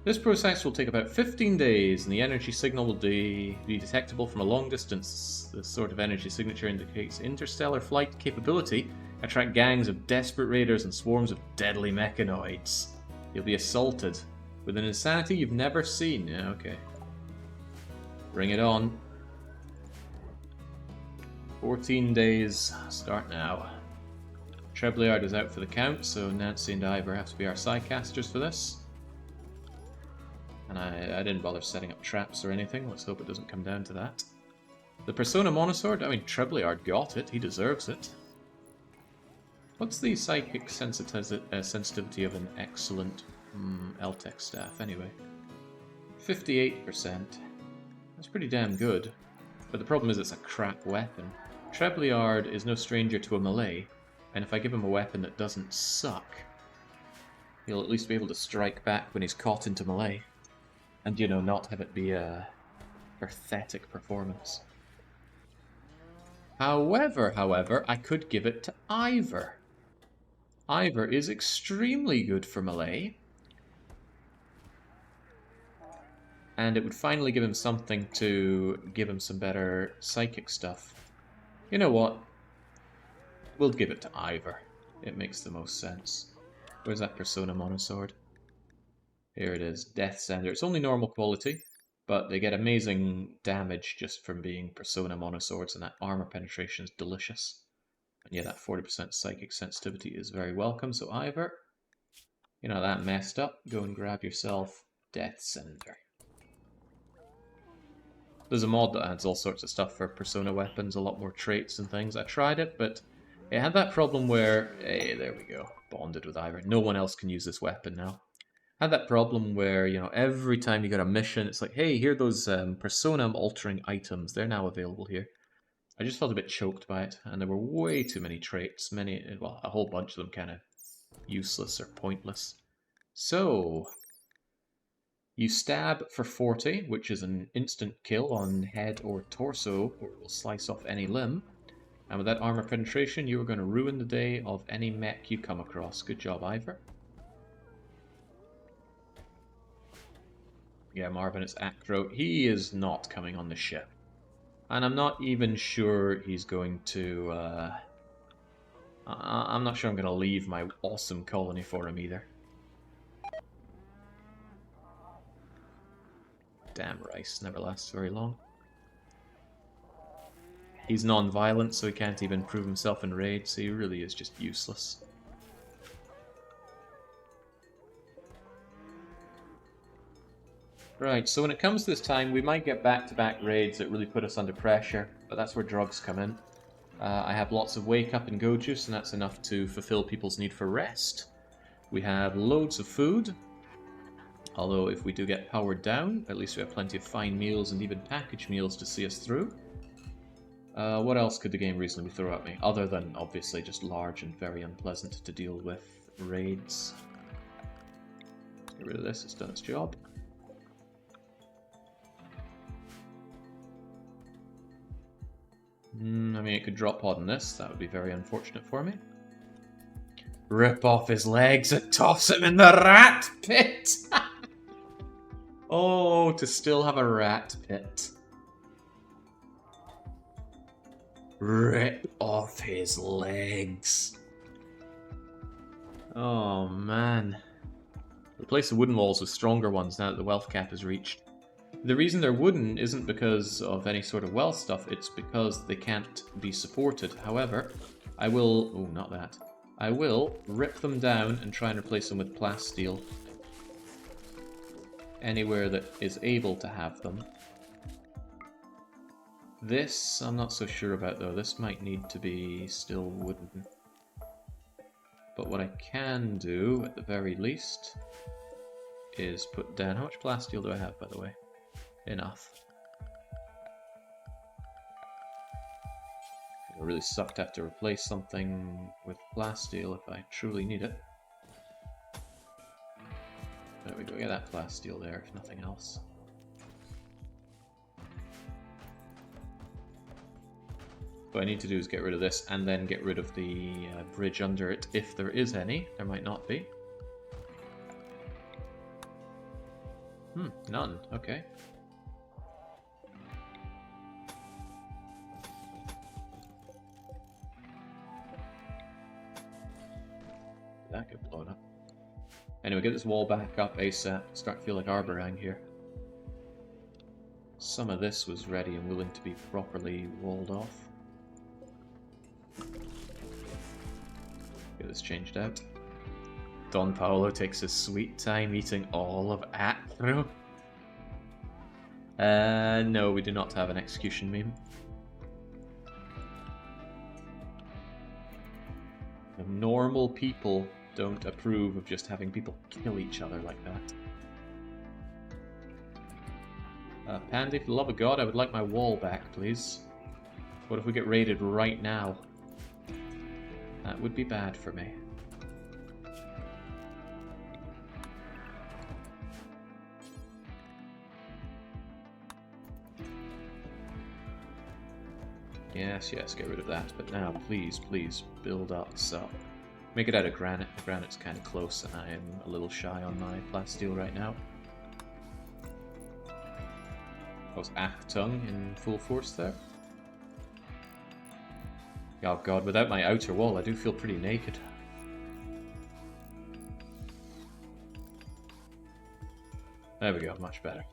This process will take about 15 days, and the energy signal will be detectable from a long distance. This sort of energy signature indicates interstellar flight capability. Attract gangs of desperate raiders and swarms of deadly mechanoids. You'll be assaulted with an insanity you've never seen. Yeah, okay. Bring it on. 14 days. Start now. Treblyard is out for the count, so Nancy and Ivor have to be our sidecasters for this. And I didn't bother setting up traps or anything. Let's hope it doesn't come down to that. The Persona Monosword? I mean, Treblyard got it. He deserves it. What's the psychic sensitivity of an excellent L-Tech staff, anyway? 58%. That's pretty damn good. But the problem is it's a crap weapon. Treblyard is no stranger to a melee, and if I give him a weapon that doesn't suck, he'll at least be able to strike back when he's caught into melee. And, you know, not have it be a pathetic performance. However, I could give it to Ivor. Ivor is extremely good for melee. And it would finally give him something to give him some better psychic stuff. You know what? We'll give it to Ivor. It makes the most sense. Where's that Persona Monosword? Here it is, Death Sender. It's only normal quality, but they get amazing damage just from being Persona Monoswords, and that armor penetration is delicious. And yeah, that 40% psychic sensitivity is very welcome, so Ivor, you know, that messed up. Go and grab yourself Death Sender. There's a mod that adds all sorts of stuff for Persona weapons, a lot more traits and things. I tried it, but it had that problem where, hey, there we go, bonded with Ivor. No one else can use this weapon now. Had that problem where, you know, every time you got a mission, it's like, hey, here are those persona-altering items. They're now available here. I just felt a bit choked by it, and there were way too many traits. Well, a whole bunch of them kind of useless or pointless. So, you stab for 40, which is an instant kill on head or torso, or it will slice off any limb. And with that armor penetration, you are going to ruin the day of any mech you come across. Good job, Ivor. Yeah, Marvin, it's Acro. He is not coming on the ship. And I'm not even sure he's going to... I'm not sure I'm going to leave my awesome colony for him either. Damn rice, never lasts very long. He's non-violent, so he can't even prove himself in raid, so he really is just useless. Right, so when it comes to this time, we might get back-to-back raids that really put us under pressure, but that's where drugs come in. I have lots of wake up and go juice, and that's enough to fulfill people's need for rest. We have loads of food, although if we do get powered down, at least we have plenty of fine meals and even packaged meals to see us through. What else could the game reasonably throw at me, other than obviously just large and very unpleasant to deal with raids? Get rid of this, it's done its job. I mean, it could drop pod on this. That would be very unfortunate for me. Rip off his legs and toss him in the rat pit! Oh, to still have a rat pit. Rip off his legs. Oh, man. Replace the wooden walls with stronger ones now that the wealth cap is reached. The reason they're wooden isn't because of any sort of wealth stuff, it's because they can't be supported. However, I will... oh, not that. I will rip them down and try and replace them with plasteel. Anywhere that is able to have them. This, I'm not so sure about though. This might need to be still wooden. But what I can do, at the very least, is put down... how much plasteel do I have, by the way? Enough. It really suck to have to replace something with plasteel if I truly need it. There we go, get that plasteel there, if nothing else. What I need to do is get rid of this and then get rid of the bridge under it, if there is any. There might not be. None. Okay. That could blow it up. Anyway, get this wall back up ASAP. Start to feel like Arborang here. Some of this was ready and willing to be properly walled off. Get this changed out. Don Paolo takes his sweet time eating all of Acro. No, we do not have an execution meme. The normal people don't approve of just having people kill each other like that. Pandy, for the love of God, I would like my wall back, please. What if we get raided right now? That would be bad for me. Yes, yes, get rid of that. But now, please, please, build us up. Make it out of granite. Granite's kind of close, and I am a little shy on my plasteel right now. That was Achtung in full force there. Oh god, without my outer wall, I do feel pretty naked. There we go, much better.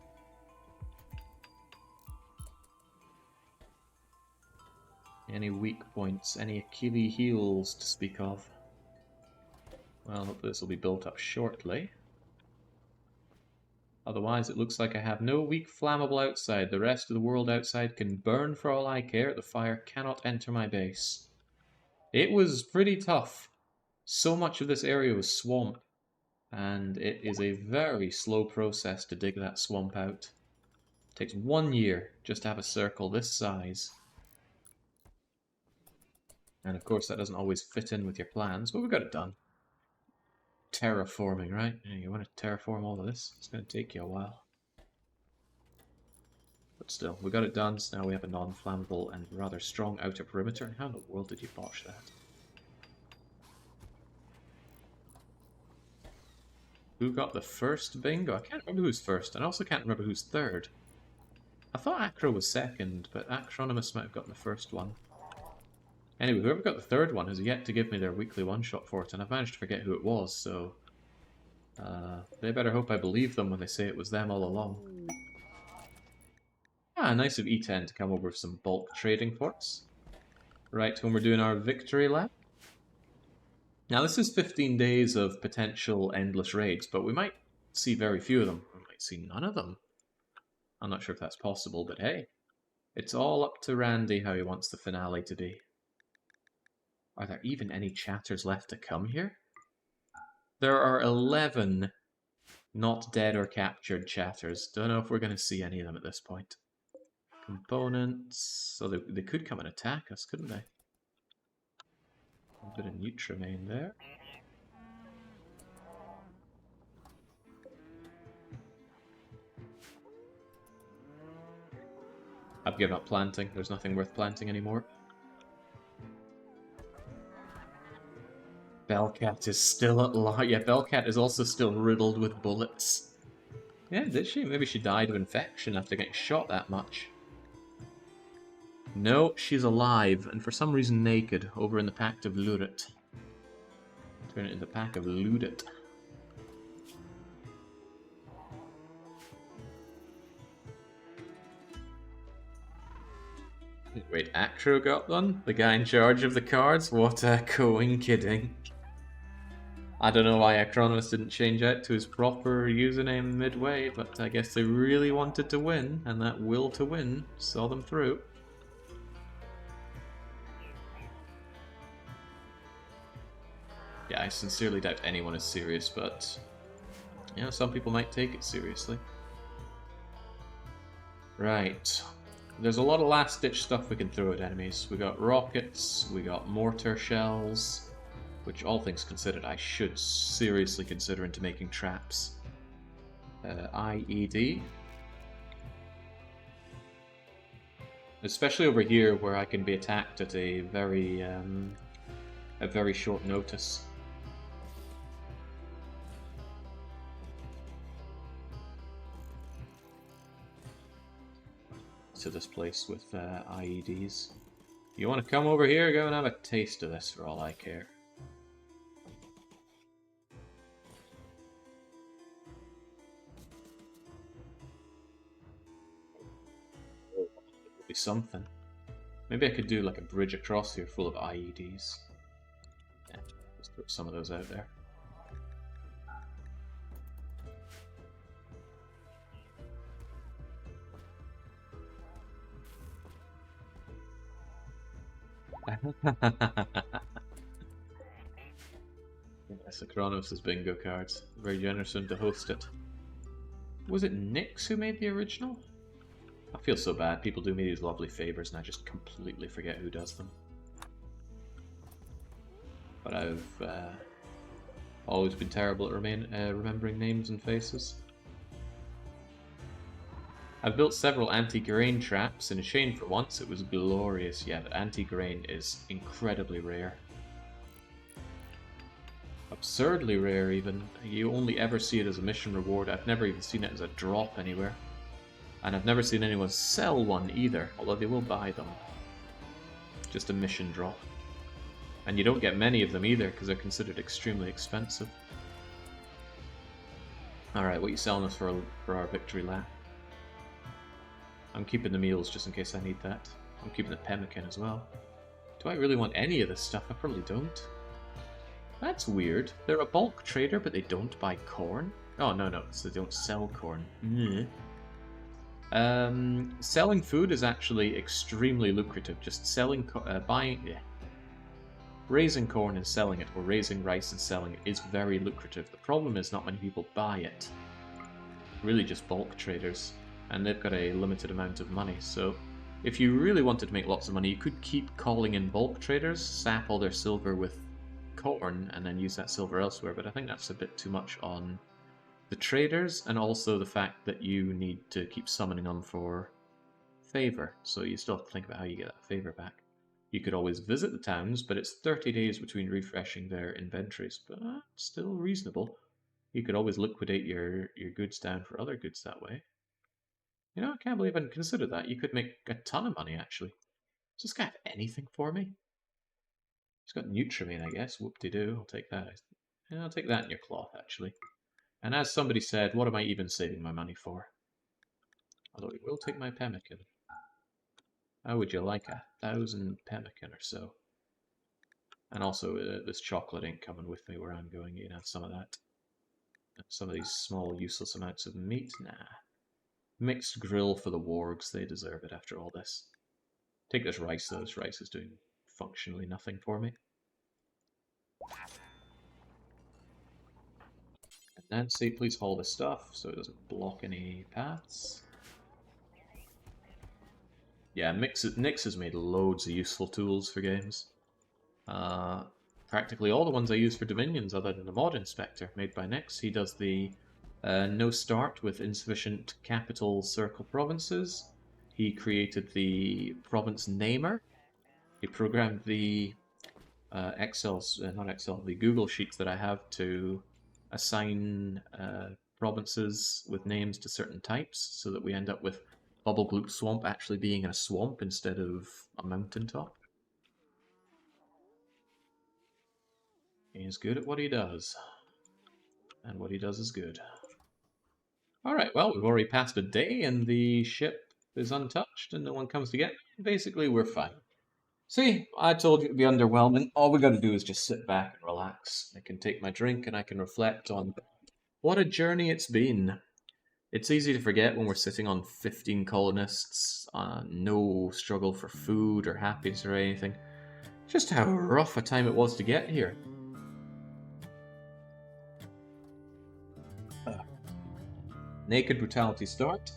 Any weak points? Any Achilles heels to speak of? Well, hopefully this will be built up shortly. Otherwise, it looks like I have no weak flammable outside. The rest of the world outside can burn for all I care. The fire cannot enter my base. It was pretty tough. So much of this area was swamp, and it is a very slow process to dig that swamp out. It takes 1 year just to have a circle this size. And of course that doesn't always fit in with your plans, but we got it done. Terraforming, right? You want to terraform all of this? It's going to take you a while. But still, we got it done, so now we have a non-flammable and rather strong outer perimeter. How in the world did you botch that? Who got the first bingo? I can't remember who's first, and I also can't remember who's third. I thought Acro was second, but Acronymus might have gotten the first one. Anyway, whoever got the third one has yet to give me their weekly one-shot for it, and I've managed to forget who it was, so... they better hope I believe them when they say it was them all along. Ah, nice of E10 to come over with some bulk trading for us. Right when we're doing our victory lap. Now this is 15 days of potential endless raids, but we might see very few of them. We might see none of them. I'm not sure if that's possible, but hey. It's all up to Randy how he wants the finale to be. Are there even any chatters left to come here? There are 11 not dead or captured chatters. Don't know if we're going to see any of them at this point. Components. So they could come and attack us, couldn't they? A bit of Nutramain there. I've given up planting. There's nothing worth planting anymore. Bellcat is still at large. Yeah, Bellcat is also still riddled with bullets. Yeah, did she? Maybe she died of infection after getting shot that much. No, she's alive, and for some reason naked, over in the Pact of Lurit. Turn it into the Pack of Ludit. Wait, Acro got one? The guy in charge of the cards? What a kidding. I don't know why Acronis didn't change out to his proper username midway, but I guess they really wanted to win, and that will to win saw them through. Yeah, I sincerely doubt anyone is serious, but yeah, some people might take it seriously. Right. There's a lot of last-ditch stuff we can throw at enemies. We got rockets, we got mortar shells, which all things considered I should seriously consider into making traps. IED. Especially over here where I can be attacked at a very short notice. to this place with IEDs. You want to come over here? Go and have a taste of this for all I care. It'll be something. Maybe I could do like a bridge across here full of IEDs. Yeah, let's put some of those out there. Yes, Kronos' bingo cards. Very generous of him to host it. Was it Nyx who made the original? I feel so bad. People do me these lovely favors and I just completely forget who does them. But I've always been terrible at remembering names and faces. I've built several anti-grain traps. In a chain for once, it was glorious. Yeah, but anti-grain is incredibly rare. Absurdly rare, even. You only ever see it as a mission reward. I've never even seen it as a drop anywhere. And I've never seen anyone sell one either, although they will buy them. Just a mission drop. And you don't get many of them either, because they're considered extremely expensive. Alright, what are you selling us for our victory lap? I'm keeping the meals just in case I need that. I'm keeping the pemmican as well. Do I really want any of this stuff? I probably don't. That's weird. They're a bulk trader, but they don't buy corn? Oh, no, so they don't sell corn. Selling food is actually extremely lucrative. Just selling, raising corn and selling it, or raising rice and selling it, is very lucrative. The problem is not many people buy it. Really just bulk traders. And they've got a limited amount of money, so if you really wanted to make lots of money, you could keep calling in bulk traders, sap all their silver with corn, and then use that silver elsewhere, but I think that's a bit too much on the traders, and also the fact that you need to keep summoning them for favor, so you still have to think about how you get that favor back. You could always visit the towns, but it's 30 days between refreshing their inventories, but still reasonable. You could always liquidate your goods down for other goods that way. You know, I can't believe I didn't consider that. You could make a ton of money, actually. Does this guy have anything for me? He's got Nutrimine, I guess. Whoop-de-doo. I'll take that. Yeah, I'll take that in your cloth, actually. And as somebody said, what am I even saving my money for? Although he will take my pemmican. How would you like 1,000 pemmican or so? And also, this chocolate ain't coming with me where I'm going. You can have some of that. And some of these small, useless amounts of meat. Nah. Mixed grill for the wargs. They deserve it after all this. Take this rice, though. This rice is doing functionally nothing for me. And Nancy, please haul this stuff so it doesn't block any paths. Yeah, Nyx has made loads of useful tools for games. Practically all the ones I use for Dominions, other than the Mod Inspector, made by Nyx. He does the no start with insufficient capital circle provinces. He created the province namer. He programmed the the Google Sheets that I have to assign provinces with names to certain types, so that we end up with Bubble Gloop Swamp actually being a swamp instead of a mountaintop. He's good at what he does. And what he does is good. Alright, well, we've already passed a day and the ship is untouched and no one comes to get it. Basically, we're fine. See, I told you it'd be underwhelming. All we gotta do is just sit back and relax. I can take my drink and I can reflect on what a journey it's been. It's easy to forget when we're sitting on 15 colonists, no struggle for food or happiness or anything, just how rough a time it was to get here. Naked Brutality start.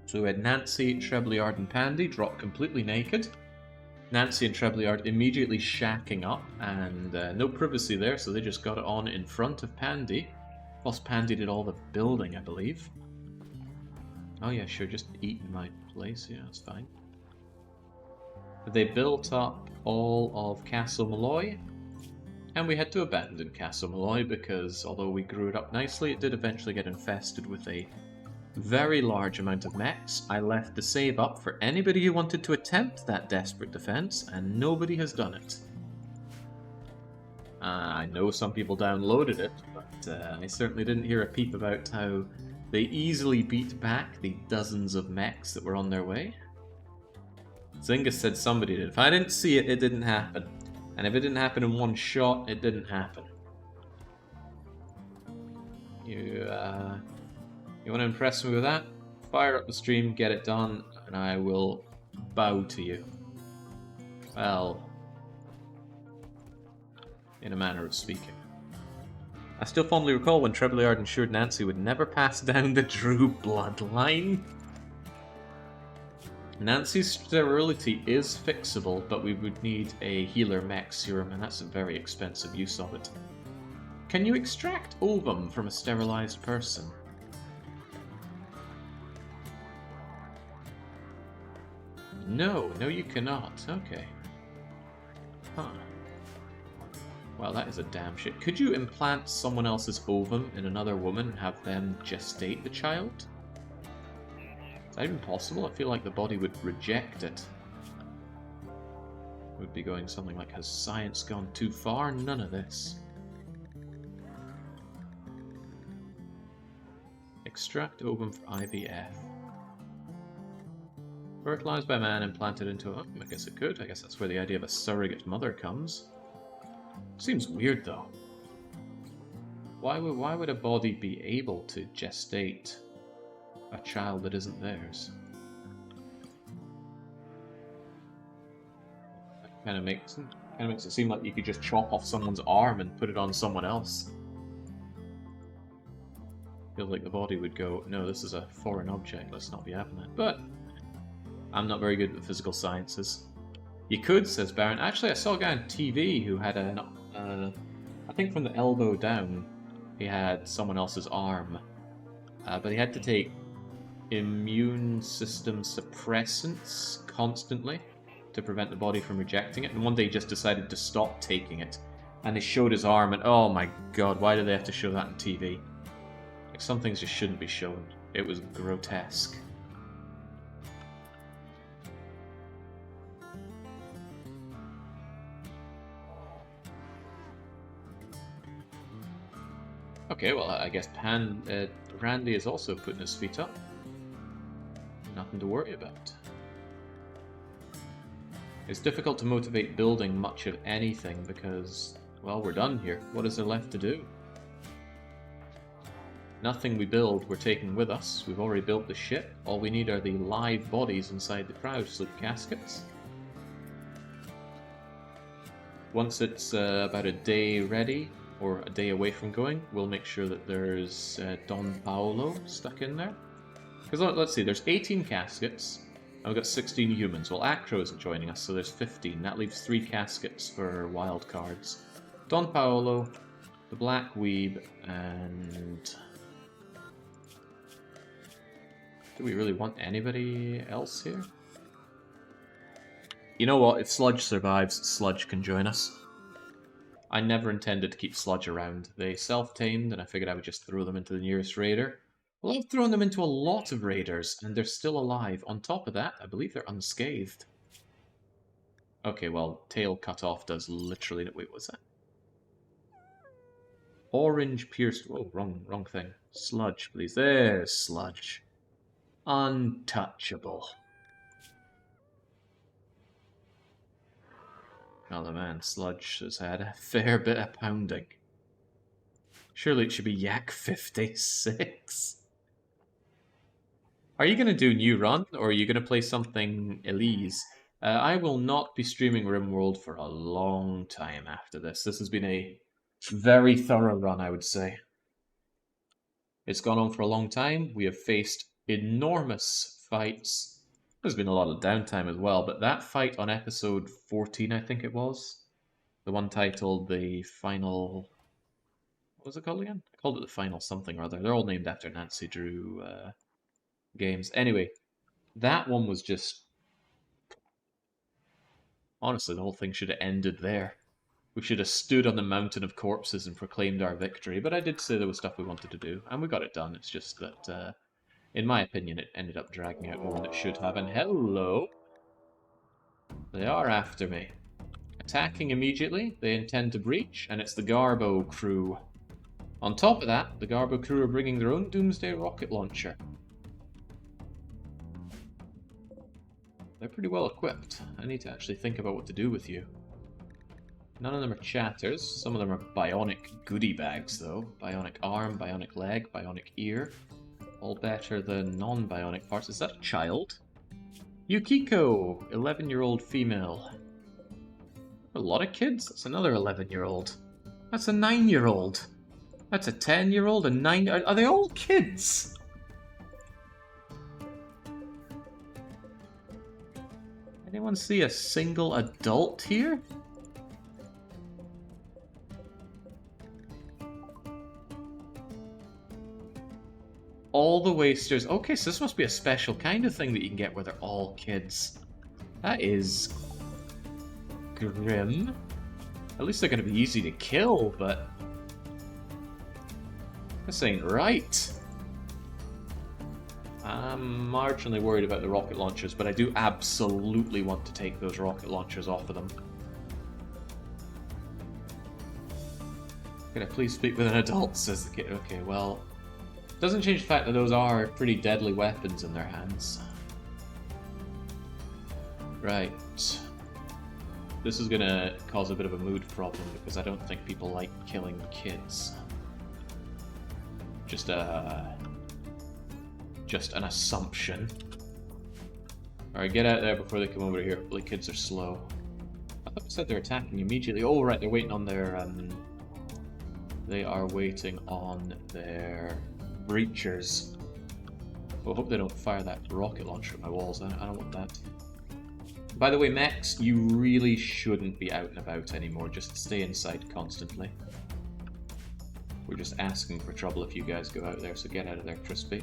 So we had Nancy, Treblyard, and Pandy drop completely naked. Nancy and Treblyard immediately shacking up, and no privacy there, so they just got it on in front of Pandy. Whilst Pandy did all the building, I believe. Oh yeah, sure, just eat in my place, yeah, that's fine. They built up all of Castle Malloy, and we had to abandon Castle Malloy because, although we grew it up nicely, it did eventually get infested with a very large amount of mechs. I left the save up for anybody who wanted to attempt that desperate defense, and nobody has done it. I know some people downloaded it, but I certainly didn't hear a peep about how they easily beat back the dozens of mechs that were on their way. Zynga said somebody did. If I didn't see it, it didn't happen. And if it didn't happen in one shot, it didn't happen. You want to impress me with that? Fire up the stream, get it done, and I will bow to you. Well, in a manner of speaking. I still fondly recall when Treblyard ensured Nancy would never pass down the Drew bloodline. Nancy's sterility is fixable, but we would need a healer mech serum, and that's a very expensive use of it. Can you extract ovum from a sterilized person? No, you cannot. Okay. Huh. Well, that is a damn shit. Could you implant someone else's ovum in another woman and have them gestate the child? Is that even possible? I feel like the body would reject it. Would be going something like, has science gone too far? None of this. Extract ovum for IVF. Fertilized by man, implanted into a... I guess it could. I guess that's where the idea of a surrogate mother comes. Seems weird, though. Why would a body be able to gestate a child that isn't theirs? That kind of makes it seem like you could just chop off someone's arm and put it on someone else. Feels like the body would go, no, this is a foreign object, let's not be having that. But I'm not very good at the physical sciences. You could, says Baron. Actually, I saw a guy on TV who had I think from the elbow down, he had someone else's arm. But he had to take immune system suppressants constantly to prevent the body from rejecting it. And one day he just decided to stop taking it. And they showed his arm, and oh my god, why do they have to show that on TV? Like, some things just shouldn't be shown. It was grotesque. Okay, well, I guess Randy is also putting his feet up. Nothing to worry about. It's difficult to motivate building much of anything because, well, we're done here. What is there left to do? Nothing we build we're taking with us. We've already built the ship. All we need are the live bodies inside the crowd sleep caskets. Once it's about a day ready, or a day away from going, we'll make sure that there's Don Paolo stuck in there. Because let's see, there's 18 caskets, and we've got 16 humans. Well, Acro isn't joining us, so there's 15. That leaves 3 caskets for wild cards. Don Paolo, the Black Weeb, and... do we really want anybody else here? You know what, if Sludge survives, Sludge can join us. I never intended to keep Sludge around. They self-tamed, and I figured I would just throw them into the nearest raider. Well, I've thrown them into a lot of raiders, and they're still alive. On top of that, I believe they're unscathed. Okay, well, tail cut off does literally... wait, what's that? Orange pierced... oh, wrong thing. Sludge, please. There's Sludge. Untouchable. Oh, the man, Sludge has had a fair bit of pounding. Surely it should be Yak 56. Are you going to do New Run, or are you going to play something Elise? I will not be streaming RimWorld for a long time after this. This has been a very thorough run, I would say. It's gone on for a long time. We have faced enormous fights. There's been a lot of downtime as well, but that fight on episode 14, I think it was, the one titled The Final... what was it called again? I called it The Final something or other. They're all named after Nancy Drew games. Anyway, that one was just... honestly, the whole thing should have ended there. We should have stood on the mountain of corpses and proclaimed our victory, but I did say there was stuff we wanted to do, and we got it done. It's just that In my opinion, it ended up dragging out more than it should have. And hello! They are after me. Attacking immediately, they intend to breach, and it's the Garbo crew. On top of that, the Garbo crew are bringing their own Doomsday rocket launcher. They're pretty well equipped. I need to actually think about what to do with you. None of them are chatters. Some of them are bionic goodie bags, though. Bionic arm, bionic leg, bionic ear. All better than non-bionic parts. Is that a child? Yukiko, 11-year-old female. A lot of kids? That's another 11-year-old. That's a 9-year-old. That's a 10-year-old, a 9... Are they all kids? Anyone see a single adult here? All the wasters. Okay, so this must be a special kind of thing that you can get where they're all kids. That is grim. At least they're going to be easy to kill, but this ain't right. I'm marginally worried about the rocket launchers, but I do absolutely want to take those rocket launchers off of them. Can I please speak with an adult, says the kid. Okay, well, doesn't change the fact that those are pretty deadly weapons in their hands. Right. This is gonna cause a bit of a mood problem because I don't think people like killing kids. Just an assumption. Alright, get out there before they come over here. Hopefully kids are slow. I thought they said they're attacking immediately. Oh, right, they're waiting on their, they are waiting on their breachers. Well, I hope they don't fire that rocket launcher at my walls. I don't want that. By the way, mechs, you really shouldn't be out and about anymore. Just stay inside constantly. We're just asking for trouble if you guys go out there, so get out of there, Crispy.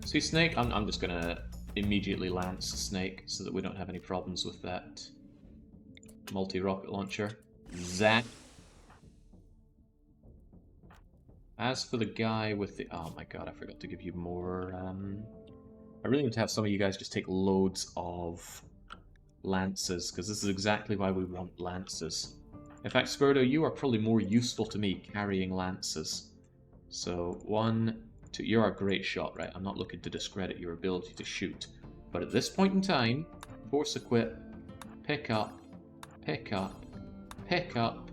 See Snake? I'm just gonna immediately lance Snake so that we don't have any problems with that multi-rocket launcher. Zap. As for the guy with the... Oh my god, I forgot to give you more... I really need to have some of you guys just take loads of lances, because this is exactly why we want lances. In fact, Spurdo, you are probably more useful to me carrying lances. So, 1, 2... You're a great shot, right? I'm not looking to discredit your ability to shoot. But at this point in time, force equip, pick up, pick up, pick up,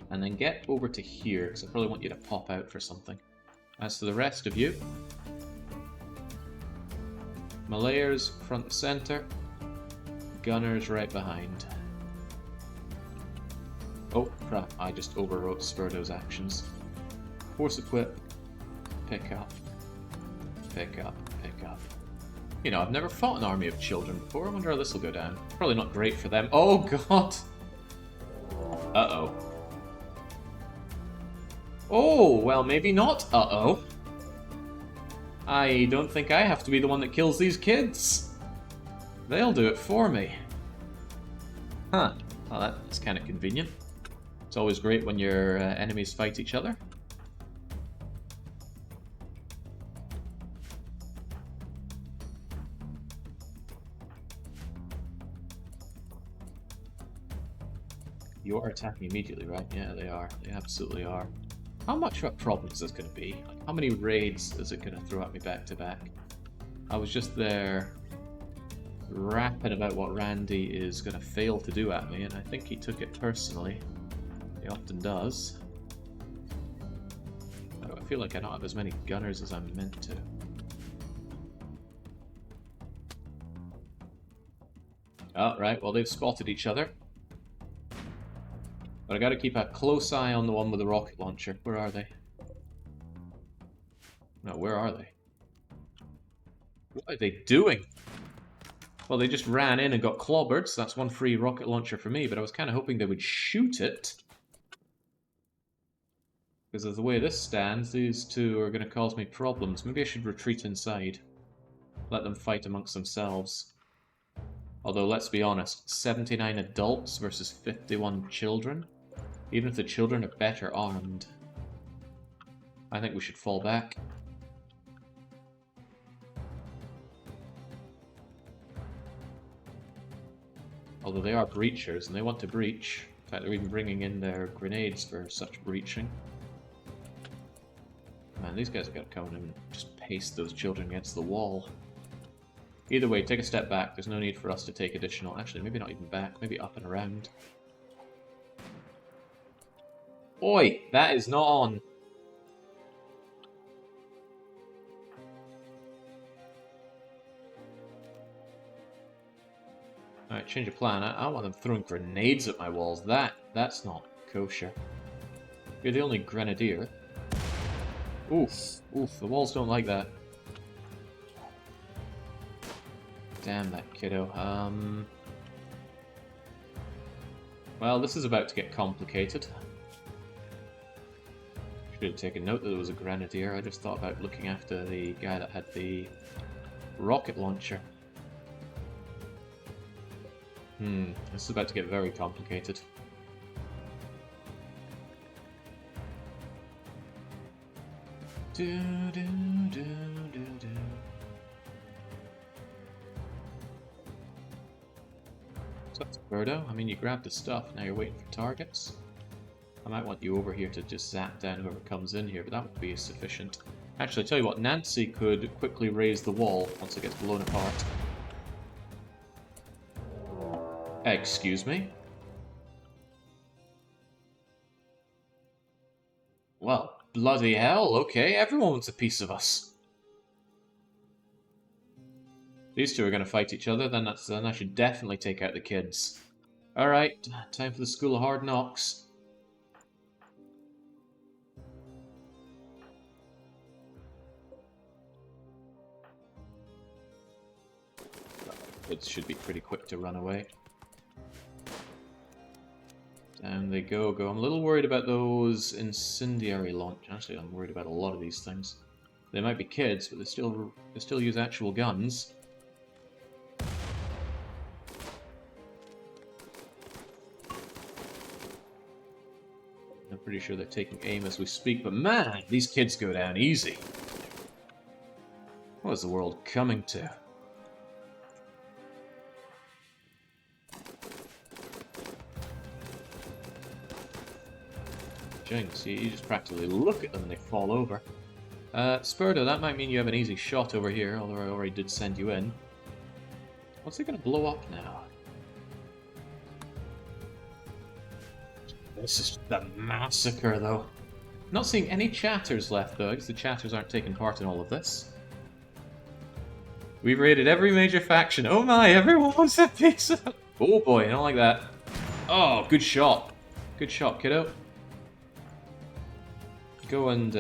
and then get over to here, because I probably want you to pop out for something. As to the rest of you, Malayers front and center, Gunners right behind. Oh crap, I just overwrote Spurdo's actions. Force equip, pick up, pick up, pick up. You know, I've never fought an army of children before. I wonder how this will go down. Probably not great for them. Oh god! Uh-oh. Oh, well, maybe not. Uh-oh. I don't think I have to be the one that kills these kids. They'll do it for me. Huh. Well, that's kind of convenient. It's always great when your enemies fight each other. You are attacking immediately, right? Yeah, they are. They absolutely are. How much of a problem is this going to be? Like, how many raids is it going to throw at me back to back? I was just there rapping about what Randy is going to fail to do at me, and I think he took it personally. He often does. I feel like I don't have as many gunners as I'm meant to. Oh, right, well they've spotted each other. But I gotta keep a close eye on the one with the rocket launcher. Where are they? No, where are they? What are they doing? Well, they just ran in and got clobbered, so that's one free rocket launcher for me, but I was kind of hoping they would shoot it. Because of the way this stands, these two are going to cause me problems. Maybe I should retreat inside. Let them fight amongst themselves. Although, let's be honest, 79 adults versus 51 children? Even if the children are better armed. I think we should fall back. Although they are breachers, and they want to breach. In fact, they're even bringing in their grenades for such breaching. Man, these guys have got to come in and just paste those children against the wall. Either way, take a step back. There's no need for us to take additional... Actually, maybe not even back. Maybe up and around. Oi! That is not on. Alright, change of plan. I don't want them throwing grenades at my walls. That's not kosher. You're the only grenadier. Oof. Oof, the walls don't like that. Damn that kiddo. Well, this is about to get complicated. Should have taken note that there was a grenadier. I just thought about looking after the guy that had the rocket launcher. This is about to get very complicated. So that's Birdo. I mean, you grabbed the stuff, now you're waiting for targets. I might want you over here to just zap down whoever comes in here, but that would be sufficient. Actually, I tell you what, Nancy could quickly raise the wall once it gets blown apart. Excuse me? Well, bloody hell, okay, everyone wants a piece of us. These two are going to fight each other, then I should definitely take out the kids. Alright, time for the School of Hard Knocks. Kids should be pretty quick to run away. Down they go. I'm a little worried about those incendiary launch. Actually, I'm worried about a lot of these things. They might be kids, but they still use actual guns. I'm pretty sure they're taking aim as we speak, but man, these kids go down easy. What is the world coming to? Jinx, you just practically look at them and they fall over. Spurdo, that might mean you have an easy shot over here, although I already did send you in. What's it going to blow up now? This is the massacre, though. Not seeing any chatters left, though, because the chatters aren't taking part in all of this. We've raided every major faction. Oh my, everyone wants a piece of... Oh boy, I don't like that. Oh, good shot. Good shot, kiddo. Go and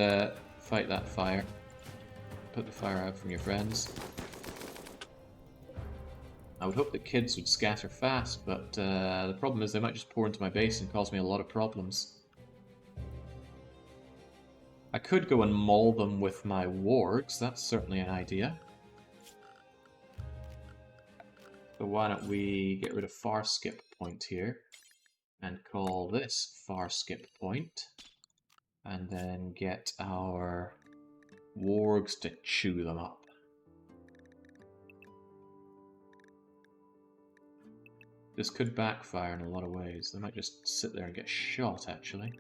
fight that fire. Put the fire out from your friends. I would hope the kids would scatter fast, but the problem is they might just pour into my base and cause me a lot of problems. I could go and maul them with my wargs, that's certainly an idea. So why don't we get rid of far skip point here, and call this far skip point. And then get our wargs to chew them up. This could backfire in a lot of ways. They might just sit there and get shot, actually.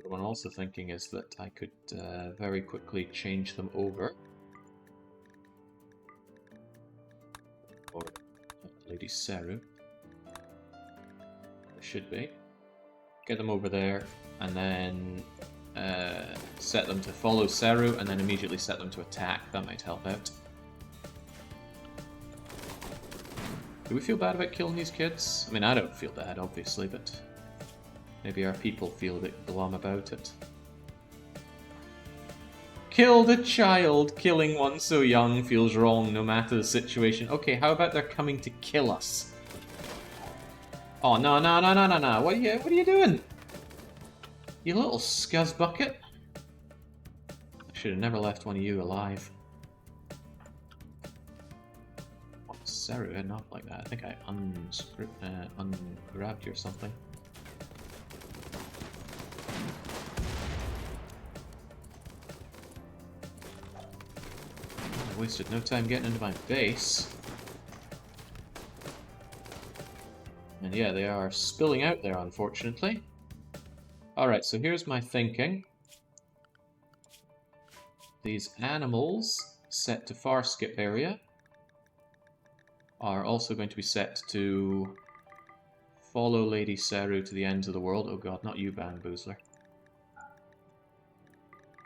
What I'm also thinking is that I could very quickly change them over. Or Lady Seru. There should be. Get them over there, and then set them to follow Seru, and then immediately set them to attack. That might help out. Do we feel bad about killing these kids? I mean, I don't feel bad, obviously, but maybe our people feel a bit glum about it. Killed a child! Killing one so young feels wrong no matter the situation. Okay, how about they're coming to kill us? Oh, no. What are you doing? You little scuzz bucket. I should have never left one of you alive. What, Seru heading off like that? I think I ungrabbed you or something. wasted no time getting into my base. And yeah, they are spilling out there, unfortunately. Alright, so here's my thinking. These animals set to far skip area are also going to be set to follow Lady Seru to the ends of the world. Oh god, not you, Bamboozler.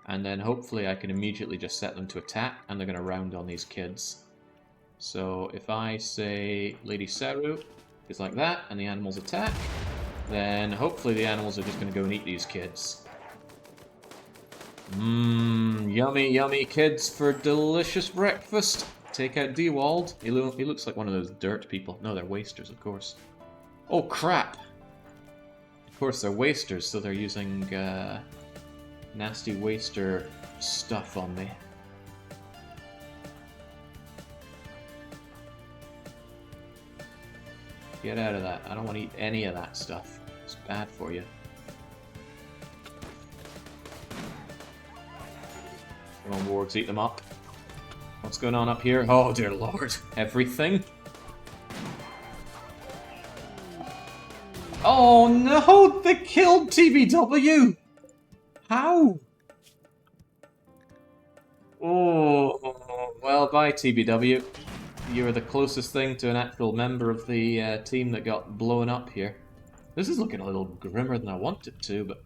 And then hopefully I can immediately just set them to attack, and they're going to round on these kids. So if I say Lady Seru is like that, and the animals attack, then hopefully the animals are just going to go and eat these kids. Mmm, yummy, yummy kids for delicious breakfast. Take out Dewald. He looks like one of those dirt people. No, they're wasters, of course. Oh, crap! Of course, they're wasters, so they're using nasty waster stuff on me. Get out of that. I don't want to eat any of that stuff. It's bad for you. Come on, wargs, eat them up. What's going on up here? Oh, dear lord. Everything? Oh no! They killed TBW! How? Oh, well, bye TBW. You were the closest thing to an actual member of the team that got blown up here. This is looking a little grimmer than I want it to, but...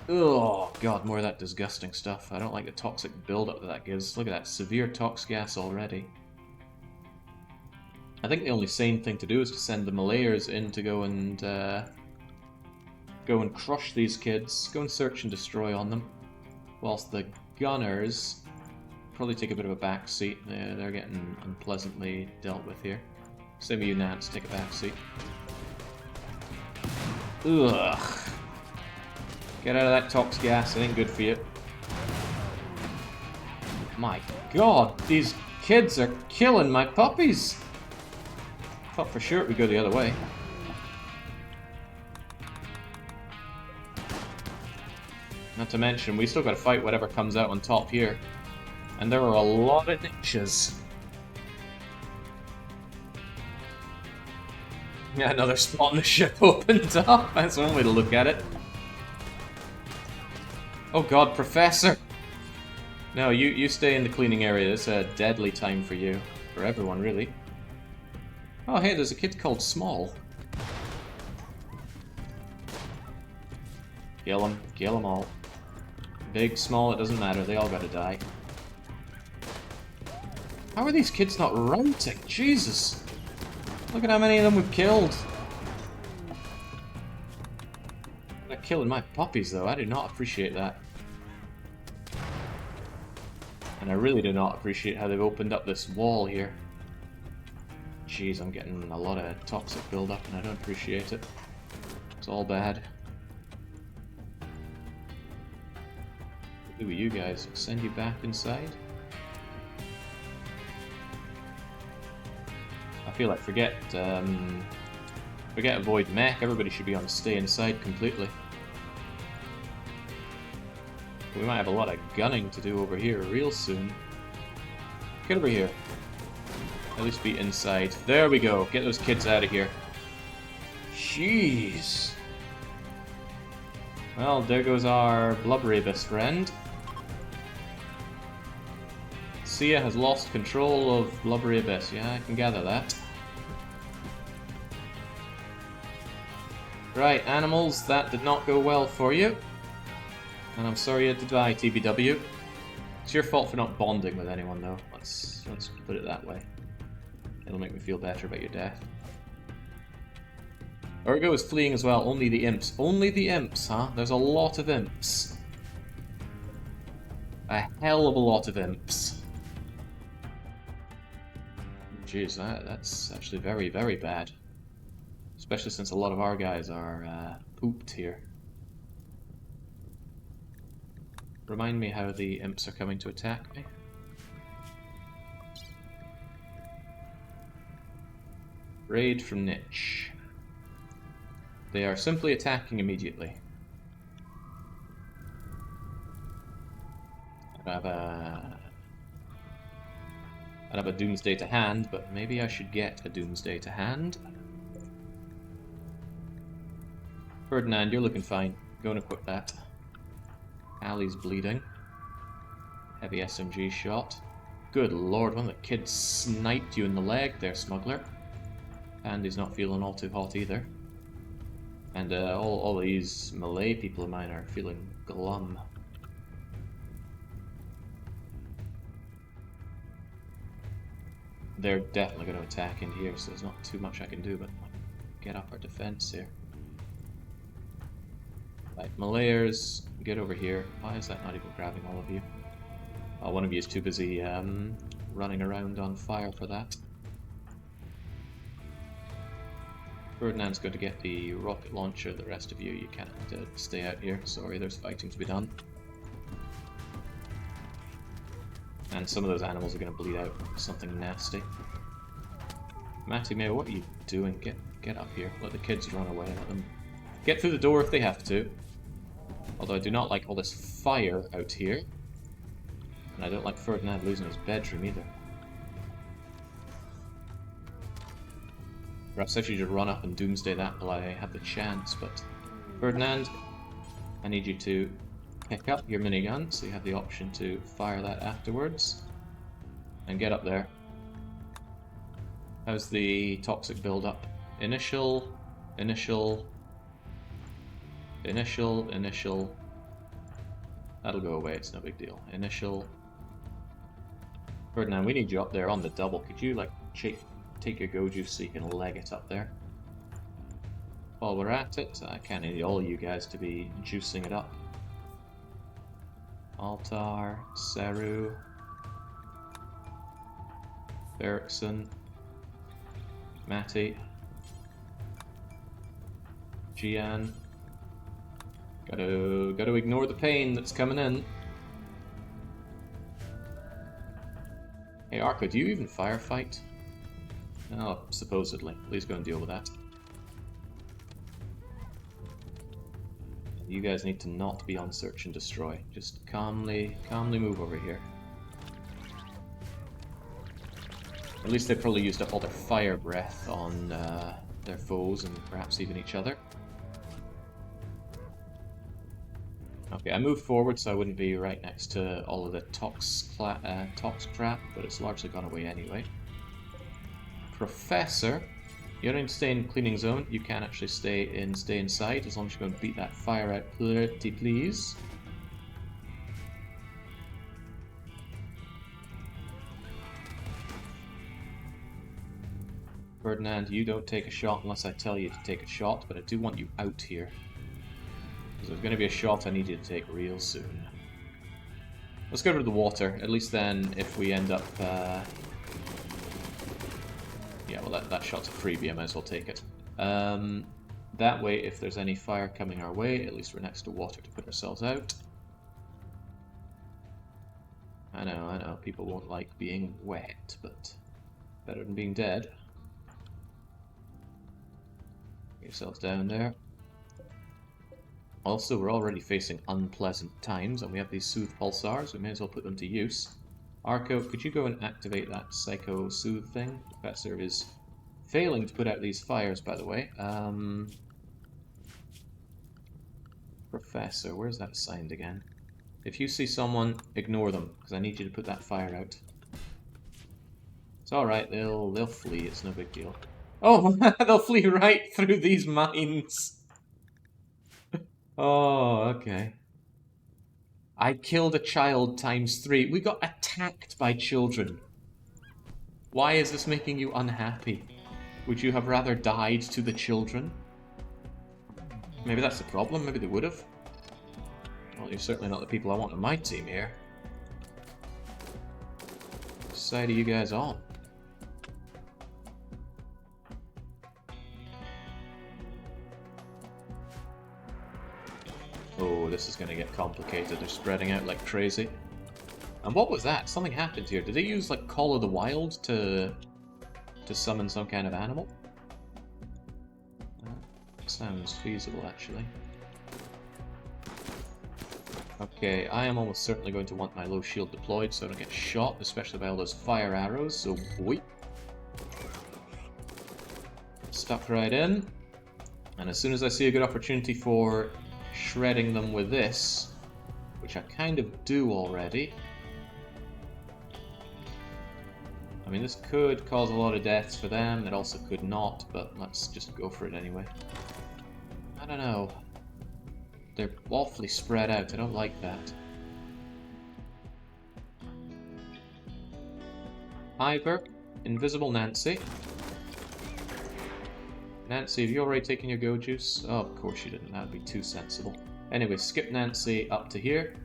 Oh god, more of that disgusting stuff. I don't like the toxic buildup that gives. Look at that, severe tox gas already. I think the only sane thing to do is to send the Militors in to go and crush these kids, go and search and destroy on them, whilst the gunners probably take a bit of a back seat. They're getting unpleasantly dealt with here. Same with you, Nance, take a back seat. Ugh. Get out of that tox gas, it ain't good for you. My god, these kids are killing my puppies! Thought for sure it would go the other way. Not to mention, we still gotta fight whatever comes out on top here. And there are a lot of niches. Yeah, another spot in the ship opened up. That's one way to look at it. Oh god, Professor! No, you stay in the cleaning area. It's a deadly time for you. For everyone, really. Oh, hey, there's a kid called Small. Kill them all. Big, small, it doesn't matter, they all gotta die. How are these kids not routing? Jesus! Look at how many of them we've killed. They're killing my puppies, though. I do not appreciate that. And I really do not appreciate how they've opened up this wall here. Jeez, I'm getting a lot of toxic build-up and I don't appreciate it. It's all bad. Who are you guys? Send you back inside? I feel like forget avoid mech, everybody should be on stay inside completely. We might have a lot of gunning to do over here real soon. Get over here. At least be inside. There we go. Get those kids out of here. Jeez. Well, there goes our blubbery best friend. Sia has lost control of Blubbery Abyss. Yeah, I can gather that. Right, animals, that did not go well for you. And I'm sorry you had to die, TBW. It's your fault for not bonding with anyone, though. Let's put it that way. It'll make me feel better about your death. Urgo is fleeing as well. Only the imps. Only the imps, huh? There's a lot of imps. A hell of a lot of imps. Jeez, that's actually very, very bad. Especially since a lot of our guys are pooped here. Remind me how the imps are coming to attack me. Raid from Niche. They are simply attacking immediately. I'd have a Doomsday to hand, but maybe I should get a Doomsday to hand. Ferdinand, you're looking fine. Go and equip that. Ali's bleeding. Heavy SMG shot. Good lord, one of the kids sniped you in the leg there, smuggler. And he's not feeling all too hot either. And all these melee people of mine are feeling glum. They're definitely going to attack in here, so there's not too much I can do but get up our defense here. Right, Malayers, get over here. Why is that not even grabbing all of you? Oh, one of you is too busy running around on fire for that. Ferdinand's going to get the rocket launcher. The rest of you, you can't stay out here. Sorry, there's fighting to be done. And some of those animals are going to bleed out something nasty. Matty May, what are you doing? Get up here. Let the kids run away. Let them get through the door if they have to. Although I do not like all this fire out here. And I don't like Ferdinand losing his bedroom either. Perhaps I should just run up and doomsday that while I have the chance, but... Ferdinand, I need you to pick up your minigun, so you have the option to fire that afterwards. And get up there. How's the toxic build-up? Initial... That'll go away, it's no big deal. Initial... Ferdinand, we need you up there on the double. Could you, like, take your go juice so you can leg it up there? While we're at it, I can't need all you guys to be juicing it up. Altar, Seru, Bergson, Matty, Gian. Gotta ignore the pain that's coming in. Hey Arco, do you even firefight? Oh, supposedly. Please go and deal with that. You guys need to not be on search and destroy. Just calmly move over here. At least they probably used up all their fire breath on their foes and perhaps even each other. Okay, I moved forward so I wouldn't be right next to all of the tox crap, but it's largely gone away anyway. Professor, you don't need to stay in cleaning zone. You can actually stay inside as long as you're going to beat that fire out pretty please. Ferdinand, you don't take a shot unless I tell you to take a shot, but I do want you out here. Because there's going to be a shot I need you to take real soon. Let's go to the water. At least then, if we end up... Yeah, well, that shot's a freebie. I might as well take it. That way, if there's any fire coming our way, at least we're next to water to put ourselves out. I know. People won't like being wet, but better than being dead. Get yourselves down there. Also, we're already facing unpleasant times, and we have these Soothe Pulsars. We may as well put them to use. Arco, could you go and activate that Psycho Soothe thing? Professor is failing to put out these fires, by the way. Professor, where's that assigned again? If you see someone, ignore them, because I need you to put that fire out. It's alright, they'll flee, it's no big deal. Oh, they'll flee right through these mines! Oh, okay. I killed a child ×3. We got attacked by children. Why is this making you unhappy? Would you have rather died to the children? Maybe that's the problem. Maybe they would have. Well, you're certainly not the people I want on my team here. Which side are you guys on? Oh, this is going to get complicated. They're spreading out like crazy. And what was that? Something happened here. Did they use, like, Call of the Wild to summon some kind of animal? Sounds feasible, actually. Okay, I am almost certainly going to want my low shield deployed so I don't get shot, especially by all those fire arrows, so boy. Stuck right in. And as soon as I see a good opportunity for shredding them with this, which I kind of do already. I mean, this could cause a lot of deaths for them, it also could not, but let's just go for it anyway. I don't know. They're awfully spread out, I don't like that. Ivor, Invisible Nancy. Nancy, have you already taken your go juice? Oh, of course you didn't, that would be too sensible. Anyway, skip Nancy up to here.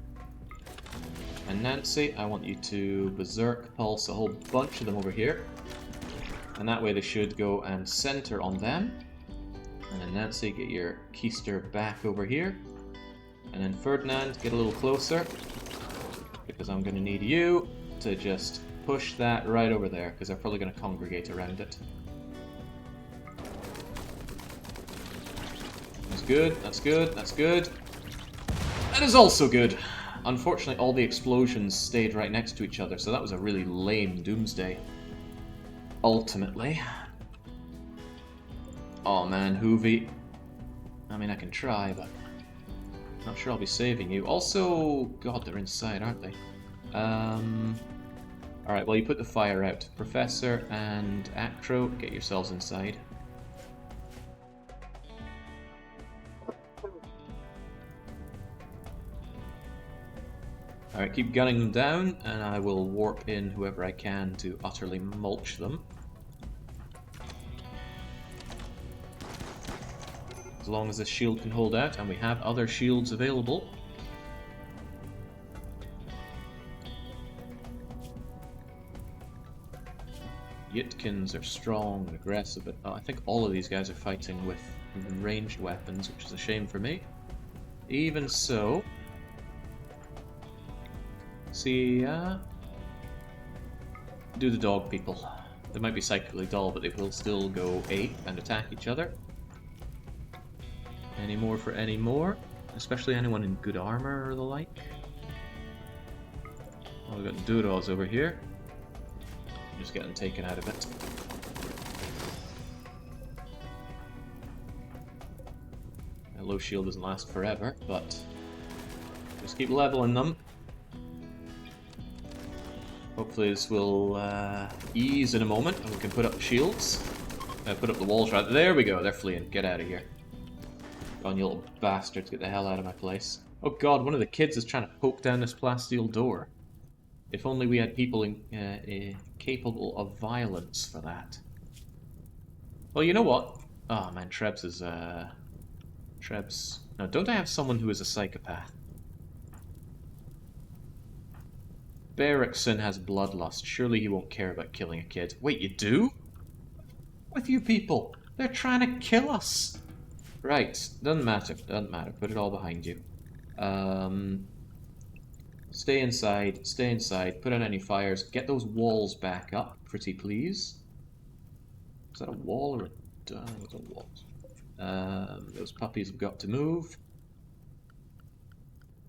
And Nancy, I want you to Berserk Pulse a whole bunch of them over here. And that way they should go and center on them. And then Nancy, get your Keister back over here. And then Ferdinand, get a little closer. Because I'm going to need you to just push that right over there, because they're probably going to congregate around it. That's good, that's good, that's good. That is also good. Unfortunately, all the explosions stayed right next to each other, so that was a really lame Doomsday. Ultimately. Oh man, Hoovy. I mean, I can try, but not sure I'll be saving you. Also, God, they're inside, aren't they? Alright, well, you put the fire out. Professor and Actro, get yourselves inside. Alright, keep gunning them down, and I will warp in whoever I can to utterly mulch them. As long as this shield can hold out, and we have other shields available. Yitkins are strong and aggressive, but I think all of these guys are fighting with ranged weapons, which is a shame for me. Even so... See, do the dog people. They might be psychically dull, but they will still go ape and attack each other. Any more for any more? Especially anyone in good armor or the like. Oh, we've got Duros over here. Just getting taken out of it. A low shield doesn't last forever, but just keep leveling them. Hopefully this will ease in a moment and we can put up the shields. Put up the walls, right? There we go, they're fleeing. Get out of here. Go on, you little bastards, get the hell out of my place. Oh god, one of the kids is trying to poke down this plasteel door. If only we had people capable of violence for that. Well, you know what? Oh man, Trebs is, Trebs... No, don't I have someone who is a psychopath? Berrickson has bloodlust. Surely he won't care about killing a kid. Wait, you do? With you people? They're trying to kill us! Right, doesn't matter, doesn't matter. Put it all behind you. Stay inside, put out any fires, get those walls back up, pretty please. Is that a wall or a... It's a wall. Those puppies have got to move.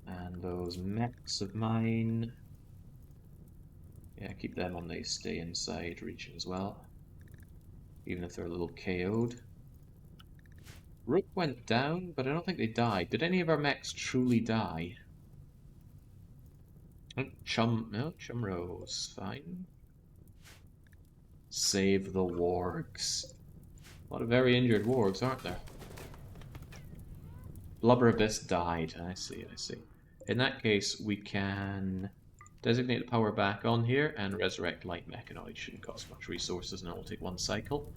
And those mechs of mine... Yeah, keep them on the stay inside region as well. Even if they're a little KO'd. Rook went down, but I don't think they died. Did any of our mechs truly die? Oh, Chumrose, fine. Save the wargs. A lot of very injured wargs, aren't there? Blubber Abyss died. I see, I see. In that case, we can designate the power back on here and resurrect light mechanoid. Shouldn't cost much resources and it will take one cycle.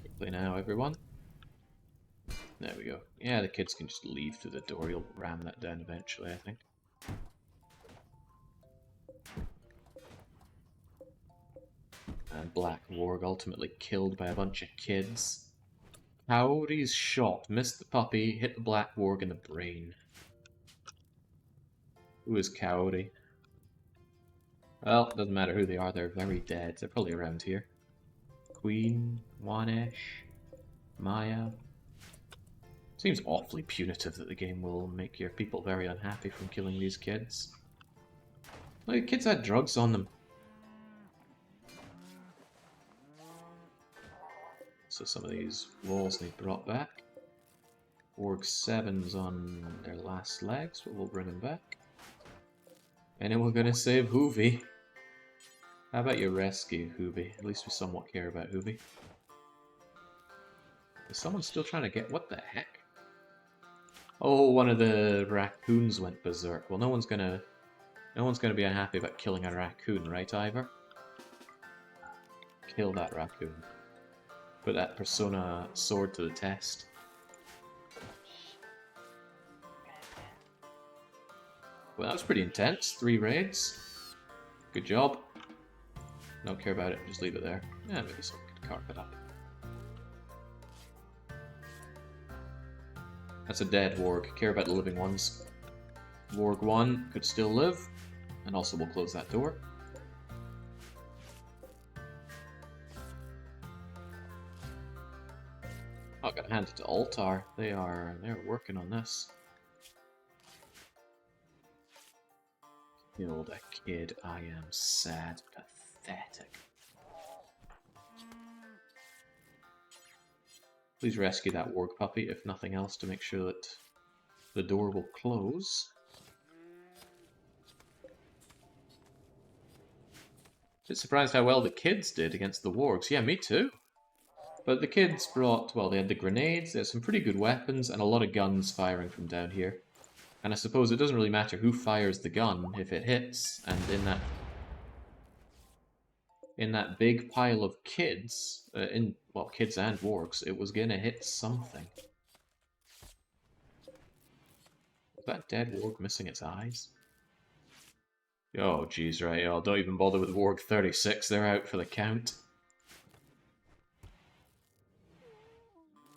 Quickly now, everyone. There we go. Yeah, the kids can just leave through the door. You'll ram that down eventually, I think. And Black Warg ultimately killed by a bunch of kids. Coyote's shot. Missed the puppy, hit the Black Warg in the brain. Who is Coyote? Well, doesn't matter who they are, they're very dead. They're probably around here. Queen, Wanesh, Maya. Seems awfully punitive that the game will make your people very unhappy from killing these kids. Look, the kids had drugs on them. So some of these walls need brought back. Org 7's on their last legs, but we'll bring them back. And then we're gonna save Hoovy. How about you rescue Hoovy? At least we somewhat care about Hoovy. Is someone still trying to get... what the heck? Oh, one of the raccoons went berserk. Well, no one's gonna be unhappy about killing a raccoon, right, Ivor? Kill that raccoon. Put that Persona sword to the test. Well, that was pretty intense. 3 raids. Good job. Don't care about it, just leave it there. Yeah, maybe someone could carve it up. That's a dead warg. Care about the living ones. Warg 1 could still live. And also we'll close that door. Oh, gotta hand it to Altar. They're working on this. Killed a kid. I am sad. Pathetic. Please rescue that warg puppy, if nothing else, to make sure that the door will close. Bit surprised how well the kids did against the wargs. Yeah, me too. But the kids brought, well, they had the grenades, they had some pretty good weapons, and a lot of guns firing from down here. And I suppose it doesn't really matter who fires the gun if it hits, and in that big pile of kids, well, kids and wargs, it was gonna hit something. Was that dead warg missing its eyes? Oh, jeez, right, oh, don't even bother with warg 36, they're out for the count.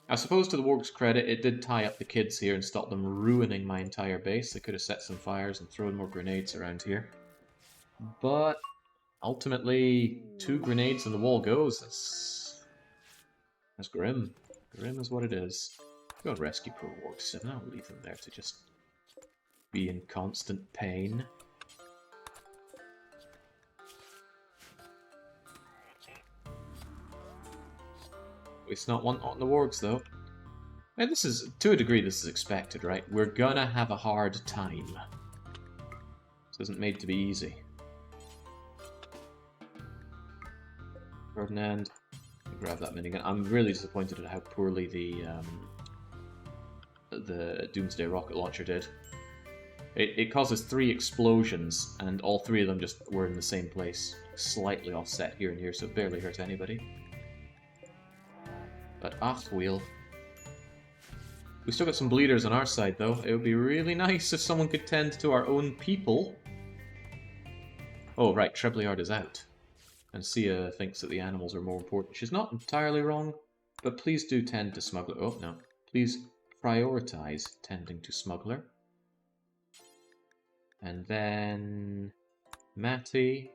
I suppose to the warg's credit, it did tie up the kids here and stop them ruining my entire base. They could have set some fires and thrown more grenades around here. But ultimately, 2 grenades and the wall goes. That's grim. Grim is what it is. Go and rescue poor Warg 7. I'll leave them there to just be in constant pain. It's not one on the wargs though. And this is, to a degree, this is expected, right? We're gonna have a hard time. This isn't made to be easy. Ferdinand, grab that minigun. I'm really disappointed at how poorly the Doomsday rocket launcher did. It causes 3 explosions, and all 3 of them just were in the same place, slightly offset here and here, so it barely hurt anybody. But wheel. We still got some bleeders on our side, though. It would be really nice if someone could tend to our own people. Oh, right, Treblyard is out. And Sia thinks that the animals are more important. She's not entirely wrong, but please do tend to Smuggler. Oh, no. Please prioritize tending to Smuggler. And then Matty.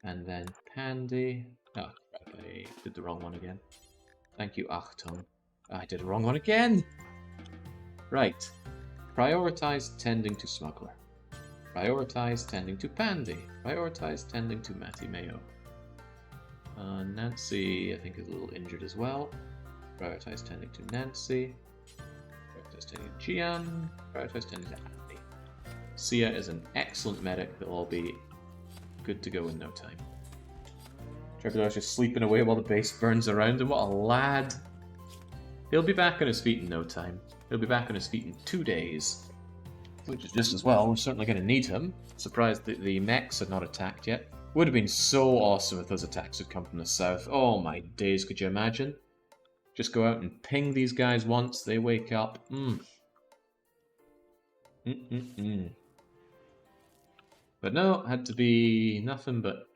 And then Pandy. Oh, crap, I did the wrong one again. Thank you, Achtung. I did the wrong one again! Right. Prioritize tending to Smuggler. Prioritize tending to Pandy. Prioritize tending to Matty Mayo. Nancy, I think, is a little injured as well. Prioritize tending to Nancy. Prioritize tending to Gian. Prioritize tending to Andy. Sia is an excellent medic that will all be good to go in no time. Trevor's just sleeping away while the base burns around him. What a lad! He'll be back on his feet in no time. He'll be back on his feet in 2 days. Which is just as well. We're certainly going to need him. Surprised that the mechs had not attacked yet. Would have been so awesome if those attacks had come from the south. Oh my days, could you imagine? Just go out and ping these guys once, they wake up. But no, had to be nothing but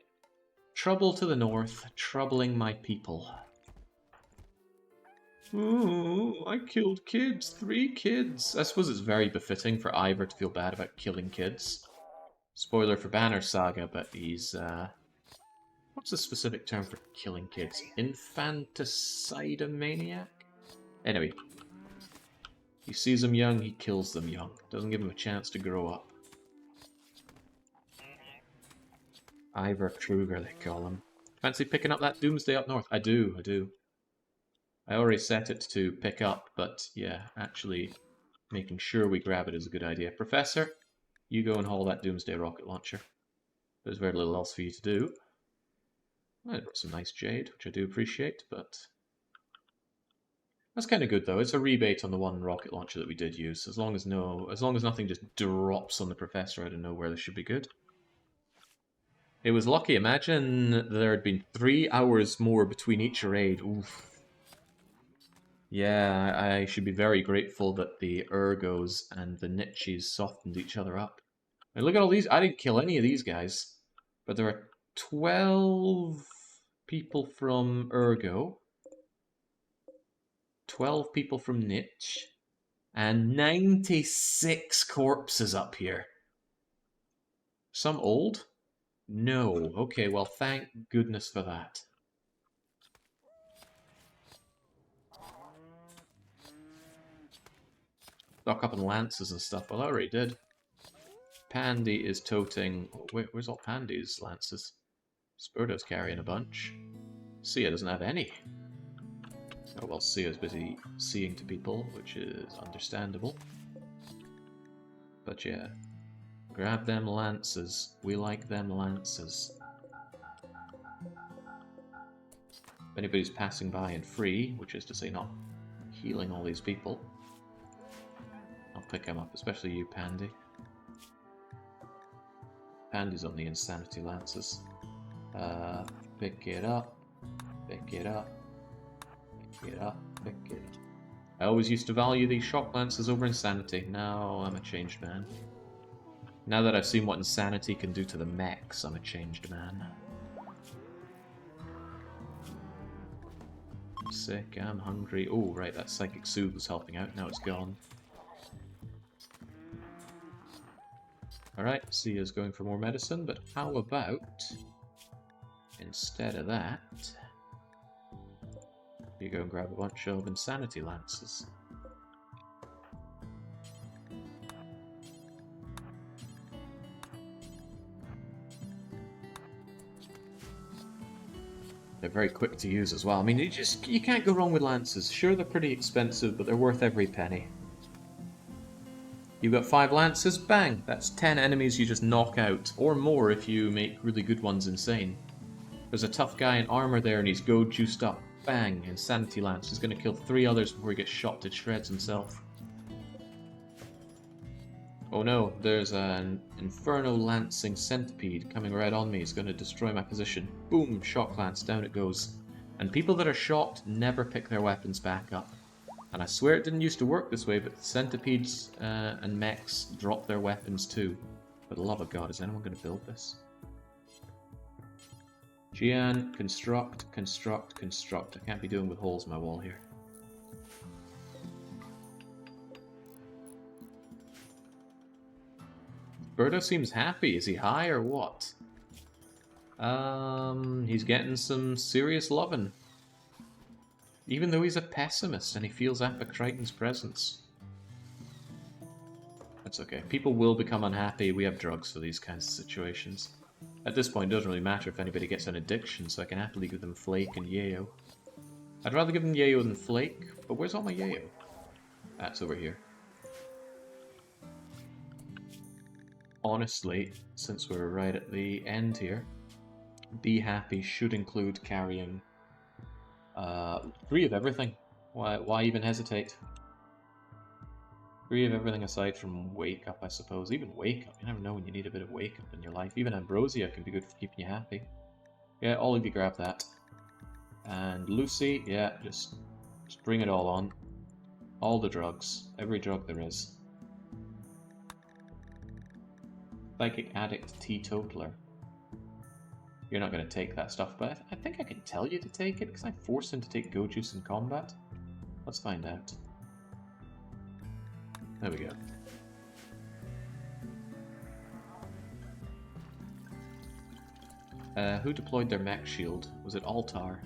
trouble to the north, troubling my people. Oh, I killed kids. 3 kids. I suppose it's very befitting for Ivor to feel bad about killing kids. Spoiler for Banner Saga, but he's, What's the specific term for killing kids? Infanticidomaniac? Anyway. He sees them young, he kills them young. Doesn't give them a chance to grow up. Ivor Kruger, they call him. Fancy picking up that Doomsday up north? I do, I do. I already set it to pick up, but yeah, actually making sure we grab it is a good idea. Professor, you go and haul that Doomsday rocket launcher. There's very little else for you to do. I got some nice jade, which I do appreciate, but that's kind of good though. It's a rebate on the one rocket launcher that we did use. As long as nothing just drops on the professor out of nowhere, this should be good. It was lucky. Imagine there had been 3 hours more between each raid. Oof. Yeah, I should be very grateful that the Ergos and the Niches softened each other up. And look at all these. I didn't kill any of these guys. But there are 12 people from Ergo, 12 people from Niche, and 96 corpses up here. Some old? No. Okay, well, thank goodness for that. Stock up on lances and stuff. Well, I already did. Pandy is toting... Wait, where's all Pandy's lances? Spurdo's carrying a bunch. Sia doesn't have any. Oh, well, Sia's busy seeing to people, which is understandable. But yeah. Grab them lances. We like them lances. If anybody's passing by and free, which is to say not healing all these people, I'll pick them up, especially you, Pandy. Pandy's on the insanity lances. Pick it up. Pick it up. Pick it up. Pick it up. I always used to value these shock lances over insanity. Now I'm a changed man. Now that I've seen what insanity can do to the mechs, I'm a changed man. I'm sick, I'm hungry. Oh, right, that Psychic Soothe was helping out. Now it's gone. Alright, Sia's going for more medicine, but how about, instead of that, you go and grab a bunch of insanity lances. They're very quick to use as well. I mean, you can't go wrong with lances. Sure, they're pretty expensive, but they're worth every penny. You've got 5 lances, bang! That's 10 enemies you just knock out, or more if you make really good ones insane. There's a tough guy in armor there and he's gold juiced up. Bang! Insanity lance. He's going to kill 3 others before he gets shot to shreds himself. Oh no, there's an Inferno Lancing Centipede coming right on me. He's going to destroy my position. Boom! Shock lance, down it goes. And people that are shocked never pick their weapons back up. And I swear it didn't used to work this way, but the centipedes and mechs drop their weapons too. For the love of God, is anyone going to build this? Gian, construct, construct, construct. I can't be doing with holes in my wall here. Birdo seems happy. Is he high or what? He's getting some serious lovin'. Even though he's a pessimist and he feels Apocriton's presence. That's okay. People will become unhappy. We have drugs for these kinds of situations. At this point, it doesn't really matter if anybody gets an addiction, so I can happily give them Flake and Yayo. I'd rather give them Yayo than Flake, but where's all my Yayo? That's over here. Honestly, since we're right at the end here, Be Happy should include carrying 3 of everything. Why even hesitate? 3 of everything aside from Wake Up, I suppose. Even Wake Up, you never know when you need a bit of Wake Up in your life. Even Ambrosia can be good for keeping you happy. Yeah, all of you grab that. And Lucy, yeah, just bring it all on. All the drugs. Every drug there is. Psychic Addict Teetotaler. You're not going to take that stuff, but I think I can tell you to take it, because I forced him to take Go Juice in combat. Let's find out. There we go. Who deployed their mech shield? Was it Altar?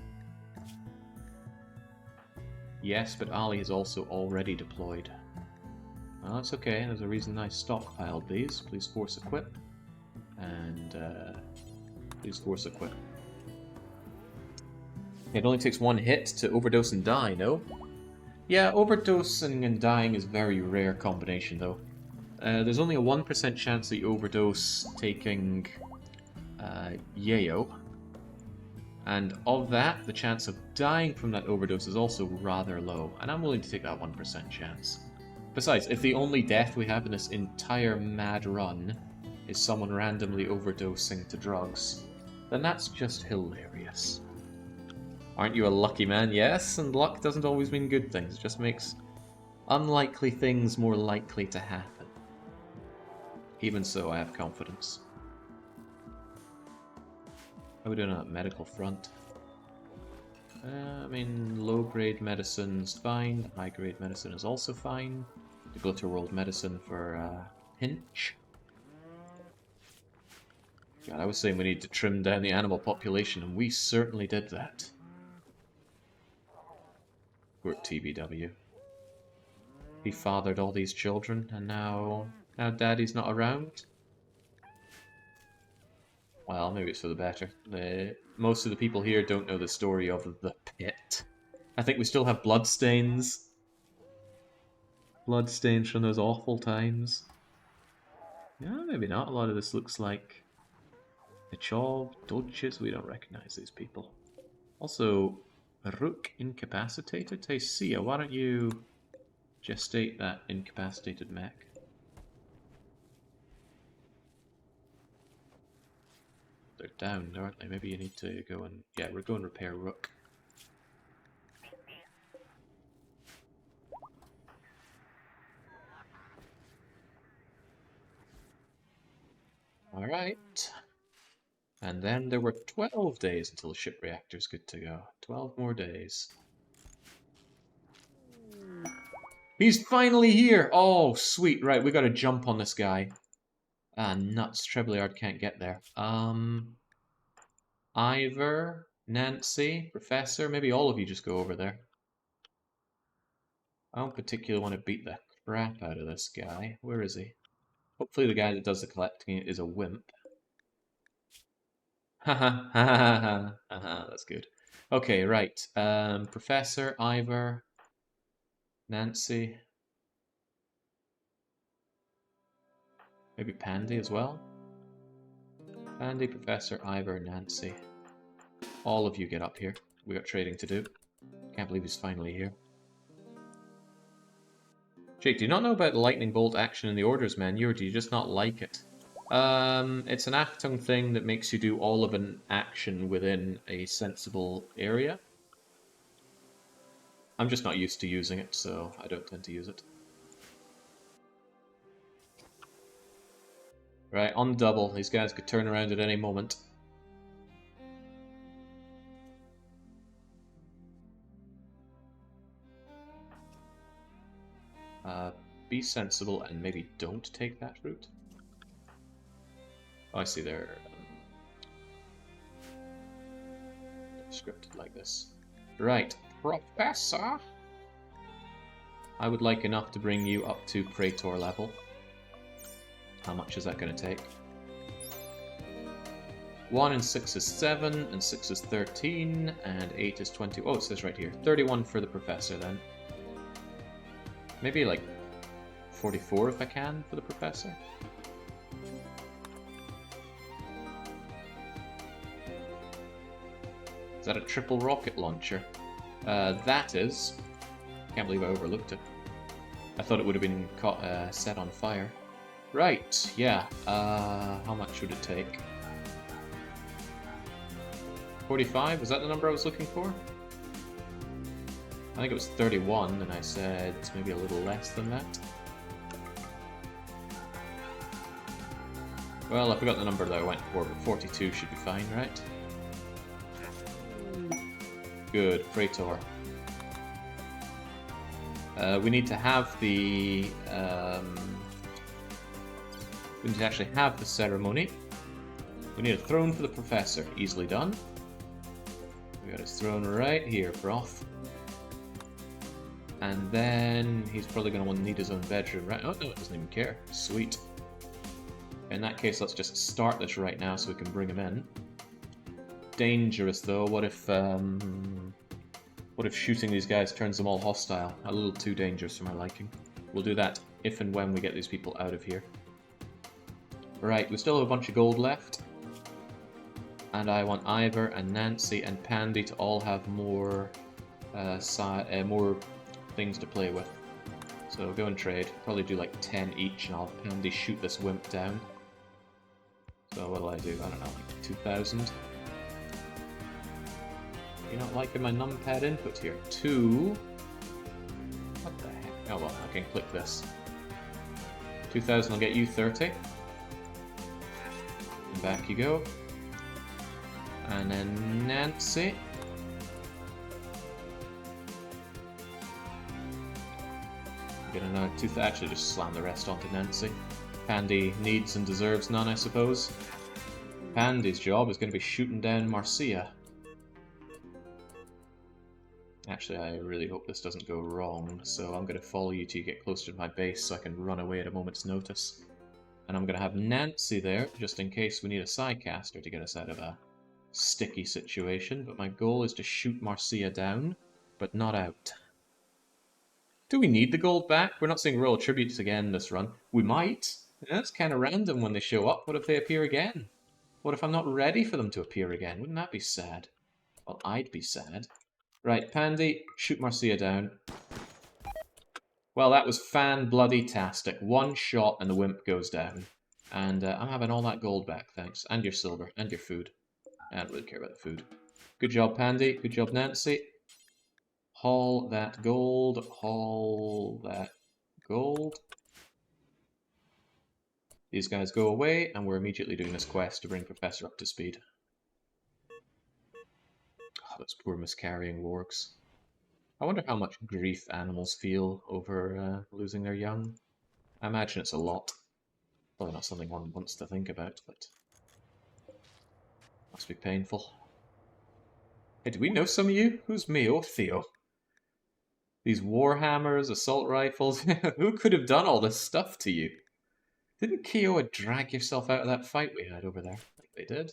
Yes, but Ali is also already deployed. Well, that's okay. There's a reason I stockpiled these. Please force equip. And please force equip. It only takes one hit to overdose and die, no? Yeah, overdosing and dying is a very rare combination, though. There's only a 1% chance that you overdose taking Yayo. And of that, the chance of dying from that overdose is also rather low. And I'm willing to take that 1% chance. Besides, if the only death we have in this entire mad run is someone randomly overdosing to drugs, then that's just hilarious. Aren't you a lucky man? Yes, and luck doesn't always mean good things. It just makes unlikely things more likely to happen. Even so, I have confidence. How are we doing on that medical front? I mean, low-grade medicine's fine. High-grade medicine is also fine. The Glitterworld medicine for pinch. God, I was saying we need to trim down the animal population, and we certainly did that. We're at TBW. He fathered all these children, and now Daddy's not around? Well, maybe it's for the better. Most of the people here don't know the story of the pit. I think we still have bloodstains. Bloodstains from those awful times. Yeah, maybe not. A lot of this looks like Ichov, Dodges. We don't recognize these people. Also, Rook incapacitated. Hey, Sia, why don't you gestate that incapacitated mech? They're down, aren't they? Maybe you need to go and... Yeah, we're going to repair Rook. Alright. And then there were 12 days until the ship reactor's good to go. 12 more days. He's finally here! Oh, sweet. Right, we gotta jump on this guy. Ah, nuts. Treblyard can't get there. Ivor, Nancy, Professor, maybe all of you just go over there. I don't particularly want to beat the crap out of this guy. Where is he? Hopefully the guy that does the collecting is a wimp. Haha, ha ha ha, that's good. Okay, right. Professor, Ivor, Nancy. Maybe Pandy as well? Pandy, Professor, Ivor, Nancy. All of you get up here. We got trading to do. Can't believe he's finally here. Jake, do you not know about lightning bolt action in the orders menu, or do you just not like it? It's an Achtung thing that makes you do all of an action within a sensible area. I'm just not used to using it, so I don't tend to use it. Right, on double. These guys could turn around at any moment. Be sensible and maybe don't take that route. Oh, I see they're scripted like this. Right, Professor. I would like enough to bring you up to Praetor level. How much is that going to take? 1 and 6 is 7, and 6 is 13, and 8 is 20. Oh, it says right here. 31 for the Professor then. Maybe like 44 if I can for the Professor. Is that a triple rocket launcher? That is. Can't believe I overlooked it. I thought it would have been caught, set on fire. Right, yeah. How much would it take? 45? Was that the number I was looking for? I think it was 31, and I said maybe a little less than that. Well, I forgot the number that I went for, but 42 should be fine, right? Good, Praetor. We need to have the... we need to actually have the ceremony. We need a throne for the professor. Easily done. We got his throne right here, Broth. And then he's probably going to want to need his own bedroom, right? Oh, no, it doesn't even care. Sweet. In that case, let's just start this right now so we can bring him in. Dangerous, though. What if shooting these guys turns them all hostile? A little too dangerous for my liking. We'll do that if and when we get these people out of here. Right, we still have a bunch of gold left. And I want Ivor and Nancy and Pandy to all have more more things to play with. So go and trade. Probably do like 10 each, and I'll have Pandy shoot this wimp down. So what'll I do? I don't know, like 2,000. You're not liking my numpad input here. 2. What the heck? Oh well, I can click this. 2,000 will get you 30. And back you go. And then Nancy. Get another 2,000. Actually, just slam the rest onto Nancy. Pandy needs and deserves none, I suppose. Pandy's job is going to be shooting down Marcia. Actually, I really hope this doesn't go wrong, so I'm going to follow you till you get closer to my base so I can run away at a moment's notice. And I'm going to have Nancy there, just in case we need a Psycaster to get us out of a sticky situation, but my goal is to shoot Marcia down, but not out. Do we need the gold back? We're not seeing royal tributes again this run. We might. That's kind of random when they show up. What if they appear again? What if I'm not ready for them to appear again? Wouldn't that be sad? Well, I'd be sad. Right, Pandy, shoot Marcia down. Well, that was fan-bloody-tastic. One shot and the wimp goes down. And I'm having all that gold back, thanks. And your silver, and your food. I don't really care about the food. Good job, Pandy. Good job, Nancy. Haul that gold. Haul that gold. These guys go away, and we're immediately doing this quest to bring Professor up to speed. Oh, those poor miscarrying wargs. I wonder how much grief animals feel over losing their young. I imagine it's a lot. Probably not something one wants to think about, but must be painful. Hey, do we know some of you? Who's me or Theo? These warhammers, assault rifles. Who could have done all this stuff to you? Didn't Kiowa drag yourself out of that fight we had over there? Like they did.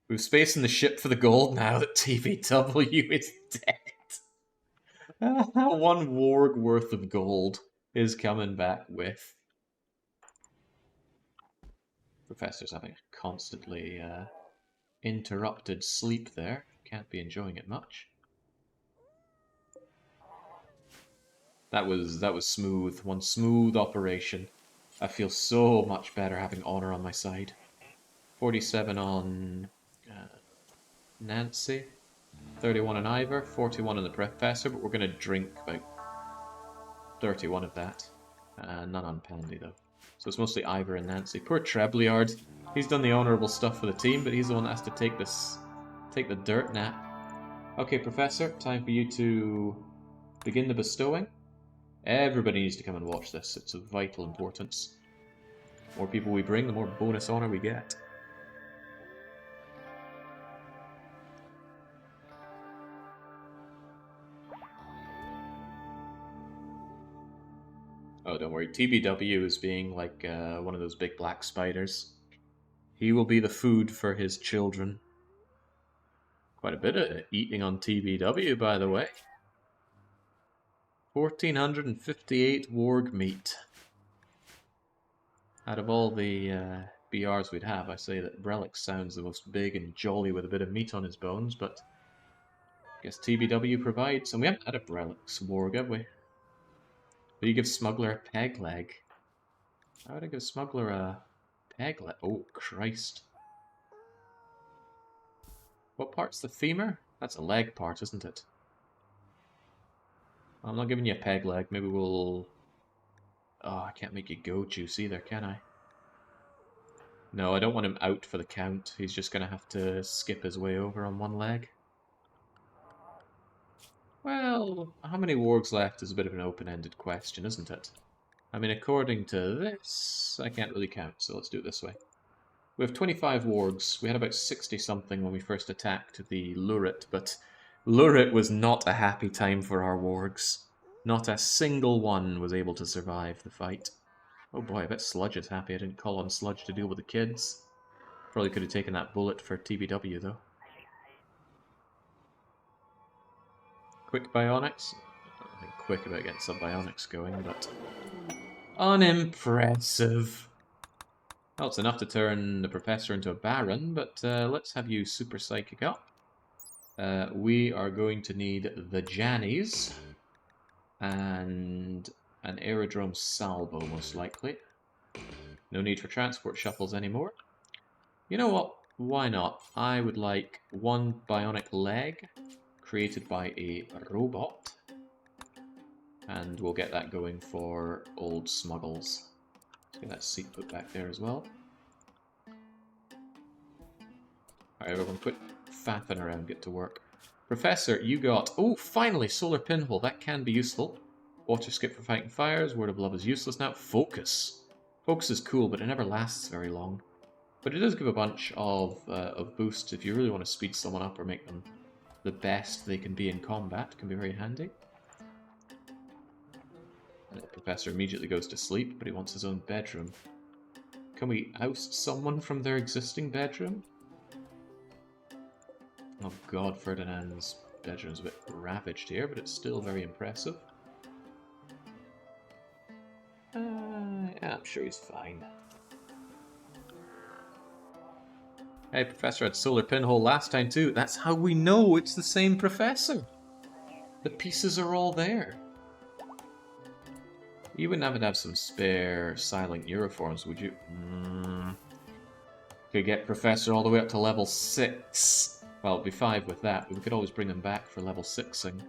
We're spacing the ship for the gold now that TVW is dead. 1 warg worth of gold is coming back with. Professor's having a constantly interrupted sleep there. Can't be enjoying it much. That was smooth. One smooth operation. I feel so much better having honor on my side. 47 on Nancy. 31 on Ivor. 41 on the Professor, but we're going to drink about 31 of that. None on Pandy, though. So it's mostly Ivor and Nancy. Poor Trebliard. He's done the honourable stuff for the team, but he's the one that has to take the dirt nap. Okay, Professor, time for you to begin the bestowing. Everybody needs to come and watch this. It's of vital importance. The more people we bring, the more bonus honor we get. Oh, don't worry. TBW is being like one of those big black spiders. He will be the food for his children. Quite a bit of eating on TBW, by the way. 1,458 warg meat. Out of all the BRs we'd have, I say that Relic sounds the most big and jolly with a bit of meat on his bones, but I guess TBW provides, and we haven't had a Relic's warg, have we? But you give Smuggler a peg leg. Why would I give Smuggler a peg leg? Oh, Christ. What part's the femur? That's a leg part, isn't it? I'm not giving you a peg leg. Maybe we'll... Oh, I can't make you go juice either, can I? No, I don't want him out for the count. He's just going to have to skip his way over on one leg. Well, how many wargs left is a bit of an open-ended question, isn't it? I mean, according to this, I can't really count, so let's do it this way. We have 25 wargs. We had about 60-something when we first attacked the Lurit, but Lurit was not a happy time for our wargs. Not a single one was able to survive the fight. Oh boy, I bet Sludge is happy I didn't call on Sludge to deal with the kids. Probably could have taken that bullet for TBW, though. Quick bionics? I don't think quick about getting some bionics going, but... unimpressive. Well, it's enough to turn the Professor into a Baron, but let's have you Super Psychic up. We are going to need the Jannies and an Aerodrome Salvo, most likely. No need for transport shuttles anymore. You know what? Why not? I would like one bionic leg created by a robot. And we'll get that going for old Smuggles. Let's get that seat put back there as well. Alright, everyone, quit faffing around, get to work. Professor, you got... oh, finally, Solar Pinhole. That can be useful. Water Skip for fighting fires. Word of Love is useless now. Focus. Focus is cool, but it never lasts very long. But it does give a bunch of boosts if you really want to speed someone up or make them the best they can be in combat. It can be very handy. And the Professor immediately goes to sleep, but he wants his own bedroom. Can we oust someone from their existing bedroom? Oh god, Ferdinand's bedroom's a bit ravaged here, but it's still very impressive. Yeah, I'm sure he's fine. Hey, Professor had Solar Pinhole last time too. That's how we know it's the same Professor. The pieces are all there. You wouldn't happen to have some spare silent Neuroforms, would you? Could get Professor all the way up to level 6. Well, it'd be 5 with that, but we could always bring him back for level 6ing.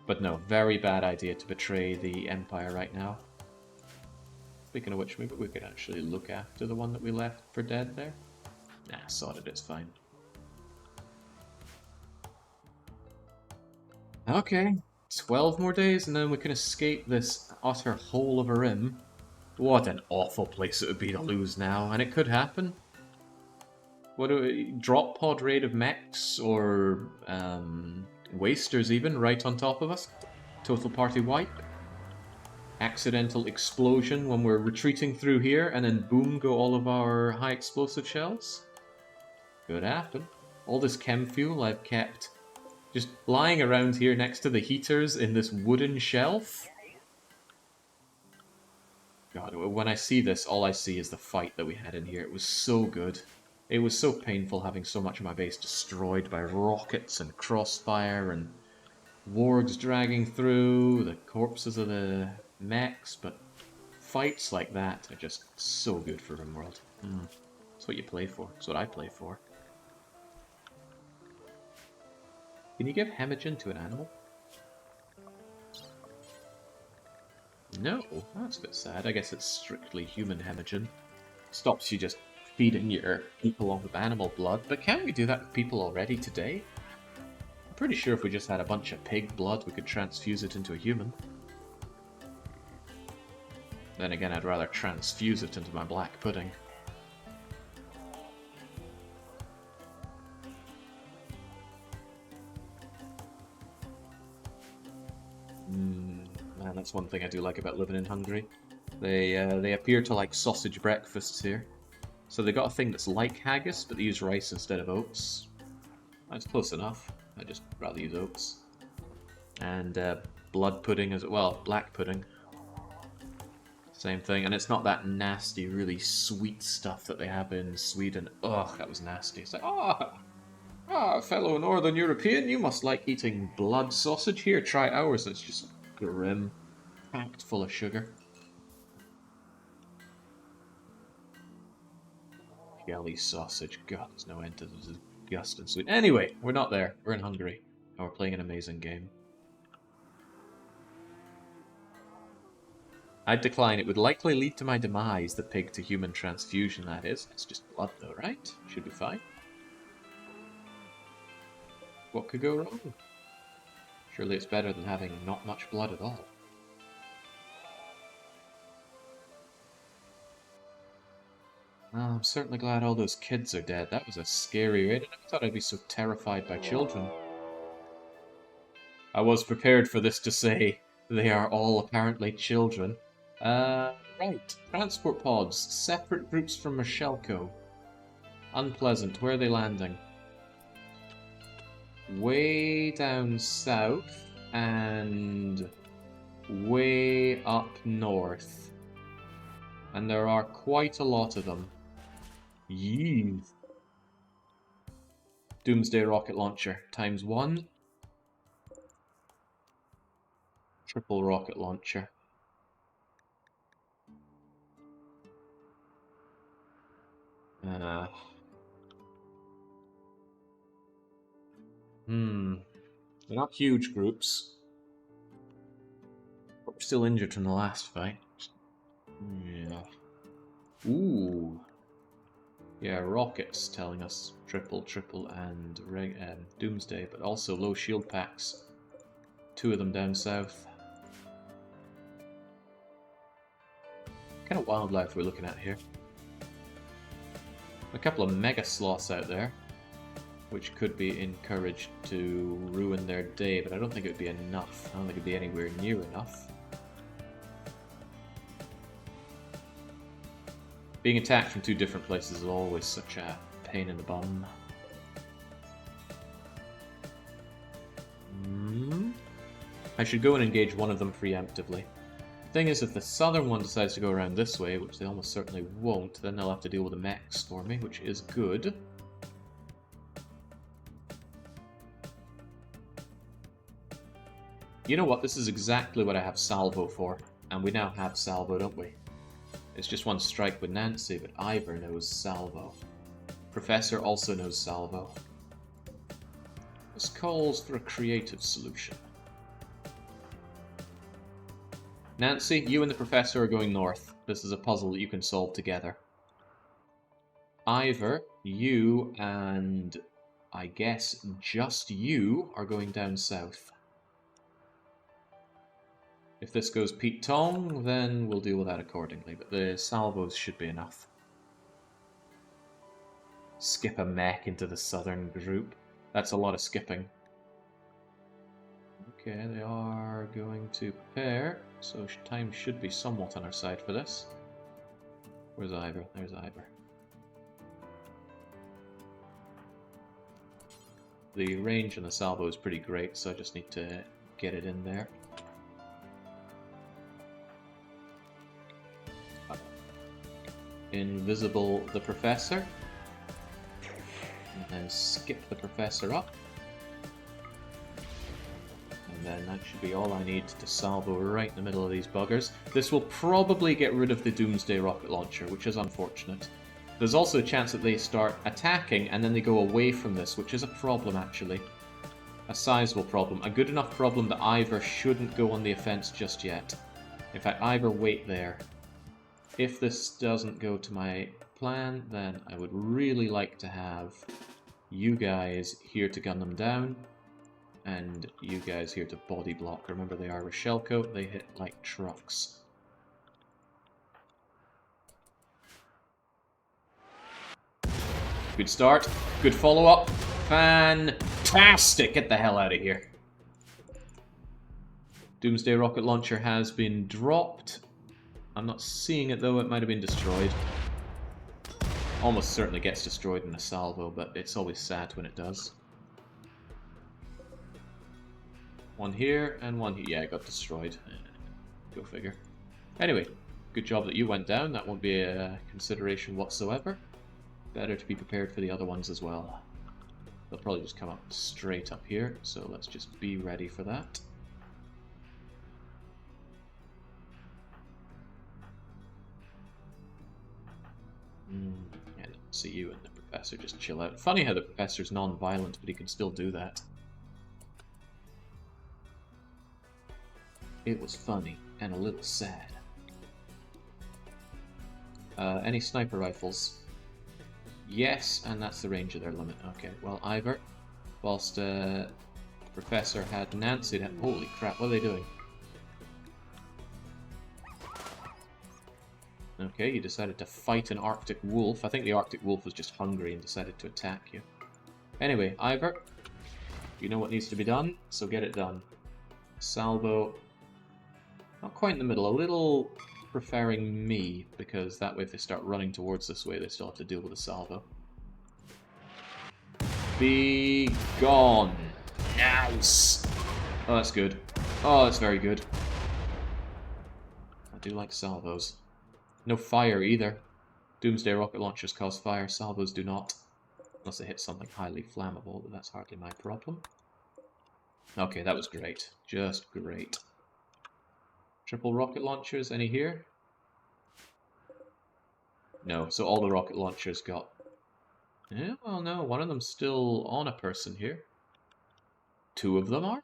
But no, very bad idea to betray the Empire right now. Speaking of which, maybe we could actually look after the one that we left for dead there. Nah, sod it, it's fine. Okay, 12 more days and then we can escape this utter hole of a rim. What an awful place it would be to lose now, and it could happen. What do we, drop pod raid of mechs or wasters even right on top of us? Total party wipe. Accidental explosion when we're retreating through here, and then boom go all of our high explosive shells. Could happen. All this chem fuel I've kept just lying around here next to the heaters in this wooden shelf. God, when I see this, all I see is the fight that we had in here. It was so good. It was so painful having so much of my base destroyed by rockets and crossfire and wargs dragging through, the corpses of the mechs, but fights like that are just so good for RimWorld. That's what you play for. That's what I play for. Can you give hemagen to an animal? No, that's a bit sad. I guess it's strictly human hemagen. Stops you just feeding your people off of animal blood, but can't we do that with people already today? I'm pretty sure if we just had a bunch of pig blood, we could transfuse it into a human. Then again, I'd rather transfuse it into my black pudding. Man, that's one thing I do like about living in Hungary. They appear to like sausage breakfasts here. So they got a thing that's like haggis, but they use rice instead of oats. That's close enough. I'd just rather use oats. And blood pudding as well, black pudding. Same thing, and it's not that nasty, really sweet stuff that they have in Sweden. Ugh, that was nasty. It's like, fellow Northern European, you must like eating blood sausage. Here, try ours. It's just grim, packed full of sugar. Jelly sausage. God, there's no end to this disgusting sweet. Anyway, we're not there. We're in Hungary, and we're playing an amazing game. I'd decline. It would likely lead to my demise, the pig-to-human transfusion, that is. It's just blood, though, right? Should be fine. What could go wrong? Surely it's better than having not much blood at all. Oh, I'm certainly glad all those kids are dead. That was a scary raid. I never thought I'd be so terrified by children. I was prepared for this to say they are all apparently children. Right. Transport pods. Separate groups from Michelko. Unpleasant. Where are they landing? Way down south and way up north. And there are quite a lot of them. Yee. Doomsday rocket launcher times 1. Triple rocket launcher. They're not huge groups. But we're still injured from the last fight. Yeah. Ooh. Yeah, rockets telling us triple, and Doomsday, but also low shield packs. 2 of them down south. What kind of wildlife we're looking at here? A couple of mega sloths out there, which could be encouraged to ruin their day, but I don't think it would be enough. I don't think it would be anywhere near enough. Being attacked from 2 different places is always such a pain in the bum. I should go and engage one of them preemptively. Thing is, if the southern one decides to go around this way, which they almost certainly won't, then they'll have to deal with the mechs for me, which is good. You know what? This is exactly what I have salvo for. And we now have salvo, don't we? It's just one strike with Nancy, but Ivor knows salvo. Professor also knows salvo. This calls for a creative solution. Nancy, you and the Professor are going north. This is a puzzle that you can solve together. Ivor, you and I guess just you are going down south. If this goes Pete Tong, then we'll deal with that accordingly, but the salvos should be enough. Skip a mech into the southern group. That's a lot of skipping. Okay, they are going to prepare, so time should be somewhat on our side for this. Where's Ivor? There's Ivor. The range on the salvo is pretty great, so I just need to get it in there. Invisible the Professor. And then skip the Professor up. And then that should be all I need to salvo right in the middle of these buggers. This will probably get rid of the Doomsday rocket launcher, which is unfortunate. There's also a chance that they start attacking and then they go away from this, which is a problem actually. A sizable problem. A good enough problem that Ivor shouldn't go on the offense just yet. In fact, Ivor, wait there. If this doesn't go to my plan, then I would really like to have you guys here to gun them down, and you guys here to body block. Remember, they are Rochelko, they hit like trucks. Good start, good follow-up, fantastic! Get the hell out of here. Doomsday rocket launcher has been dropped. I'm not seeing it though, it might have been destroyed. Almost certainly gets destroyed in a salvo, but it's always sad when it does. One here, and one here. Yeah, it got destroyed. Go figure. Anyway, good job that you went down. That won't be a consideration whatsoever. Better to be prepared for the other ones as well. They'll probably just come up straight up here, so let's just be ready for that. Yeah, see you and the Professor just chill out. Funny how the Professor's non-violent, but he can still do that. It was funny and a little sad. Any sniper rifles? Yes, and that's the range of their limit. Okay, well, Ivor, whilst Professor had Nancy to... Holy crap, what are they doing? Okay, you decided to fight an Arctic wolf. I think the Arctic wolf was just hungry and decided to attack you. Anyway, Ivor, you know what needs to be done, so get it done. Salvo, not quite in the middle, a little preferring me, because that way if they start running towards this way, they still have to deal with the salvo. Be gone. Nice. Oh, that's good. Oh, that's very good. I do like salvos. No fire either. Doomsday rocket launchers cause fire, salvos do not. Unless they hit something highly flammable, but that's hardly my problem. Okay, that was great. Just great. Triple rocket launchers, any here? No, so all the rocket launchers got... Yeah, well no, one of them's still on a person here. Two of them are?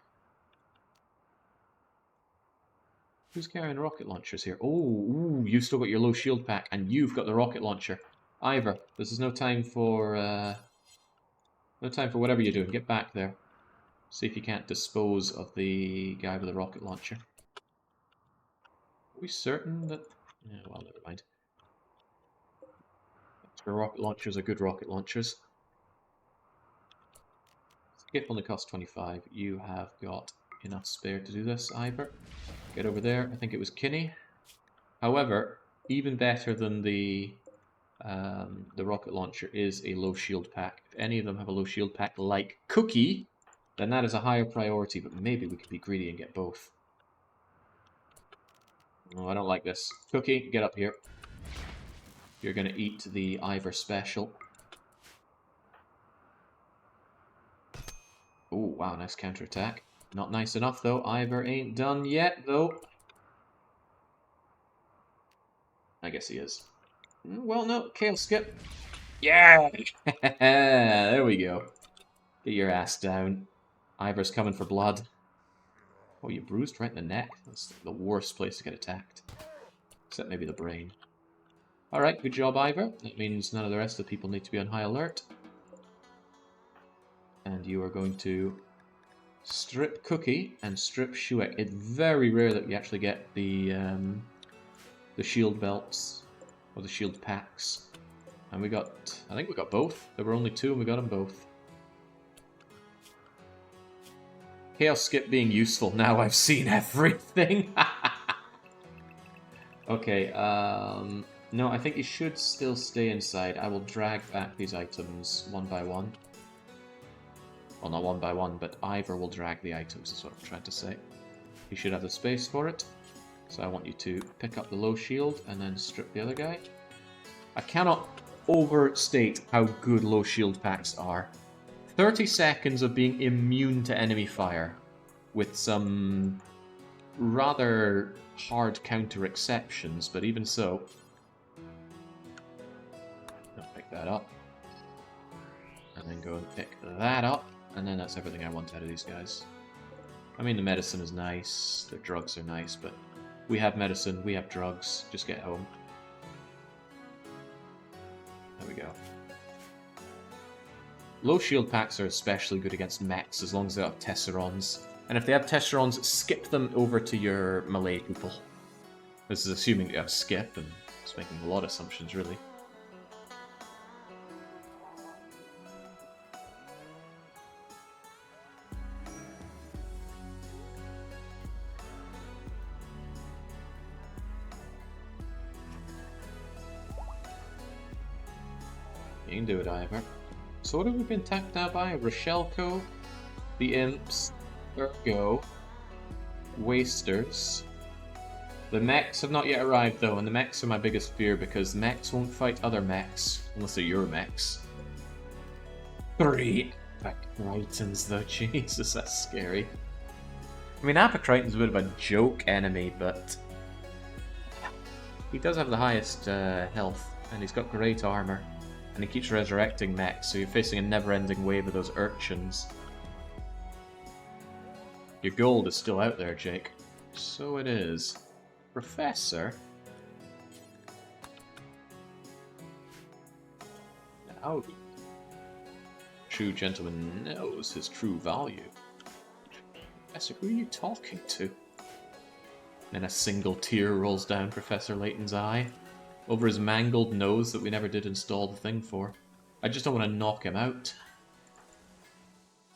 Who's carrying rocket launchers here? Oh, ooh, you've still got your low shield pack, and you've got the rocket launcher. Ivor, this is no time for whatever you're doing. Get back there. See if you can't dispose of the guy with the rocket launcher. Are we certain that... Yeah, well, never mind. Extra rocket launchers are good rocket launchers. Skip only costs 25. You have got enough spare to do this, Ivor. Get over there. I think it was Kinney. However, even better than the rocket launcher is a low shield pack. If any of them have a low shield pack like Cookie, then that is a higher priority, but maybe we could be greedy and get both. Oh, I don't like this. Cookie, get up here. You're going to eat the Ivor special. Oh, wow, nice counterattack. Not nice enough, though. Ivor ain't done yet, though. I guess he is. Well, no, Chaos Skip. Yeah! There we go. Get your ass down. Ivor's coming for blood. Oh, you bruised right in the neck? That's the worst place to get attacked. Except maybe the brain. Alright, good job, Ivor. That means none of the rest of the people need to be on high alert. And you are going to strip Cookie and strip Shuek. It's very rare that we actually get the shield belts or the shield packs. And we got, I think we got both. There were only two and we got them both. Chaos Skip being useful. Now I've seen everything. Okay, no, I think you should still stay inside. I will drag back these items one by one. Well, not one by one, but Ivor will drag the items, is what I'm trying to say. You should have the space for it. So I want you to pick up the low shield and then strip the other guy. I cannot overstate how good low shield packs are. 30 seconds of being immune to enemy fire, with some rather hard counter exceptions, but even so. I'll pick that up. And then go and pick that up. And then that's everything I want out of these guys. I mean, the medicine is nice, their drugs are nice, but we have medicine, we have drugs, just get home. There we go. Low shield packs are especially good against mechs as long as they have tesserons. And if they have tesserons, skip them over to your melee people. This is assuming you have skip, and it's making a lot of assumptions, really. You can do it, Ivor. So what have we been attacked now by? Rochelco, the Imps, Ergo, Wasters. The mechs have not yet arrived though, and the mechs are my biggest fear because mechs won't fight other mechs, unless they're your mechs. 3 Apocrytons though, Jesus, that's scary. I mean, Apocryton's a bit of a joke enemy, but he does have the highest health, and he's got great armor. And he keeps resurrecting mechs, so you're facing a never-ending wave of those urchins. Your gold is still out there, Jake. So it is. Professor? Now, true gentleman knows his true value. Professor, who are you talking to? Then a single tear rolls down Professor Layton's eye. over his mangled nose that we never did install the thing for. I just don't want to knock him out.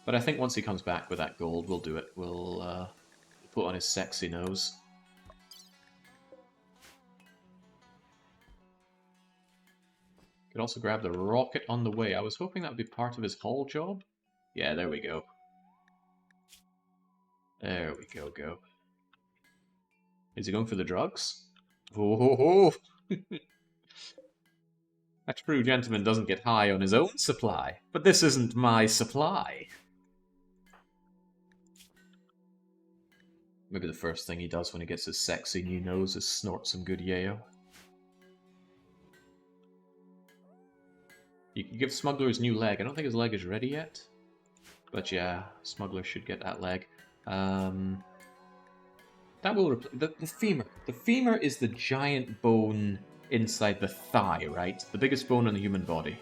But I think once he comes back with that gold, we'll do it. We'll put on his sexy nose. Could also grab the rocket on the way. I was hoping that would be part of his haul job. Yeah, there we go. There we go. Is he going for the drugs? Oh! That true gentleman doesn't get high on his own supply. But this isn't my supply. Maybe the first thing he does when he gets his sexy new nose is snort some good yayo. You can give Smuggler his new leg. I don't think his leg is ready yet. But yeah, Smuggler should get that leg. That will the femur. The femur is the giant bone inside the thigh, right? The biggest bone in the human body.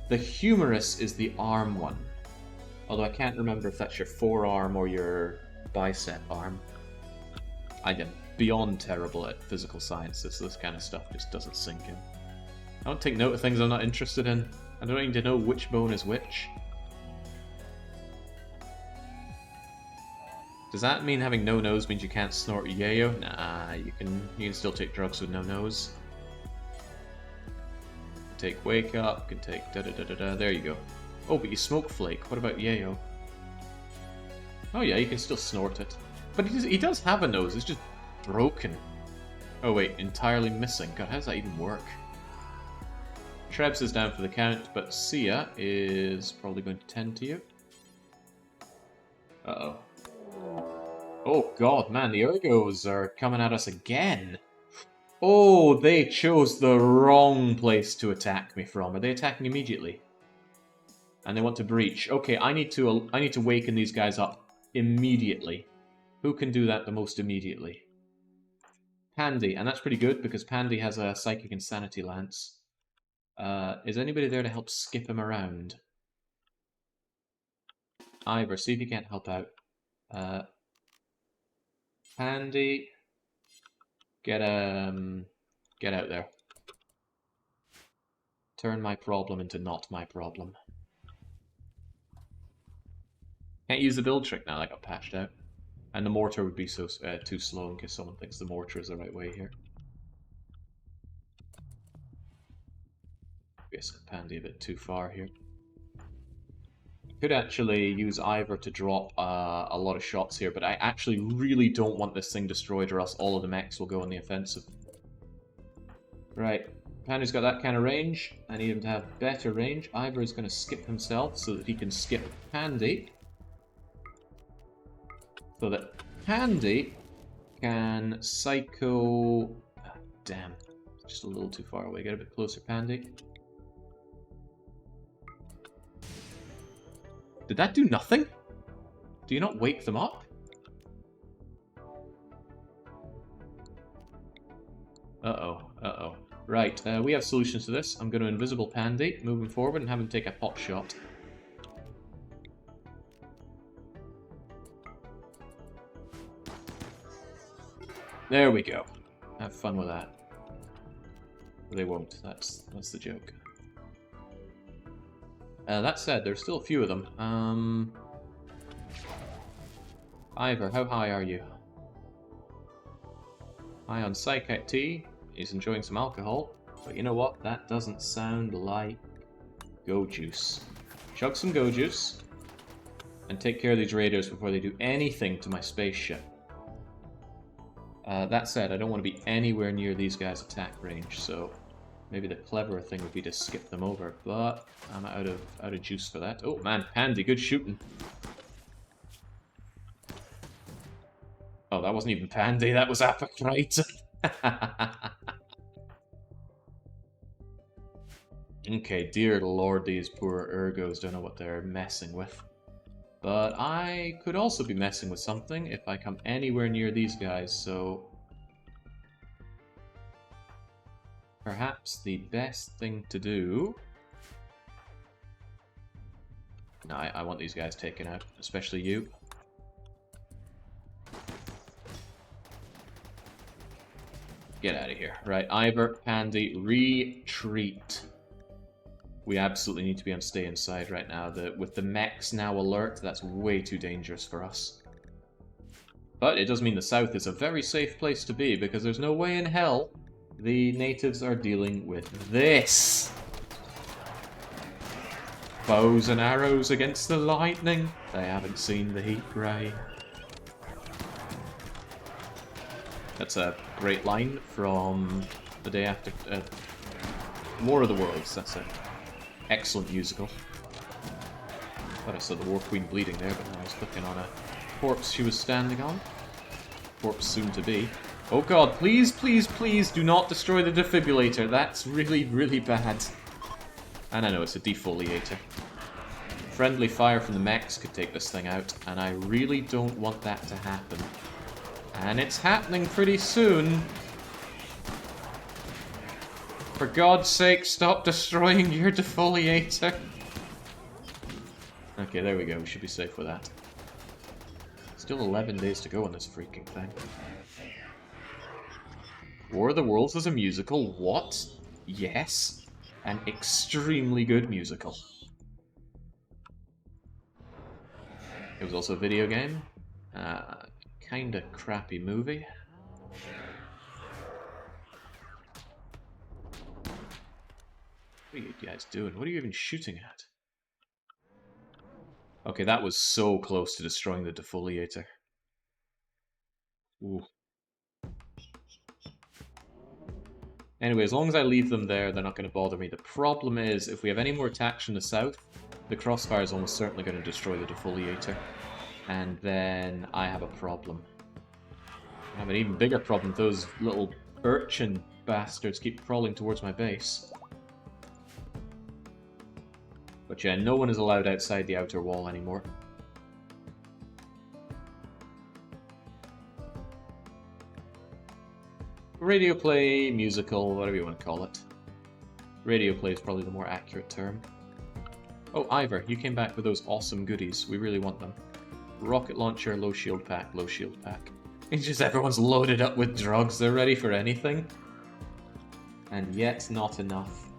The humerus is the arm one. Although I can't remember if that's your forearm or your bicep arm. I am beyond terrible at physical sciences, so this kind of stuff just doesn't sink in. I don't take note of things I'm not interested in. I don't need to know which bone is which. Does that mean having no nose means you can't snort yayo? Nah, you can still take drugs with no nose. Take wake up, you can take da-da-da-da-da, there you go. Oh, but you smoke flake, what about yayo? Oh yeah, you can still snort it. But he does have a nose, it's just broken. Oh wait, entirely missing. God, how does that even work? Trebs is down for the count, but Sia is probably going to tend to you. Uh-oh. Oh god, man, the Ergos are coming at us again. Oh, they chose the wrong place to attack me from. Are they attacking immediately? And they want to breach. Okay, I need to waken these guys up immediately. Who can do that the most immediately? Pandy, and that's pretty good because Pandy has a Psychic Insanity Lance. Is anybody there to help skip him around? Ivor, see if you can't help out. Pandy, get out there. Turn my problem into not my problem. Can't use the build trick now, that got patched out. And the mortar would be so too slow in case someone thinks the mortar is the right way here. Guess Pandy a bit too far here. Could actually use Ivor to drop a lot of shots here, but I actually really don't want this thing destroyed or else all of the mechs will go on the offensive. Right, Pandy's got that kind of range. I need him to have better range. Ivor is going to skip himself so that he can skip Pandy. So that Pandy can psycho... Oh, damn, just a little too far away. Get a bit closer, Pandy. Did that do nothing? Do you not wake them up? Uh-oh. Right, we have solutions to this. I'm going to invisible Pandy, moving forward, and have him take a pot shot. There we go. Have fun with that. They won't. That's the joke. That said, there's still a few of them. Ivor, how high are you? High on Psychic Tea. He's enjoying some alcohol. But you know what? That doesn't sound like Go Juice. Chug some Go Juice. And take care of these raiders before they do anything to my spaceship. That said, I don't want to be anywhere near these guys' attack range, so... Maybe the cleverer thing would be to skip them over, but I'm out of juice for that. Oh man, Pandy, good shooting. Oh, that wasn't even Pandy, that was Apocrite. Okay, dear lord, these poor Ergos don't know what they're messing with. But I could also be messing with something if I come anywhere near these guys, so... Perhaps the best thing to do... No, I want these guys taken out, especially you. Get out of here. Right, Ivor, Pandy, retreat. We absolutely need to be on stay inside right now. With the mechs now alert, that's way too dangerous for us. But it does mean the south is a very safe place to be, because there's no way in hell the natives are dealing with this. Bows and arrows against the lightning. They haven't seen the heat ray. That's a great line from the day after War of the Worlds. That's an excellent musical. Thought I saw the War Queen bleeding there, but I was looking on a corpse she was standing on. Corpse soon to be. Oh god, please, please, please do not destroy the defibrillator. That's really, really bad. And I know it's a defoliator. Friendly fire from the mechs could take this thing out, and I really don't want that to happen. And it's happening pretty soon. For God's sake, stop destroying your defoliator. Okay, there we go. We should be safe with that. Still 11 days to go on this freaking thing. War of the Worlds is a musical. What? Yes. An extremely good musical. It was also a video game. Kinda crappy movie. What are you guys doing? What are you even shooting at? Okay, that was so close to destroying the defoliator. Ooh. Anyway, as long as I leave them there, they're not going to bother me. The problem is, if we have any more attacks from the south, the crossfire is almost certainly going to destroy the defoliator. And then I have a problem. I have an even bigger problem. Those little urchin bastards keep crawling towards my base. But yeah, no one is allowed outside the outer wall anymore. Radio play, musical, whatever you want to call it. Radio play is probably the more accurate term. Oh, Ivor, you came back with those awesome goodies. We really want them. Rocket launcher, low shield pack, low shield pack. It's just everyone's loaded up with drugs. They're ready for anything. And yet not enough.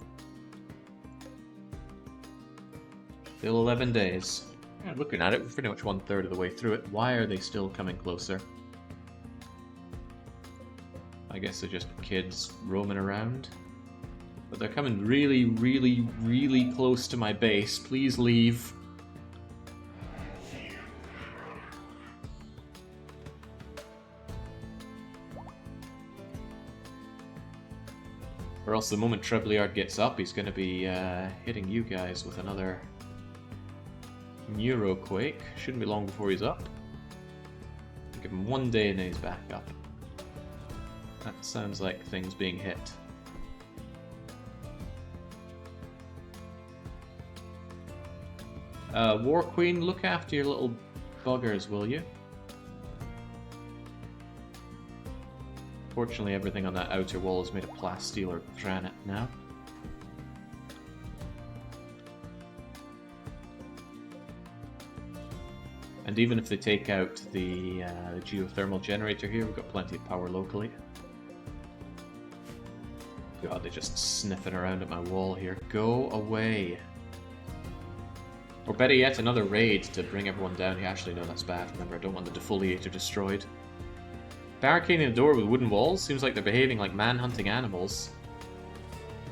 Still 11 days. Yeah, looking at it, we're pretty much 1/3 of the way through it. Why are they still coming closer? I guess they're just kids roaming around. But they're coming really, really, really close to my base. Please leave. Or else the moment Treblyard gets up, he's going to be hitting you guys with another Neuroquake. Shouldn't be long before he's up. Give him 1 day and then he's back up. That sounds like things being hit. War Queen, look after your little buggers, will you? Fortunately, everything on that outer wall is made of plasteel or granite now. And even if they take out the geothermal generator here, we've got plenty of power locally. God, they're just sniffing around at my wall here. Go away. Or better yet, another raid to bring everyone down here. Actually, no, that's bad. Remember, I don't want the defoliator destroyed. Barricading the door with wooden walls seems like they're behaving like man-hunting animals.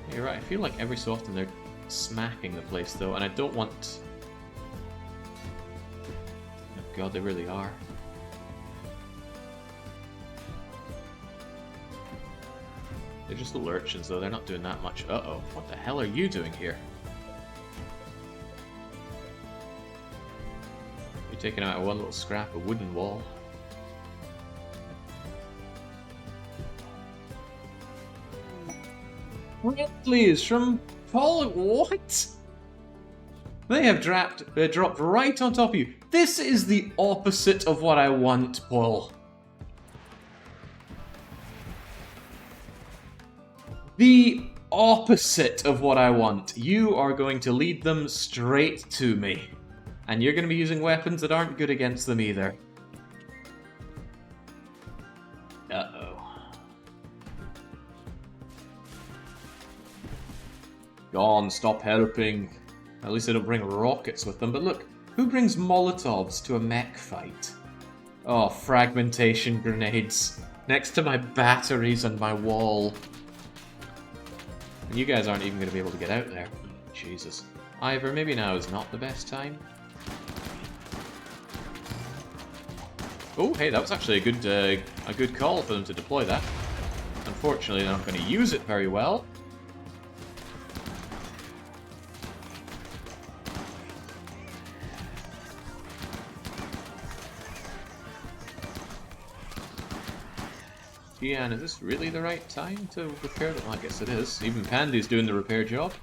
Yeah, you're right, I feel like every so often they're smacking the place, though, and I don't want... Oh god, they really are. They're just little urchins, though. They're not doing that much. Uh-oh. What the hell are you doing here? You're taking out one little scrap of wooden wall. Please, from Paul... What? They have dropped right on top of you. This is the opposite of what I want, Paul. The opposite of what I want. You are going to lead them straight to me. And you're going to be using weapons that aren't good against them either. Uh-oh. Go on, stop helping. At least they don't bring rockets with them. But look, who brings Molotovs to a mech fight? Oh, fragmentation grenades. Next to my batteries on my wall. And you guys aren't even going to be able to get out there. Jesus. Ivor, maybe now is not the best time. Oh, hey, that was actually a good call for them to deploy that. Unfortunately, they're not going to use it very well. Yeah, and is this really the right time to repair them? Well, I guess it is. Even Pandy's doing the repair job.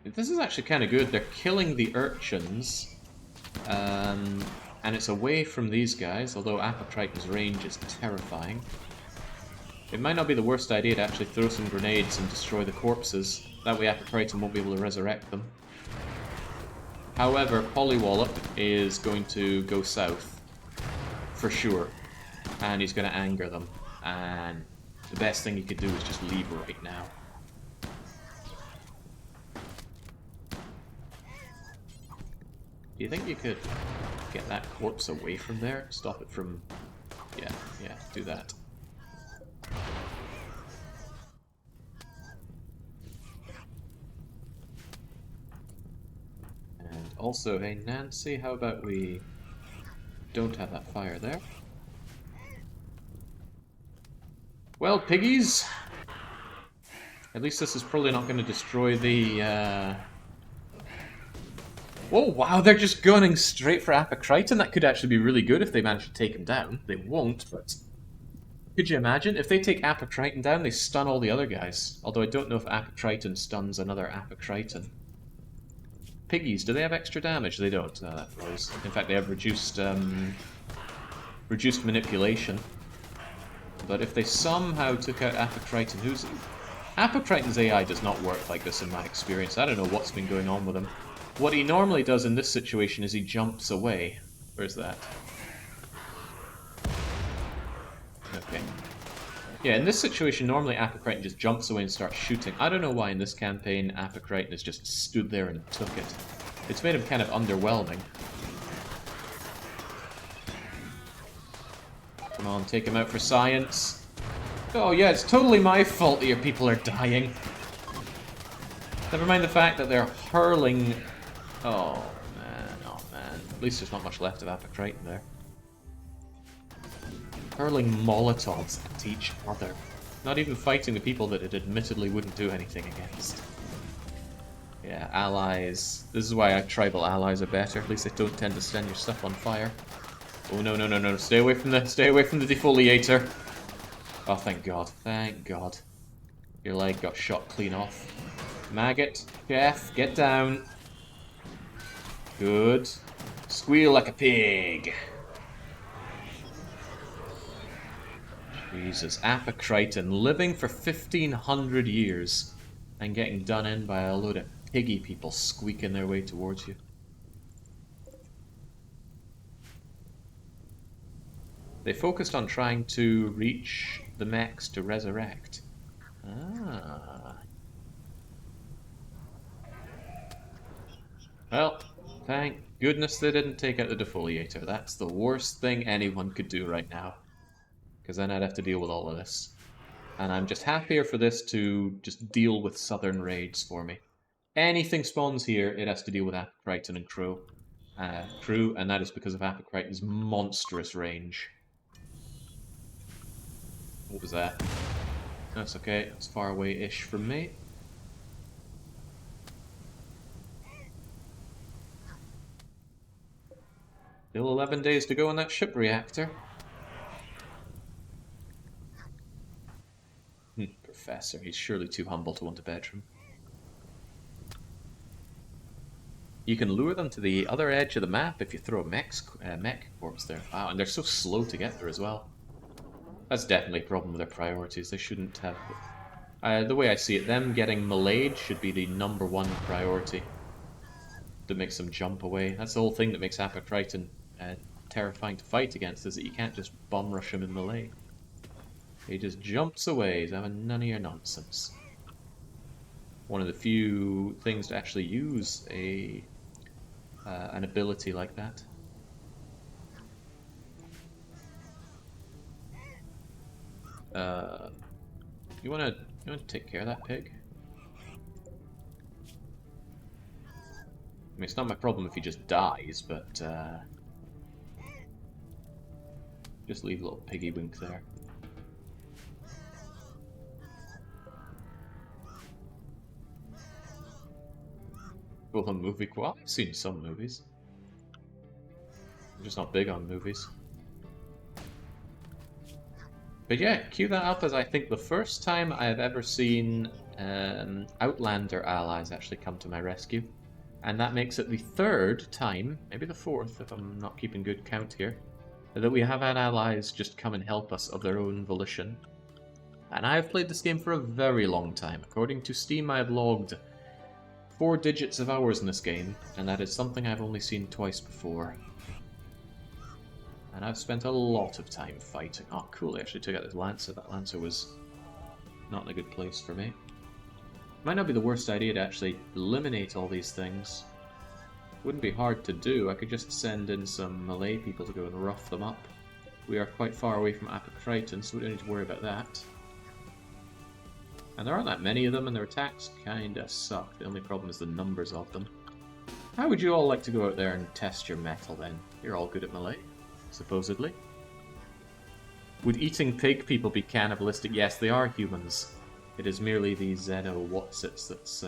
This is actually kind of good. They're killing the urchins. And it's away from these guys, although Apokryton's range is terrifying. It might not be the worst idea to actually throw some grenades and destroy the corpses. That way Apokryton won't be able to resurrect them. However, Polywallop is going to go south, for sure, and he's going to anger them, and the best thing you could do is just leave right now. Do you think you could get that corpse away from there? Stop it from... Yeah, do that. And also, hey Nancy, how about we don't have that fire there? Well, piggies! At least this is probably not going to destroy the, Oh, wow, they're just gunning straight for Apokryton. That could actually be really good if they manage to take him down. They won't, but... Could you imagine? If they take Apokryton down, they stun all the other guys. Although I don't know if Apokryton stuns another Apokryton. Piggies, do they have extra damage? They don't. No, that blows. In fact, they have reduced manipulation. But if they somehow took out Apokryton, who's... Apokryton's AI does not work like this in my experience. I don't know what's been going on with him. What he normally does in this situation is he jumps away. Where's that? Okay. Yeah, in this situation, normally Apokryton just jumps away and starts shooting. I don't know why in this campaign Apokryton has just stood there and took it. It's made him kind of underwhelming. Come on, take him out for science. Oh yeah, it's totally my fault that your people are dying. Never mind the fact that they're hurling... Oh man. At least there's not much left of Apokryton there. Hurling Molotovs at each other. Not even fighting the people that it admittedly wouldn't do anything against. Yeah, allies. This is why tribal allies are better. At least they don't tend to send your stuff on fire. Oh no. Stay away from the defoliator. Oh, thank God. Thank God. Your leg got shot clean off. Maggot, Jeff, get down. Good. Squeal like a pig. Jesus, Apokryton living for 1,500 years and getting done in by a load of piggy people squeaking their way towards you. They focused on trying to reach the mechs to resurrect. Ah. Well, thank goodness they didn't take out the defoliator. That's the worst thing anyone could do right now. Because then I'd have to deal with all of this. And I'm just happier for this to just deal with southern raids for me. Anything spawns here, it has to deal with Apokryton and crew, and that is because of Apokryton's monstrous range. What was that? That's okay, it's far away-ish from me. Still 11 days to go on that ship reactor. Professor, he's surely too humble to want a bedroom. You can lure them to the other edge of the map if you throw a mech corpse there. Wow, and they're so slow to get there as well. That's definitely a problem with their priorities. They shouldn't have... the way I see it, them getting meleeed should be the #1 priority. That makes them jump away. That's the whole thing that makes Apokryton terrifying to fight against is that you can't just bum rush him in melee. He just jumps away, he's having none of your nonsense. One of the few things to actually use an ability like that. You wanna take care of that pig? I mean, it's not my problem if he just dies, but just leave a little piggy wink there. Well, a movie qual? I've seen some movies. I'm just not big on movies. But yeah, cue that up as I think the first time I have ever seen Outlander allies actually come to my rescue. And that makes it the third time, maybe the fourth if I'm not keeping good count here, that we have had allies just come and help us of their own volition. And I have played this game for a very long time. According to Steam, I have logged 4 digits of hours in this game, and that is something I've only seen twice before. And I've spent a lot of time fighting. Oh cool, I actually took out this Lancer. That Lancer was not in a good place for me. Might not be the worst idea to actually eliminate all these things. Wouldn't be hard to do. I could just send in some melee people to go and rough them up. We are quite far away from Apocryton, so we don't need to worry about that. And there aren't that many of them, and their attacks kinda suck. The only problem is the numbers of them. How would you all like to go out there and test your metal then? You're all good at melee, supposedly. Would eating pig people be cannibalistic? Yes, they are humans. It is merely the Xeno Watsits that's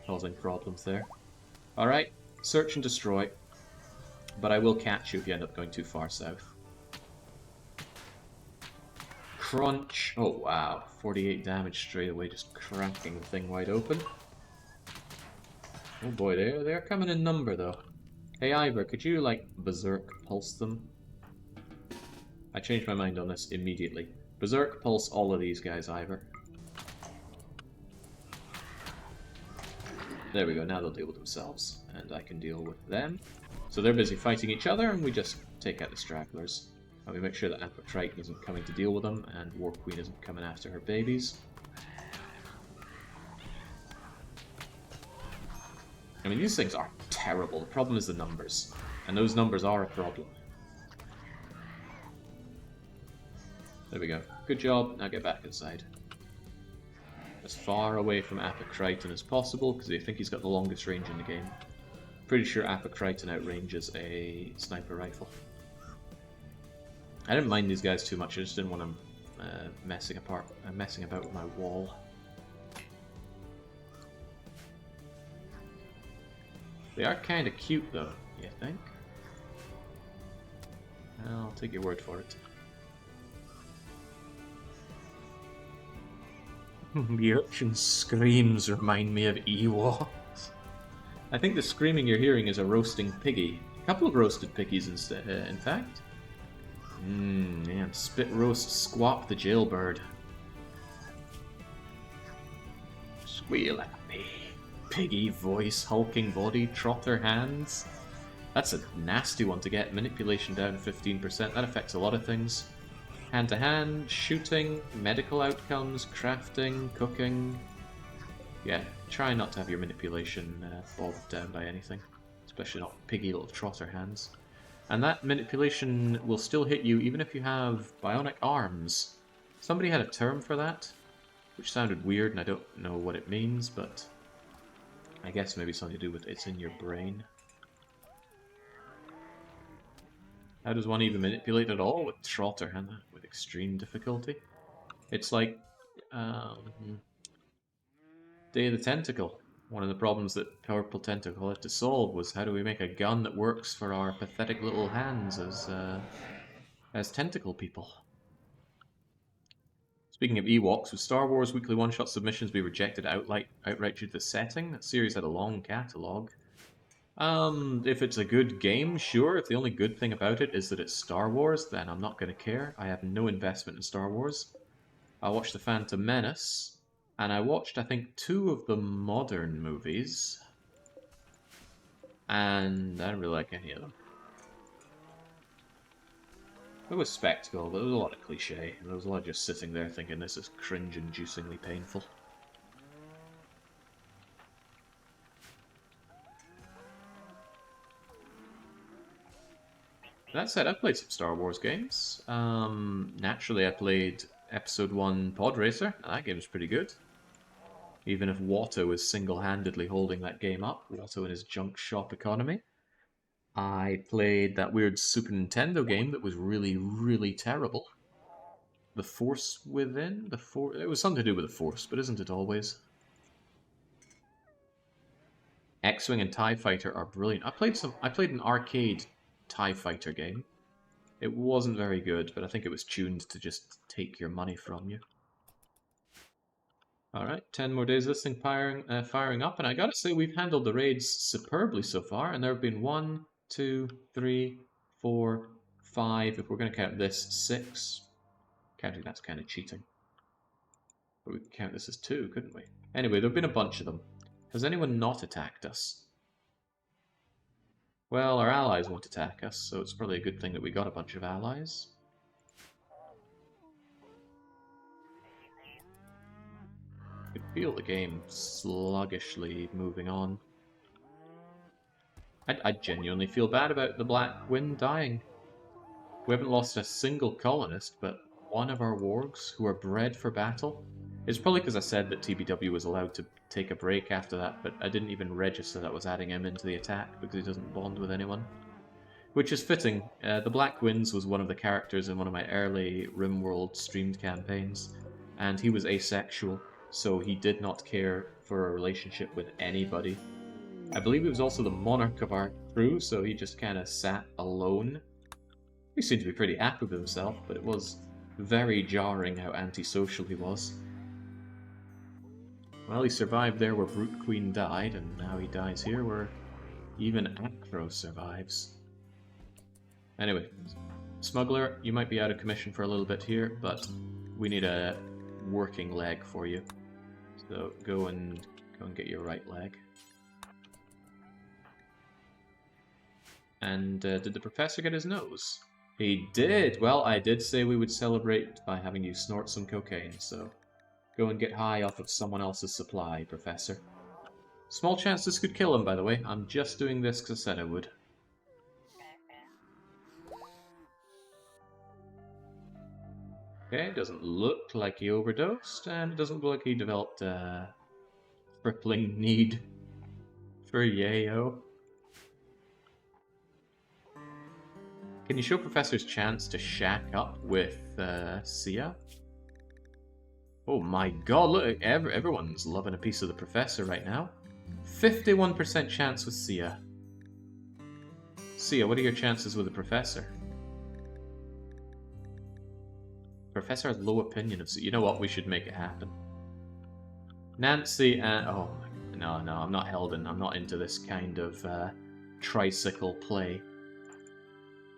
causing problems there. Alright, search and destroy. But I will catch you if you end up going too far south. Crunch. Oh wow, 48 damage straight away, just cracking the thing wide open. Oh boy, they're coming in number though. Hey Ivor, could you like Berserk Pulse them? I changed my mind on this immediately. Berserk Pulse all of these guys, Ivor. There we go, now they'll deal with themselves, and I can deal with them. So they're busy fighting each other, and we just take out the stragglers. And we make sure that Apocryton isn't coming to deal with them, and War Queen isn't coming after her babies. I mean, these things are terrible. The problem is the numbers, and those numbers are a problem. There we go. Good job, now get back inside. As far away from Apocryton as possible, because I think he's got the longest range in the game. Pretty sure Apocryton outranges a sniper rifle. I didn't mind these guys too much, I just didn't want them messing about with my wall. They are kind of cute though, you think? I'll take your word for it. The urchin screams remind me of Ewoks. I think the screaming you're hearing is a roasting piggy. A couple of roasted piggies instead, in fact. Man, spit roast Squawk the jailbird. Squeal at me. Piggy voice, hulking body, trotter hands. That's a nasty one to get. Manipulation down 15%. That affects a lot of things. Hand-to-hand, shooting, medical outcomes, crafting, cooking. Yeah, try not to have your manipulation bogged down by anything. Especially not piggy little trotter hands. And that manipulation will still hit you even if you have bionic arms. Somebody had a term for that, which sounded weird and I don't know what it means, but I guess maybe something to do with it's in your brain. How does one even manipulate at all with trotter hand with extreme difficulty? It's like Day of the Tentacle. One of the problems that Purple Tentacle had to solve was how do we make a gun that works for our pathetic little hands as tentacle people. Speaking of Ewoks, with Star Wars weekly one-shot submissions be rejected outright due to the setting? That series had a long catalogue. If it's a good game, sure. If the only good thing about it is that it's Star Wars, then I'm not going to care. I have no investment in Star Wars. I watched The Phantom Menace, and I watched, I think, 2 of the modern movies, and I don't really like any of them. It was spectacle, but there was a lot of cliche. There was a lot of just sitting there thinking this is cringe-inducingly painful. That said, I've played some Star Wars games. Naturally, I played Episode 1 Pod Racer, and that game's pretty good. Even if Watto is single-handedly holding that game up, Watto and his junk shop economy. I played that weird Super Nintendo game that was really, really terrible. The Force Within? It was something to do with the Force, but isn't it always? X-Wing and TIE Fighter are brilliant. I played an arcade TIE Fighter game. It wasn't very good, but I think it was tuned to just take your money from you. Alright, 10 more days of this thing firing up, and I gotta say we've handled the raids superbly so far, and there have been 1, 2, 3, 4, 5, if we're going to count this, 6. Counting that's kind of cheating. But we could count this as 2, couldn't we? Anyway, there have been a bunch of them. Has anyone not attacked us? Well, our allies won't attack us, so it's probably a good thing that we got a bunch of allies. I could feel the game sluggishly moving on. I genuinely feel bad about the Black Wind dying. We haven't lost a single colonist, but one of our wargs who are bred for battle. It's probably because I said that TBW was allowed to take a break after that, but I didn't even register that was adding him into the attack because he doesn't bond with anyone. Which is fitting. The Black Winds was one of the characters in one of my early RimWorld streamed campaigns, and he was asexual, so he did not care for a relationship with anybody. I believe he was also the monarch of our crew, so he just kind of sat alone. He seemed to be pretty happy with himself, but it was very jarring how antisocial he was. Well, he survived there where Brute Queen died, and now he dies here where even Acro survives. Anyway, Smuggler, you might be out of commission for a little bit here, but we need a working leg for you. So go and get your right leg. And did the professor get his nose? He did! Well, I did say we would celebrate by having you snort some cocaine, so go and get high off of someone else's supply, Professor. Small chance this could kill him, by the way. I'm just doing this because I said I would. Okay, doesn't look like he overdosed, and it doesn't look like he developed a crippling need for yayo. Can you show Professor's chance to shack up with Sia? Oh my god, look, everyone's loving a piece of the Professor right now. 51% chance with Sia. Sia, what are your chances with the Professor? Professor has low opinion of Sia. You know what, we should make it happen. Nancy and... oh, no, I'm not Helden. I'm not into this kind of tricycle play.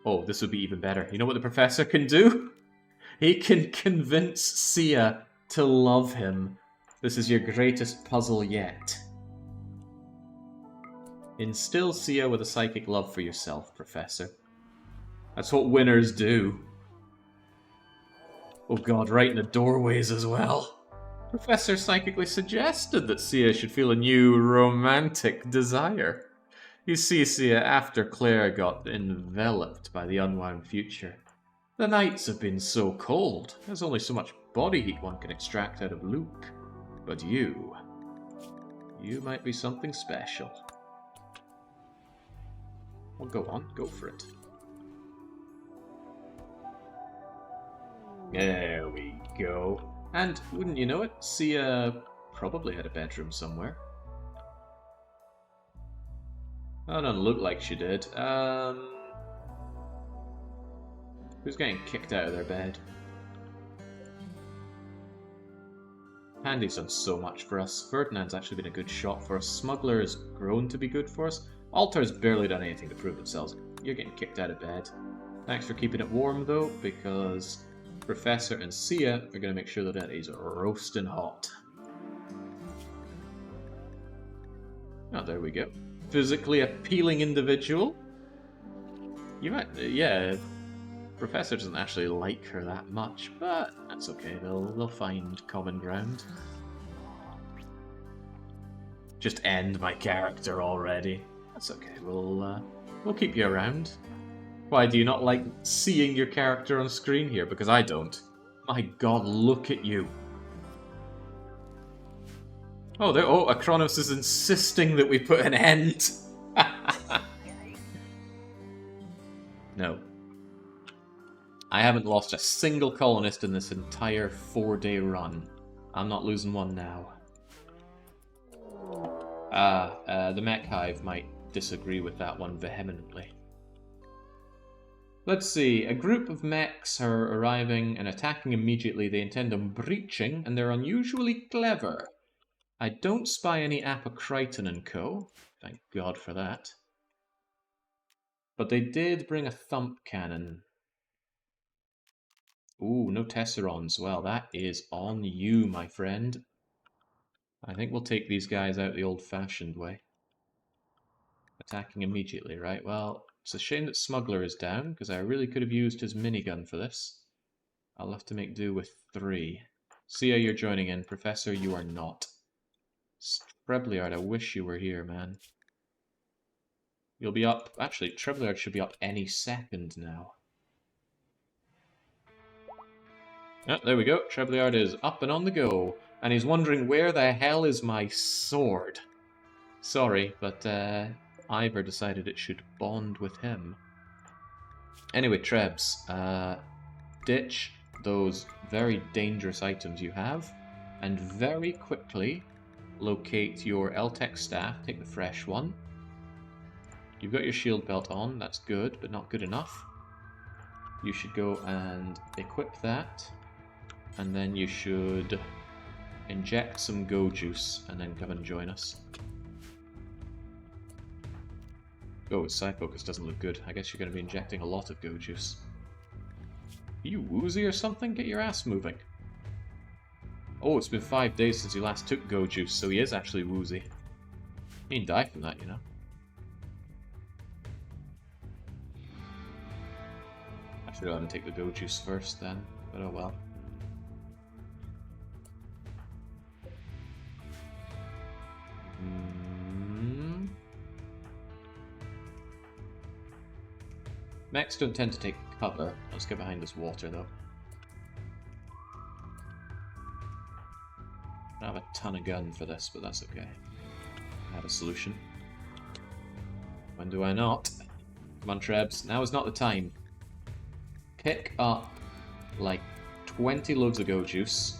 Oh, this would be even better. You know what the Professor can do? He can convince Sia to love him. This is your greatest puzzle yet. Instill Sia with a psychic love for yourself, Professor. That's what winners do. Oh god, right in the doorways as well. Professor psychically suggested that Sia should feel a new romantic desire. You see, Sia, after Claire got enveloped by the unwound future, the nights have been so cold. There's only so much body heat one can extract out of Luke. But you might be something special. Well, go on, go for it. There we go. And wouldn't you know it, Sia probably had a bedroom somewhere. Oh, doesn't look like she did. Who's getting kicked out of their bed? Handy's done so much for us. Ferdinand's actually been a good shot for us. Smuggler has grown to be good for us. Altar's barely done anything to prove themselves. You're getting kicked out of bed. Thanks for keeping it warm, though, because Professor and Sia are going to make sure that it is roasting hot. Oh, there we go. Physically appealing individual. You might, yeah. Professor doesn't actually like her that much, but that's okay. They'll find common ground. Just end my character already. That's okay. We'll keep you around. Why do you not like seeing your character on screen here? Because I don't. My God, look at you. Oh, Akronos is insisting that we put an end. No. I haven't lost a single colonist in this entire 4-day run. I'm not losing one now. The mech hive might disagree with that one vehemently. Let's see. A group of mechs are arriving and attacking immediately. They intend on breaching, and they're unusually clever. I don't spy any Apocriton and co. Thank God for that. But they did bring a thump cannon. Ooh, no Tesserons. Well, that is on you, my friend. I think we'll take these guys out the old-fashioned way. Attacking immediately, right? Well, it's a shame that Smuggler is down, because I really could have used his minigun for this. I'll have to make do with 3. Sia, you're joining in. Professor, you are not. Trebliard, I wish you were here, man. You'll be up... Actually, Trebliard should be up any second now. Oh, there we go. Trebliard is up and on the go. And he's wondering, where the hell is my sword? Sorry, but Ivor decided it should bond with him. Anyway, Trebs, ditch those very dangerous items you have, and very quickly locate your Eltec staff. Take the fresh one. You've got your shield belt on, that's good, but not good enough. You should go and equip that, and then you should inject some go juice, and then come and join us. Oh, its side focus doesn't look good. I guess you're going to be injecting a lot of go juice. Are you woozy or something? Get your ass moving. Oh, it's been 5 days since he last took go juice, so he is actually woozy. He didn't die from that, you know. I should go and take the go juice first then, but oh well. Mechs don't tend to take cover. Let's get behind this water though. I don't have a ton of gun for this, but that's okay. I have a solution. When do I not? Come on, Trebs. Now is not the time. Pick up like 20 loads of go juice.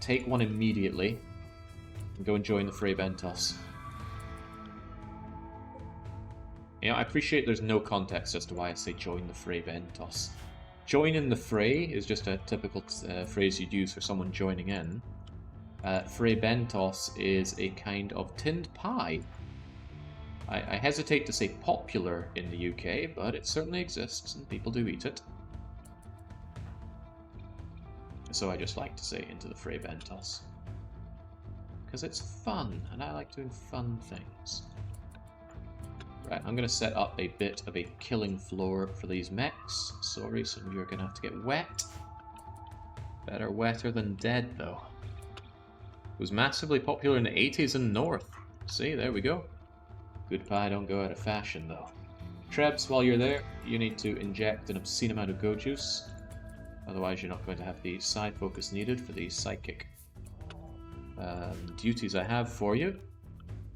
Take one immediately. And go and join the Fray Bentos. You know, I appreciate there's no context as to why I say join the Fray Bentos. Join in the fray is just a typical phrase you'd use for someone joining in. Fray Bentos is a kind of tinned pie. I hesitate to say popular in the UK, but it certainly exists and people do eat it. So I just like to say into the Fray Bentos. Because it's fun, and I like doing fun things. Right, I'm going to set up a bit of a killing floor for these mechs. Sorry, some of you are going to have to get wet. Better wetter than dead, though. It was massively popular in the 80s in the North. See, there we go. Good pie don't go out of fashion, though. Trebs, while you're there, you need to inject an obscene amount of go juice. Otherwise, you're not going to have the side focus needed for the psychic duties I have for you.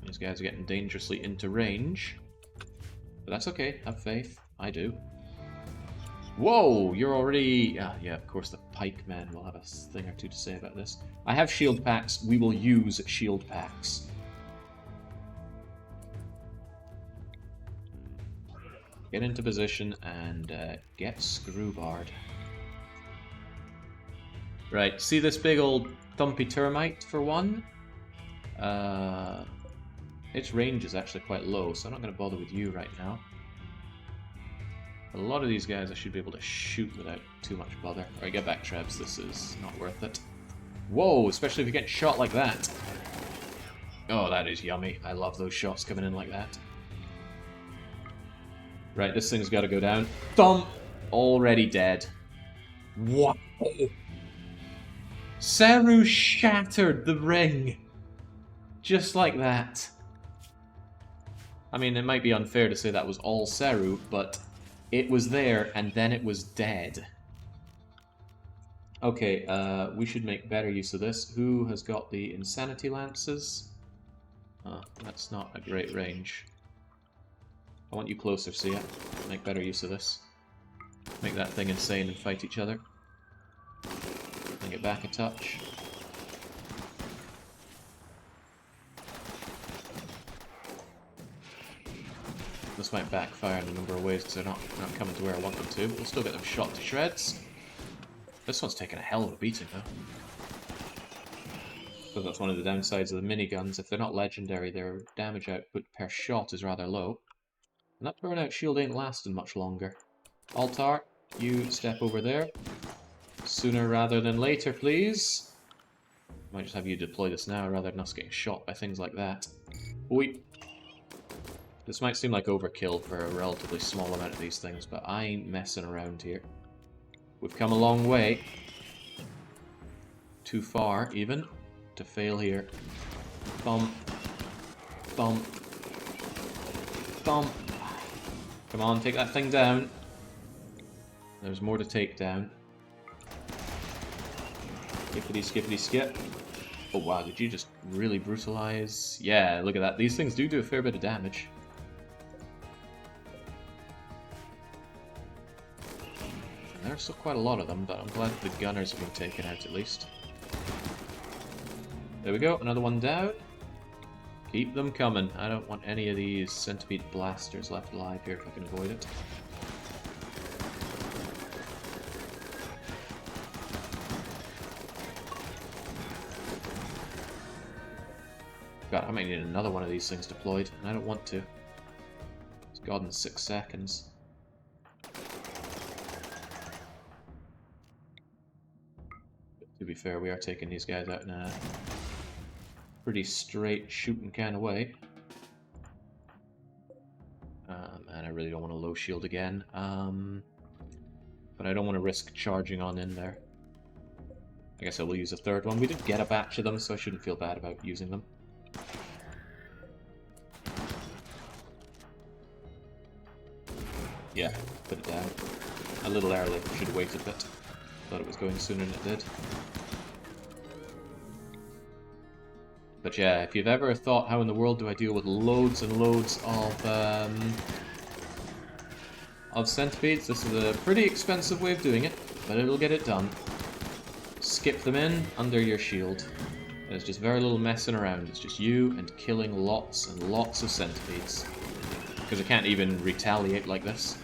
These guys are getting dangerously into range. But that's okay, have faith. I do. Whoa, you're already... yeah, of course the pikemen will have a thing or two to say about this. I have shield packs. We will use shield packs. Get into position and get screwbarred. Right, see this big old thumpy termite for one? Its range is actually quite low, so I'm not going to bother with you right now. A lot of these guys I should be able to shoot without too much bother. Alright, get back, Trebs. This is not worth it. Whoa, especially if you get shot like that. Oh, that is yummy. I love those shots coming in like that. Right, this thing's got to go down. Thump! Already dead. Wow! Seru shattered the ring! Just like that. I mean, it might be unfair to say that was all Seru, but it was there and then it was dead. Okay, we should make better use of this. Who has got the Insanity Lances? That's not a great range. I want you closer, Sia. Make better use of this. Make that thing insane and fight each other. Bring it back a touch. This might backfire in a number of ways because they're not coming to where I want them to, but we'll still get them shot to shreds. This one's taking a hell of a beating, though. So that's one of the downsides of the miniguns. If they're not legendary, their damage output per shot is rather low. And that burnout shield ain't lasting much longer. Altar, you step over there. Sooner rather than later, please. Might just have you deploy this now rather than us getting shot by things like that. Oi. This might seem like overkill for a relatively small amount of these things, but I ain't messing around here. We've come a long way. Too far, even, to fail here. Thump. Thump. Thump. Come on, take that thing down. There's more to take down. Skippity, skippity, skip. Oh wow, did you just really brutalize? Yeah, look at that. These things do a fair bit of damage. There's still quite a lot of them, but I'm glad the gunners have been taken out at least. There we go, another one down. Keep them coming. I don't want any of these centipede blasters left alive here if I can avoid it. God, I might need another one of these things deployed, and I don't want to. It's gone in 6 seconds. To be fair, we are taking these guys out in a pretty straight shooting kind of way. And I really don't want to low shield again. But I don't want to risk charging on in there. I guess I will use a third one. We did get a batch of them, so I shouldn't feel bad about using them. Yeah, put it down. A little early. Should have waited a bit. Thought it was going sooner than it did. But yeah, if you've ever thought, how in the world do I deal with loads and loads of centipedes, this is a pretty expensive way of doing it, but it'll get it done. Skip them in under your shield. There's just very little messing around. It's just you and killing lots and lots of centipedes. Because I can't even retaliate like this.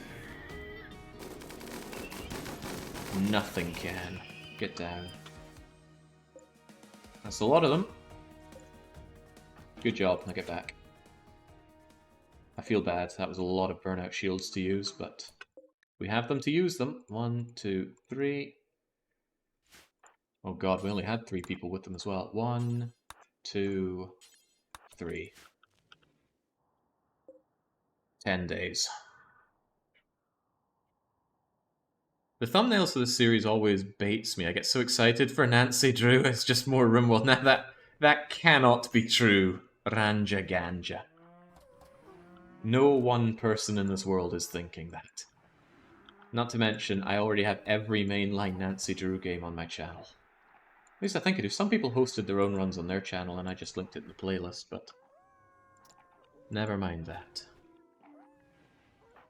Nothing can. Get down. That's a lot of them. Good job, now get back. I feel bad, that was a lot of burnout shields to use, but we have them to use them. 1, 2, 3. Oh god, we only had 3 people with them as well. 1, 2, 3. 10 days. The thumbnails of this series always baits me. I get so excited for Nancy Drew. It's just more RimWorld. Now that cannot be true. Ranja Ganja. No one person in this world is thinking that. Not to mention, I already have every mainline Nancy Drew game on my channel. At least I think I do. Some people hosted their own runs on their channel and I just linked it in the playlist, but never mind that.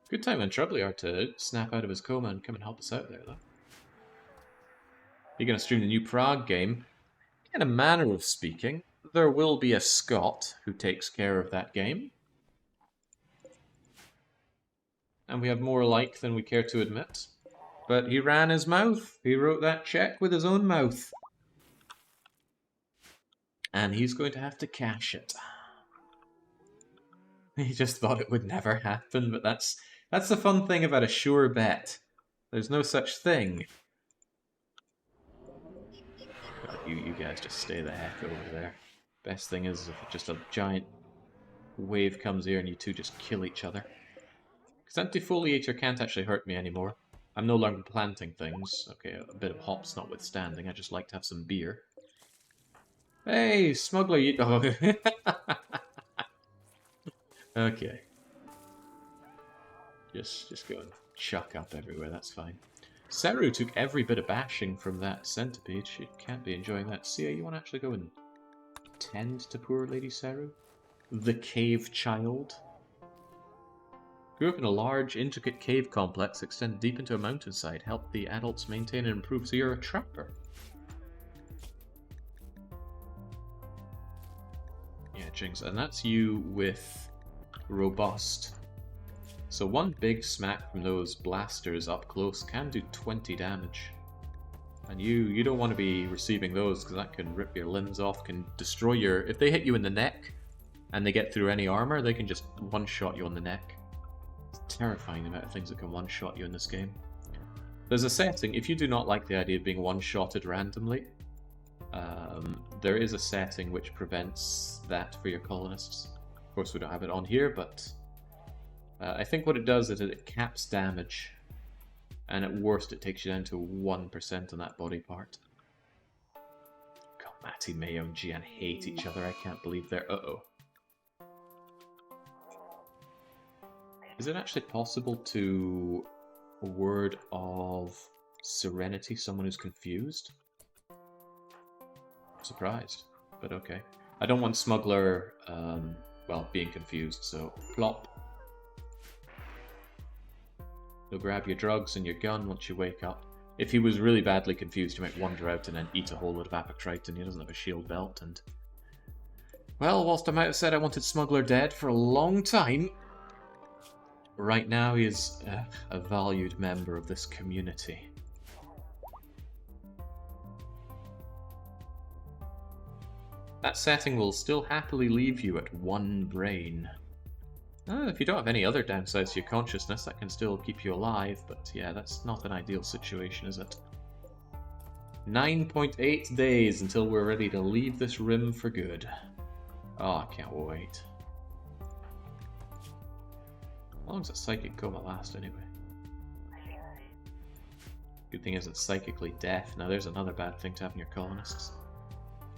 Good time when Troubliard to snap out of his coma and come and help us out there, though. You're going to stream the new Prague game. In a manner of speaking, there will be a Scot who takes care of that game. And we have more like than we care to admit. But he ran his mouth. He wrote that check with his own mouth. And he's going to have to cash it. He just thought it would never happen, but that's the fun thing about a sure bet. There's no such thing. You guys just stay the heck over there. Best thing is if just a giant wave comes here and you two just kill each other. Because anti-foliator can't actually hurt me anymore. I'm no longer planting things. Okay, a bit of hops notwithstanding. I just like to have some beer. Hey, smuggler, you... Oh. Okay. Just go and chuck up everywhere, that's fine. Seru took every bit of bashing from that centipede. She can't be enjoying that. Sia, you want to actually go and tend to poor Lady Seru? The cave child? Grew up in a large, intricate cave complex extended deep into a mountainside. Helped the adults maintain and improve. So you're a trapper. Yeah, Jinx. And that's you with robust. So one big smack from those blasters up close can do 20 damage. And you don't want to be receiving those, because that can rip your limbs off, can destroy your... If they hit you in the neck, and they get through any armor, they can just one-shot you on the neck. It's terrifying the amount of things that can one-shot you in this game. There's a setting, if you do not like the idea of being one-shotted randomly, there is a setting which prevents that for your colonists. Of course, we don't have it on here, but... I think what it does is it caps damage, and at worst it takes you down to 1% on that body part. God, Matty, Mayo, and Gian hate each other. I can't believe they're... Uh-oh. Is it actually possible to word of serenity someone who's confused? I'm surprised, but okay. I don't want Smuggler, well, being confused, so plop. He'll grab your drugs and your gun once you wake up. If he was really badly confused, you might wander out and then eat a whole lot of apocrite, he doesn't have a shield belt, and... Well, whilst I might have said I wanted Smuggler dead for a long time, right now he is a valued member of this community. That setting will still happily leave you at 1 brain. If you don't have any other downsides to your consciousness, that can still keep you alive, but yeah, that's not an ideal situation, is it? 9.8 days until we're ready to leave this rim for good. Oh, I can't wait. How long does a psychic coma last, anyway? Good thing is it's psychically deaf. Now there's another bad thing to have in your colonists.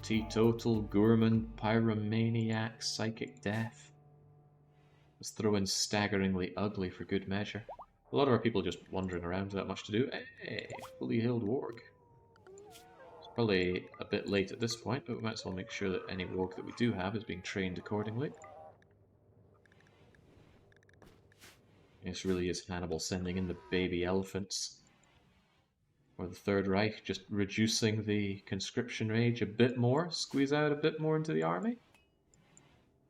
Teetotal, gourmand, pyromaniac, psychic death. Let's throw in staggeringly ugly for good measure. A lot of our people just wandering around without much to do. Hey, fully healed warg. It's probably a bit late at this point, but we might as well make sure that any warg that we do have is being trained accordingly. This really is Hannibal sending in the baby elephants. Or the Third Reich just reducing the conscription age a bit more, squeeze out a bit more into the army.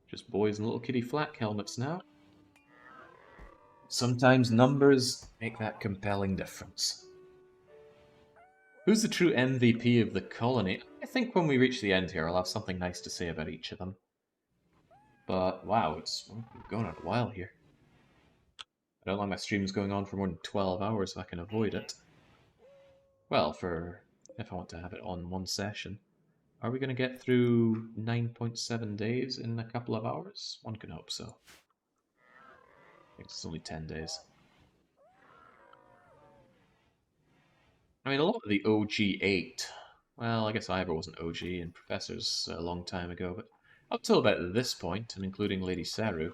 Just boys in little kitty flak helmets now. Sometimes numbers make that compelling difference. Who's the true MVP of the colony? I think when we reach the end here, I'll have something nice to say about each of them. But wow, we're going on a while here. I don't like my streams going on for more than 12 hours if I can avoid it. Well, if I want to have it on one session. Are we going to get through 9.7 days in a couple of hours? One can hope so. I think it's only 10 days. I mean, a lot of the OG8, well, I guess Ivor wasn't OG and Professor's a long time ago, but up till about this point, and including Lady Seru,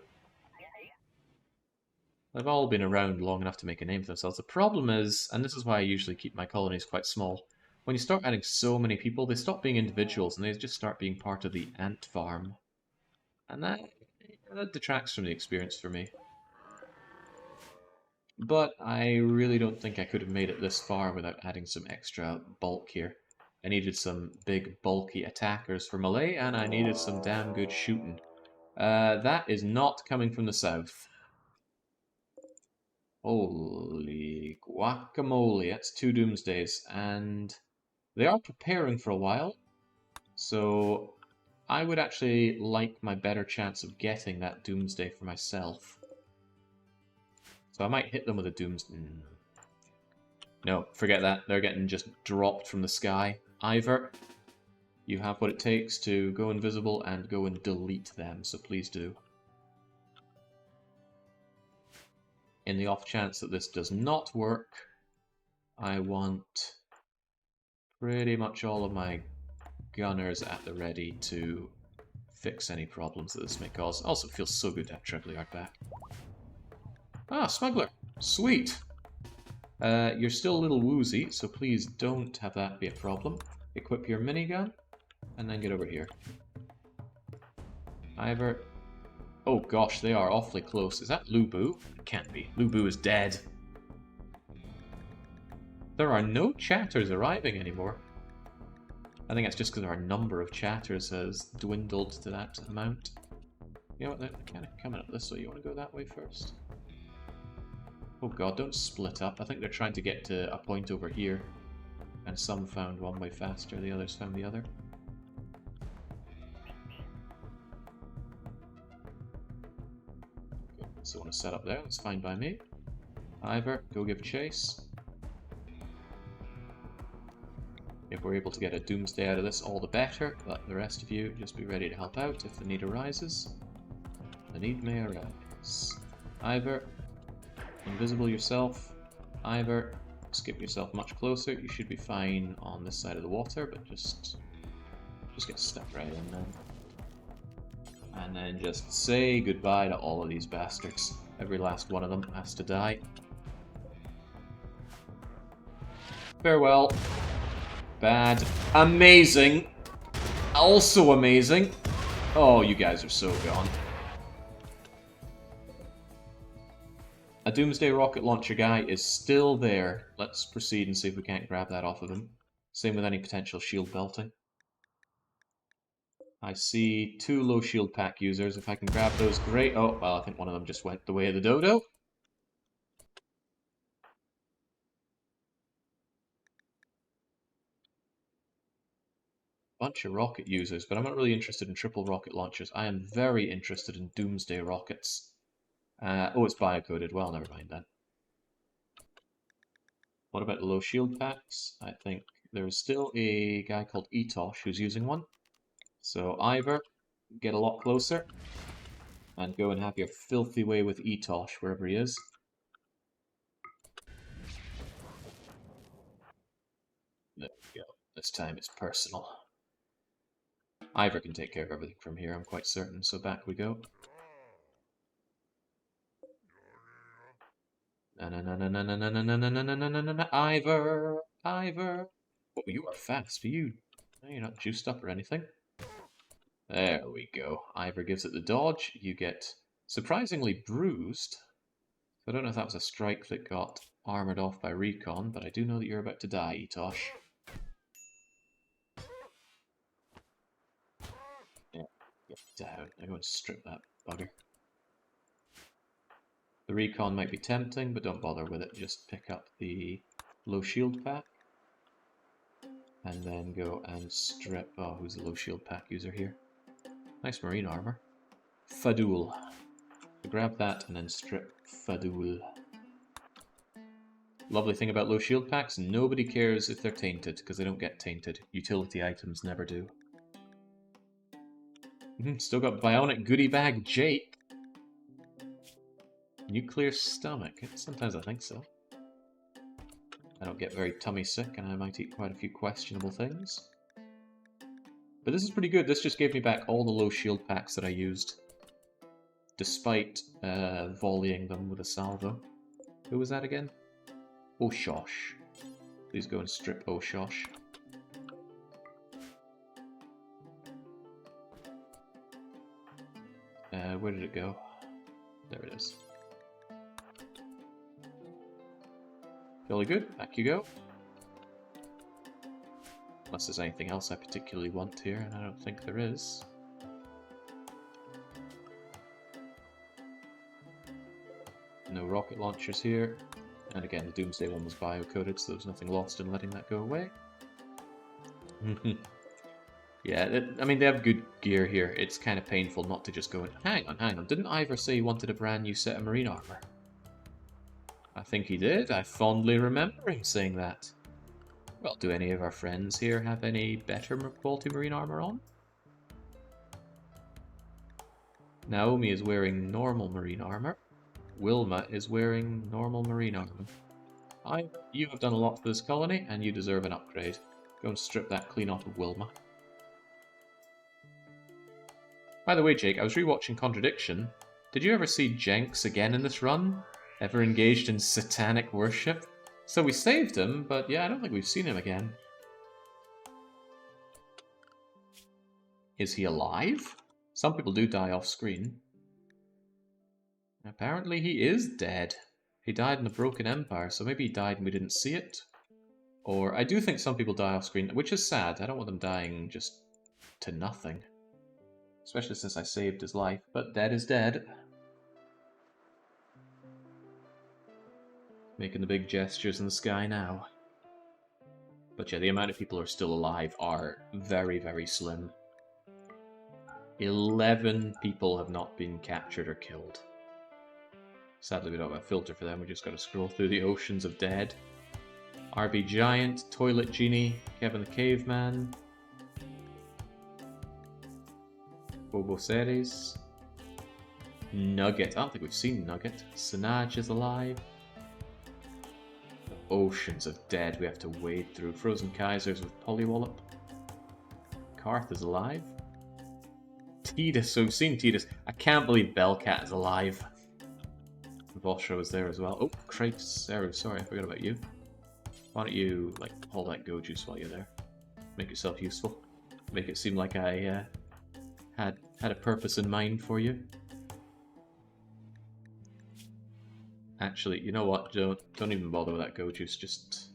they've all been around long enough to make a name for themselves. The problem is, and this is why I usually keep my colonies quite small, when you start adding so many people, they stop being individuals and they just start being part of the ant farm. And that detracts from the experience for me. But I really don't think I could have made it this far without adding some extra bulk here. I needed some big, bulky attackers for Malay, and I needed some damn good shooting. That is not coming from the south. Holy guacamole, that's 2 doomsdays, and they are preparing for a while, so I would actually like my better chance of getting that doomsday for myself. So I might hit them with a doomsday. No, forget that. They're getting just dropped from the sky. Ivor, you have what it takes to go invisible and go and delete them, so please do. in the off chance that this does not work, I want pretty much all of my gunners at the ready to fix any problems that this may cause. Also, it feels so good to have Treblyard back. Ah, Smuggler! Sweet! You're still a little woozy, so please don't have that be a problem. Equip your minigun, and then get over here. Ivor. Oh gosh, they are awfully close. Is that Lubu? It can't be. Lubu is dead. There are no chatters arriving anymore. I think that's just because our number of chatters has dwindled to that amount. You know what, they're kind of coming up this way. You want to go that way first? Oh god, don't split up. I think they're trying to get to a point over here. And some found one way faster, the others found the other. Okay, so I want to set up there, that's fine by me. Ivor, go give chase. If we're able to get a Doomsday out of this, all the better. But the rest of you, just be ready to help out if the need arises. The need may arise. Ivor, invisible yourself. Ivor, skip yourself much closer. You should be fine on this side of the water, but just get stuck right in there. And then just say goodbye to all of these bastards. Every last one of them has to die. Farewell. Bad. Amazing. Also amazing. Oh, you guys are so gone. A Doomsday rocket launcher guy is still there. Let's proceed and see if we can't grab that off of him. Same with any potential shield belting. I see 2 low shield pack users. If I can grab those, great. Oh, well, I think one of them just went the way of the dodo. Bunch of rocket users, but I'm not really interested in triple rocket launchers. I am very interested in Doomsday rockets. Oh, it's biocoded. Well, never mind then. What about the low shield packs? I think there's still a guy called Etosh who's using one. So Ivor, get a lot closer and go and have your filthy way with Etosh wherever he is. There we go. This time it's personal. Ivor can take care of everything from here, I'm quite certain, so back we go. Ivor! Ivor! Oh, you are fast. Are you? No, you're not juiced up or anything. There we go. Ivor gives it the dodge. You get surprisingly bruised. I don't know if that was a strike that got armored off by recon, but I do know that you're about to die, Etosh. Yeah, get down. I'm going to strip that bugger. The recon might be tempting, but don't bother with it. Just pick up the low shield pack. And then go and strip... Oh, who's the low shield pack user here? Nice marine armor. Fadul. So grab that and then strip Fadul. Lovely thing about low shield packs, nobody cares if they're tainted, because they don't get tainted. Utility items never do. Still got Bionic Goodie Bag Jake. Nuclear Stomach. Sometimes I think so. I don't get very tummy sick, and I might eat quite a few questionable things. But this is pretty good. This just gave me back all the low shield packs that I used, despite volleying them with a salvo. Who was that again? Oshosh. Please go and strip Oshosh. Where did it go? There it is. Jolly good. Back you go. Unless there's anything else I particularly want here, and I don't think there is. No rocket launchers here. And again, the Doomsday one was biocoded, so there was nothing lost in letting that go away. Yeah, I mean, they have good gear here. It's kind of painful not to just go and... Hang on. Didn't Ivor say he wanted a brand new set of marine armor? I think he did. I fondly remember him saying that. Well, do any of our friends here have any better quality marine armor on? Naomi is wearing normal marine armor. Wilma is wearing normal marine armor. You have done a lot for this colony, and you deserve an upgrade. Go and strip that clean off of Wilma. By the way, Jake, I was rewatching Contradiction. Did you ever see Jenks again in this run? Ever engaged in satanic worship? So we saved him, but yeah, I don't think we've seen him again. Is he alive? Some people do die off screen. Apparently he is dead. He died in the Broken Empire, so maybe he died and we didn't see it. Or, I do think some people die off screen, which is sad. I don't want them dying just to nothing. Especially since I saved his life, but dead is dead. Making the big gestures in the sky now. But yeah, the amount of people who are still alive are very, very slim. 11 people have not been captured or killed. Sadly, we don't have a filter for them. We just got to scroll through the oceans of dead. RB Giant, Toilet Genie, Kevin the Caveman, Bobo Ceres, Nugget. I don't think we've seen Nugget. Sinaj is alive. The oceans of dead we have to wade through. Frozen Kaisers with Polywallop. Karth is alive. Tidus, so we've seen Tidus. I can't believe Bellcat is alive. Vosra was there as well. Oh, Kratos, Seru, sorry, I forgot about you. Why don't you, like, hold that go juice while you're there? Make yourself useful. Make it seem like I had a purpose in mind for you. Actually, you know what? Don't even bother with that go juice. Just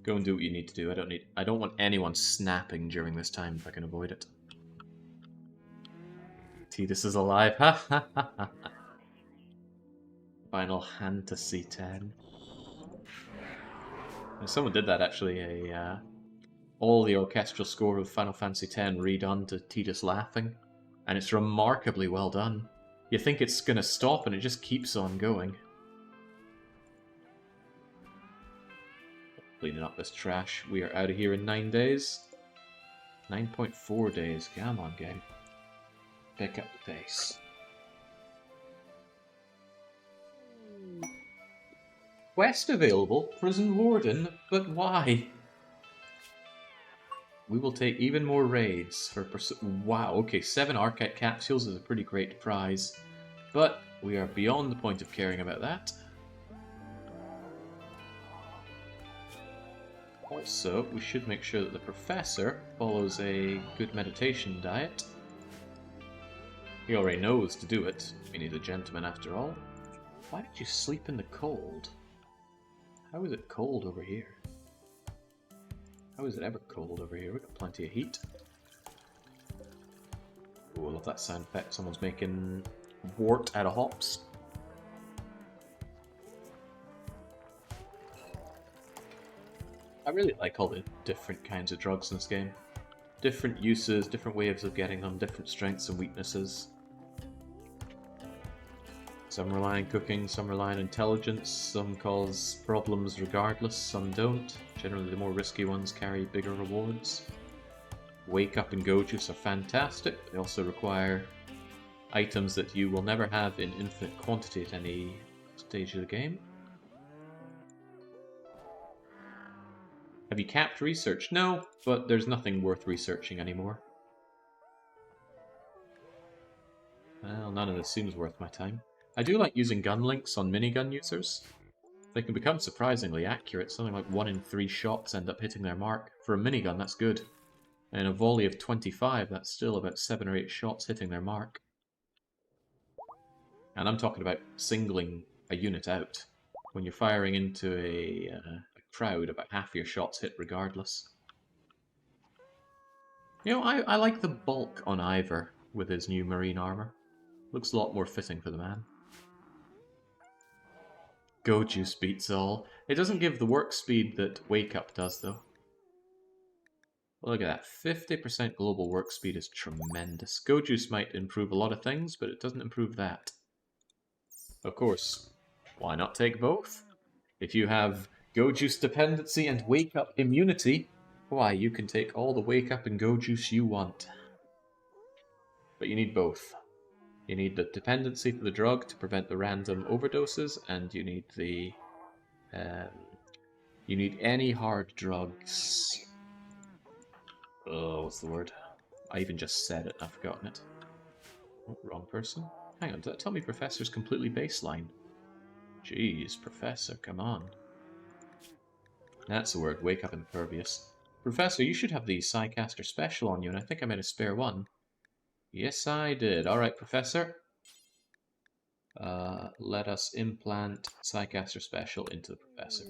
go and do what you need to do. I don't want anyone snapping during this time if I can avoid it. Tidus is alive. Ha ha ha ha. Final Fantasy X. Someone did that actually. All the orchestral score of Final Fantasy X redone to Tidus laughing, and it's remarkably well done. You think it's gonna stop, and it just keeps on going. Cleaning up this trash. We are out of here in 9 days. 9.4 days. Come on, game. Pick up the pace. Quest available, Prison Warden, but why? We will take even more raids for wow, okay, 7 Archite capsules is a pretty great prize, but we are beyond the point of caring about that. Also, we should make sure that the Professor follows a good meditation diet. He already knows to do it. We need a gentleman after all. Why did you sleep in the cold? How is it cold over here? How is it ever cold over here? We've got plenty of heat. Oh, I love that sound effect. Someone's making wort out of hops. I really like all the different kinds of drugs in this game. Different uses, different ways of getting them, different strengths and weaknesses. Some rely on cooking, some rely on intelligence, some cause problems regardless, some don't. Generally the more risky ones carry bigger rewards. Wake Up and Go Juice are fantastic, but they also require items that you will never have in infinite quantity at any stage of the game. Have you capped research? No, but there's nothing worth researching anymore. Well, none of this seems worth my time. I do like using gun links on minigun users. They can become surprisingly accurate. Something like 1 in 3 shots end up hitting their mark. For a minigun, that's good. And a volley of 25, that's still about 7 or 8 shots hitting their mark. And I'm talking about singling a unit out. When you're firing into a crowd, about half your shots hit regardless. You know, I like the bulk on Ivor with his new marine armor. Looks a lot more fitting for the man. Go Juice beats all. It doesn't give the work speed that Wake Up does, though. Look at that. 50% global work speed is tremendous. Go Juice might improve a lot of things, but it doesn't improve that. Of course, why not take both? If you have Go Juice dependency and Wake Up immunity, why, you can take all the Wake Up and Go Juice you want. But you need both. You need the dependency for the drug to prevent the random overdoses, and you need the you need any hard drugs. Oh, what's the word? I even just said it, I've forgotten it. Oh, wrong person. Hang on, did that tell me Professor's completely baseline? Jeez, Professor, come on. That's the word, wake up impervious. Professor, you should have the Psycaster special on you, and I think I made a spare one. Yes, I did. Alright, Professor. Let us implant Psycaster special into the Professor.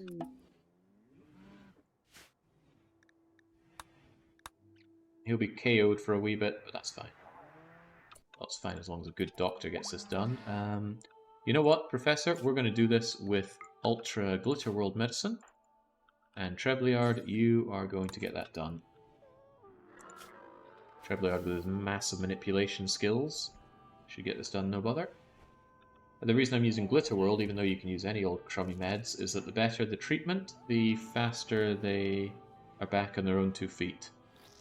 He'll be KO'd for a wee bit, but that's fine. That's fine as long as a good doctor gets this done. You know what, Professor? We're going to do this with Ultra Glitter World Medicine. And Trebliard, you are going to get that done. Trebliard with his massive manipulation skills should get this done no bother. And the reason I'm using Glitter World, even though you can use any old crummy meds, is that the better the treatment, the faster they are back on their own 2 feet.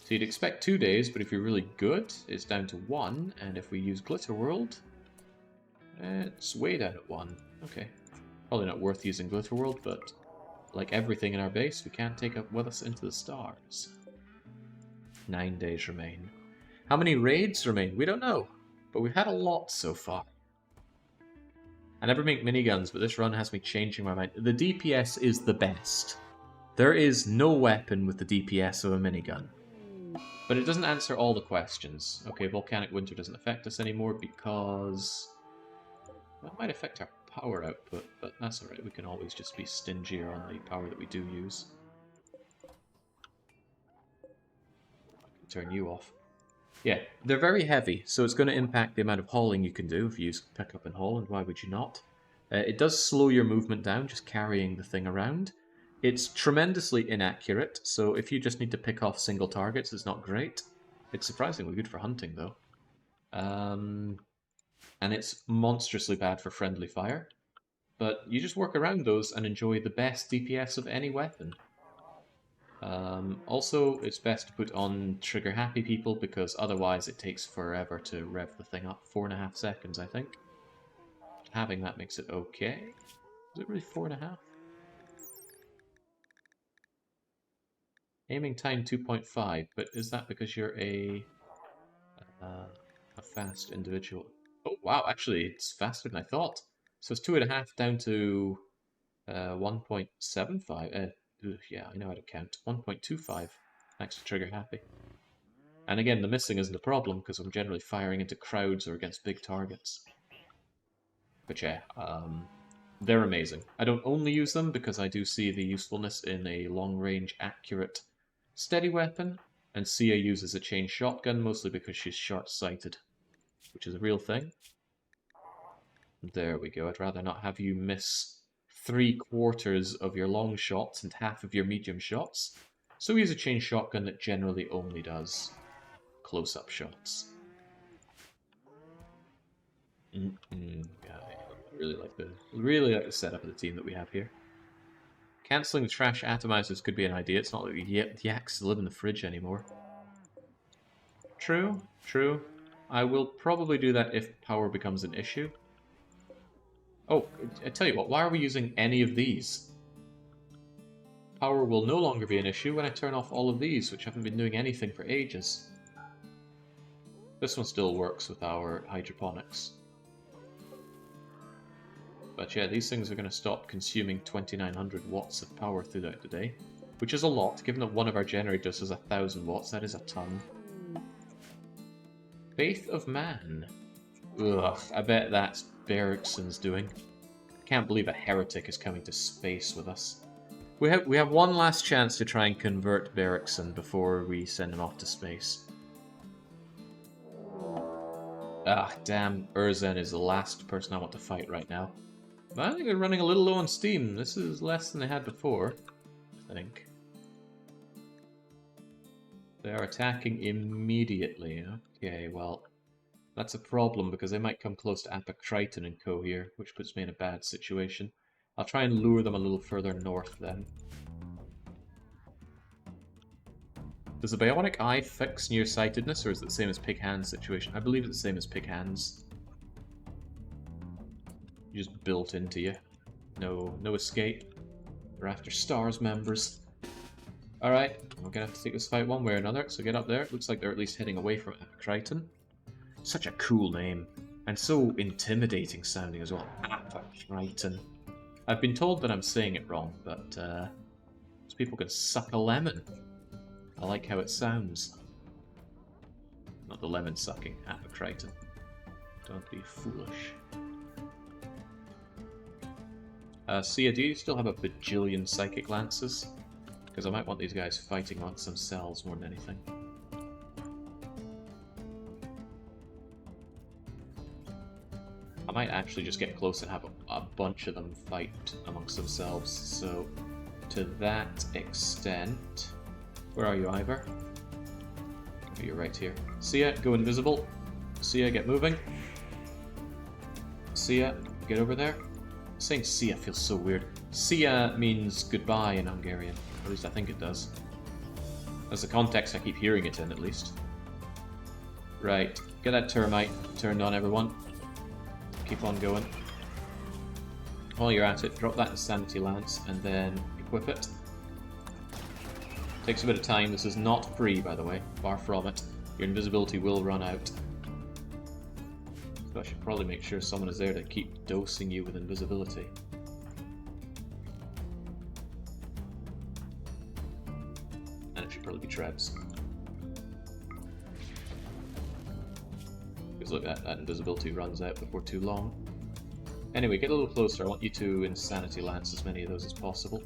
So you'd expect 2 days, but if you're really good, it's down to 1, and if we use Glitter World, it's way down at 1. Okay. Probably not worth using Glitter World, but like everything in our base, we can't take it with us into the stars. 9 days remain. How many raids remain? We don't know, but we've had a lot so far. I never make miniguns, but this run has me changing my mind. The DPS is the best. There is no weapon with the DPS of a minigun. But it doesn't answer all the questions. Okay, Volcanic Winter doesn't affect us anymore because... that might affect our power output, but that's alright. We can always just be stingier on the power that we do use. I can turn you off. Yeah, they're very heavy, so it's going to impact the amount of hauling you can do if you use pick up and haul, and why would you not? It does slow your movement down, just carrying the thing around. It's tremendously inaccurate, so if you just need to pick off single targets, it's not great. It's surprisingly good for hunting, though. And it's monstrously bad for friendly fire. But you just work around those and enjoy the best DPS of any weapon. Also, it's best to put on trigger-happy people, because otherwise it takes forever to rev the thing up. 4.5 seconds, I think. Having that makes it okay. Is it really 4.5? Aiming time 2.5, but is that because you're a fast individual? Oh wow, actually it's faster than I thought. So it's 2.5 down to 1.75. Yeah, I know how to count. 1.25 thanks to trigger happy. And again, the missing isn't a problem because I'm generally firing into crowds or against big targets. But yeah, they're amazing. I don't only use them because I do see the usefulness in a long-range, accurate, steady weapon, and Sia uses a chain shotgun mostly because she's short-sighted, which is a real thing. There we go. I'd rather not have you miss 3/4 of your long shots and half of your medium shots. So we use a chain shotgun that generally only does close-up shots. Yeah, I really like the setup of the team that we have here. Cancelling the trash atomizers could be an idea. It's not like the yaks live in the fridge anymore. True, true. I will probably do that if power becomes an issue. Oh, I tell you what, why are we using any of these? Power will no longer be an issue when I turn off all of these, which haven't been doing anything for ages. This one still works with our hydroponics. But yeah, these things are going to stop consuming 2900 watts of power throughout the day, which is a lot. Given that one of our generators is 1000 watts, that is a ton. Faith of Man. Ugh, I bet that's Bergson's doing. Can't believe a heretic is coming to space with us. We have one last chance to try and convert Bergson before we send him off to space. Ah, damn, Urzen is the last person I want to fight right now. But I think they're running a little low on steam. This is less than they had before, I think. They are attacking immediately. Okay, well, that's a problem because they might come close to Apocryton and co here, which puts me in a bad situation. I'll try and lure them a little further north then. Does the bionic eye fix nearsightedness, or is it the same as pig hands situation? I believe it's the same as pig hands. Just built into you. No escape. We're after Stars members. Alright, we're gonna have to take this fight one way or another, so get up there. Looks like they're at least heading away from Apocryton. Such a cool name. And so intimidating sounding as well. Apocryton. I've been told that I'm saying it wrong, but those people can suck a lemon. I like how it sounds. Not the lemon sucking, Apocryton. Don't be foolish. Sia, do you still have a bajillion Psychic Lances? Because I might want these guys fighting amongst themselves more than anything. I might actually just get close and have a bunch of them fight amongst themselves. So, to that extent... Where are you, Ivor? Oh, you're right here. Sia, go invisible. Sia, get moving. Sia, get over there. Saying Sia feels so weird. Sia means goodbye in Hungarian. At least I think it does. That's the context I keep hearing it in, at least. Right. Get that termite turned on, everyone. Keep on going. While you're at it, drop that Insanity Lance and then equip it. Takes a bit of time. This is not free, by the way. Far from it. Your invisibility will run out. So I should probably make sure someone is there to keep dosing you with invisibility. And it should probably be Trebs. Because look, that invisibility runs out before too long. Anyway, get a little closer. I want you to Insanity Lance as many of those as possible.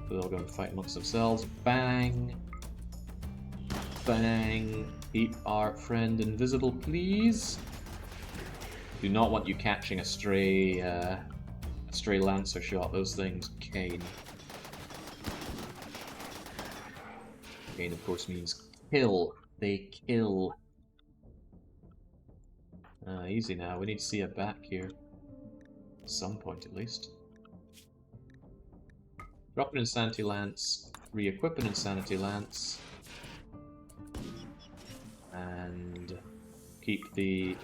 So they'll go and fight amongst themselves. Bang! Bang! Keep our friend invisible, please. Do not want you catching a stray Lancer shot. Those things cane. Cane, of course, means kill. They kill. Easy now. We need to see it back here. At some point, at least. Drop an Insanity Lance. Re-equip an Insanity Lance. And keep the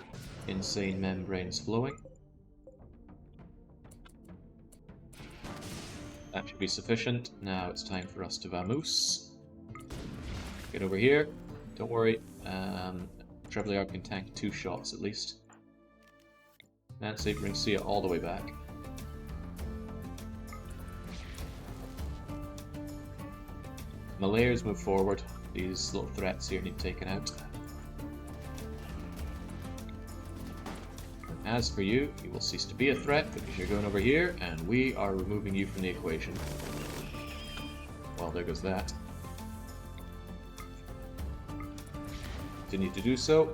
insane membranes flowing. That should be sufficient. Now it's time for us to vamoose. Get over here. Don't worry. Treblyard can tank 2 shots at least. Nancy, bring Sia all the way back. Malayers move forward. These little threats here need taken out. As for you, you will cease to be a threat because you're going over here, and we are removing you from the equation. Well, there goes that. Continue to do so.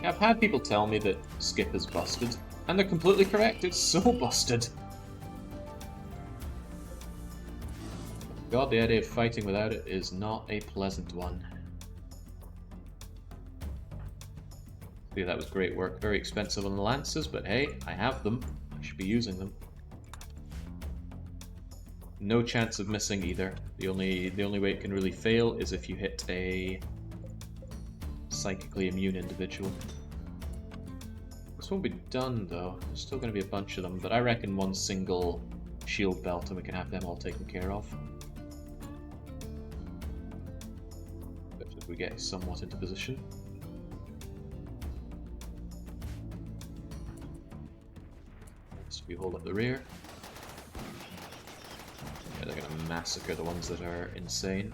I've had people tell me that Skip is busted, and they're completely correct. It's so busted. God, the idea of fighting without it is not a pleasant one. Yeah, that was great work. Very expensive on the lances, but hey, I have them. I should be using them. No chance of missing either. The only way it can really fail is if you hit a psychically immune individual. This won't be done though. There's still going to be a bunch of them, but I reckon one single shield belt and we can have them all taken care of. But if we get somewhat into position. So we hold up the rear. Yeah, they're going to massacre the ones that are insane.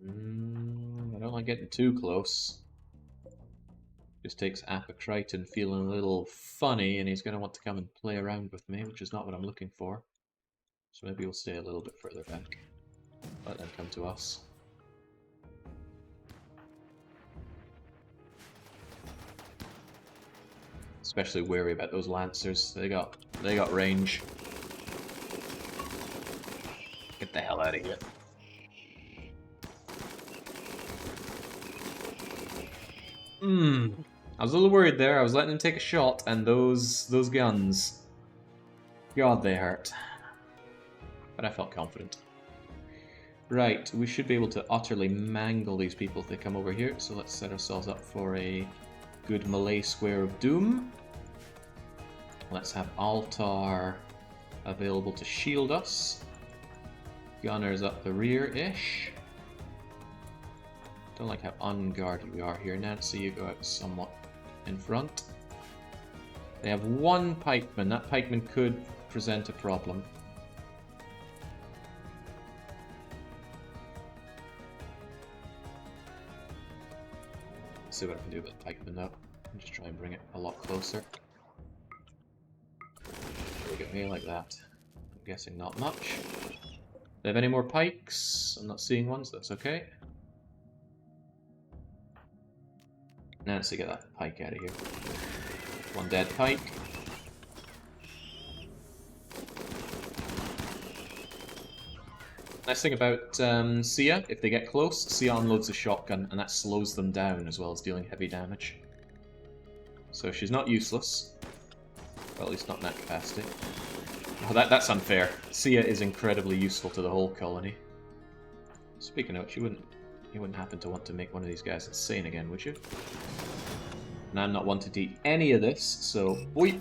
I don't like getting too close. Just takes Apocryton feeling a little funny, and he's going to want to come and play around with me, which is not what I'm looking for. So maybe we'll stay a little bit further back. Let them come to us. Especially wary about those Lancers. They got range. Get the hell out of here. I was a little worried there. I was letting him take a shot, and those guns, God, they hurt. But I felt confident. Right, we should be able to utterly mangle these people if they come over here, so let's set ourselves up for a good melee square of doom. Let's have Altar available to shield us. Gunners up the rear-ish. Don't like how unguarded we are here. Nancy, you go out somewhat in front. They have one pikeman. That pikeman could present a problem. Let's see what I can do about the pikeman though. I'll just try and bring it a lot closer. Look at me like that. I'm guessing not much. They have any more pikes? I'm not seeing ones, that's okay. Nancy, get that pike out of here. One dead pike. Nice thing about Sia, if they get close, Sia unloads a shotgun, and that slows them down as well as dealing heavy damage. So she's not useless. Well, at least not in that capacity. Oh, that's unfair. Sia is incredibly useful to the whole colony. Speaking of which, you wouldn't happen to want to make one of these guys insane again, would you? And I'm not wanting to eat any of this, so boop!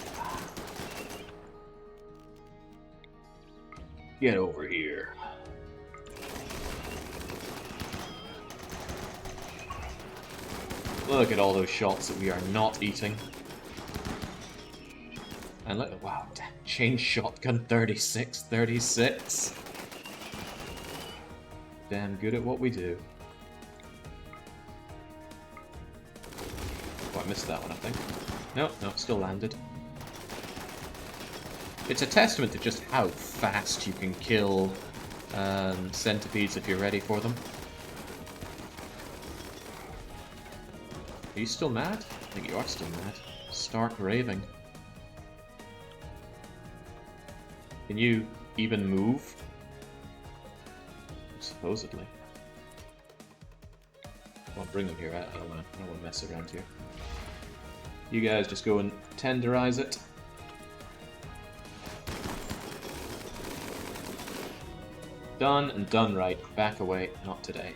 Get over here. Look at all those shots that we are not eating. And look, wow, chain shotgun 36, 36. Damn good at what we do. Oh, I missed that one, I think. No, it still landed. It's a testament to just how fast you can kill centipedes if you're ready for them. Are you still mad? I think you are still mad. Stark raving. Can you even move? Supposedly. Come on, bring them here. I don't want to mess around here. You guys just go and tenderize it. Done and done right. Back away. Not today.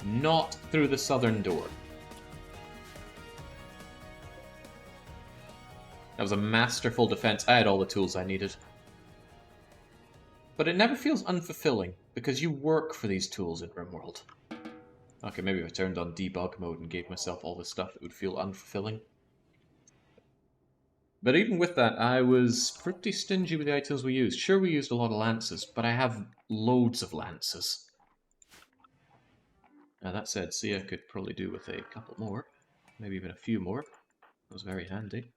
Not through the southern door. That was a masterful defense. I had all the tools I needed. But it never feels unfulfilling, because you work for these tools in RimWorld. Okay, maybe if I turned on debug mode and gave myself all this stuff, it would feel unfulfilling. But even with that, I was pretty stingy with the items we used. Sure, we used a lot of lances, but I have loads of lances. Now that said, Sia could probably do with a couple more. Maybe even a few more. That was very handy.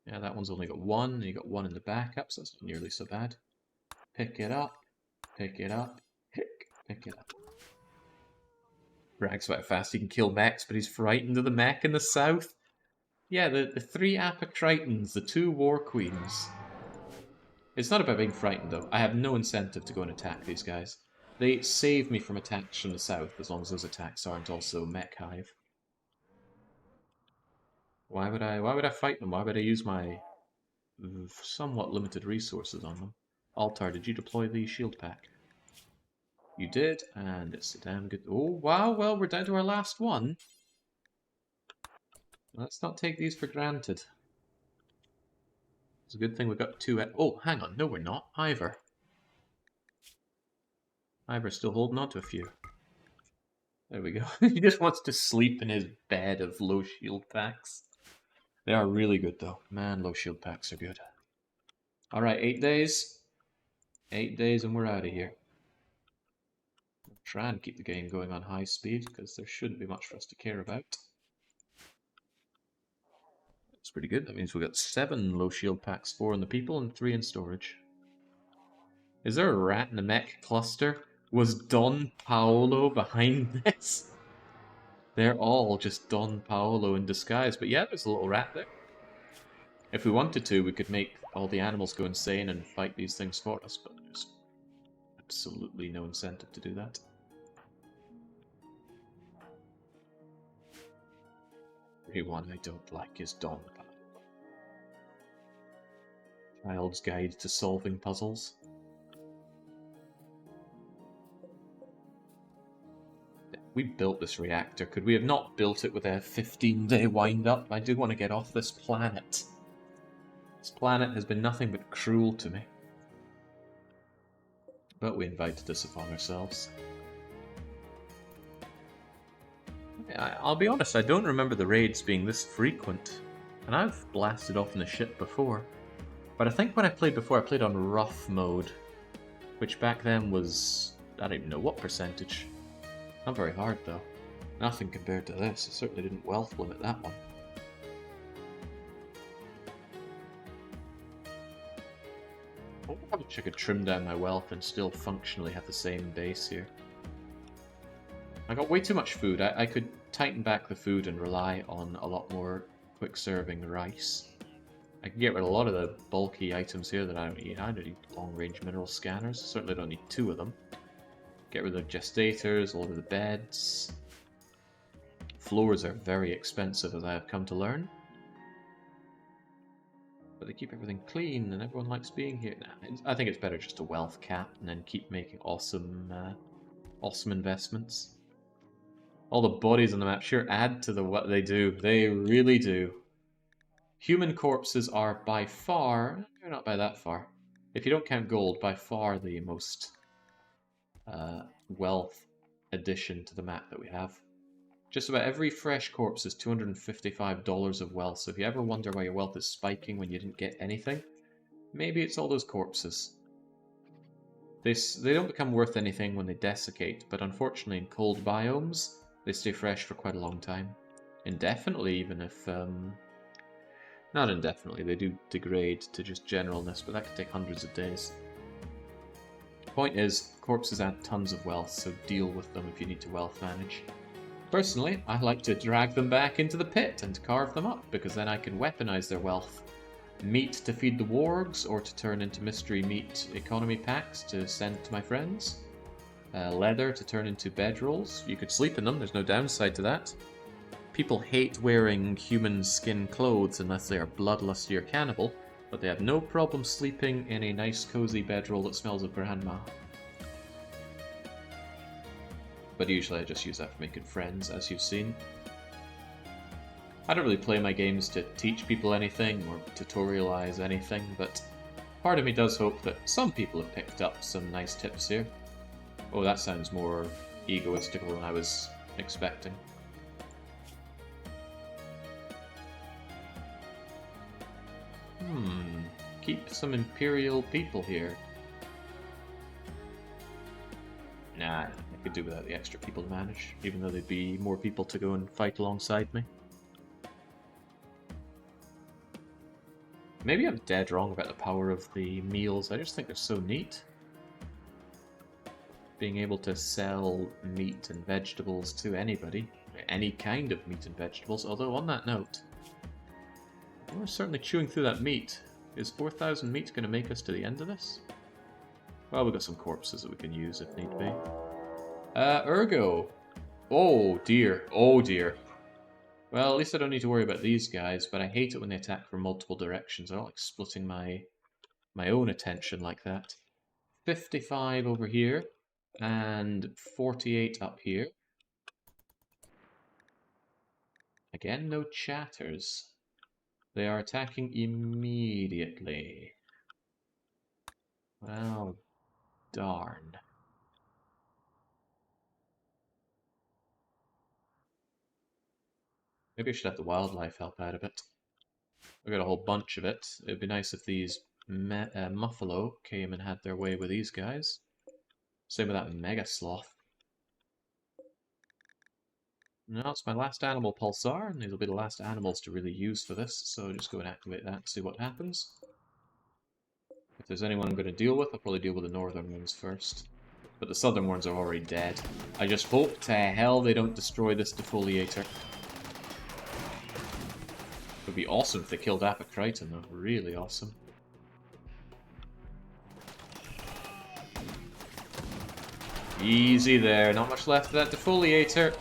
Yeah, that one's only got one, and you got one in the backup, so that's not nearly so bad. Pick it up. Pick it up. Pick it up. Brags about how fast he can kill mechs, but he's frightened of the mech in the south. Yeah, the three Apocritons, the two War Queens. It's not about being frightened, though. I have no incentive to go and attack these guys. They save me from attacks from the south, as long as those attacks aren't also mech hive. Why would I fight them? Why would I use my somewhat limited resources on them? Altar, did you deploy the shield pack? You did, and it's a damn good... Oh, wow, well, we're down to our last one. Let's not take these for granted. It's a good thing we got two... Oh, hang on, no we're not. Ivor. Ivor's still holding on to a few. There we go. He just wants to sleep in his bed of low shield packs. They are really good, though. Man, low shield packs are good. Alright, 8 days. 8 days and we're out of here. We'll try and keep the game going on high speed, because there shouldn't be much for us to care about. That's pretty good. That means we've got 7 low shield packs, 4 in the people and 3 in storage. Is there a rat in the mech cluster? Was Don Paolo behind this? They're all just Don Paolo in disguise. But yeah, there's a little rat there. If we wanted to, we could make all the animals go insane and fight these things for us, but there's absolutely no incentive to do that. Everyone I don't like is Don Paolo. Child's Guide to Solving Puzzles. We built this reactor. Could we have not built it with a 15-day wind-up? I do want to get off this planet. This planet has been nothing but cruel to me. But we invited this upon ourselves. I'll be honest, I don't remember the raids being this frequent. And I've blasted off in the ship before. But I think when I played before, I played on rough mode. Which back then was... I don't even know what percentage. Not very hard though. Nothing compared to this. I certainly didn't wealth limit that one. I wonder how much I could trim down my wealth and still functionally have the same base here. I got way too much food. I could tighten back the food and rely on a lot more quick serving rice. I can get rid of a lot of the bulky items here that I don't need. I don't need long range mineral scanners. Certainly don't need 2 of them. Get rid of gestators, all of the beds. Floors are very expensive, as I have come to learn. But they keep everything clean, and everyone likes being here. Nah, I think it's better just to wealth cap, and then keep making awesome investments. All the bodies on the map sure add to what they do. They really do. Human corpses are by far... They're not by that far. If you don't count gold, by far the most... wealth addition to the map that we have. Just about every fresh corpse is $255 of wealth, so if you ever wonder why your wealth is spiking when you didn't get anything, maybe it's all those corpses. They don't become worth anything when they desiccate, but unfortunately in cold biomes, they stay fresh for quite a long time. Indefinitely, even if... not indefinitely, they do degrade to just generalness, but that could take hundreds of days. Point is, corpses add tons of wealth, so deal with them if you need to wealth manage. Personally, I like to drag them back into the pit and carve them up, because then I can weaponize their wealth. Meat to feed the wargs, or to turn into mystery meat economy packs to send to my friends. Leather to turn into bedrolls. You could sleep in them, there's no downside to that. People hate wearing human skin clothes unless they are bloodlusty or cannibal, but they have no problem sleeping in a nice cozy bedroll that smells of grandma. But usually I just use that for making friends, as you've seen. I don't really play my games to teach people anything or tutorialize anything, but part of me does hope that some people have picked up some nice tips here. Oh, that sounds more egoistical than I was expecting. Keep some Imperial people here. Nah, I could do without the extra people to manage, even though there'd be more people to go and fight alongside me. Maybe I'm dead wrong about the power of the meals, I just think they're so neat. Being able to sell meat and vegetables to anybody, any kind of meat and vegetables, although on that note, we're certainly chewing through that meat. Is 4,000 meat going to make us to the end of this? Well, we've got some corpses that we can use if need be. Ergo. Oh dear, oh dear. Well, at least I don't need to worry about these guys, but I hate it when they attack from multiple directions. I don't like splitting my own attention like that. 55 over here, and 48 up here. Again, no chatters. They are attacking immediately. Well, darn. Maybe I should have the wildlife help out a bit. We've got a whole bunch of it. It'd be nice if these Muffalo came and had their way with these guys. Same with that Mega Sloth. No, it's my last animal pulsar, and these will be the last animals to really use for this, so just go and activate that and see what happens. If there's anyone I'm going to deal with, I'll probably deal with the northern ones first. But the southern ones are already dead. I just hope to hell they don't destroy this defoliator. It would be awesome if they killed Apocriton, though. Really awesome. Easy there, not much left of that defoliator.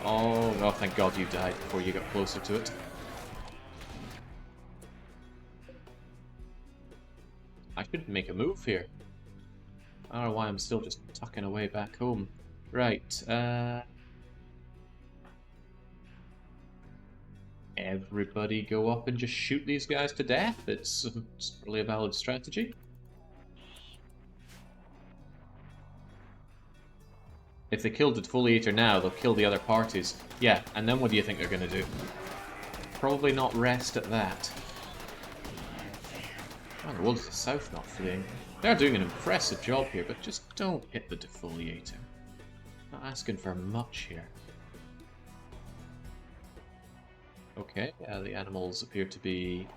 Oh, thank God you died before you got closer to it. I should make a move here. I don't know why I'm still just tucking away back home. Right, everybody go up and just shoot these guys to death. It's probably a valid strategy. If they killed the defoliator now, they'll kill the other parties. Yeah, and then what do you think they're going to do? Probably not rest at that. Why in the world is the South not fleeing? They're doing an impressive job here, but just don't hit the defoliator. Not asking for much here. Okay, the animals appear to be...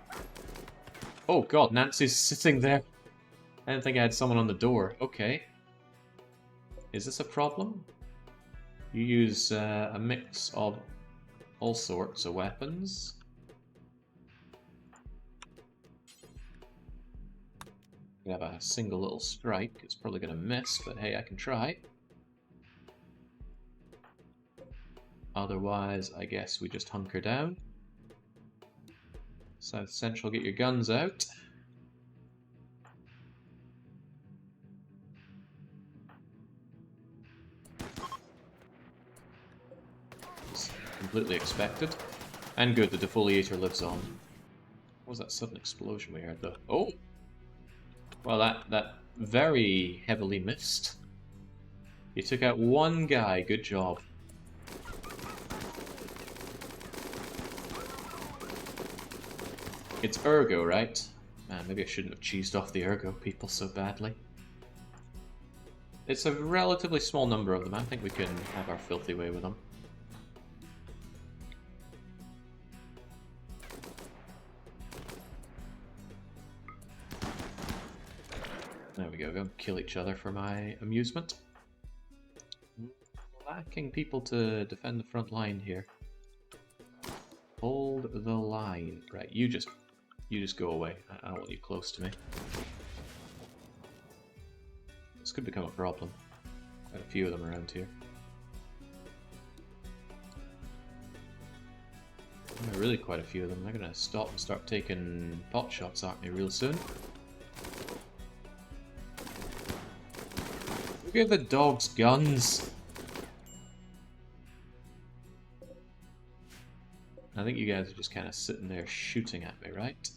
Oh god, Nancy's sitting there. I didn't think I had someone on the door. Okay. Is this a problem? You use a mix of all sorts of weapons. We have a single little strike. It's probably going to miss, but hey, I can try. Otherwise, I guess we just hunker down. South Central, get your guns out. It's completely expected. And good, the defoliator lives on. What was that sudden explosion we heard though? Oh! Well, that very heavily missed. You took out one guy, good job. It's Ergo, right? Man, maybe I shouldn't have cheesed off the Ergo people so badly. It's a relatively small number of them. I think we can have our filthy way with them. There we go, go kill each other for my amusement. Lacking people to defend the front line here. Hold the line. Right, you just go away. I don't want you close to me. This could become a problem. Got a few of them around here. Really quite a few of them. They're gonna stop and start taking pot shots at me real soon. Look at the dogs' guns! I think you guys are just kind of sitting there shooting at me, right?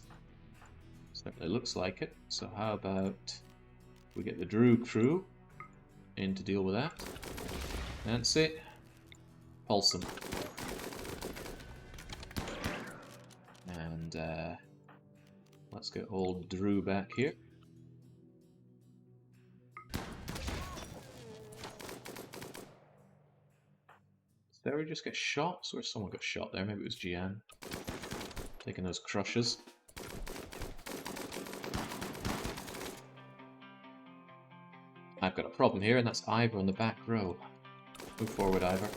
Certainly looks like it. So how about we get the Drew crew in to deal with that. Nancy, pulse them. And let's get old Drew back here. Did we just get shot? I swear someone got shot there. Maybe it was Gian. Taking those crushes. I've got a problem here, and that's Ivor on the back row. Move forward, Ivor.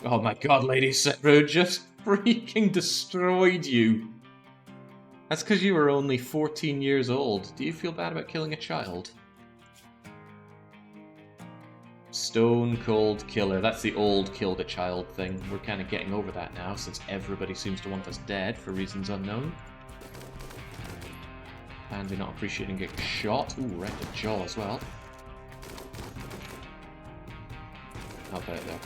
Oh my god, Lady Setro just freaking destroyed you! That's because you were only 14 years old. Do you feel bad about killing a child? Stone Cold Killer. That's the old killed a child thing. We're kind of getting over that now, since everybody seems to want us dead for reasons unknown. And they're not appreciating getting shot. Ooh, right in the jaw as well. I'll bet it there.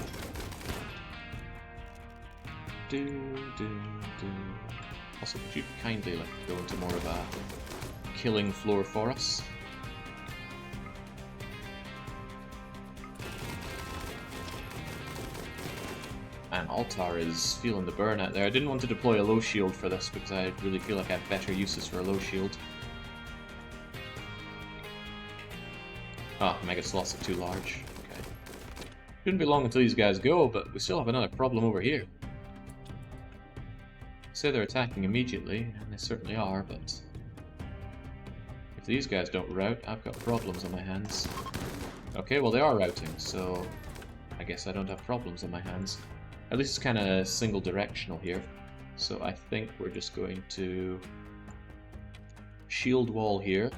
Also, could you kindly go into more of a killing floor for us? And Altar is feeling the burnout there. I didn't want to deploy a low shield for this because I really feel like I have better uses for a low shield. Ah, Mega Sloths are too large. Okay. Shouldn't be long until these guys go, but we still have another problem over here. Say they're attacking immediately, and they certainly are, but if these guys don't rout, I've got problems on my hands. Okay, well they are routing, so I guess I don't have problems on my hands. At least it's kind of single directional here, so I think we're just going to shield wall here.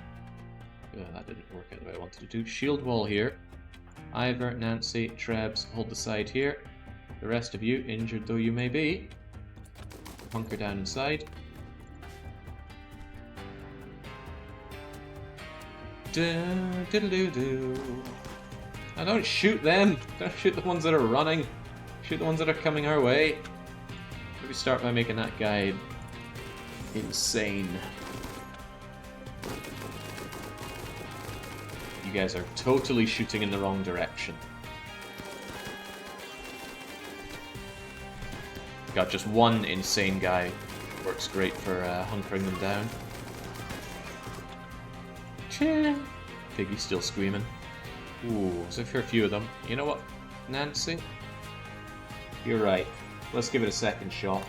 That didn't work out the way I wanted to do. Shield wall here. Ivor, Nancy, Trebs, hold the side here. The rest of you, injured though you may be, hunker down inside. Diddle-doo-doo. Now don't shoot them! Don't shoot the ones that are running! Shoot the ones that are coming our way. Maybe start by making that guy insane. You guys are totally shooting in the wrong direction. Got just one insane guy. Works great for hunkering them down. Piggy's still screaming. Ooh, there's a fair few of them. You know what, Nancy? You're right. Let's give it a second shot.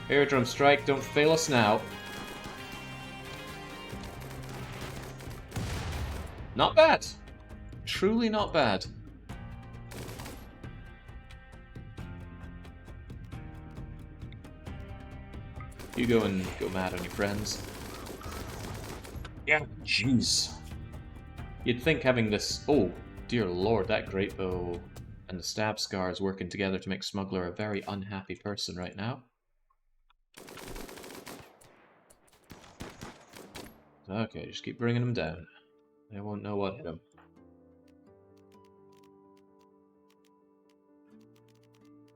Aerodrome strike, don't fail us now. Not bad. Truly not bad. You go and go mad on your friends. Yeah, jeez. You'd think having this... Oh, dear lord, that great bow and the stab scars working together to make Smuggler a very unhappy person right now. Okay, just keep bringing them down. They won't know what hit them.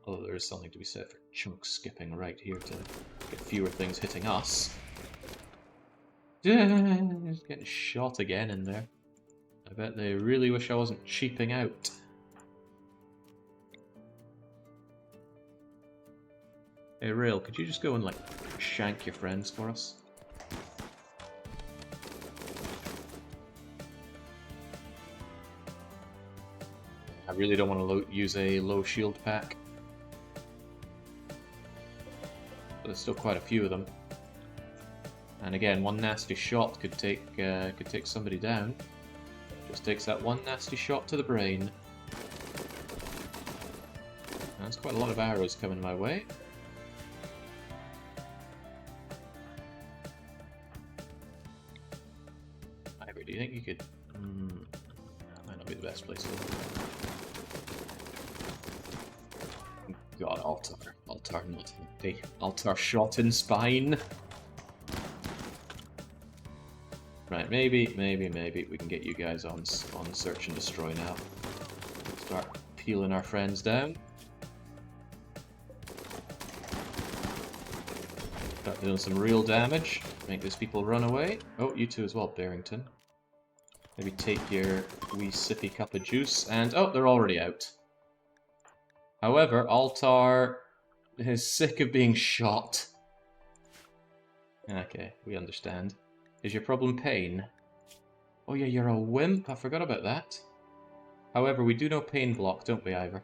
Although there is something to be said for chunk skipping right here to get fewer things hitting us. Just getting shot again in there. I bet they really wish I wasn't cheaping out. Hey Rail, could you just go and like shank your friends for us? I really don't want to use a low shield pack. But there's still quite a few of them. And again, one nasty shot could take somebody down. Just takes that one nasty shot to the brain. That's quite a lot of arrows coming my way. Ivor, do you think you could... that might not be the best place to go. God, Altar not the Altar shot in spine. Right, maybe we can get you guys on search and destroy now. Start peeling our friends down. Start doing some real damage. Make these people run away. Oh, you too as well, Barrington. Maybe take your wee sippy cup of juice and... Oh, they're already out. However, Altar is sick of being shot. Okay, we understand. Is your problem pain? Oh yeah, you're a wimp. I forgot about that. However, we do know pain block, don't we, Ivor?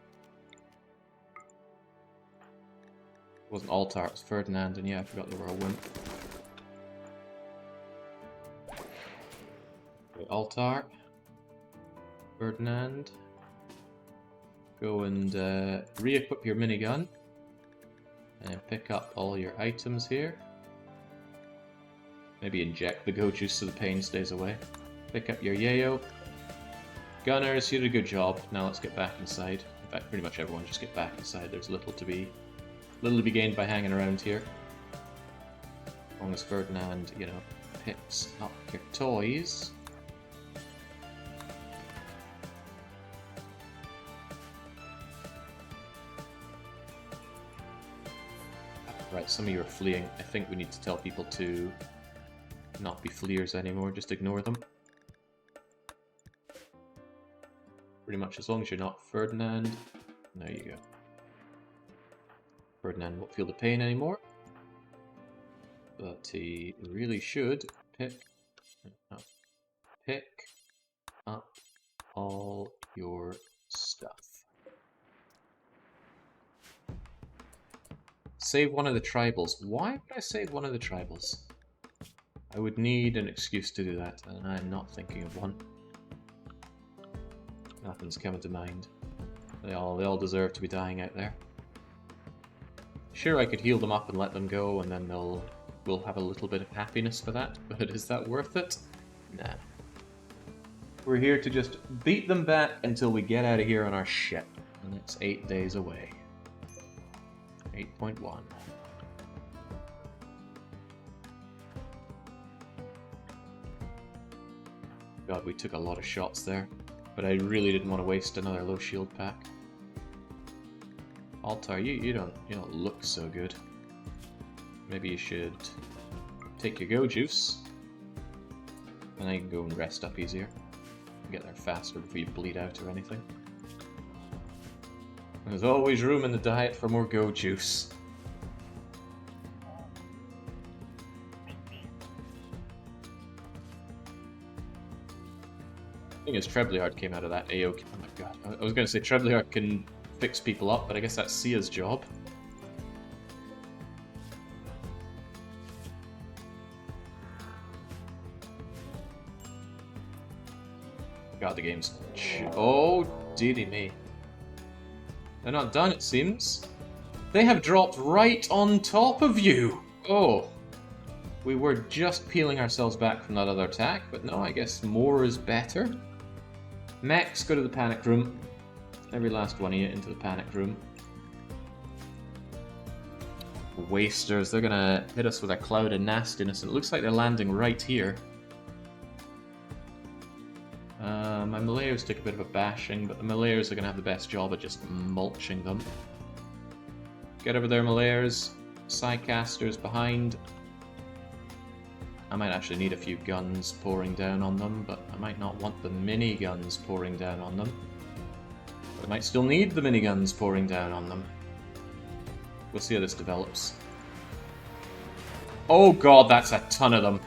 It wasn't Altar, it was Ferdinand, and yeah, I forgot they were a wimp. Okay, Altar. Ferdinand. Go and re-equip your minigun. And pick up all your items here. Maybe inject the go juice so the pain stays away. Pick up your yayo. Gunners, you did a good job. Now let's get back inside. In fact, pretty much everyone just get back inside. There's little to be gained by hanging around here. As long as Ferdinand, you know, picks up your toys. Right, some of you are fleeing. I think we need to tell people to not be fleers anymore, just ignore them. Pretty much as long as you're not Ferdinand. There you go. Ferdinand won't feel the pain anymore. But he really should pick up all your stuff. Save one of the tribals. Why would I save one of the tribals? I would need an excuse to do that, and I'm not thinking of one. Nothing's coming to mind. They all deserve to be dying out there. Sure, I could heal them up and let them go, and then we'll have a little bit of happiness for that, but is that worth it? Nah. We're here to just beat them back until we get out of here on our ship, and it's 8 days away. 8.1. God, we took a lot of shots there. But I really didn't want to waste another low shield pack. Altar, you don't look so good. Maybe you should take your go juice. And then you can go and rest up easier. Get there faster before you bleed out or anything. There's always room in the diet for more go juice. I think it's Treblyard came out of that AO. Oh my god. I was going to say Treblyard can fix people up, but I guess that's Sia's job. God, the game's... Oh, dearie me. They're not done, it seems. They have dropped right on top of you! Oh. We were just peeling ourselves back from that other attack, but no, I guess more is better. Mechs, go to the panic room. Every last one of you into the panic room. Wasters, they're gonna hit us with a cloud of nastiness, and it looks like they're landing right here. My Malayers took a bit of a bashing, but the Malayers are going to have the best job at just mulching them. Get over there, Malayers. Psycasters behind. I might actually need a few guns pouring down on them, but I might not want the miniguns pouring down on them. But I might still need the miniguns pouring down on them. We'll see how this develops. Oh god, that's a ton of them.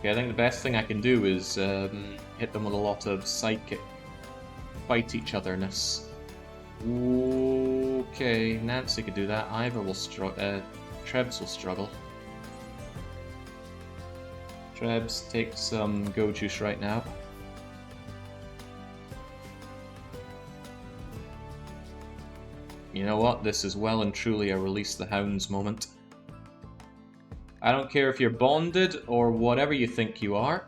I think the best thing I can do is hit them with a lot of psychic fight each otherness. Okay, Nancy could do that. Ivor will struggle. Trebs will struggle. Trebs, take some go juice right now. You know what? This is well and truly a release the hounds moment. I don't care if you're bonded or whatever you think you are.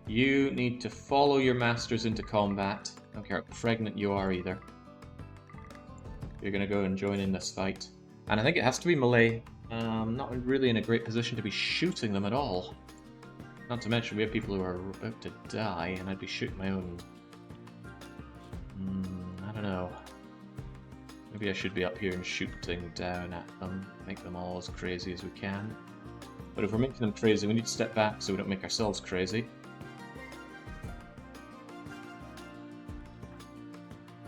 You need to follow your masters into combat. I don't care how pregnant you are either. You're going to go and join in this fight. And I think it has to be melee. Not really in a great position to be shooting them at all. Not to mention we have people who are about to die and I'd be shooting my own. I don't know. Maybe I should be up here and shooting down at them. Make them all as crazy as we can. But if we're making them crazy, we need to step back so we don't make ourselves crazy.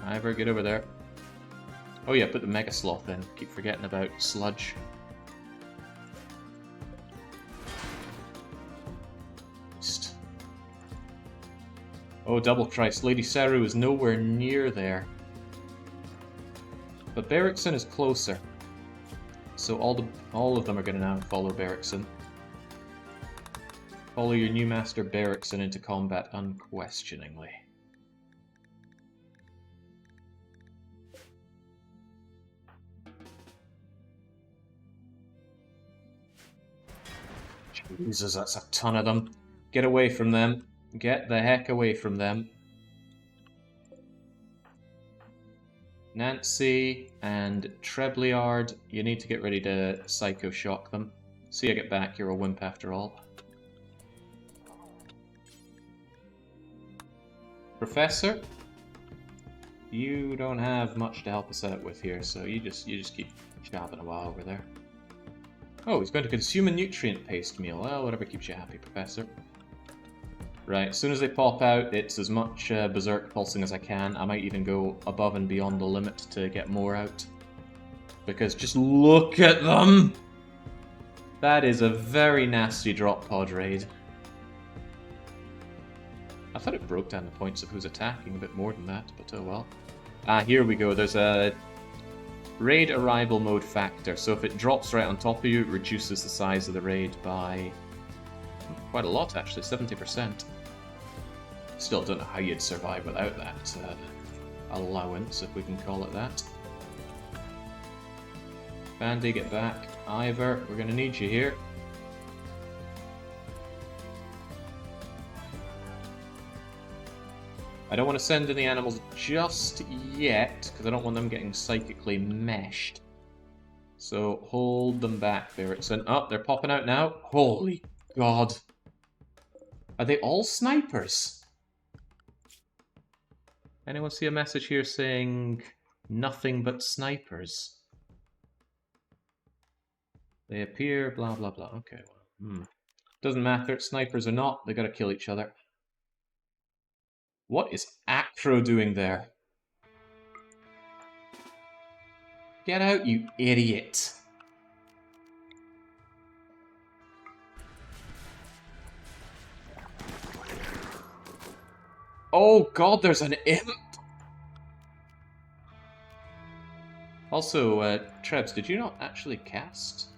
Ivor, get over there. Oh yeah, put the Mega Sloth in. Keep forgetting about Sludge. Oh, double Christ. Lady Saru is nowhere near there. But Berrickson is closer. So all of them are going to now follow Berrickson. Follow your new master Berrickson into combat unquestioningly. Jesus, that's a ton of them. Get away from them. Get the heck away from them. Nancy and Treblyard, you need to get ready to Psycho Shock them. See you get back, you're a wimp after all. Professor, you don't have much to help us out with here, so you just keep chopping a while over there. Oh, he's going to consume a nutrient paste meal. Well, whatever keeps you happy, Professor. Right, as soon as they pop out, it's as much berserk pulsing as I can. I might even go above and beyond the limit to get more out. Because just look at them! That is a very nasty drop pod raid. I thought it broke down the points of who's attacking a bit more than that, but oh well. Ah, here we go. There's a raid arrival mode factor. So if it drops right on top of you, it reduces the size of the raid by quite a lot, actually, 70%. Still don't know how you'd survive without that allowance, if we can call it that. Bandy, get back. Ivor, we're going to need you here. I don't want to send in the animals just yet, because I don't want them getting psychically meshed. So hold them back there. Oh, they're popping out now. Holy God. Are they all snipers? Anyone see a message here saying nothing but snipers? They appear, blah, blah, blah. Okay. Doesn't matter. Snipers or not, they gotta kill each other. What is Acro doing there? Get out, you idiot. Oh God, there's an imp! Also, Trebs, did you not actually cast?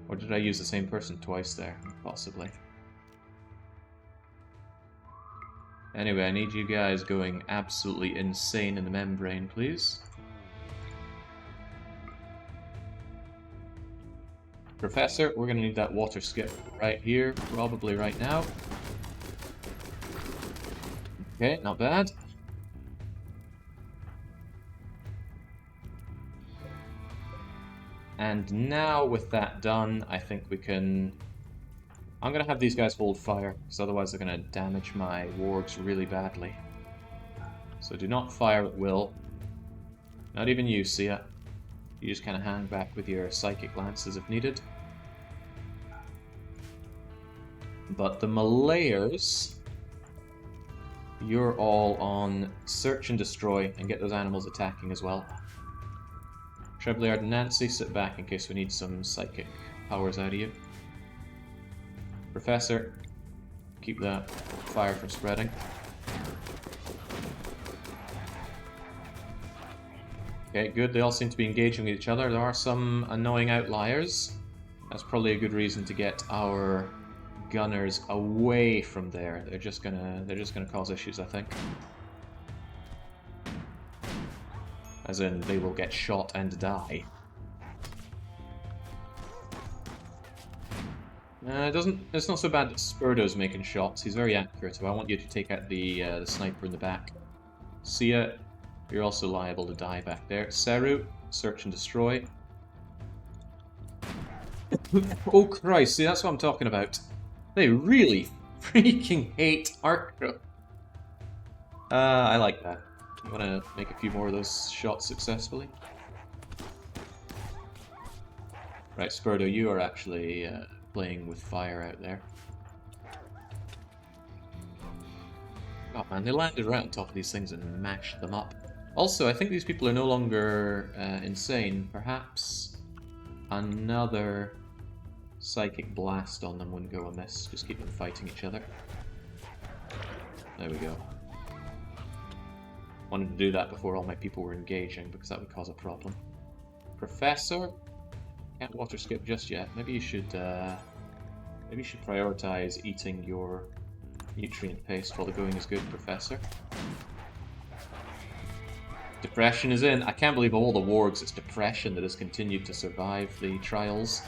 Or did I use the same person twice there? Possibly. Anyway, I need you guys going absolutely insane in the membrane, please. Professor, we're going to need that water skip right here, probably right now. Okay, not bad. And now with that done, I think we can... I'm going to have these guys hold fire, because otherwise they're going to damage my wargs really badly. So do not fire at will. Not even you, Sia. You just kind of hang back with your psychic lances if needed. But the Malayers, you're all on search and destroy and get those animals attacking as well. Treblayard and Nancy, sit back in case we need some psychic powers out of you. Professor, keep that fire from spreading. Okay, good. They all seem to be engaging with each other. There are some annoying outliers. That's probably a good reason to get our gunners away from there. They're just gonna cause issues, I think. As in, they will get shot and die. It's not so bad that Spurdo's making shots. He's very accurate, but I want you to take out the sniper in the back. Sia, you're also liable to die back there. Seru, search and destroy. Oh Christ, see that's what I'm talking about. They really freaking hate Arcro. I like that. I'm gonna make a few more of those shots successfully. Right, Spurdo, you are actually playing with fire out there. Oh man, they landed right on top of these things and mashed them up. Also, I think these people are no longer insane. Perhaps another psychic blast on them wouldn't go amiss. Just keep them fighting each other. There we go. Wanted to do that before all my people were engaging because that would cause a problem. Professor, can't water skip just yet. Maybe you should prioritize eating your nutrient paste while the going is good, Professor. Depression is in. I can't believe of all the wargs, it's depression that has continued to survive the trials.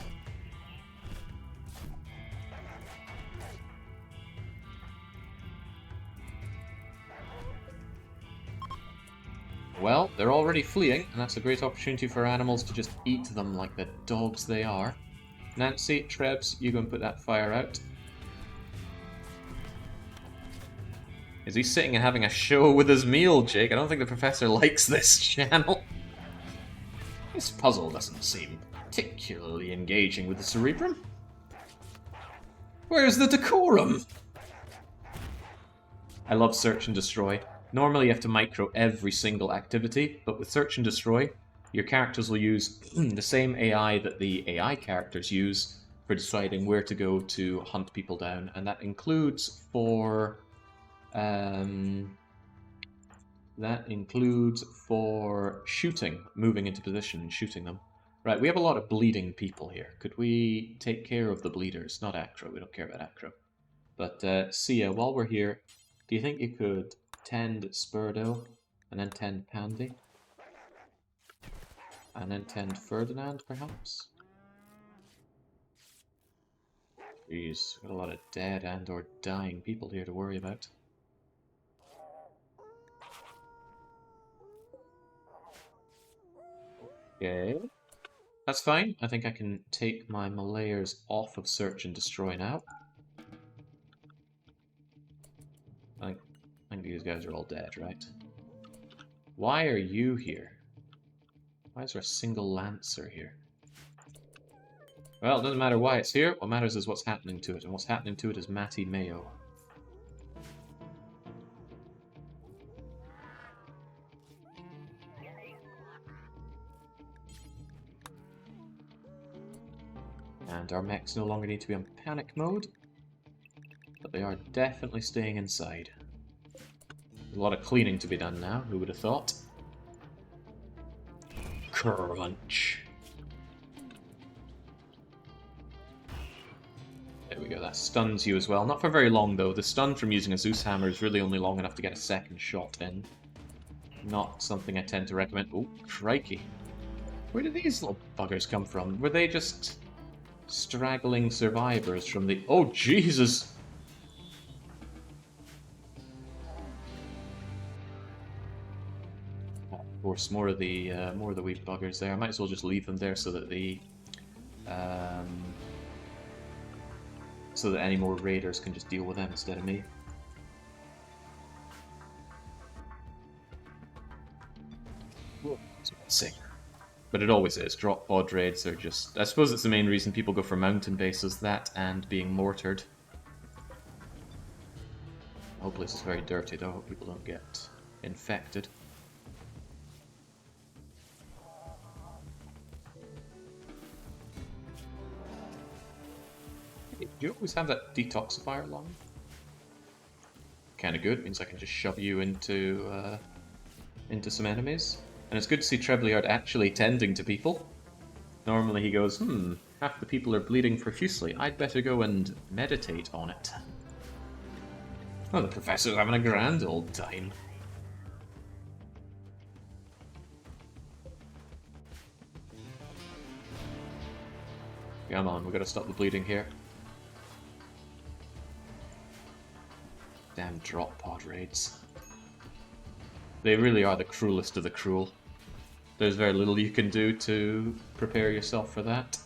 Well, they're already fleeing, and that's a great opportunity for animals to just eat them like the dogs they are. Nancy, Trebs, you go and put that fire out. Is he sitting and having a show with his meal, Jake? I don't think the professor likes this channel. This puzzle doesn't seem particularly engaging with the cerebrum. Where's the decorum? I love search and destroy. Normally you have to micro every single activity, but with search and destroy, your characters will use the same AI that the AI characters use for deciding where to go to hunt people down, and that includes for shooting, moving into position and shooting them. Right, we have a lot of bleeding people here. Could we take care of the bleeders? Not Acro, we don't care about Acro. But Sia, while we're here, do you think you could tend Spurdo, and then tend Pandy? And then tend Ferdinand, perhaps? Jeez, got a lot of dead and or dying people here to worry about. Okay. That's fine. I think I can take my Malayers off of search and destroy now. I think these guys are all dead, right? Why are you here? Why is there a single Lancer here? Well, it doesn't matter why it's here. What matters is what's happening to it, and what's happening to it is Matty Mayo. And our mechs no longer need to be on panic mode, but they are definitely staying inside. There's a lot of cleaning to be done now, who would have thought? Crunch. There we go, that stuns you as well. Not for very long though. The stun from using a Zeus hammer is really only long enough to get a second shot in. Not something I tend to recommend. Oh, crikey. Where did these little buggers come from? Were they just straggling survivors from the... Oh, Jesus! Of course, more of the wee buggers there. I might as well just leave them there so that the... so that any more raiders can just deal with them instead of me. It's sick. But it always is. Drop pod raids are just... I suppose it's the main reason people go for mountain bases, that and being mortared. The whole place is very dirty though, I hope people don't get infected. Hey, do you always have that detoxifier long? Kinda good, means I can just shove you into some enemies. And it's good to see Treblyard actually tending to people. Normally he goes, half the people are bleeding profusely, I'd better go and meditate on it. Oh, the professor's having a grand old time. Come on, we've got to stop the bleeding here. Damn drop pod raids. They really are the cruelest of the cruel. There's very little you can do to prepare yourself for that.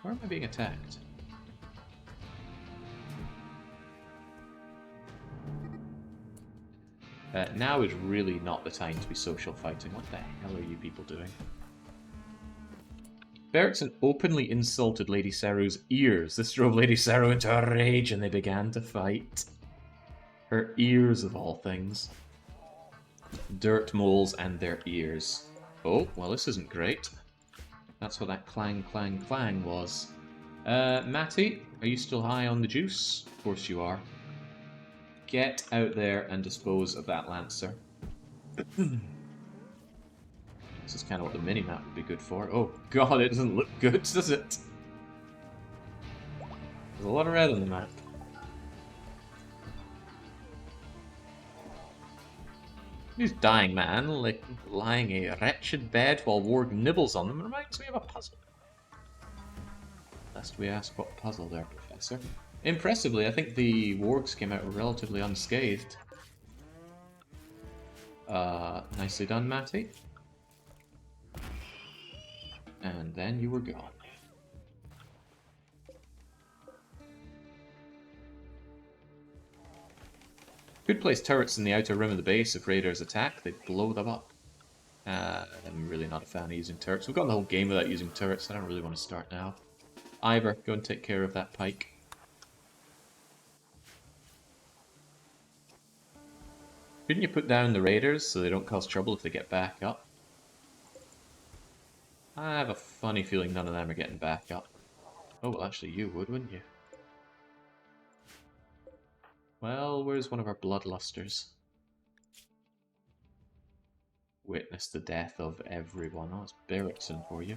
Where am I being attacked? Now is really not the time to be social fighting. What the hell are you people doing? Bergson openly insulted Lady Saru's ears. This drove Lady Saru into a rage and they began to fight. Her ears, of all things. Dirt moles and their ears. Oh, well this isn't great. That's what that clang, clang, clang was. Matty, are you still high on the juice? Of course you are. Get out there and dispose of that Lancer. This is kind of what the mini-map would be good for. Oh god, it doesn't look good, does it? There's a lot of red on the map. Who's dying man, like lying a wretched bed while Warg nibbles on them, reminds me of a puzzle. Lest we ask what puzzle there, Professor. Impressively, I think the Wargs came out relatively unscathed. Nicely done, Matty. And then you were gone. Could place turrets in the outer rim of the base if raiders attack, they blow them up. I'm really not a fan of using turrets. We've got the whole game without using turrets, I don't really want to start now. Ivor, go and take care of that pike. Couldn't you put down the raiders so they don't cause trouble if they get back up? I have a funny feeling none of them are getting back up. Oh, well actually you would, wouldn't you? Well, where's one of our bloodlusters? Witness the death of everyone. Oh, it's Berrickson for you.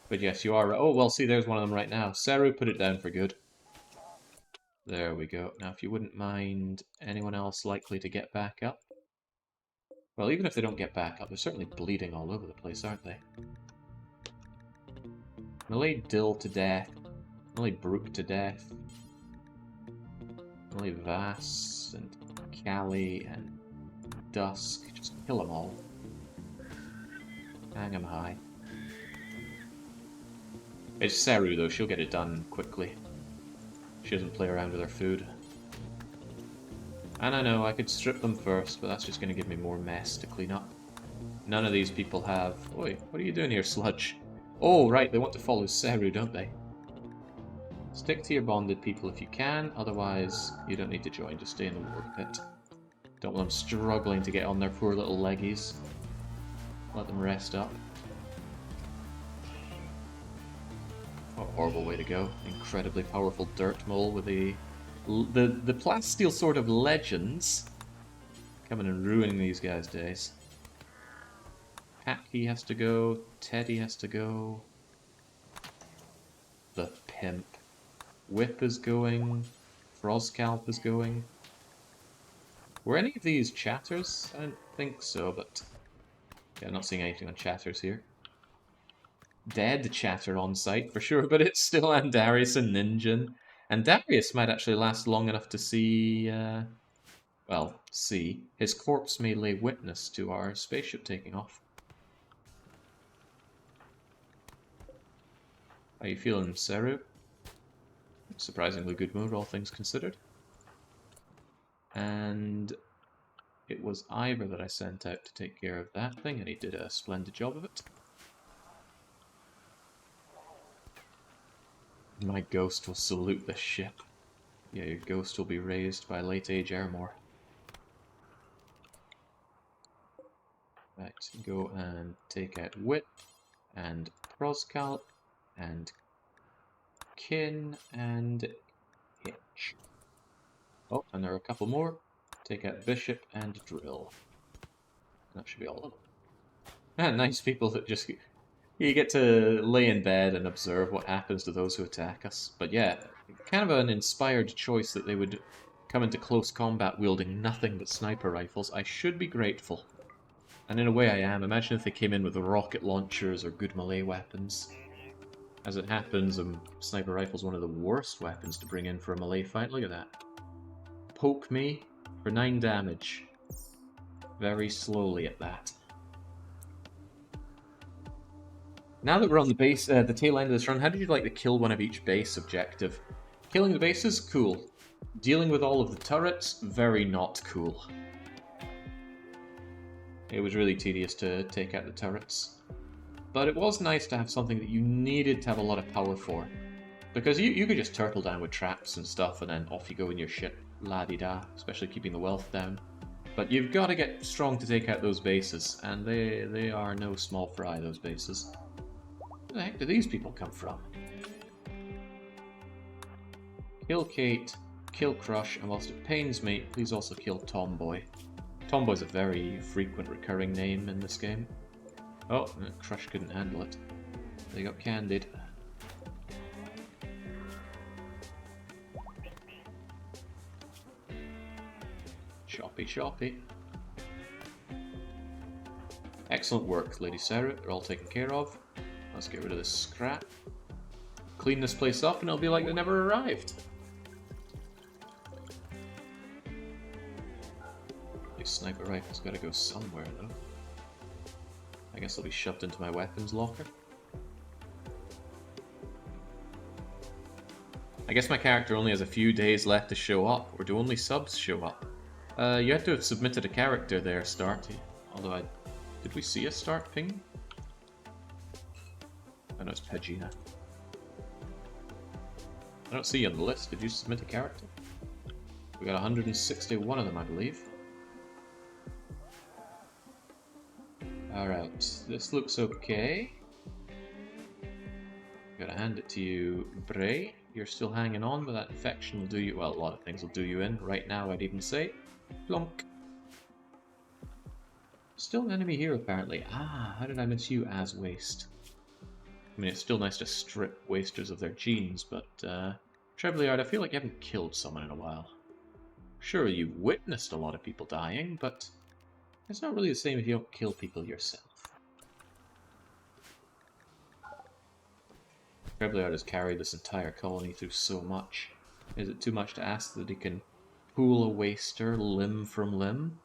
But yes, you are right. Oh, well, see, there's one of them right now. Saru put it down for good. There we go. Now, if you wouldn't mind anyone else likely to get back up. Well, even if they don't get back up, they're certainly bleeding all over the place, aren't they? Malay Dill to death. Malay Brook to death. Malay Vass and Callie and Dusk. Just kill them all. Hang them high. It's Seru though, she'll get it done quickly. She doesn't play around with her food. And I know I could strip them first, but that's just going to give me more mess to clean up. None of these people have... Oi, what are you doing here, Sludge? Oh, right, they want to follow Seru, don't they? Stick to your bonded people if you can, otherwise you don't need to join, just stay in the war pit. Don't want them struggling to get on their poor little leggies. Let them rest up. What a horrible way to go. Incredibly powerful dirt mole with the plasteel sort of legends coming and ruining these guys' days. Packy has to go, Teddy has to go. The pimp. Whip is going, Froscalp is going. Were any of these chatters? I don't think so, but... Yeah, I'm not seeing anything on chatters here. Dead chatter on site for sure, but it's still Andarius and Ninjin. And Darius might actually last long enough to see, well, see. His corpse may lay witness to our spaceship taking off. How you feeling, Seru? Surprisingly good move, all things considered. And it was Ivor that I sent out to take care of that thing, and he did a splendid job of it. My ghost will salute the ship. Yeah, your ghost will be raised by late age Airmore. Right, go and take out Whip, and Proscalp, and Kin, and Hitch. Oh, and there are a couple more. Take out Bishop and Drill. That should be all of them. And nice people that just... You get to lay in bed and observe what happens to those who attack us. But yeah, kind of an inspired choice that they would come into close combat wielding nothing but sniper rifles. I should be grateful. And in a way I am. Imagine if they came in with rocket launchers or good melee weapons. As it happens, sniper rifle's one of the worst weapons to bring in for a melee fight. Look at that. Poke me for 9 damage. Very slowly at that. Now that we're on the base, the tail end of this run, how did you like the kill one of each base objective? Killing the bases? Cool. Dealing with all of the turrets? Very not cool. It was really tedious to take out the turrets. But it was nice to have something that you needed to have a lot of power for. Because you could just turtle down with traps and stuff, and then off you go in your ship, la-di-da, especially keeping the wealth down. But you've got to get strong to take out those bases, and they are no small fry, those bases. Where the heck do these people come from? Kill Kate, kill Crush, and whilst it pains me, please also kill Tomboy. Tomboy's a very frequent recurring name in this game. Oh, Crush couldn't handle it. They got candied. Choppy, choppy. Excellent work, Lady Sarah. They're all taken care of. Let's get rid of this scrap. Clean this place up and it'll be like they never arrived. These sniper rifles gotta go somewhere though. I guess they'll be shoved into my weapons locker. I guess my character only has a few days left to show up, or do only subs show up? You have to have submitted a character there, Start. Although did we see a Start ping? Oh no, it's Pegina. I don't see you on the list. Did you submit a character? We got 161 of them, I believe. Alright, this looks okay. Gotta hand it to you, Bray. You're still hanging on, but that infection will do you... Well, a lot of things will do you in. Right now, I'd even say. Plonk. Still an enemy here, apparently. Ah, how did I miss you, As Waste? I mean, it's still nice to strip wasters of their genes, but, Treblyard, I feel like you haven't killed someone in a while. Sure, you've witnessed a lot of people dying, but it's not really the same if you don't kill people yourself. Treblyard has carried this entire colony through so much. Is it too much to ask that he can pull a waster limb from limb?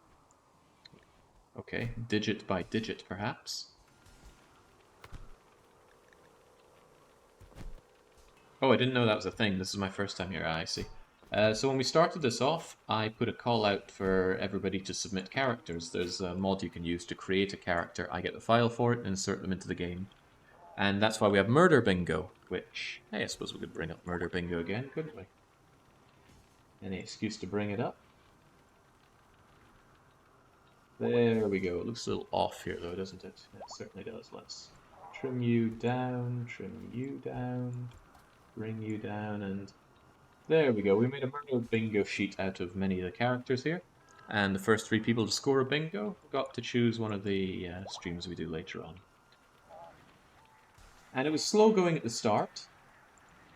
Okay, digit by digit, perhaps. Oh, I didn't know that was a thing. This is my first time here. Ah, I see. So when we started this off, I put a call out for everybody to submit characters. There's a mod you can use to create a character. I get the file for it and insert them into the game. And that's why we have Murder Bingo, which, hey, I suppose we could bring up Murder Bingo again, couldn't we? Any excuse to bring it up? There we go. It looks a little off here, though, doesn't it? It certainly does. Let's trim you down, bring you down, and there we go. We made a Murder Bingo sheet out of many of the characters here. And the first 3 people to score a bingo got to choose one of the streams we do later on. And it was slow going at the start,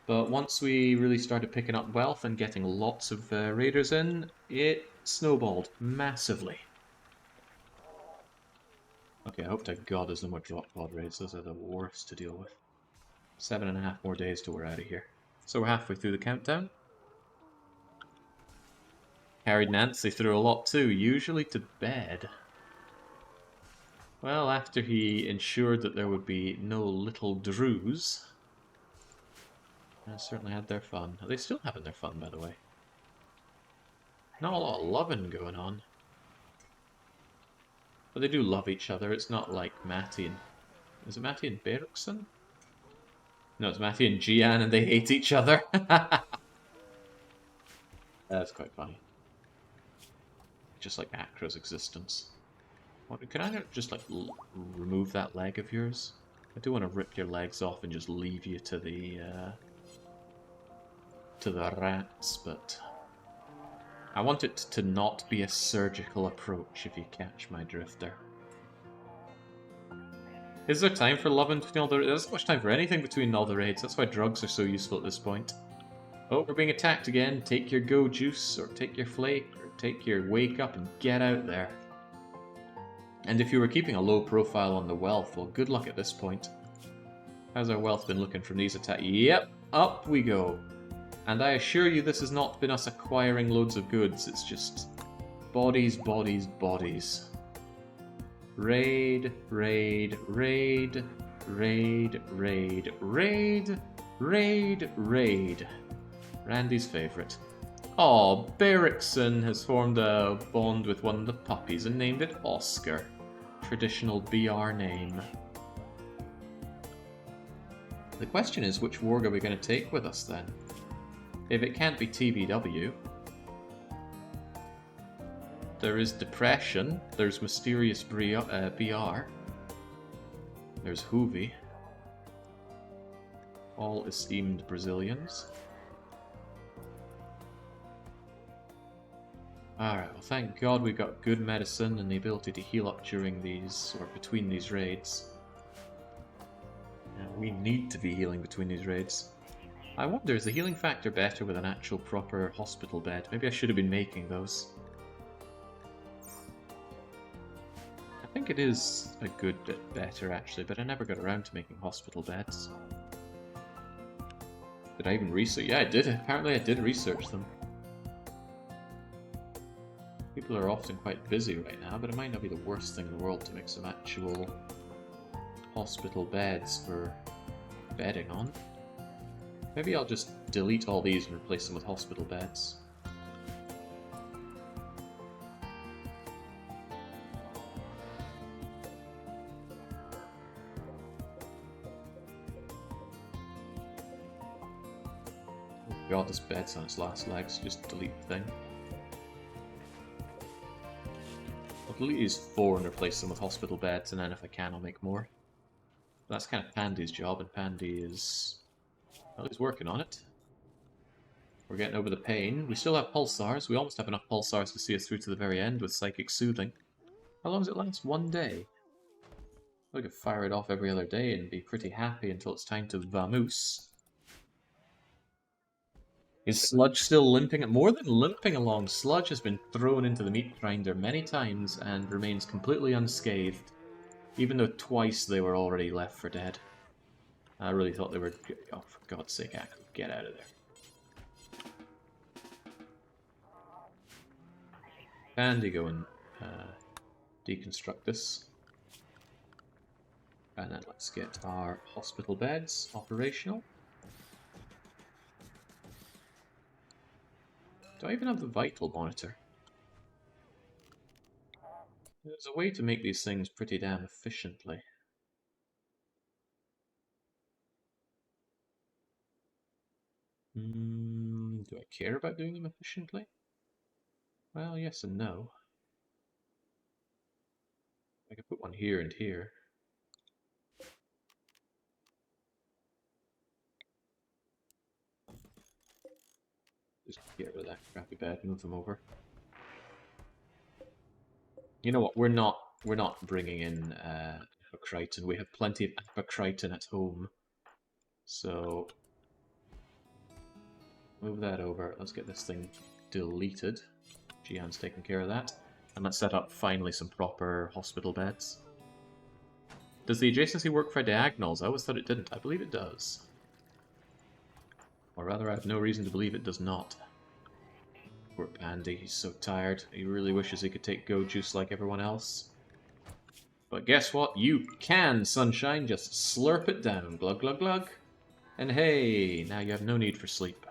but once we really started picking up wealth and getting lots of raiders in, it snowballed massively. Okay, I hope to God there's no more drop pod raids. Those are the worst to deal with. 7.5 more days till we're out of here. So we're halfway through the countdown. Carried Nancy through a lot too, usually to bed. Well, after he ensured that there would be no little Drews, they certainly had their fun. Are they still having their fun, by the way? Not a lot of loving going on. But they do love each other. It's not like Matty and... Is it Matty and Berikson? No, it's Matty and Gian and they hate each other. That's quite funny. Just like Akra's existence. Can I just like remove that leg of yours? I do want to rip your legs off and just leave you to the rats, but I want it to not be a surgical approach, if you catch my drift there. Is there time for loving between all the raids? There's not much time for anything between all the raids. That's why drugs are so useful at this point. Oh, we're being attacked again. Take your go juice, or take your flake, or take your wake up and get out there. And if you were keeping a low profile on the wealth, well, good luck at this point. How's our wealth been looking from these attacks? Yep, up we go. And I assure you this has not been us acquiring loads of goods, it's just bodies, bodies, bodies. Raid, raid, raid, raid, raid, raid, raid, raid. Randy's favourite. Oh, Berikson has formed a bond with one of the puppies and named it Oscar. Traditional BR name. The question is, which warg are we going to take with us then? If it can't be TBW, there is Depression, there's Mysterious BR, there's Hoovy, all esteemed Brazilians. Alright, well thank God we've got good medicine and the ability to heal up during these, or between these raids. We need to be healing between these raids. I wonder, is the healing factor better with an actual proper hospital bed? Maybe I should have been making those. I think it is a good bit better actually, but I never got around to making hospital beds. Did I even research? Yeah, I did. Apparently I did research them. People are often quite busy right now, but it might not be the worst thing in the world to make some actual hospital beds for bedding on. Maybe I'll just delete all these and replace them with hospital beds. Oh God, this bed's on its last legs. Just delete the thing. I'll delete these 4 and replace them with hospital beds, and then if I can, I'll make more. That's kind of Pandy's job, and Pandy is... well, he's working on it. We're getting over the pain. We still have pulsars. We almost have enough pulsars to see us through to the very end with psychic soothing. How long does it last? 1 day. I could fire it off every other day and be pretty happy until it's time to vamoose. Is Sludge still limping? More than limping along, Sludge has been thrown into the meat grinder many times and remains completely unscathed, even though twice they were already left for dead. I really thought they were... oh, for God's sake, Axel, get out of there. Pandy, go and deconstruct this. And then let's get our hospital beds operational. Do I even have the vital monitor? There's a way to make these things pretty damn efficiently. Do I care about doing them efficiently? Well, yes and no. I could put one here and here. Just get rid of that crappy bed, move them over. You know what? We're not bringing in Apocriton. We have plenty of Apocriton at home. So move that over. Let's get this thing deleted. Jian's taking care of that. And let's set up finally some proper hospital beds. Does the adjacency work for diagonals? I always thought it didn't. I believe it does. Or rather, I have no reason to believe it does not. Poor Pandy, he's so tired. He really wishes he could take go juice like everyone else. But guess what? You can, Sunshine. Just slurp it down. Glug, glug, glug. And hey, now you have no need for sleep.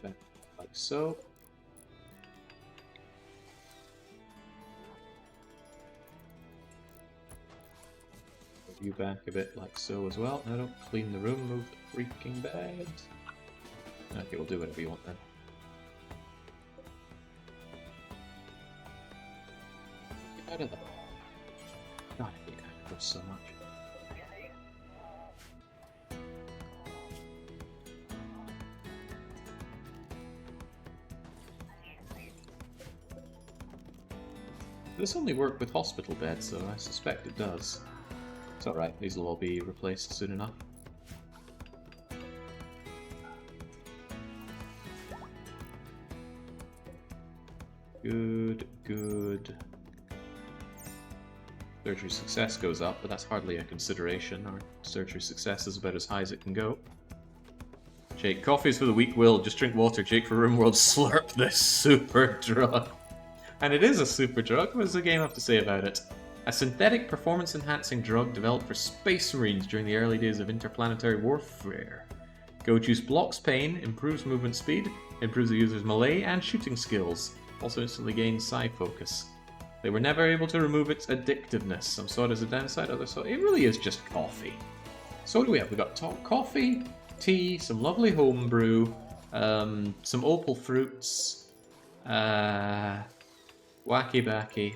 Like so. Move you back a bit like so as well. Now don't clean the room, move the freaking bed. Okay, we'll do whatever you want then. Get out of there. God, I hate actors so much. This only worked with hospital beds, so I suspect it does. It's alright, these will all be replaced soon enough. Good, good. Surgery success goes up, but that's hardly a consideration. Our surgery success is about as high as it can go. Jake, coffee's for the weak-willed. Just drink water, Jake, for RimWorld. Slurp this super drug. And it is a super drug. What does the game have to say about it? A synthetic performance-enhancing drug developed for space marines during the early days of interplanetary warfare. Go Juice blocks pain, improves movement speed, improves the user's melee and shooting skills. Also instantly gains psi focus. They were never able to remove its addictiveness. Some saw it as a downside, others saw it really is just coffee. So what do we have? We've got coffee, tea, some lovely homebrew, some opal fruits, wacky backy.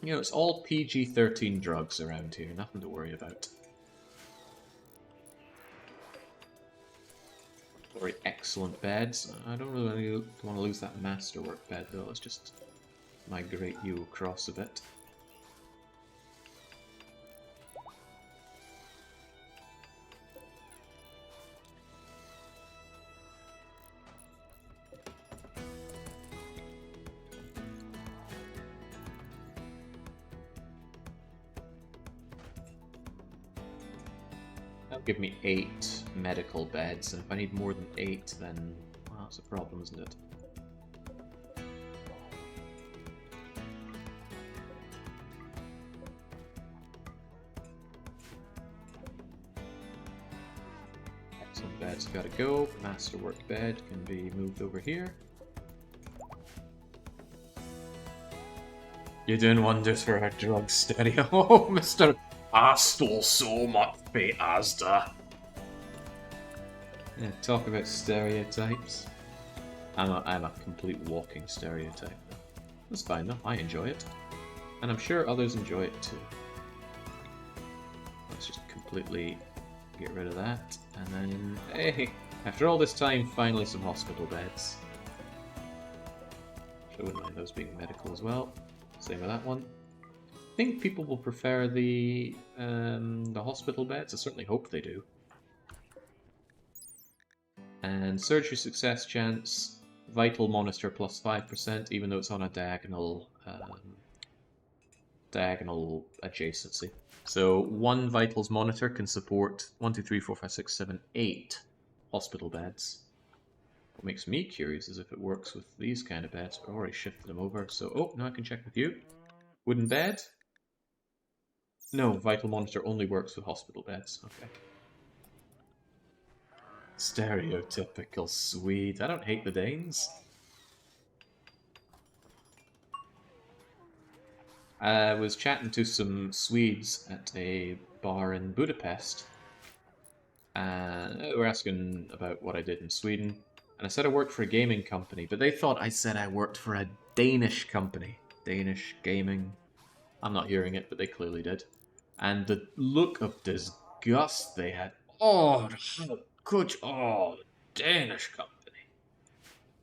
You know, it's all PG-13 drugs around here, nothing to worry about. Very excellent beds. I don't really want to lose that masterwork bed though, let's just migrate you across a bit. That'll give me 8 medical beds, and if I need more than 8, then well, that's a problem, isn't it? Excellent bed's gotta go. Masterwork bed can be moved over here. You're doing wonders for our drug study. Oh, Mr. I stole so much for Asda. Yeah, talk about stereotypes. I'm a complete walking stereotype. That's fine though, I enjoy it. And I'm sure others enjoy it too. Let's just completely get rid of that. And then, hey, after all this time, finally some hospital beds. I wouldn't mind those being medical as well. Same with that one. I think people will prefer the hospital beds. I certainly hope they do. And surgery success chance, vital monitor plus 5%, even though it's on a diagonal adjacency. So one vitals monitor can support 1, 2, 3, 4, 5, 6, 7, 8 hospital beds. What makes me curious is if it works with these kind of beds. I've already shifted them over, so oh, now I can check with you. Wooden bed. No, Vital Monitor only works with hospital beds. Okay. Stereotypical Swede. I don't hate the Danes. I was chatting to some Swedes at a bar in Budapest, and they were asking about what I did in Sweden. And I said I worked for a gaming company, but they thought I said I worked for a Danish company. Danish gaming. I'm not hearing it, but they clearly did. And the look of disgust they had. Oh, how could you? Oh, the Danish company.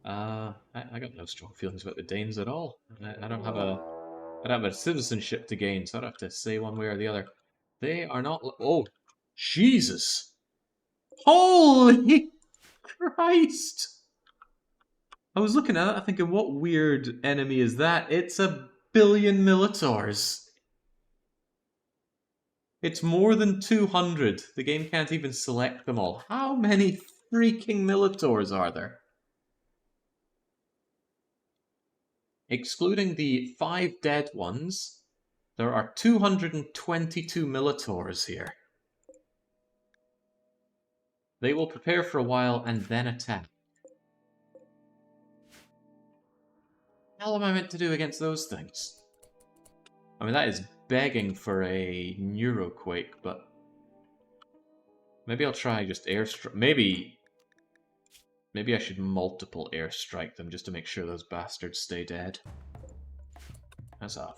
I got no strong feelings about the Danes at all. I don't have a I don't have a citizenship to gain, so I don't have to say one way or the other. They are not. Oh, Jesus! Holy Christ! I was looking at it, I'm thinking, what weird enemy is that? It's a billion Militors. It's more than 200. The game can't even select them all. How many freaking Militors are there? Excluding the 5 dead ones, there are 222 Militors here. They will prepare for a while and then attack. What the hell am I meant to do against those things? I mean, that is begging for a neuroquake, but maybe I'll try just airstrike. Maybe I should multiple airstrike them just to make sure those bastards stay dead. That's a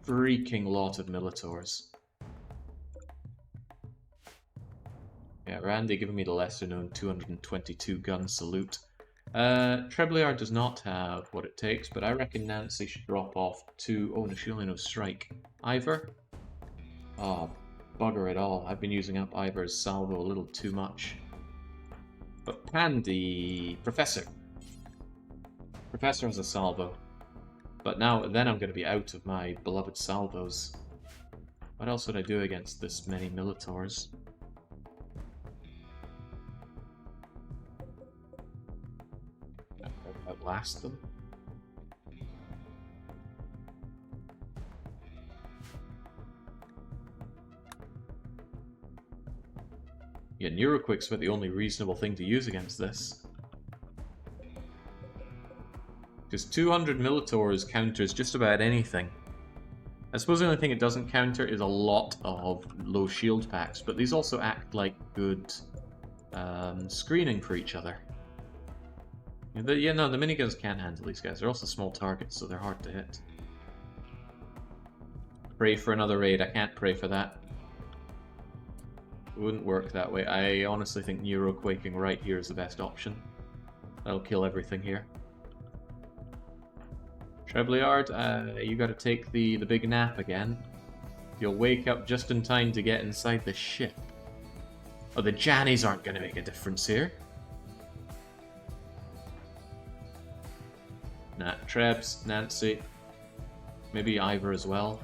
freaking lot of Militors. Yeah, Randy giving me the lesser known 222 gun salute. Treblyard does not have what it takes, but I reckon Nancy should drop off to... Oh, no, she only knows Strike. Ivor? Oh, bugger it all. I've been using up Ivor's salvo a little too much. But Pandy... Professor. Professor has a salvo. But then I'm going to be out of my beloved salvos. What else would I do against this many Militors? Outlast them? Yeah, Neuroquick's about the only reasonable thing to use against this. Because 200 Militors counters just about anything. I suppose the only thing it doesn't counter is a lot of low shield packs, but these also act like good screening for each other. Yeah, no, the miniguns can handle these guys. They're also small targets, so they're hard to hit. Pray for another raid. I can't pray for that. It wouldn't work that way. I honestly think neuroquaking right here is the best option. That'll kill everything here. Treblyard, you gotta take the big nap again. You'll wake up just in time to get inside the ship. Oh, the Jannies aren't gonna make a difference here. Nah, Trebs, Nancy, maybe Ivor as well.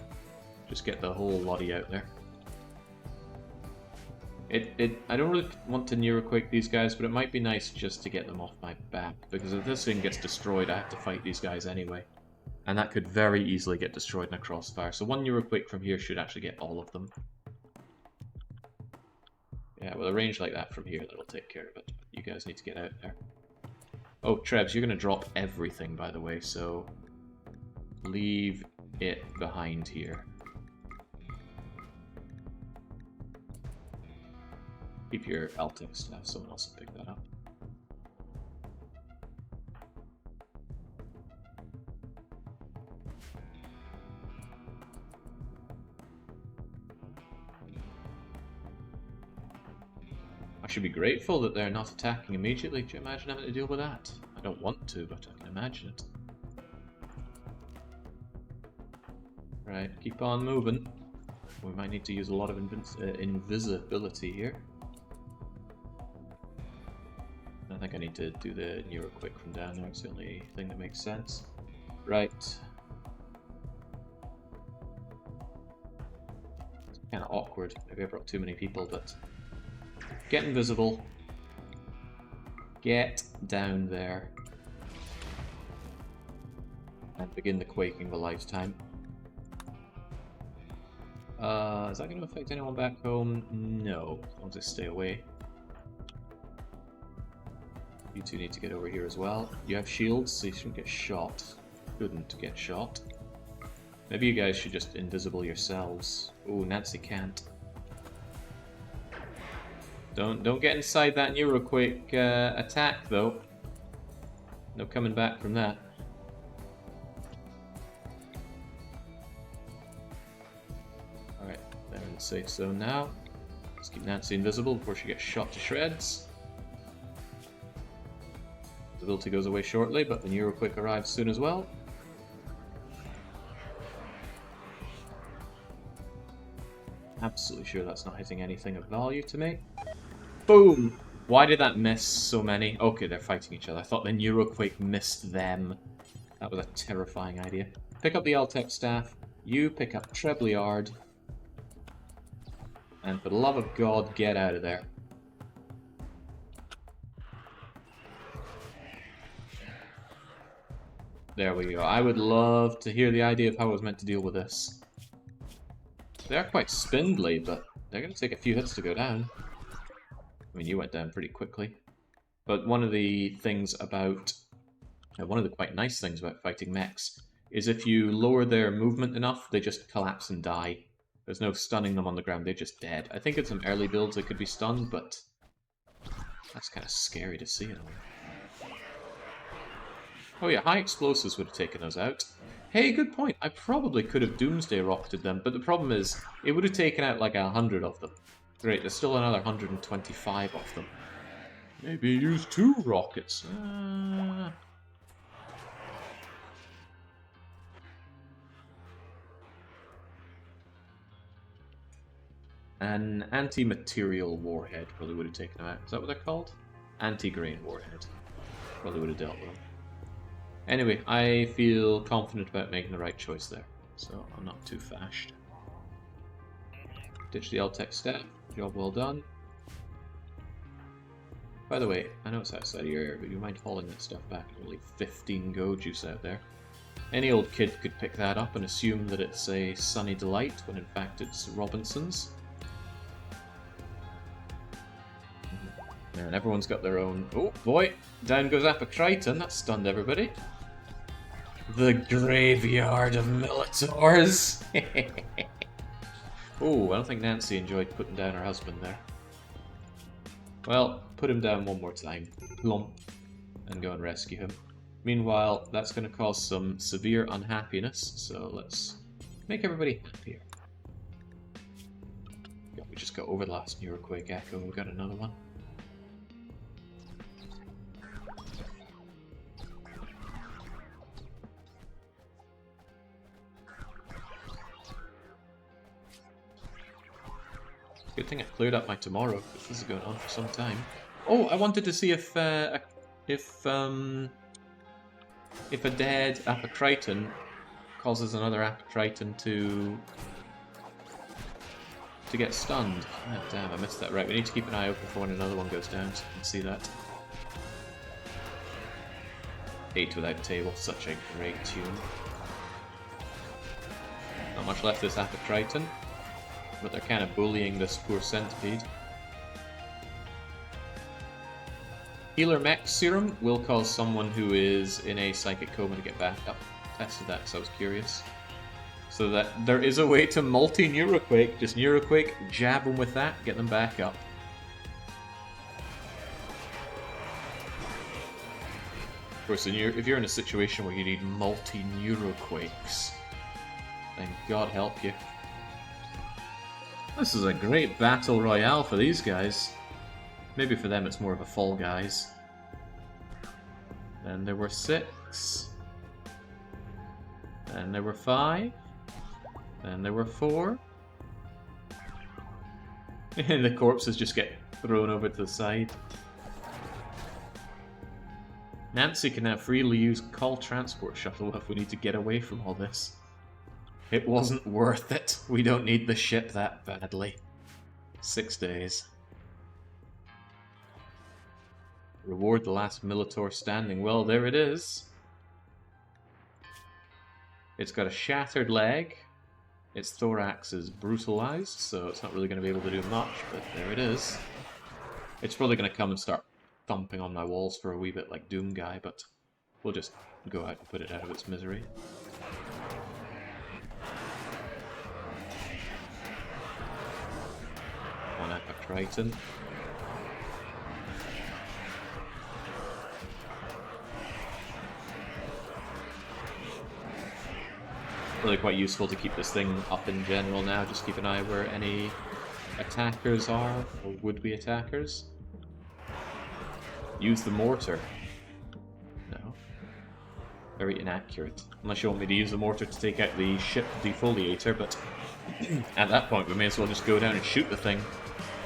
Just get the whole lottie out there. I don't really want to neuroquake these guys, but it might be nice just to get them off my back, because if this thing gets destroyed, I have to fight these guys anyway. And that could very easily get destroyed in a crossfire. So one neuroquake from here should actually get all of them. Yeah, with a range like that from here, that'll take care of it. You guys need to get out there. Oh, Trebs, you're going to drop everything, by the way, so leave it behind here. Keep your Altic stuff, someone else will pick that up. I should be grateful that they're not attacking immediately. Do you imagine having to deal with that? I don't want to, but I can imagine it. Right, keep on moving. We might need to use a lot of invisibility here. I think I need to do the neuroquick from down there. It's the only thing that makes sense. Right. It's kind of awkward. Maybe I brought too many people, but... Get invisible. Get down there. And begin the quaking of a lifetime. Is that going to affect anyone back home? No. I'll just stay away. You two need to get over here as well. You have shields, so you shouldn't get shot. Couldn't get shot. Maybe you guys should just invisible yourselves. Oh, Nancy can't. Don't get inside that Neuroquake attack, though. No coming back from that. Alright, they're in the safe zone now. Let's keep Nancy invisible before she gets shot to shreds. Visibility goes away shortly, but the Neuroquake arrives soon as well. Absolutely sure that's not hitting anything of value to me. Boom! Why did that miss so many? Okay, they're fighting each other. I thought the Neuroquake missed them. That was a terrifying idea. Pick up the Altec staff. You pick up Treblyard. And for the love of God, get out of there. There we go. I would love to hear the idea of how I was meant to deal with this. They are quite spindly, but they're going to take a few hits to go down. I mean, you went down pretty quickly. But one of the things about... one of the quite nice things about fighting mechs is if you lower their movement enough, they just collapse and die. There's no stunning them on the ground, they're just dead. I think in some early builds they could be stunned, but that's kind of scary to see in a way. Oh yeah, high explosives would have taken those out. Hey, good point. I probably could have Doomsday Rocketed them, but the problem is, it would have taken out like 100 of them. Great, there's still another 125 of them. Maybe use 2 rockets. An anti-material warhead probably would have taken them out. Is that what they're called? Anti-grain warhead. Probably would have dealt with them. Anyway, I feel confident about making the right choice there, so I'm not too fashed. Ditch the Altec staff. Job well done. By the way, I know it's outside of your area, but you mind hauling that stuff back? Only 15 go juice out there. Any old kid could pick that up and assume that it's a Sunny Delight, when in fact it's Robinson's. And everyone's got their own... Oh boy! Down goes Apocriton, that stunned everybody. The graveyard of Militors! Oh, I don't think Nancy enjoyed putting down her husband there. Well, put him down one more time. Plump. And go and rescue him. Meanwhile, that's going to cause some severe unhappiness, so let's make everybody happier. Yeah, we just got over the last Neuroquake Echo, we got another one. Good thing I cleared up my tomorrow, because this is going on for some time. Oh, I wanted to see if a dead Apocriton causes another Apocriton to get stunned. Oh, damn, I missed that. Right, we need to keep an eye open for when another one goes down, so we can see that. 8 without table, such a great tune. Not much left of this Apocriton, but they're kind of bullying this poor centipede. Healer Mech Serum will cause someone who is in a psychic coma to get back up. Tested that because I was curious. So that there is a way to multi-Neuroquake. Just Neuroquake, jab them with that, get them back up. Of course, if you're in a situation where you need multi-Neuroquakes, then God help you. This is a great battle royale for these guys. Maybe for them it's more of a Fall Guys. Then there were 6. Then there were 5. Then there were 4. And the corpses just get thrown over to the side. Nancy can now freely use Call Transport Shuttle if we need to get away from all this. It wasn't worth it. We don't need the ship that badly. 6 days. Reward the last Militor standing. Well, there it is. It's got a shattered leg. Its thorax is brutalized, so it's not really going to be able to do much, but there it is. It's probably going to come and start thumping on my walls for a wee bit like Doom Guy, but we'll just go out and put it out of its misery. On Triton. Really quite useful to keep this thing up in general now, just keep an eye where any attackers are, or would-be attackers. Use the mortar. No. Very inaccurate. Unless you want me to use the mortar to take out the ship defoliator, but at that point we may as well just go down and shoot the thing.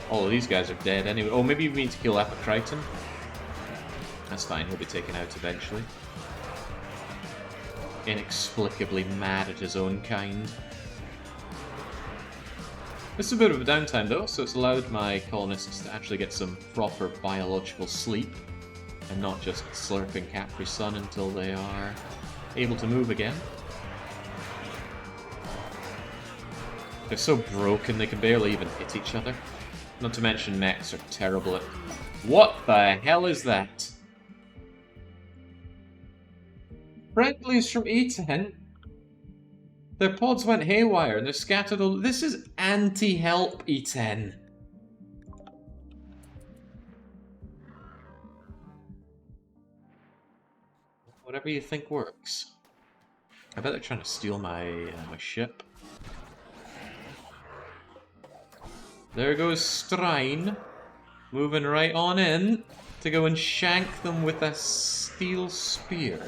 All of these guys are dead anyway. Oh, maybe we need to kill Apocriton. That's fine, he'll be taken out eventually. Inexplicably mad at his own kind. This is a bit of a downtime though, so it's allowed my colonists to actually get some proper biological sleep and not just slurping Capri Sun until they are able to move again. They're so broken they can barely even hit each other. Not to mention mechs are terrible at... What the hell is that? Friendlies from E10? Their pods went haywire and they're scattered all... This is anti-help E10. Whatever you think works. I bet they're trying to steal my my ship. There goes Strine, moving right on in to go and shank them with a steel spear.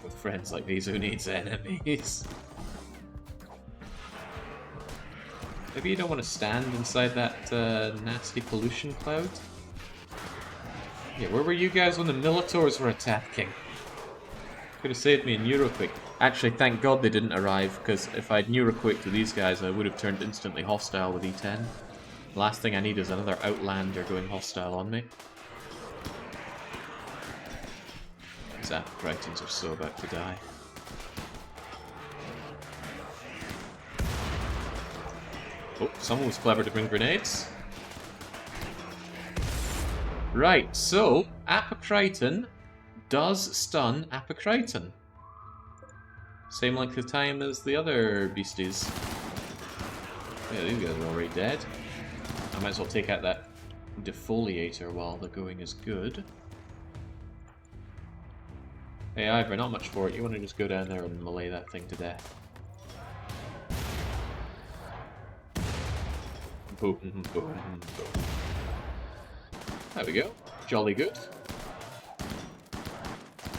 With friends like these, who needs enemies? Maybe you don't want to stand inside that nasty pollution cloud? Yeah, where were you guys when the Militors were attacking? Could have saved me a Neuroquake. Actually, thank God they didn't arrive, because if I'd Neuroquake to these guys, I would have turned instantly hostile with E10. Last thing I need is another Outlander going hostile on me. These Apocrytons are so about to die. Oh, someone was clever to bring grenades. Right, so Apocryton does stun Apocryton. Same length of time as the other beasties. Yeah, these guys are already dead. I might as well take out that defoliator while the going is good. Hey Ivor, not much for it. You want to just go down there and melee that thing to death. Boom, boom, boom. There we go. Jolly good.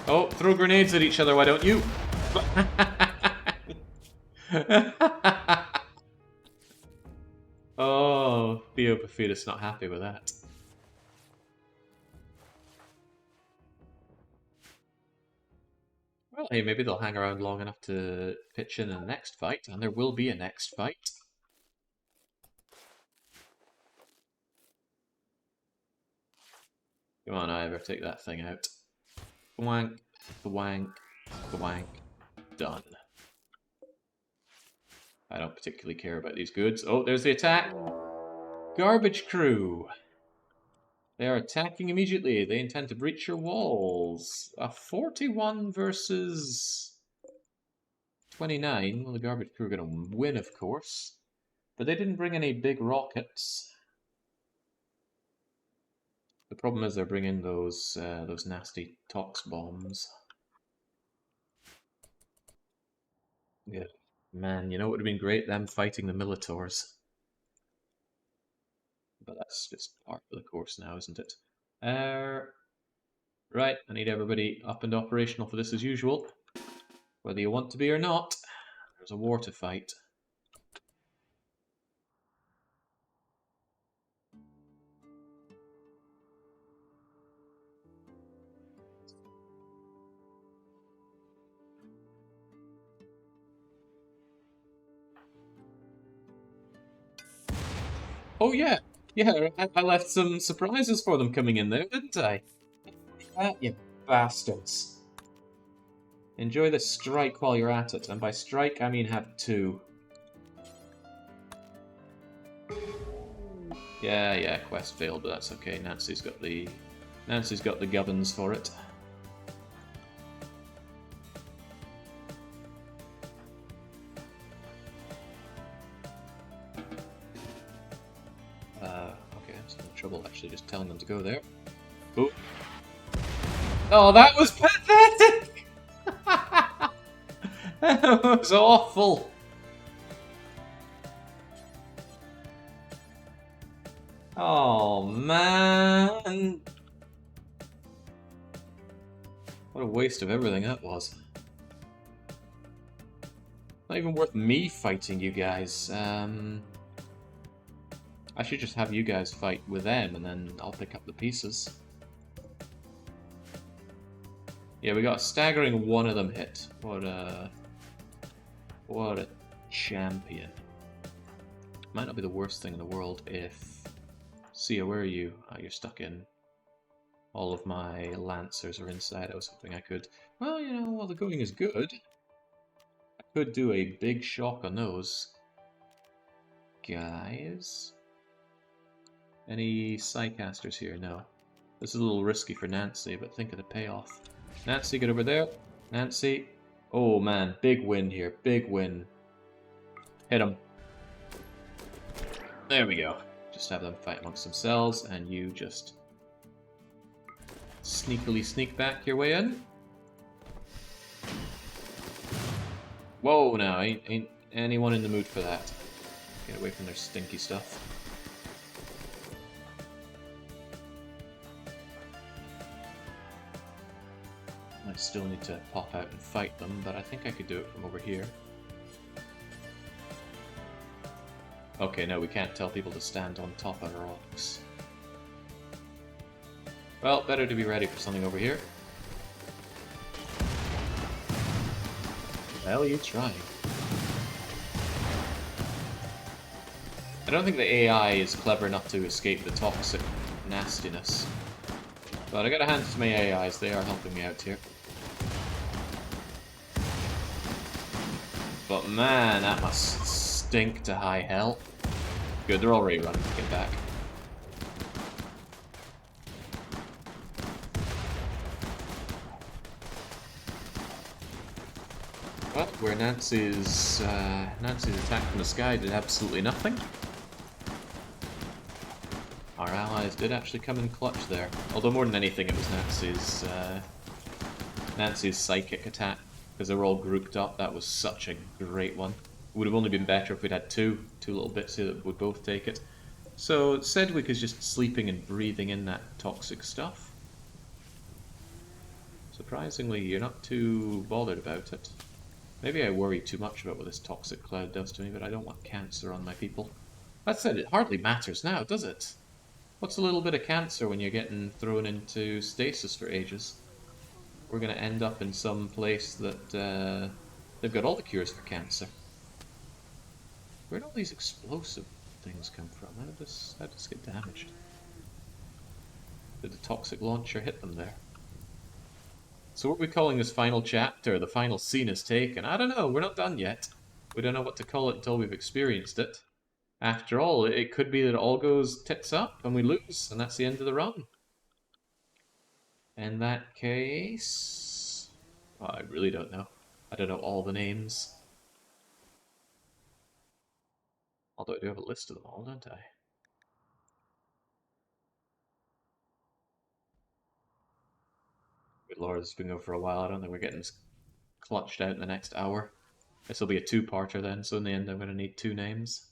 Oh, throw grenades at each other, why don't you? Oh, Theo Paphitis not happy with that. Well, hey, maybe they'll hang around long enough to pitch in the next fight, and there will be a next fight. Come on, Ivor, take that thing out. Thwank, thwank, thwank. Done. I don't particularly care about these goods. Oh, there's the attack! Garbage crew! They are attacking immediately. They intend to breach your walls. A 41 versus 29. Well, the garbage crew are going to win, of course. But they didn't bring any big rockets. The problem is they're bringing those nasty tox bombs. Yeah, man, you know what would have been great? Them fighting the Militors. But that's just part of the course now, isn't it? Right, I need everybody up and operational for this as usual. Whether you want to be or not, there's a war to fight. Oh yeah, Yeah, I left some surprises for them coming in there, didn't I? You bastards. Enjoy the strike while you're at it, and by strike I mean have two. Yeah, quest failed, but that's okay. Nancy's got the gubbins for it. Okay, I'm having trouble actually just telling them to go there. Oh. Oh, that was pathetic! That was awful! Oh, man! What a waste of everything that was. Not even worth me fighting you guys. I should just have you guys fight with them, and then I'll pick up the pieces. Yeah, we got a staggering one of them hit. What a champion. Might not be the worst thing in the world if... Sia, where are you? Oh, you're stuck in. All of my lancers are inside. I was hoping I could... Well, you know, while the going is good, I could do a big shock on those guys. Any Psycasters here? No. This is a little risky for Nancy, but think of the payoff. Nancy, get over there. Nancy. Oh man, big win here. Big win. Hit him. There we go. Just have them fight amongst themselves, and you just sneakily sneak back your way in. Whoa, now ain't anyone in the mood for that. Get away from their stinky stuff. I still need to pop out and fight them, but I think I could do it from over here. Okay, no, we can't tell people to stand on top of rocks. Well, better to be ready for something over here. The hell are you trying? I don't think the AI is clever enough to escape the toxic nastiness. But I gotta hand it to my AIs, they are helping me out here. But man, that must stink to high hell. Good, they're already running to get back. Well, where Nancy's attack from the sky did absolutely nothing. Our allies did actually come in clutch there. Although more than anything it was Nancy's psychic attack. Because they were all grouped up, that was such a great one. It would have only been better if we'd had two little bits here that would both take it. So Sedgwick is just sleeping and breathing in that toxic stuff. Surprisingly, you're not too bothered about it. Maybe I worry too much about what this toxic cloud does to me, but I don't want cancer on my people. That said, it hardly matters now, does it? What's a little bit of cancer when you're getting thrown into stasis for ages? We're going to end up in some place that they've got all the cures for cancer. Where'd all these explosive things come from? How did this get damaged? Did the toxic launcher hit them there? So what are we calling this final chapter? The final scene is taken. I don't know, we're not done yet. We don't know what to call it until we've experienced it. After all, it could be that it all goes tits up and we lose, and that's the end of the run. In that case... well, I really don't know. I don't know all the names. Although I do have a list of them all, don't I? Good lord, this has been going for a while. I don't think we're getting this clutched out in the next hour. This will be a two-parter then, so in the end I'm going to need two names.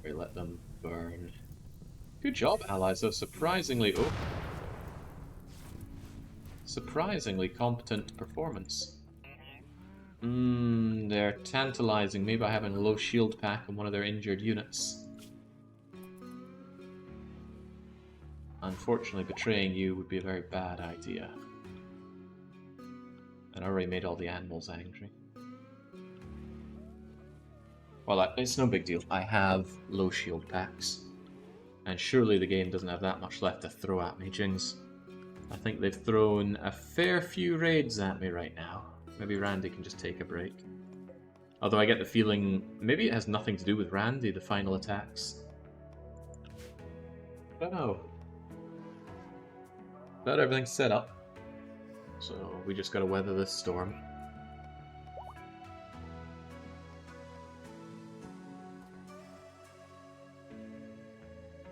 We let them burn. Good job, allies, though. Surprisingly... oh. Surprisingly competent performance. They're tantalizing me by having a low shield pack on one of their injured units. Unfortunately, betraying you would be a very bad idea. And I already made all the animals angry. Well, it's no big deal. I have low shield packs. And surely the game doesn't have that much left to throw at me, Jings. I think they've thrown a fair few raids at me right now. Maybe Randy can just take a break. Although I get the feeling maybe it has nothing to do with Randy, the final attacks. I don't know. But everything's set up. So we just gotta weather this storm.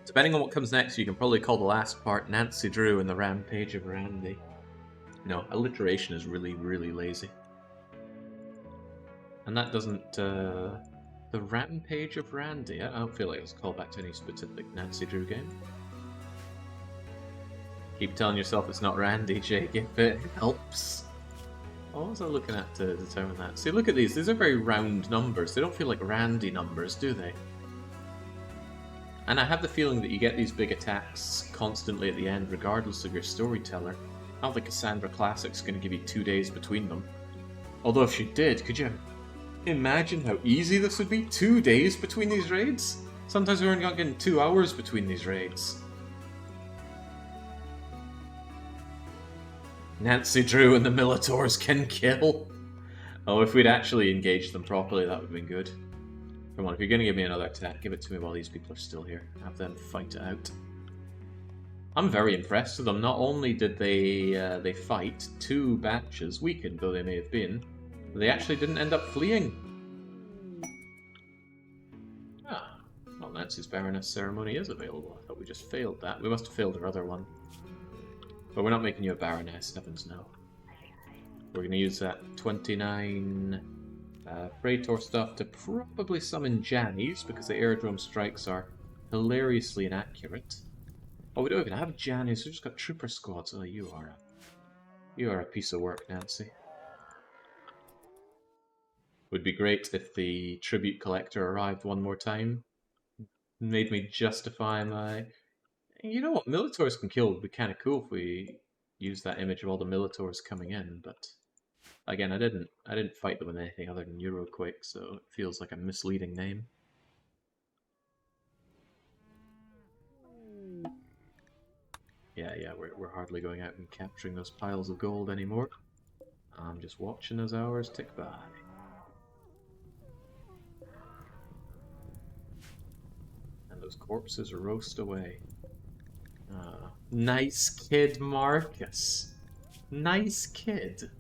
Depending on what comes next, you can probably call the last part Nancy Drew and the Rampage of Randy. No, alliteration is really, really lazy. And that doesn't, the Rampage of Randy, I don't feel like it's a callback to any specific Nancy Drew game. Keep telling yourself it's not Randy, Jake, if it helps. What was I looking at to determine that? See, look at these. These are very round numbers. They don't feel like Randy numbers, do they? And I have the feeling that you get these big attacks constantly at the end, regardless of your storyteller. I don't think Cassandra Classic's going to give you 2 days between them. Although if she did, could you imagine how easy this would be? 2 days between these raids? Sometimes we're only getting 2 hours between these raids. Nancy Drew and the Militors can kill. Oh, if we'd actually engaged them properly, that would have been good. Come on, if you're going to give me another attack, give it to me while these people are still here. Have them fight it out. I'm very impressed with them. Not only did they fight 2 batches, weakened though they may have been, they actually didn't end up fleeing. Ah, well, Nancy's Baroness ceremony is available. I thought we just failed that. We must have failed our other one. But we're not making you a Baroness, heavens no. We're going to use that 29 Praetor stuff to probably summon Jannies, because the airdrome strikes are hilariously inaccurate. Oh, we don't even have Jannies, we've just got trooper squads. Oh, you are a piece of work, Nancy. Would be great if the tribute collector arrived one more time. Made me justify my... You know what, Militors can kill would be kind of cool if we use that image of all the Militors coming in, but... Again, I didn't fight them with anything other than Euroquake, so it feels like a misleading name. Yeah, we're hardly going out and capturing those piles of gold anymore. I'm just watching as hours tick by. And those corpses roast away. Nice kid, Marcus. Nice kid.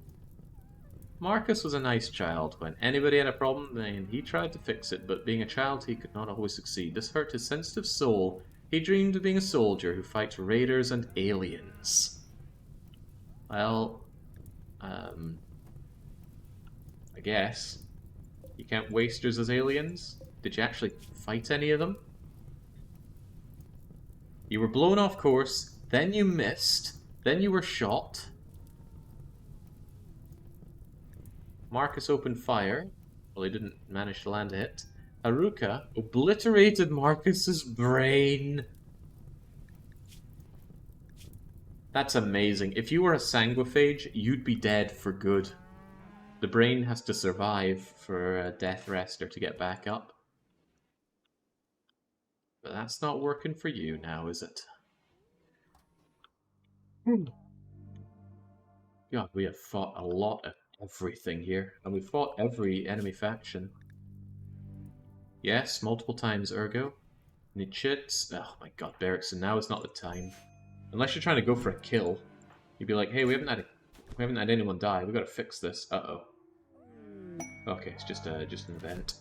Marcus was a nice child. When anybody had a problem, then he tried to fix it, but being a child, he could not always succeed. This hurt his sensitive soul. He dreamed of being a soldier who fights raiders and aliens. Well, I guess. You count wasters as aliens? Did you actually fight any of them? You were blown off course, then you missed, then you were shot. Marcus opened fire. Well, he didn't manage to land a hit. Haruka obliterated Marcus's brain. That's amazing. If you were a sanguiphage, you'd be dead for good. The brain has to survive for a death rester to get back up. But that's not working for you now, is it? God, we have fought a lot of everything here. And we've fought every enemy faction. Yes, multiple times, ergo. Nichits. Oh my god, Berrickson, now is not the time. Unless you're trying to go for a kill. You'd be like, hey, we haven't had anyone die. We've got to fix this. Uh-oh. Okay, it's just an event.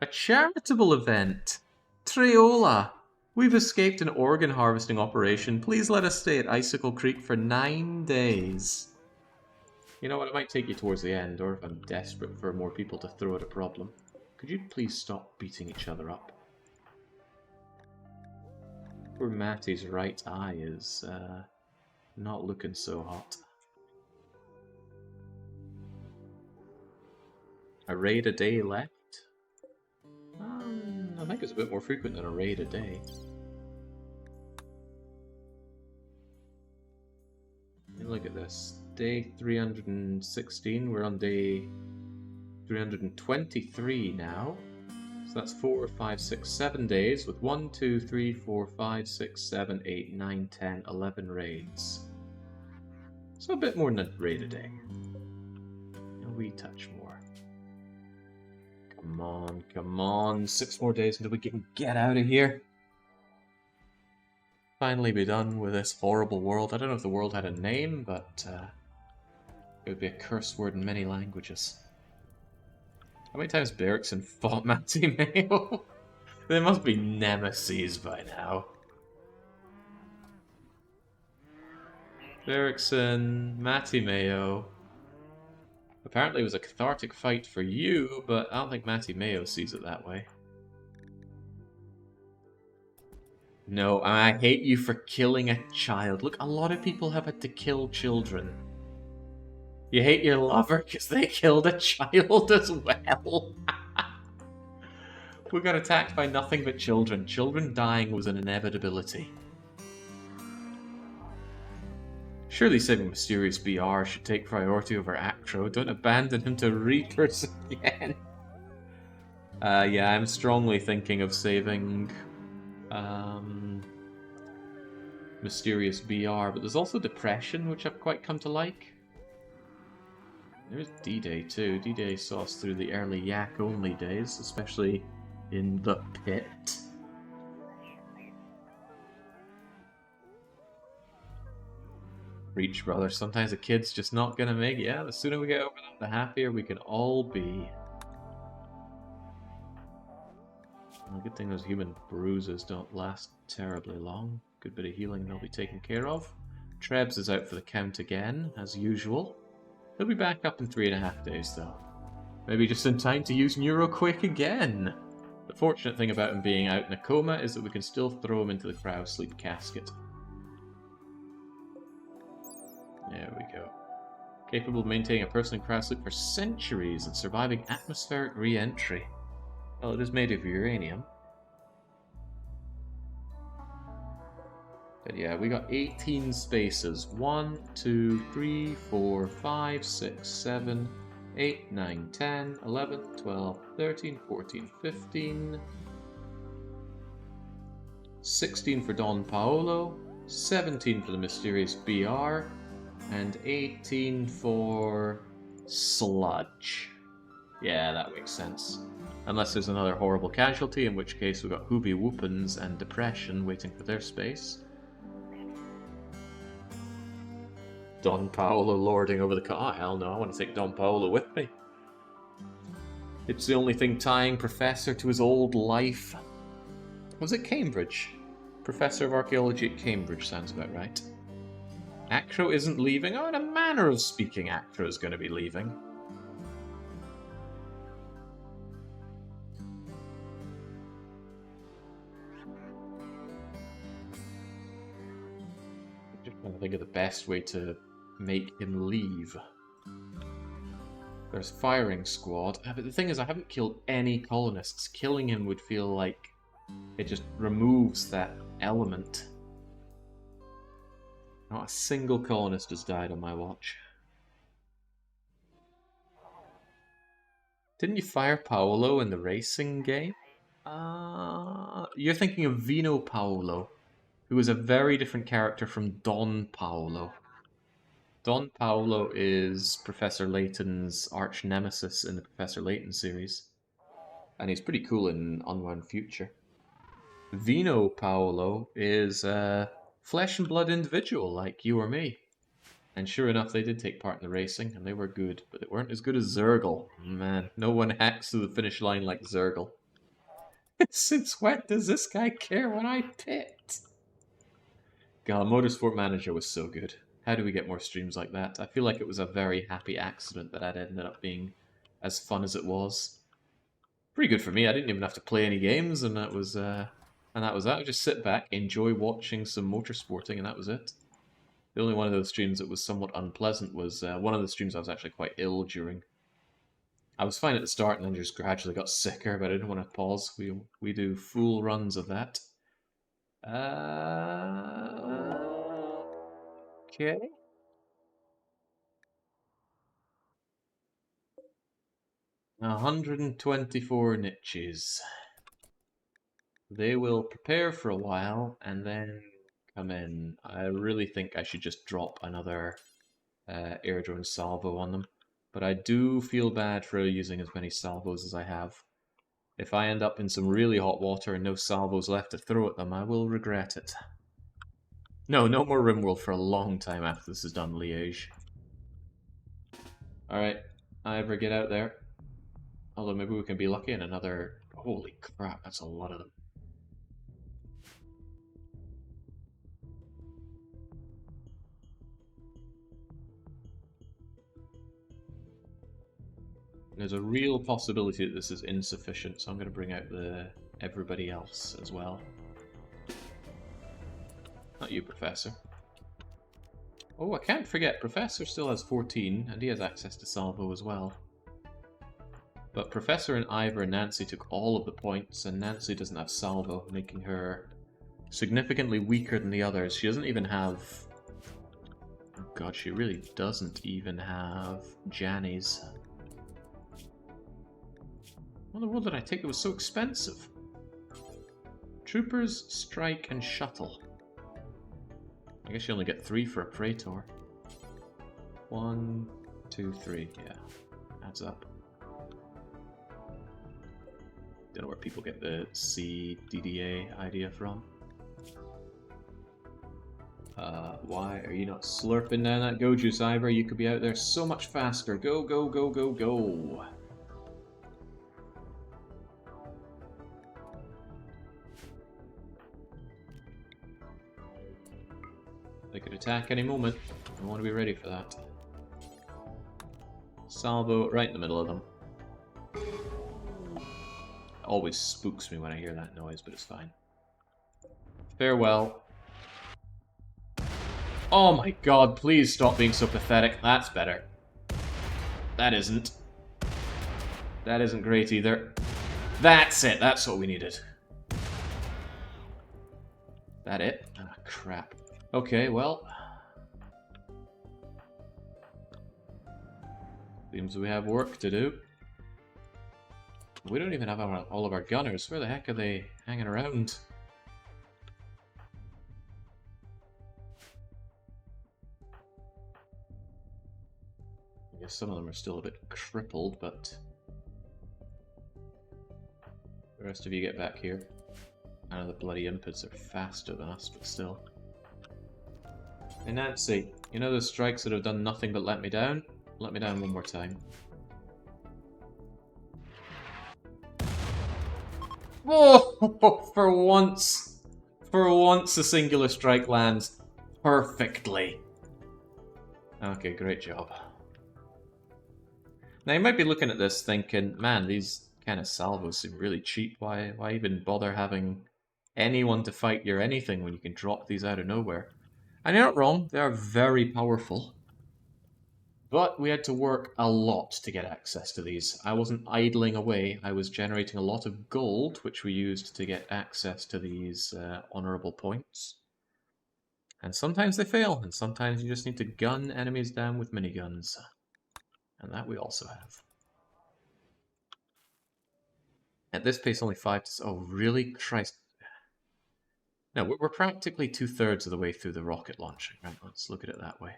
A charitable event! Treola! We've escaped an organ harvesting operation. Please let us stay at Icicle Creek for 9 days. You know what, it might take you towards the end, or if I'm desperate for more people to throw at a problem. Could you please stop beating each other up? Poor Matty's right eye is not looking so hot. A raid a day left? I think it's a bit more frequent than a raid a day. Look at this. day 316. We're on day 323 now. So that's 4, 5, 6, 7 days with 1, 2, 3, 4, 5, 6, 7, 8, 9, 10, 11 raids. So a bit more than a raid a day. A wee touch more. Come on, come on. 6 more days until we can get out of here. Finally be done with this horrible world. I don't know if the world had a name, but it would be a curse word in many languages. How many times Berikson fought Matty Mayo? They must be nemesis by now. Berikson, Matty Mayo. Apparently it was a cathartic fight for you, but I don't think Matty Mayo sees it that way. No, I hate you for killing a child. Look, a lot of people have had to kill children. You hate your lover because they killed a child as well. We got attacked by nothing but children. Children dying was an inevitability. Surely saving Mysterious BR should take priority over Actro. Don't abandon him to Reapers again. Yeah, I'm strongly thinking of saving Mysterious BR, but there's also Depression, which I've quite come to like. There's D-Day too. D-Day saw us through the early Yak-only days, especially in the pit. Reach, brother. Sometimes a kid's just not gonna make it. Yeah, the sooner we get over that, the happier we can all be. Well, good thing those human bruises don't last terribly long. Good bit of healing they'll be taken care of. Trebs is out for the count again, as usual. He'll be back up in 3.5 days, though. Maybe just in time to use Neuroquake again. The fortunate thing about him being out in a coma is that we can still throw him into the Cryosleep casket. There we go. Capable of maintaining a person in cryosleep for centuries and surviving atmospheric re-entry. Well, it is made of uranium. But yeah, we got 18 spaces. 1, 2, 3, 4, 5, 6, 7, 8, 9, 10, 11, 12, 13, 14, 15. 16 for Don Paolo. 17 for the Mysterious BR. And 18 for Sludge. Yeah, that makes sense. Unless there's another horrible casualty, in which case we've got Hoobie Whoopins and Depression waiting for their space. Don Paolo lording over the car. Oh, hell no, I want to take Don Paolo with me. It's the only thing tying Professor to his old life. Was it Cambridge? Professor of Archaeology at Cambridge sounds about right. Acro isn't leaving? Oh, in a manner of speaking, Acro is going to be leaving. I'm just trying to think of the best way to make him leave. There's Firing Squad. But the thing is, I haven't killed any colonists. Killing him would feel like it just removes that element. Not a single colonist has died on my watch. Didn't you fire Paolo in the racing game? You're thinking of Vino Paolo, who is a very different character from Don Paolo. Don Paolo is Professor Layton's arch nemesis in the Professor Layton series. And he's pretty cool in Unwound Future. Vino Paolo is a flesh and blood individual like you or me. And sure enough, they did take part in the racing, and they were good, but they weren't as good as Zergle. Man, no one hacks to the finish line like Zergle. Since when does this guy care when I pit? God, Motorsport Manager was so good. How do we get more streams like that? I feel like it was a very happy accident that it ended up being as fun as it was. Pretty good for me. I didn't even have to play any games, and that was that. I just sit back, enjoy watching some motorsporting, and that was it. The only one of those streams that was somewhat unpleasant was one of the streams I was actually quite ill during. I was fine at the start and then just gradually got sicker, but I didn't want to pause. We do full runs of that. Okay. 124 niches. They will prepare for a while and then come in. I really think I should just drop another air drone salvo on them. But I do feel bad for using as many salvos as I have. If I end up in some really hot water and no salvos left to throw at them, I will regret it. No, no more RimWorld for a long time after this is done, Liège. Alright, Ivor, get out there. Although maybe we can be lucky in another... Holy crap, that's a lot of them. There's a real possibility that this is insufficient, so I'm going to bring out everybody else as well. Not you, Professor. Oh, I can't forget, Professor still has 14, and he has access to salvo as well. But Professor and Ivor and Nancy took all of the points, and Nancy doesn't have salvo, making her significantly weaker than the others. She doesn't even have... Oh god, she really doesn't even have Jannies. What in the world did I take that was so expensive? Troopers, Strike, and Shuttle. I guess you only get 3 for a Praetor. 1, 2, 3, yeah. Adds up. Don't know where people get the CDDA idea from. Why are you not slurping down that go juice, Ivor? You could be out there so much faster. Go, go, go, go, go. They could attack any moment. I want to be ready for that. Salvo right in the middle of them. It always spooks me when I hear that noise, but it's fine. Farewell. Oh my god, please stop being so pathetic. That's better. That isn't. That isn't great either. That's it, that's what we needed. That it? Ah, crap. Okay, well. Seems we have work to do. We don't even have all of our gunners. Where the heck are they hanging around? I guess some of them are still a bit crippled, but... The rest of you get back here. I know the bloody impids are faster than us, but still. Hey Nancy, you know those strikes that have done nothing but let me down? Let me down one more time. Oh, for once a singular strike lands perfectly. Okay, great job. Now you might be looking at this thinking, man, these kind of salvos seem really cheap. Why even bother having anyone to fight your anything when you can drop these out of nowhere? And you're not wrong, they are very powerful. But we had to work a lot to get access to these. I wasn't idling away, I was generating a lot of gold, which we used to get access to these honourable points. And sometimes they fail, and sometimes you just need to gun enemies down with miniguns. And that we also have. At this pace, only 5 to... Oh, really? Christ. No, we're practically 2/3 of the way through the rocket launching. Right, let's look at it that way.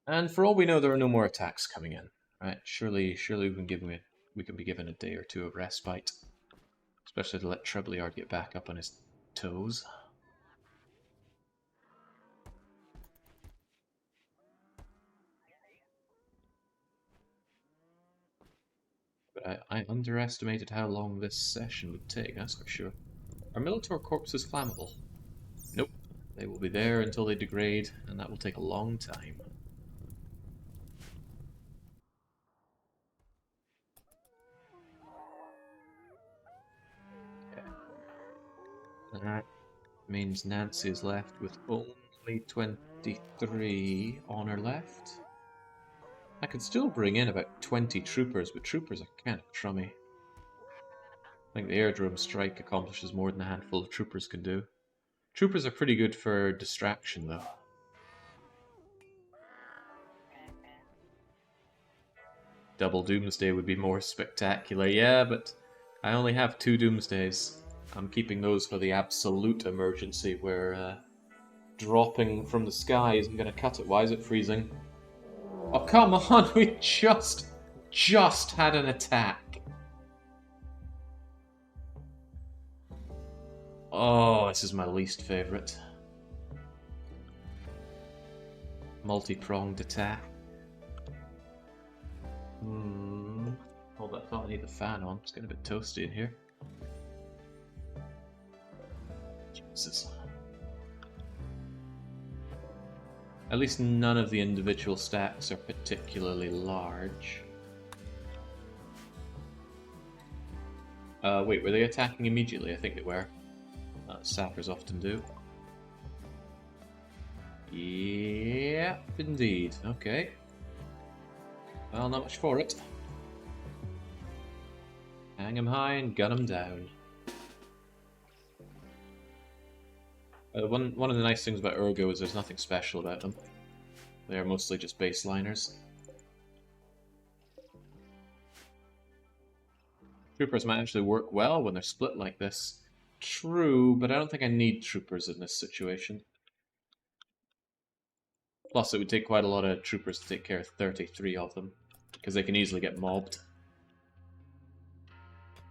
And for all we know, there are no more attacks coming in. Right? Surely we can be given a day or two of respite. Especially to let Treblyard get back up on his toes. But I underestimated how long this session would take, that's for sure. Are Militor corpses flammable? Nope. They will be there until they degrade, and that will take a long time. Okay. That means Nancy is left with only 23 on her left. I could still bring in about 20 troopers, but troopers are kind of crummy. I think the airdrome strike accomplishes more than a handful of troopers can do. Troopers are pretty good for distraction, though. Double Doomsday would be more spectacular, yeah, but I only have 2 Doomsdays. I'm keeping those for the absolute emergency where dropping from the sky isn't going to cut it. Why is it freezing? Oh, come on! We just had an attack. Oh, this is my least favourite. Multi-pronged attack. Hold that thought, I need the fan on. It's getting a bit toasty in here. Jesus. At least none of the individual stacks are particularly large. Wait, were they attacking immediately? I think they were. Sappers often do. Yep, indeed. Okay. Well, not much for it. Hang him high and gun him down. One of the nice things about Ergo is there's nothing special about them. They're mostly just baseliners. Troopers might actually work well when they're split like this. True, but I don't think I need troopers in this situation. Plus, it would take quite a lot of troopers to take care of 33 of them, because they can easily get mobbed.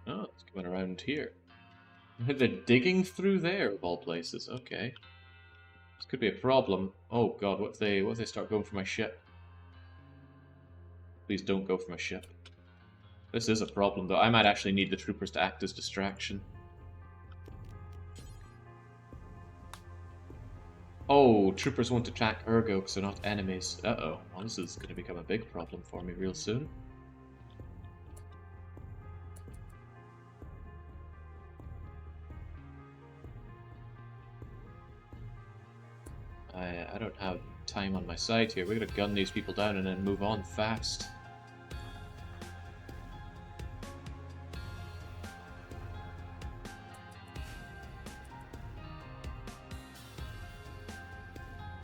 Oh, it's coming around here. They're digging through there, of all places. Okay. This could be a problem. Oh god, what if they start going for my ship? Please don't go for my ship. This is a problem, though. I might actually need the troopers to act as distraction. Oh, troopers won't attack Ergo because they're not enemies. Uh-oh. Well, this is going to become a big problem for me real soon. I don't have time on my side here. We're going to gun these people down and then move on fast.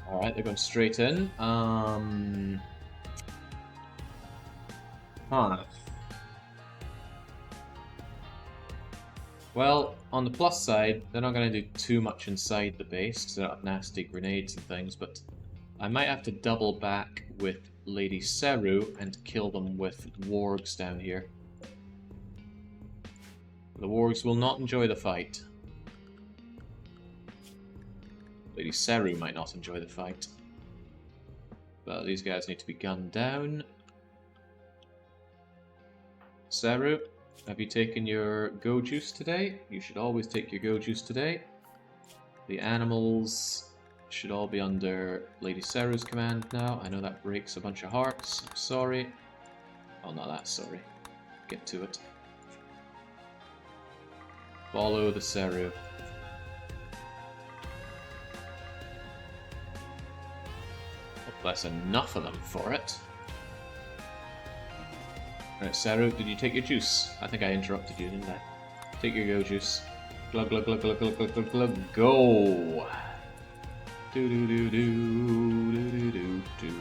Alright, they're going straight in. Well, on the plus side, they're not going to do too much inside the base, because they don't have nasty grenades and things, but I might have to double back with Lady Seru and kill them with wargs down here. The wargs will not enjoy the fight. Lady Seru might not enjoy the fight. But these guys need to be gunned down. Seru, have you taken your go juice today? You should always take your go juice today. The animals should all be under Lady Seru's command now. I know that breaks a bunch of hearts. I'm sorry. Oh, not that sorry. Get to it. Follow the Seru. That's enough of them for it. Alright, Seru, did you take your juice? I think I interrupted you, didn't I? Take your go juice. Glug glug glug glug glug glug glug glug. Go! Do do do do do do do do.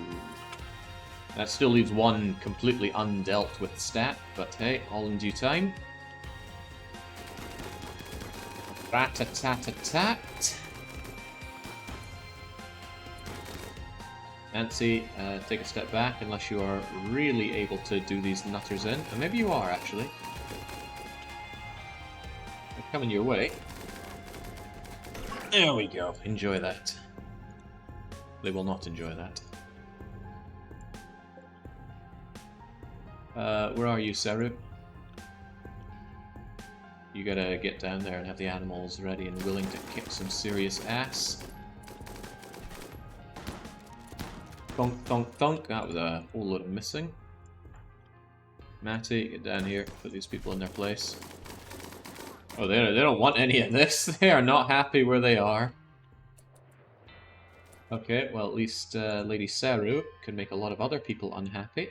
That still leaves one completely undealt with stat, but hey, all in due time. Rat-a-tat-a-tat. Nancy, take a step back unless you are really able to do these nutters in. And maybe you are, actually. They're coming your way. There we go. Enjoy that. They will not enjoy that. Where are you, Seru? You gotta get down there and have the animals ready and willing to kick some serious ass. Thunk, thunk, thunk. That was a whole load of missing. Matty, get down here. Put these people in their place. Oh, they don't want any of this. They are not happy where they are. Okay, well at least Lady Seru can make a lot of other people unhappy.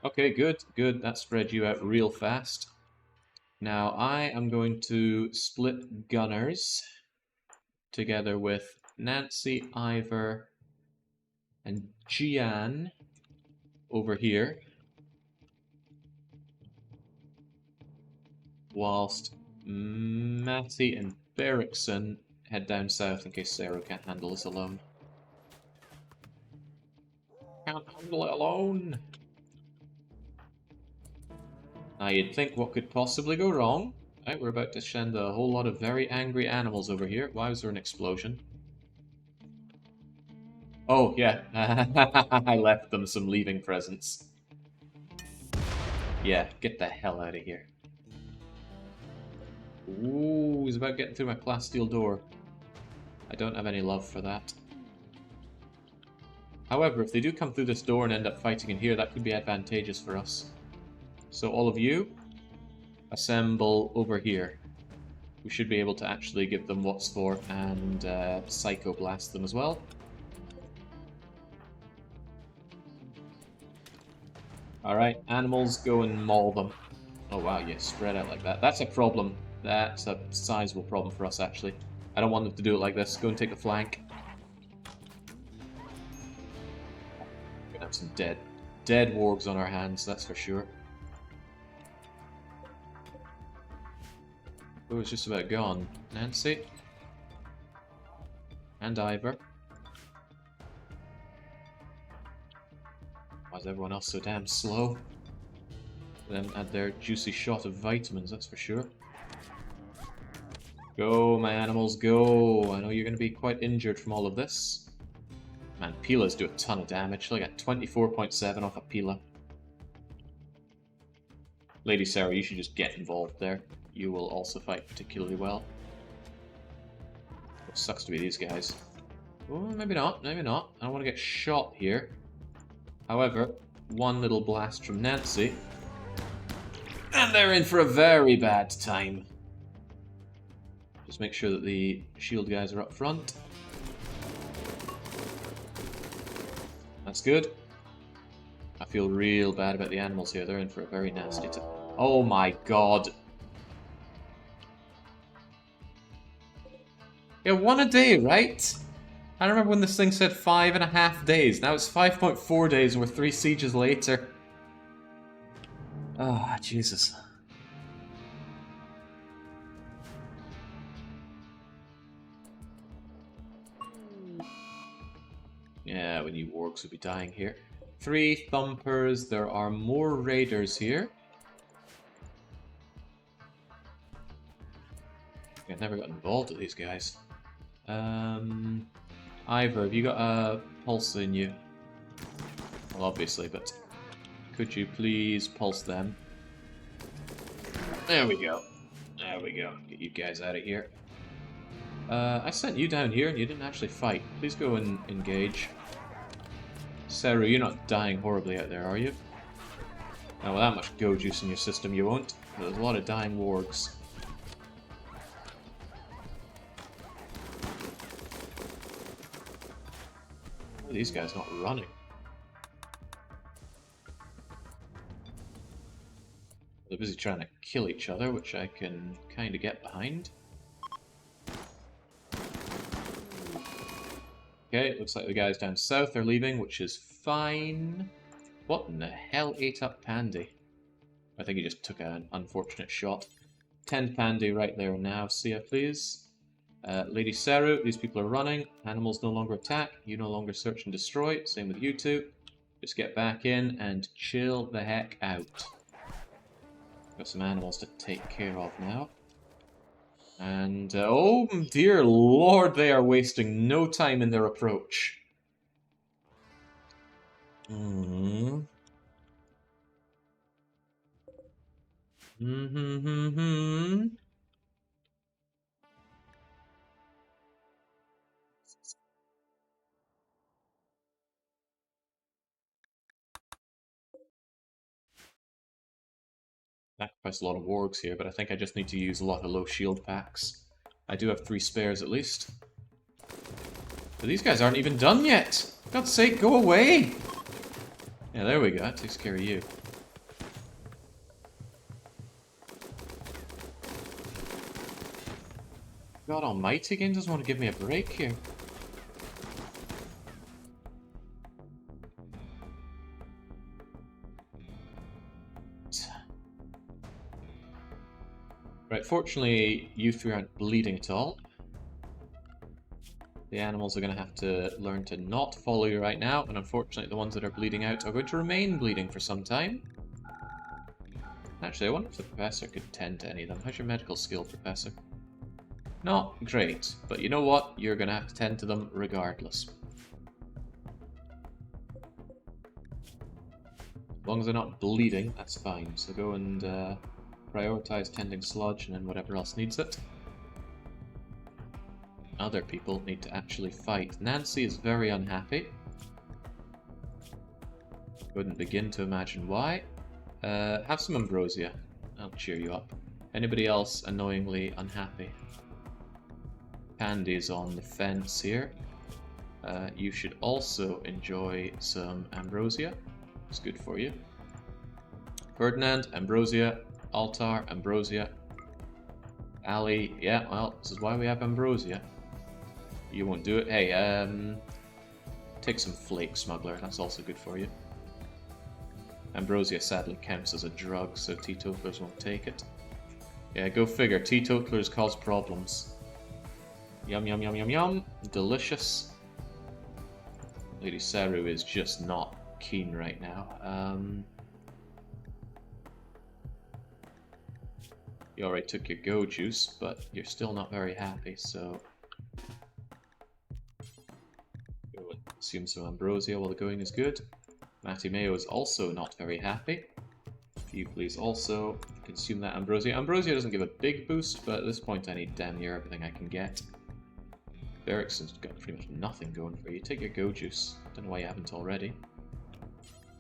Okay, good, good. That spread you out real fast. Now I am going to split gunners together with Nancy, Ivor, and Gian over here. Whilst Matty and Berrickson head down south in case Sarah can't handle this alone. Can't handle it alone! Now you'd think what could possibly go wrong. Right, we're about to send a whole lot of very angry animals over here. Why was there an explosion? Oh, yeah. I left them some leaving presents. Yeah, get the hell out of here. Ooh, he's about getting through my plasteel door. I don't have any love for that. However, if they do come through this door and end up fighting in here, that could be advantageous for us. So all of you, assemble over here. We should be able to actually give them what's for and psychoblast them as well. Alright, animals, go and maul them. Oh wow, yeah, spread out like that. That's a problem. That's a sizable problem for us, actually. I don't want them to do it like this. Go and take the flank. We're gonna have some dead wargs on our hands, that's for sure. It was just about gone. Nancy. And Ivor. Why is everyone else so damn slow? They haven't had their juicy shot of vitamins, that's for sure. Go, my animals, go! I know you're going to be quite injured from all of this. Man, Pilas do a ton of damage. Look at 24.7 off a Pila. Lady Sarah, you should just get involved there. You will also fight particularly well. It sucks to be these guys. Oh, maybe not, maybe not. I don't want to get shot here. However, one little blast from Nancy. And they're in for a very bad time. Just make sure that the shield guys are up front. That's good. I feel real bad about the animals here. They're in for a very nasty time. Oh my god. Yeah, 1 a day, right? I remember when this thing said 5.5 days. Now it's 5.4 days and we're 3 sieges later. Oh, Jesus. Yeah, we knew wargs would be dying here. 3 thumpers. There are more raiders here. I've never got involved with these guys. Ivor, have you got a pulse in you? Well, obviously, but could you please pulse them? There we go. There we go. Get you guys out of here. I sent you down here and you didn't actually fight. Please go and engage. Saru, you're not dying horribly out there, are you? Now, with that much go juice in your system, you won't. But there's a lot of dying wargs. Why are these guys not running? They're busy trying to kill each other, which I can kind of get behind. Okay, it looks like the guys down south are leaving, which is fine. What in the hell ate up Pandy? I think he just took an unfortunate shot. 10 Pandy right there now. See ya, please. Lady Saru, these people are running. Animals no longer attack. You no longer search and destroy. Same with you two. Just get back in and chill the heck out. Got some animals to take care of now. And, oh dear lord, they are wasting no time in their approach. Mm-hmm. Mm-hmm. Sacrifice a lot of wargs here, but I think I just need to use a lot of low shield packs. I do have 3 spares at least. But these guys aren't even done yet! For God's sake, go away! Yeah, there we go, that takes care of you. God almighty, game doesn't want to give me a break here. Right, fortunately, you three aren't bleeding at all. The animals are going to have to learn to not follow you right now, and unfortunately the ones that are bleeding out are going to remain bleeding for some time. Actually, I wonder if the professor could tend to any of them. How's your medical skill, Professor? Not great, but you know what? You're going to have to tend to them regardless. As long as they're not bleeding, that's fine. So go and prioritize tending sludge and then whatever else needs it. Other people need to actually fight. Nancy is very unhappy. Couldn't begin to imagine why. Have some ambrosia. I'll cheer you up. Anybody else annoyingly unhappy? Candy's on the fence here. You should also enjoy some ambrosia. It's good for you. Ferdinand, ambrosia. Altar, ambrosia. Ali, yeah, well, this is why we have ambrosia. You won't do it. Hey, take some flake, smuggler. That's also good for you. Ambrosia sadly counts as a drug, so teetotalers won't take it. Yeah, go figure. Teetotalers cause problems. Yum, yum, yum, yum, yum. Delicious. Lady Saru is just not keen right now. You already took your go juice, but you're still not very happy, so... Consume some ambrosia while the going is good. Matty Mayo is also not very happy. If you please also consume that ambrosia. Ambrosia doesn't give a big boost, but at this point I need damn near everything I can get. Berrickson's got pretty much nothing going for you. Take your go juice. Don't know why you haven't already.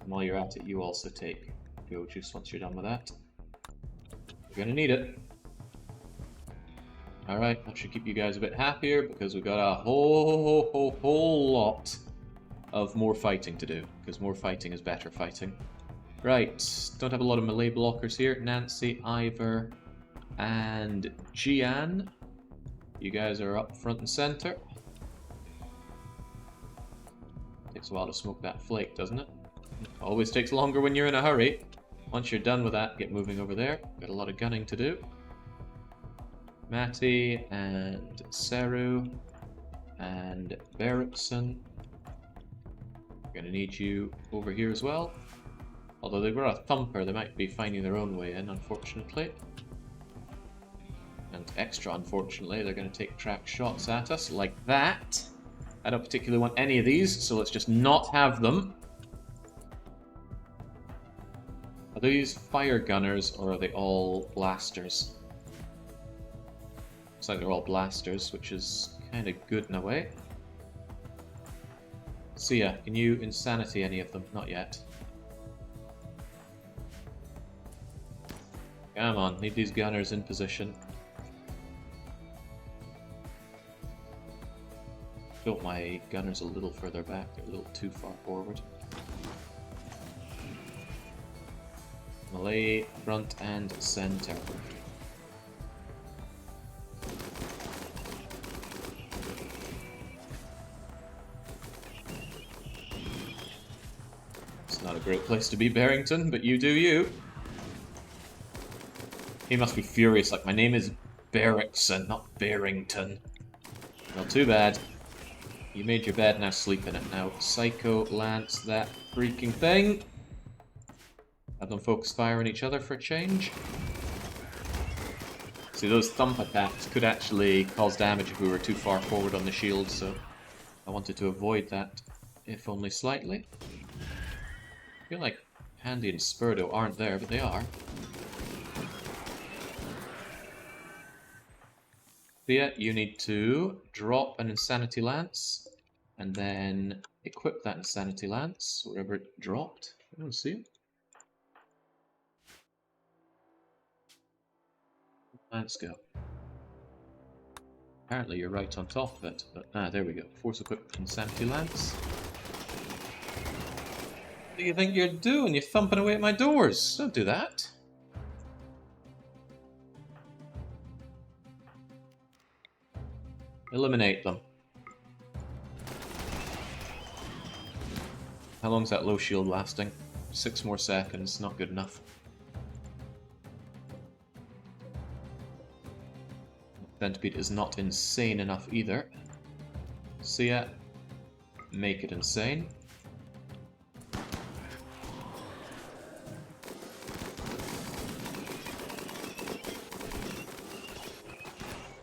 And while you're at it, you also take go juice once you're done with that. You're gonna need it. Alright, that should keep you guys a bit happier because we've got a whole lot of more fighting to do, because more fighting is better fighting. Right, don't have a lot of melee blockers here. Nancy, Ivor, and Gian. You guys are up front and center. Takes a while to smoke that flake, doesn't it? Always takes longer when you're in a hurry. Once you're done with that, get moving over there. Got a lot of gunning to do. Matty and Saru and Berrickson. We're gonna need you over here as well. Although they were a thumper, they might be finding their own way in, unfortunately. And extra unfortunately, they're gonna take track shots at us like that. I don't particularly want any of these, so let's just not have them. Are these fire gunners or are they all blasters? Looks like they're all blasters, which is kind of good in a way. So yeah, can you insanity any of them? Not yet. Come on, need these gunners in position. Built my gunners a little further back, they're a little too far forward. Melee, front and center. It's not a great place to be, Barrington, but you do you. He must be furious, like, my name is Berrickson, not Barrington. Well, too bad. You made your bed, now sleep in it. Now, Psycho Lance that freaking thing. Have them focus fire on each other for a change. See, those thump attacks could actually cause damage if we were too far forward on the shield, so I wanted to avoid that, if only slightly. I feel like Handy and Spurdo aren't there, but they are. Thea, you need to drop an Insanity Lance, and then equip that Insanity Lance, wherever it dropped. I don't see it. Let's go. Apparently you're right on top of it, but there we go. Force equipped Insanity Lance. What do you think you're doing? You're thumping away at my doors. Don't do that. Eliminate them. How long's that low shield lasting? 6 more seconds, not good enough. Centipede is not insane enough either. See ya. Make it insane.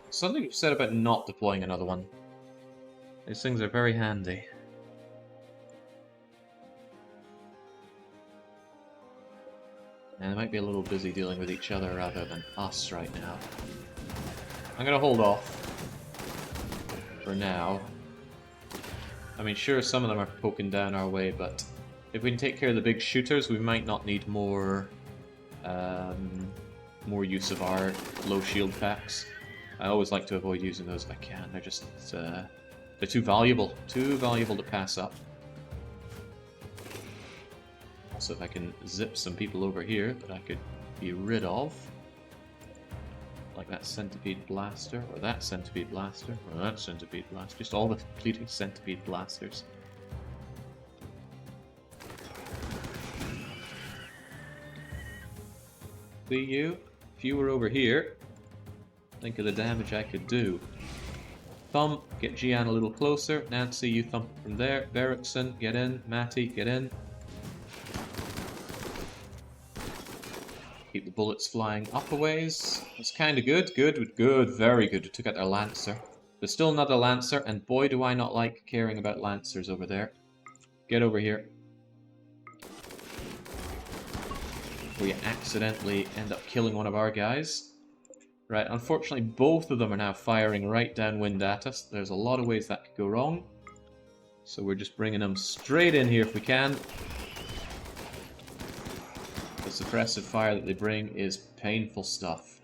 Something you said about not deploying another one. These things are very handy. And they might be a little busy dealing with each other rather than us right now. I'm gonna hold off. For now. I mean, sure, some of them are poking down our way, but if we can take care of the big shooters, we might not need more use of our low shield packs. I always like to avoid using those if I can. They're just they're too valuable to pass up. Also, if I can zip some people over here that I could be rid of, like that centipede blaster, or that centipede blaster, or that centipede blaster, just all the depleting centipede blasters. See you? If you were over here, think of the damage I could do. Thump, get Gian a little closer. Nancy, you thump from there. Berrickson, get in. Matty, get in. Keep the bullets flying up a ways. That's kind of good. Good. Very good. We took out their Lancer. There's still another Lancer, and boy do I not like caring about Lancers over there. Get over here. We accidentally end up killing one of our guys. Right, unfortunately both of them are now firing right downwind at us. There's a lot of ways that could go wrong. So we're just bringing them straight in here if we can. The suppressive fire that they bring is painful stuff.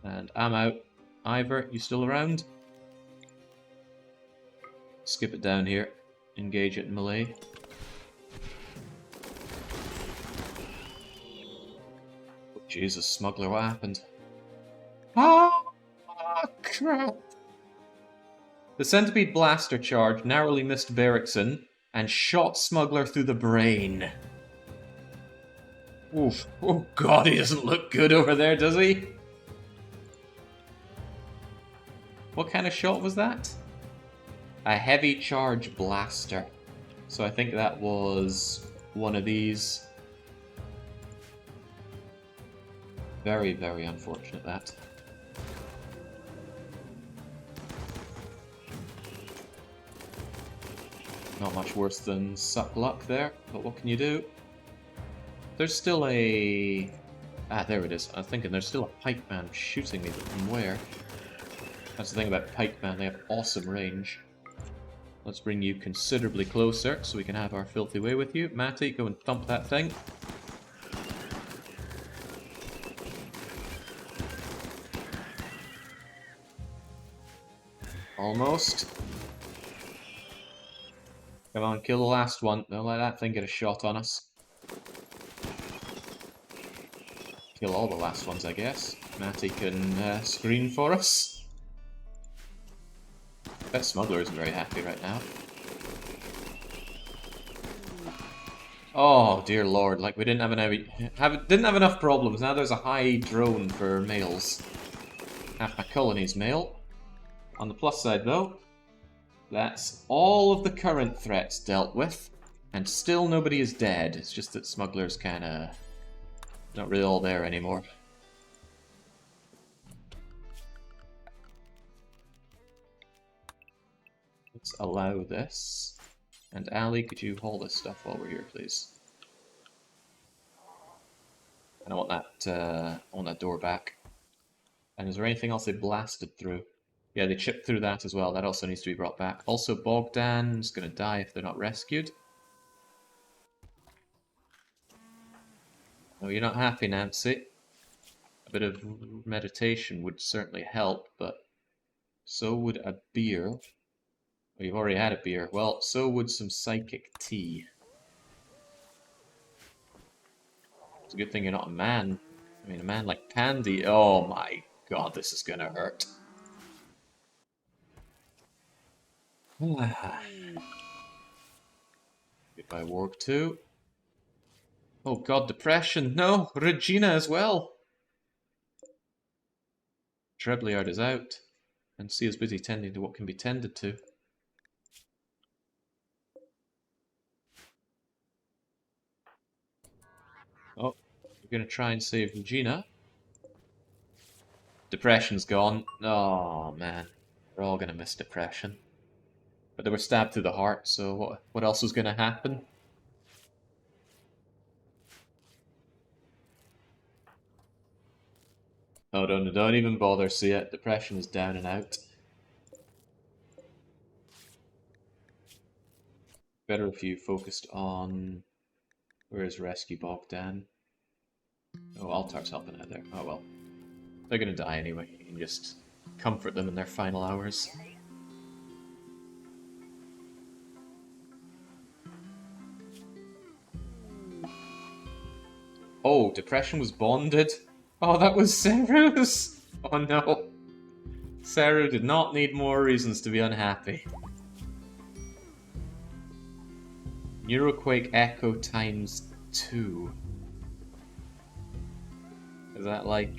And I'm out. Ivor, you still around? Skip it down here. Engage it in melee. Jesus, Smuggler, what happened? Ah, crap! The Centipede Blaster charge narrowly missed Berrickson and shot Smuggler through the brain. Oof. Oh god, he doesn't look good over there, does he? What kind of shot was that? A heavy charge blaster. So I think that was one of these. Very, very unfortunate, that. Not much worse than suck luck there, but what can you do? There's still a... Ah, there it is. I was thinking there's still a pikeman shooting me, but from where? That's the thing about pikeman, they have awesome range. Let's bring you considerably closer so we can have our filthy way with you. Matty, go and thump that thing. Almost. Come on, kill the last one. Don't let that thing get a shot on us. Kill all the last ones, I guess. Matty can screen for us. That Smuggler isn't very happy right now. Oh, dear lord, like we didn't have enough problems. Now there's a high drone for males. Half my colony's male. On the plus side, though, that's all of the current threats dealt with, and still nobody is dead. It's just that Smuggler's kinda not really all there anymore. Let's allow this. And Ali, could you haul this stuff while we're here, please? And I want that door back. And is there anything else they blasted through? Yeah, they chipped through that as well. That also needs to be brought back. Also, Bogdan's gonna die if they're not rescued. Oh, you're not happy, Nancy. A bit of meditation would certainly help, but so would a beer. Well, you've already had a beer. Well, so would some psychic tea. It's a good thing you're not a man. I mean, a man like Pandy. Oh my god, this is gonna hurt. Goodbye, Warg 2. Oh god, depression. No, Regina as well. Trebliard is out, and C is busy tending to what can be tended to. Oh, we're going to try and save Regina. Depression's gone. Oh, man. We're all going to miss Depression. But they were stabbed through the heart, so what else was going to happen? Oh, don't even bother, see it. Depression is down and out. Better if you focused on... Where is Rescue Bogdan? Oh, Altar's helping out there. Oh well. They're gonna die anyway. You can just comfort them in their final hours. Oh, Depression was bonded? Oh, that was Seru's! Oh no. Seru did not need more reasons to be unhappy. Neuroquake Echo times 2. Is that like,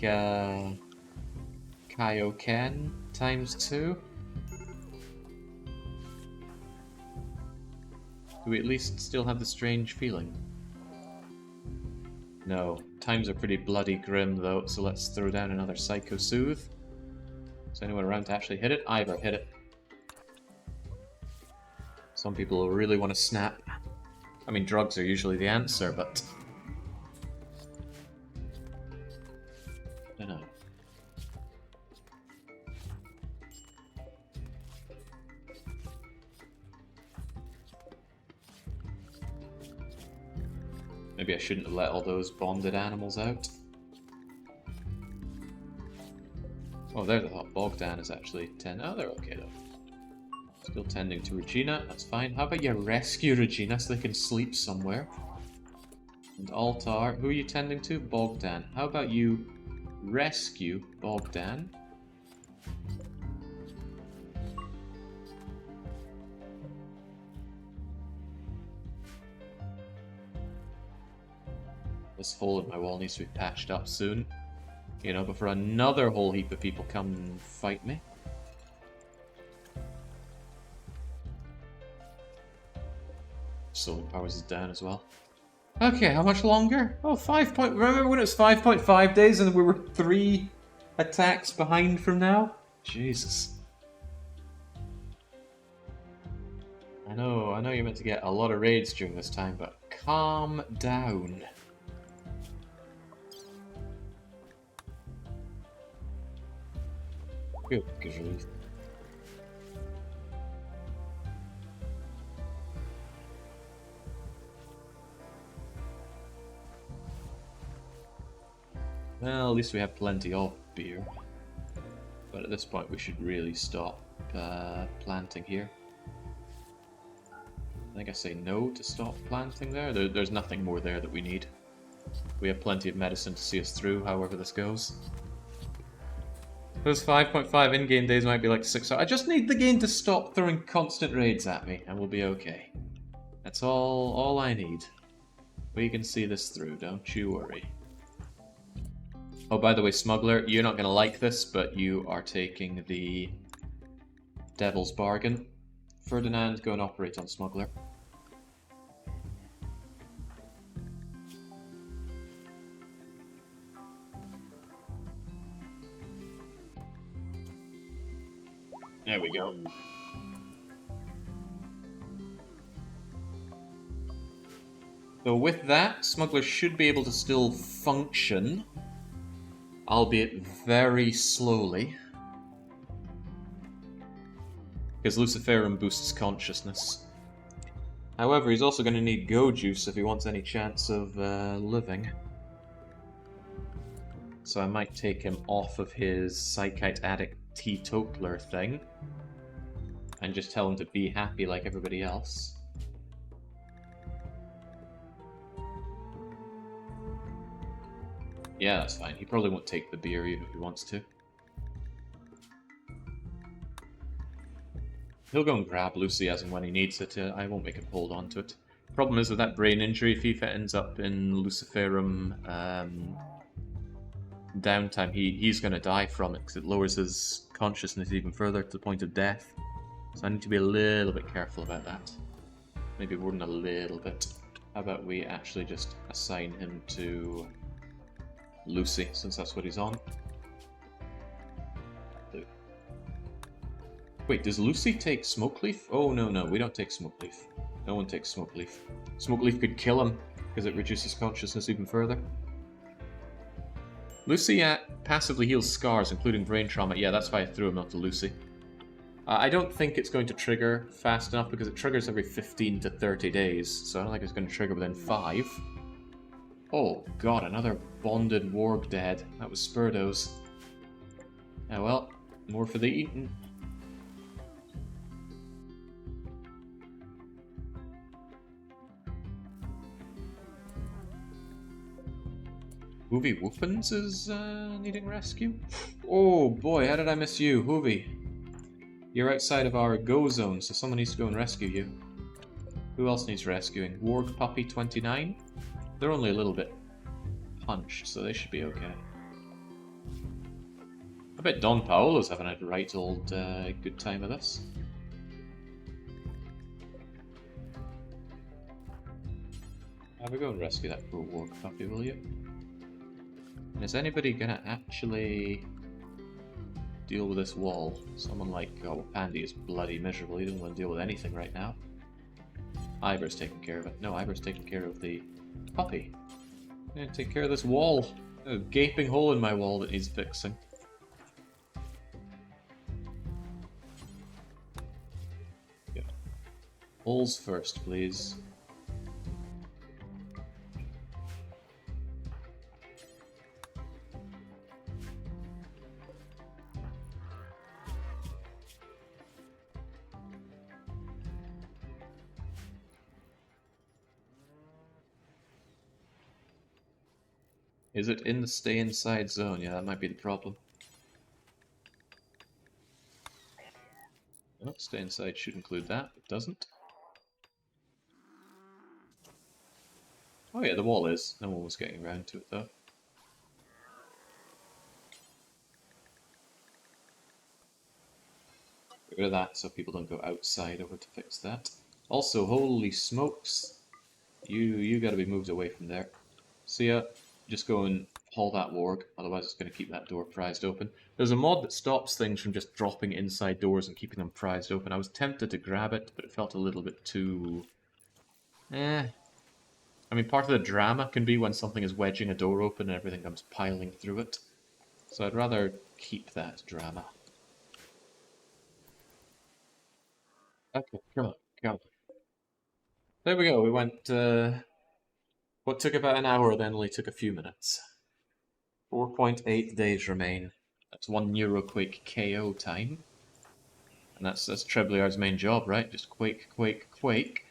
Kaioken times 2? Do we at least still have the strange feeling? No. Times are pretty bloody grim though, so let's throw down another Psycho Soothe. Is anyone around to actually hit it? Ivor, hit it. Some people will really want to snap. I mean, drugs are usually the answer, but... I don't know. Maybe I shouldn't have let all those bonded animals out. Oh, there's a Bogdan is actually 10. Oh, they're okay though. Still tending to Regina, that's fine. How about you rescue Regina so they can sleep somewhere? And Altar, who are you tending to? Bogdan. How about you rescue Bogdan? This hole in my wall needs to be patched up soon. You know, before another whole heap of people come and fight me. Solar powers is down as well. Okay, how much longer? Oh, 5 point... Remember when it was 5.5 days and we were 3 attacks behind from now? Jesus. I know you're meant to get a lot of raids during this time, but calm down. Good grief. Well, at least we have plenty of beer. But at this point we should really stop planting here. I think I say no to stop planting there. There's nothing more there that we need. We have plenty of medicine to see us through, however this goes. Those 5.5 in-game days might be like 6. I just need the game to stop throwing constant raids at me, and we'll be okay. That's all I need. We can see this through, don't you worry. Oh, by the way, Smuggler, you're not going to like this, but you are taking the Devil's Bargain. Ferdinand, go and operate on Smuggler. There we go. So with that, Smuggler should be able to still function, albeit very slowly. Because Luciferum boosts consciousness. However, he's also going to need Go Juice if he wants any chance of living. So I might take him off of his Psychite Addict Teetotaler thing. And just tell him to be happy like everybody else. Yeah, that's fine. He probably won't take the beer even if he wants to. He'll go and grab Lucy as and when he needs it. I won't make him hold on to it. Problem is with that brain injury, if he ends up in Luciferum downtime, he's going to die from it because it lowers his consciousness even further to the point of death. So I need to be a little bit careful about that. Maybe more than a little bit. How about we actually just assign him to Lucy, since that's what he's on. Wait, does Lucy take Smokeleaf? Oh, no, we don't take Smokeleaf. No one takes Smokeleaf. Smokeleaf could kill him, because it reduces consciousness even further. Lucy passively heals scars, including brain trauma. Yeah, that's why I threw him out to Lucy. I don't think it's going to trigger fast enough, because it triggers every 15 to 30 days, so I don't think it's going to trigger within 5. Oh god, another bonded warg dead. That was Spurdos. Oh well, more for the eating. Hoovy Whoopins is needing rescue? Oh boy, how did I miss you, Hoovy? You're outside of our go zone, so someone needs to go and rescue you. Who else needs rescuing? Warg Puppy 29? They're only a little bit punched, so they should be okay. I bet Don Paolo's having a right old good time of this. Have a go and rescue that poor Warg Puppy, will you? And is anybody gonna actually deal with this wall? Someone like, oh, Pandy is bloody miserable. He doesn't want to deal with anything right now. Ivor's taking care of it. No, Ivor's taking care of the puppy. I'm gonna take care of this wall. A gaping hole in my wall that needs fixing. Yeah. Holes first, please. Is it in the stay inside zone? Yeah, that might be the problem. Oh, stay inside should include that, but doesn't. Oh yeah, the wall is. No one was getting around to it though. Get rid of that so people don't go outside over to fix that. Also, holy smokes, you gotta be moved away from there. See ya. Just go and haul that warg, otherwise it's going to keep that door prized open. There's a mod that stops things from just dropping inside doors and keeping them prized open. I was tempted to grab it, but it felt a little bit too... I mean, part of the drama can be when something is wedging a door open and everything comes piling through it. So I'd rather keep that drama. Okay, come on, come on. There we go, we went... what took about an hour then only took a few minutes. 4.8 days remain. That's one Neuroquake KO time. And that's Treblyard's main job, right? Just quake, quake, quake.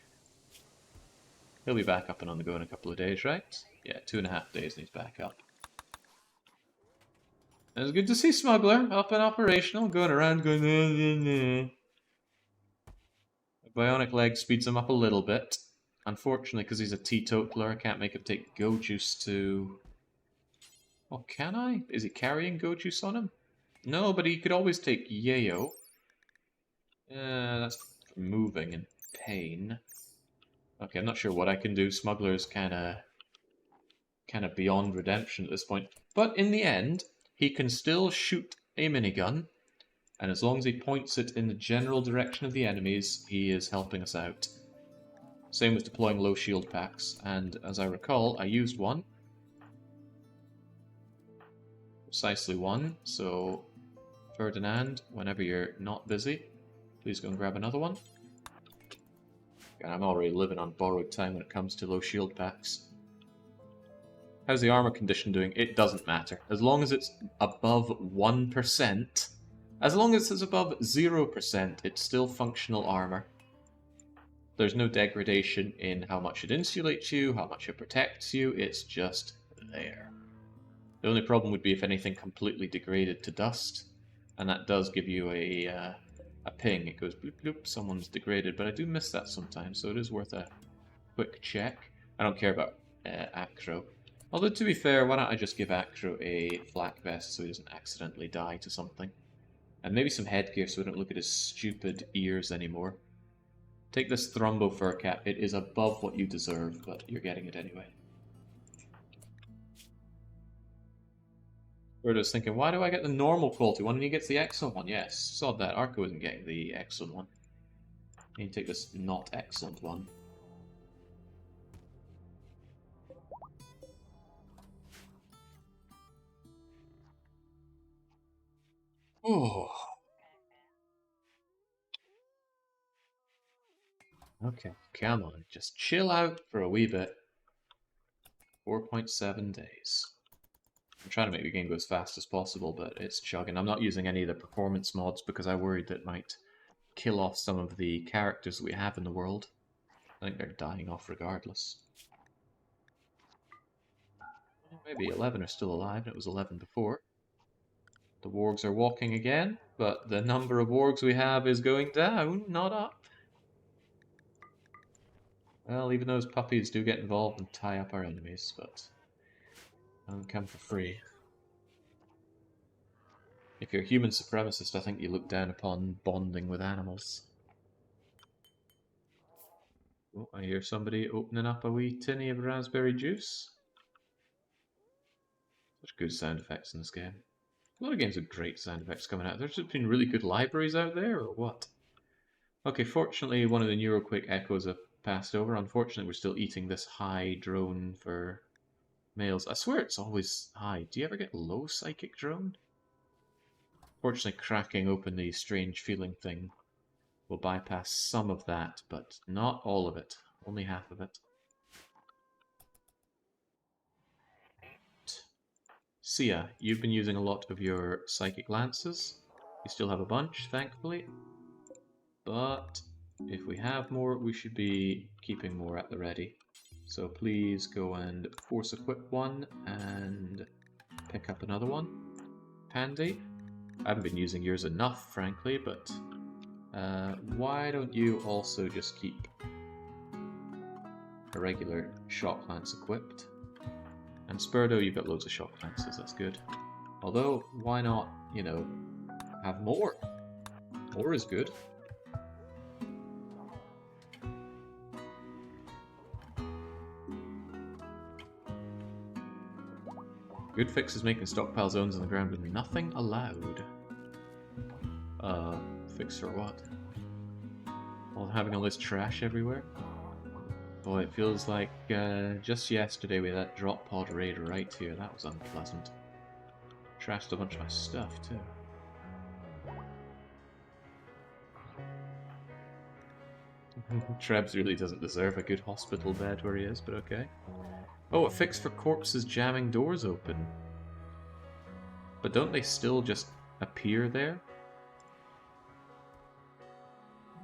He'll be back up and on the go in a couple of days, right? Yeah, 2.5 days and he's back up. And it's good to see Smuggler up and operational, going around going, nah. Bionic leg speeds him up a little bit. Unfortunately, because he's a teetotaler, I can't make him take Go Juice to... Oh, can I? Is he carrying Go Juice on him? No, but he could always take Yayo. That's for moving and pain. Okay, I'm not sure what I can do. Smuggler's kind of beyond redemption at this point. But in the end, he can still shoot a minigun, and as long as he points it in the general direction of the enemies, he is helping us out. Same with deploying low shield packs, and as I recall, I used one. Precisely one, so Ferdinand, whenever you're not busy, please go and grab another one. And I'm already living on borrowed time when it comes to low shield packs. How's the armor condition doing? It doesn't matter. As long as it's above 1%, as long as it's above 0%, it's still functional armor. There's no degradation in how much it insulates you, how much it protects you, it's just there. The only problem would be if anything completely degraded to dust, and that does give you a ping. It goes bloop bloop, someone's degraded, but I do miss that sometimes, so it is worth a quick check. I don't care about acro. Although, to be fair, why don't I just give Acro a flak vest so he doesn't accidentally die to something? And maybe some headgear so we don't look at his stupid ears anymore. Take this Thrumbo fur cap. It is above what you deserve, but you're getting it anyway. Birdo's thinking, why do I get the normal quality one and he gets the excellent one? Yes, sod that. Arco isn't getting the excellent one. You need to take this not excellent one. Oh. Okay, come on. Just chill out for a wee bit. 4.7 days. I'm trying to make the game go as fast as possible, but it's chugging. I'm not using any of the performance mods because I worried that might kill off some of the characters we have in the world. I think they're dying off regardless. Maybe 11 are still alive, and it was 11 before. The wargs are walking again, but the number of wargs we have is going down, not up. Well, even those puppies do get involved and tie up our enemies, but they don't come for free. If you're a human supremacist, I think you look down upon bonding with animals. Oh, I hear somebody opening up a wee tinny of raspberry juice. Such good sound effects in this game. A lot of games with great sound effects coming out. There's just been really good libraries out there, or what? Okay, fortunately one of the Neuroquake echoes have passed over. Unfortunately we're still eating this high drone for males. I swear it's always high. Do you ever get low psychic drone? Fortunately cracking open the strange feeling thing will bypass some of that, but not all of it. Only half of it. Sia, you've been using a lot of your psychic lances. You still have a bunch, thankfully. But if we have more, we should be keeping more at the ready. So please go and force equip one and pick up another one. Handy. I haven't been using yours enough, frankly, but why don't you also just keep a regular shock lance equipped? And Spurdo, you've got loads of shock lances, that's good. Although, why not, you know, have more? More is good. Good fix is making stockpile zones on the ground with nothing allowed. Fix for what? While having all this trash everywhere? Boy, it feels like just yesterday we had that drop pod raid right here. That was unpleasant. Trashed a bunch of my stuff too. Trebs really doesn't deserve a good hospital bed where he is, but okay. Oh, a fix for corpses jamming doors open. But don't they still just appear there?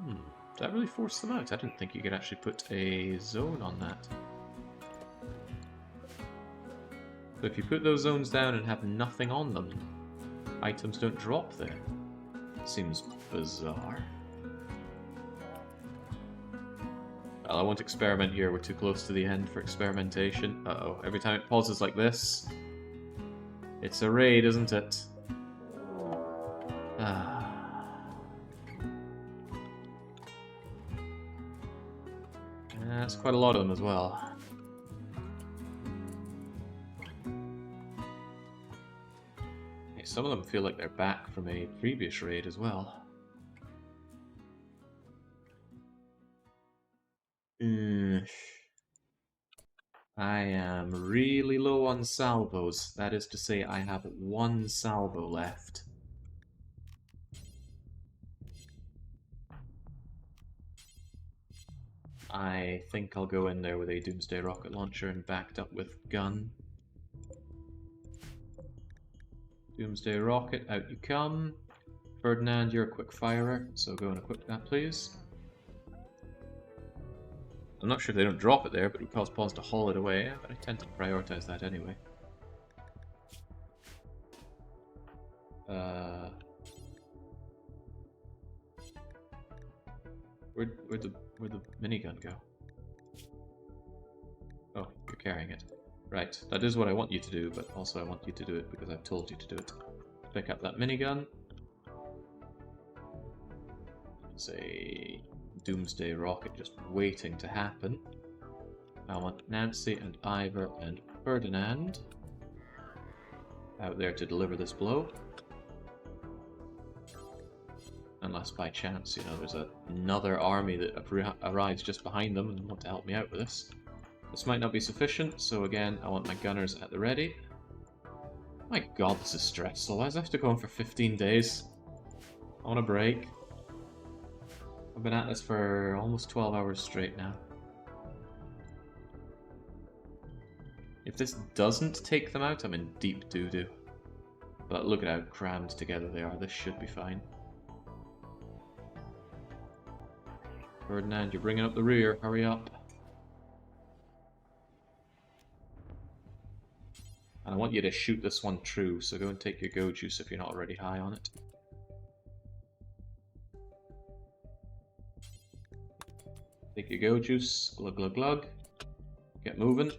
Does that really force them out? I didn't think you could actually put a zone on that. So if you put those zones down and have nothing on them, items don't drop there. Seems bizarre. Well, I won't experiment here, we're too close to the end for experimentation. Uh-oh, every time it pauses like this, it's a raid, isn't it? That's quite a lot of them as well. Hey, some of them feel like they're back from a previous raid as well. I am really low on salvos. That is to say, I have one salvo left. I think I'll go in there with a Doomsday Rocket Launcher and backed up with gun. Doomsday Rocket, out you come. Ferdinand, you're a quick firer, so go and equip that, please. I'm not sure if they don't drop it there, but it would cause pawns to haul it away, but I tend to prioritize that anyway. Where'd the minigun go? Oh, you're carrying it. Right, that is what I want you to do, but also I want you to do it because I've told you to do it. Pick up that minigun. It's a doomsday rocket just waiting to happen. I want Nancy and Ivor and Ferdinand out there to deliver this blow. Unless by chance, you know, there's another army that arrives just behind them and want to help me out with this. This might not be sufficient, so again, I want my gunners at the ready. My god, this is stressful. Why does it have to go on for 15 days? I want a break. I've been at this for almost 12 hours straight now. If this doesn't take them out, I'm in deep doo-doo. But look at how crammed together they are. This should be fine. Ferdinand, you're bringing up the rear. Hurry up. And I want you to shoot this one true, so go and take your go juice if you're not already high on it. Take your go juice, glug glug glug. Get moving.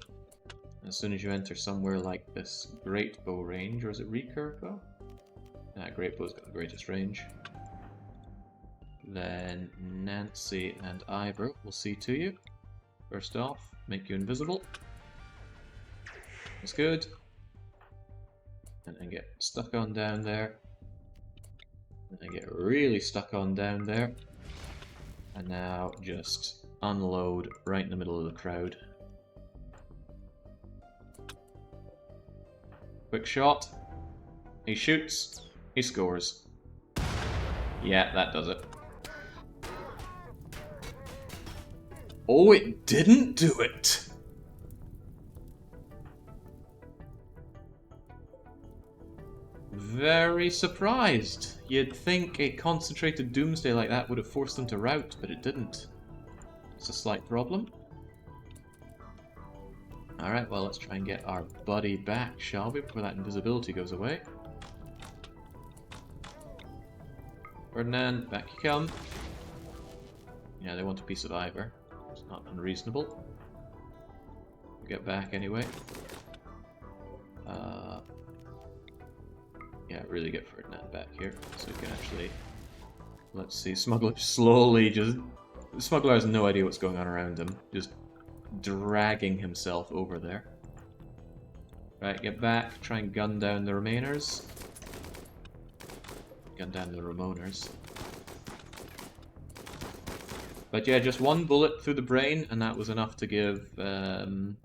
As soon as you enter somewhere like this great bow range, or is it recurve bow? Nah, great bow's got the greatest range. Then Nancy and Ivor will see to you. First off, make you invisible. That's good. And then get stuck on down there. And then get really stuck on down there. And now just unload right in the middle of the crowd. Quick shot. He shoots. He scores. Yeah, that does it. Oh, it didn't do it! Very surprised. You'd think a concentrated doomsday like that would have forced them to rout, but it didn't. It's a slight problem. Alright, well, let's try and get our buddy back, shall we, before that invisibility goes away. Ferdinand, back you come. Yeah, they want a piece of Ivor. It's not unreasonable. Get back anyway. Yeah, really get Ferdinand back here, so we can actually... Let's see, Smuggler slowly just... Smuggler has no idea what's going on around him. Just dragging himself over there. Right, get back, try and gun down the Remainers. Gun down the Ramoners. But yeah, just one bullet through the brain, and that was enough to give... Well,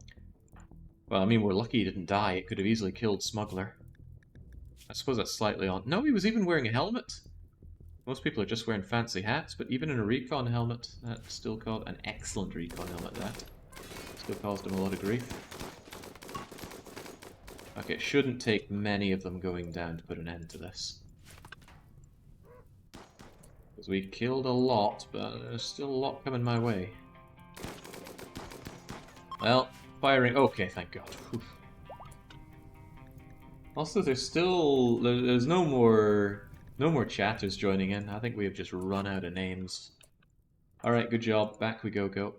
I mean, we're lucky he didn't die. It could have easily killed Smuggler. I suppose that's slightly on... No, he was even wearing a helmet! Most people are just wearing fancy hats, but even in a recon helmet, that still caused... An excellent recon helmet, that. Still caused him a lot of grief. Okay, it shouldn't take many of them going down to put an end to this. Because we killed a lot, but there's still a lot coming my way. Well, firing... Okay, thank God. Oof. Also, there's still... There's no more chatters joining in. I think we have just run out of names. Alright, good job. Back we go.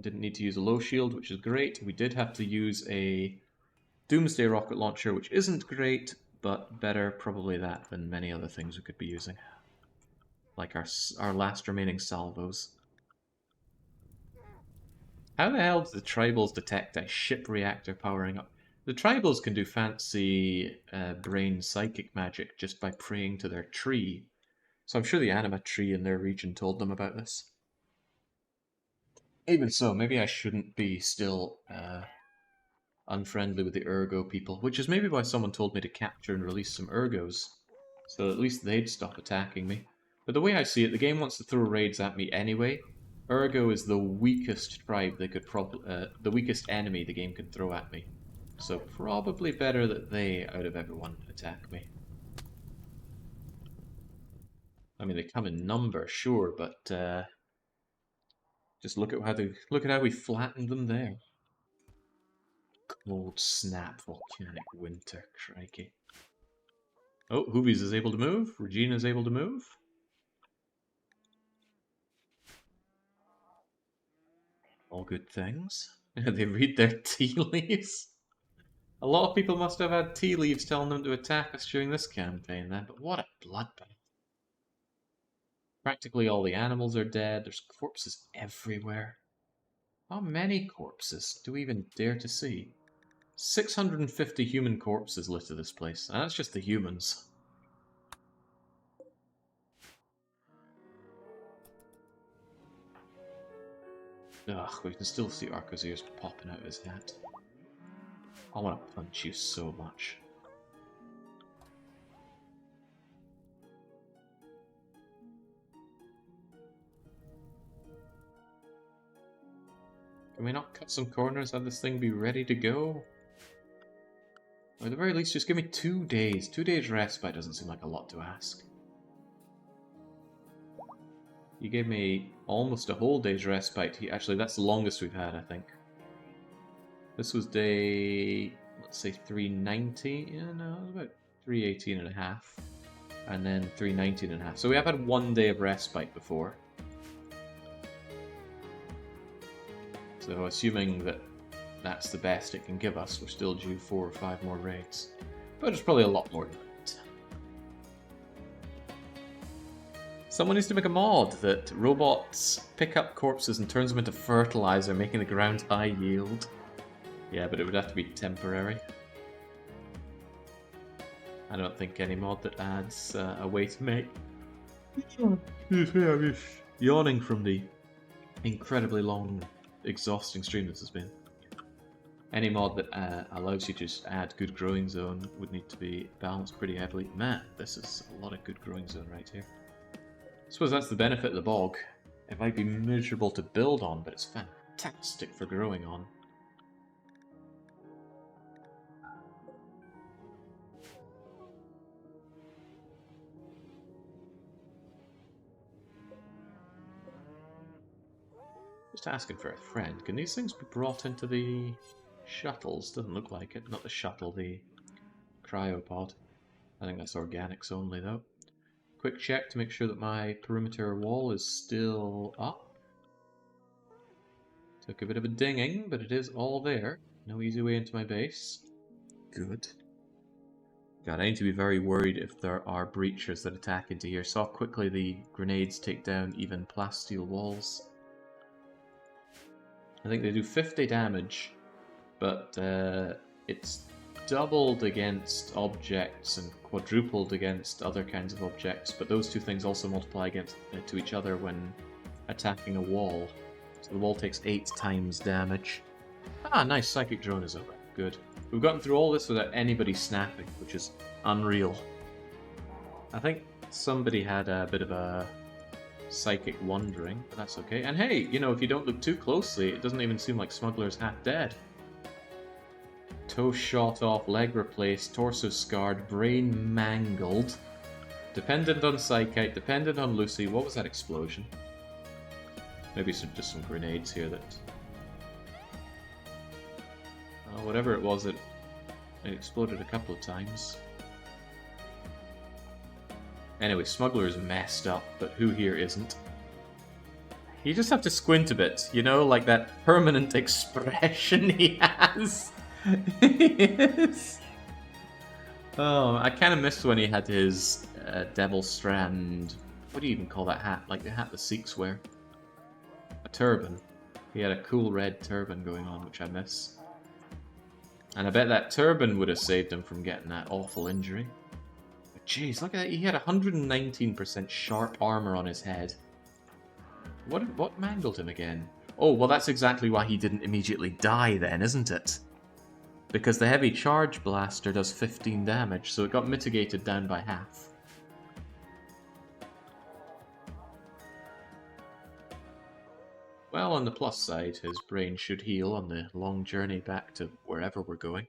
Didn't need to use a low shield, which is great. We did have to use a Doomsday rocket launcher, which isn't great, but better probably that than many other things we could be using. Like our last remaining salvos. How the hell do the tribals detect a ship reactor powering up? The tribals can do fancy brain psychic magic just by praying to their tree. So I'm sure the anima tree in their region told them about this. Even so, maybe I shouldn't be still unfriendly with the Ergo people, which is maybe why someone told me to capture and release some Ergos, so at least they'd stop attacking me. But the way I see it, the game wants to throw raids at me anyway. Ergo is the weakest tribe they could the weakest enemy the game could throw at me. So probably better that they, out of everyone, attack me. I mean, they come in number, sure, but just look at how we flattened them there. Cold snap, volcanic winter, crikey. Oh, Hoovies is able to move. Regina is able to move. All good things. They read their tea leaves. A lot of people must have had tea leaves telling them to attack us during this campaign then, but what a bloodbath. Practically all the animals are dead, there's corpses everywhere. How many corpses do we even dare to see? 650 human corpses litter this place, and that's just the humans. Ugh, we can still see Arco's ears popping out of his hat. I want to punch you so much. Can we not cut some corners, have this thing be ready to go? Or at the very least, just give me 2 days. 2 days respite doesn't seem like a lot to ask. You gave me almost a whole day's respite. Actually, that's the longest we've had, I think. This was day, let's say 390? Yeah, no, it was about 318 and a half. And then 319 and a half. So we have had 1 day of respite before. So assuming that that's the best it can give us, we're still due 4 or 5 more raids. But it's probably a lot more than that. Someone needs to make a mod that robots pick up corpses and turns them into fertilizer, making the ground high yield. Yeah, but it would have to be temporary. I don't think any mod that adds a way to make... I'm just yawning from the incredibly long, exhausting stream this has been. Any mod that allows you to just add good growing zone would need to be balanced pretty heavily. Man, this is a lot of good growing zone right here. I suppose that's the benefit of the bog. It might be miserable to build on, but it's fantastic for growing on. Just asking for a friend. Can these things be brought into the shuttles? Doesn't look like it. Not the shuttle, the cryopod. I think that's organics only, though. Quick check to make sure that my perimeter wall is still up. Took a bit of a dinging, but it is all there. No easy way into my base. Good. God, I need to be very worried if there are breachers that attack into here. Saw quickly the grenades take down even plasteel walls. I think they do 50 damage, but it's doubled against objects and quadrupled against other kinds of objects, but those two things also multiply against to each other when attacking a wall. So the wall takes 8 times damage. Ah, nice, psychic drone is over. Good. We've gotten through all this without anybody snapping, which is unreal. I think somebody had a bit of a psychic wandering, but that's okay. And hey, you know, if you don't look too closely, it doesn't even seem like Smuggler's half dead. Toe shot off, leg replaced, torso scarred, brain mangled. Dependent on Psychite, dependent on Lucy. What was that explosion? Maybe just some grenades here that... whatever it was, it exploded a couple of times. Anyway, Smuggler is messed up, but who here isn't? You just have to squint a bit, you know, like that permanent expression he has. Yes. Oh, I kind of missed when he had his Devil Strand. What do you even call that hat? Like the hat the Sikhs wear. A turban. He had a cool red turban going on, which I miss. And I bet that turban would have saved him from getting that awful injury. But jeez, look at that. He had 119% sharp armor on his head. What mangled him again? Oh, well that's exactly why he didn't immediately die then, isn't it? Because the heavy charge blaster does 15 damage, so it got mitigated down by half. Well, on the plus side, his brain should heal on the long journey back to wherever we're going.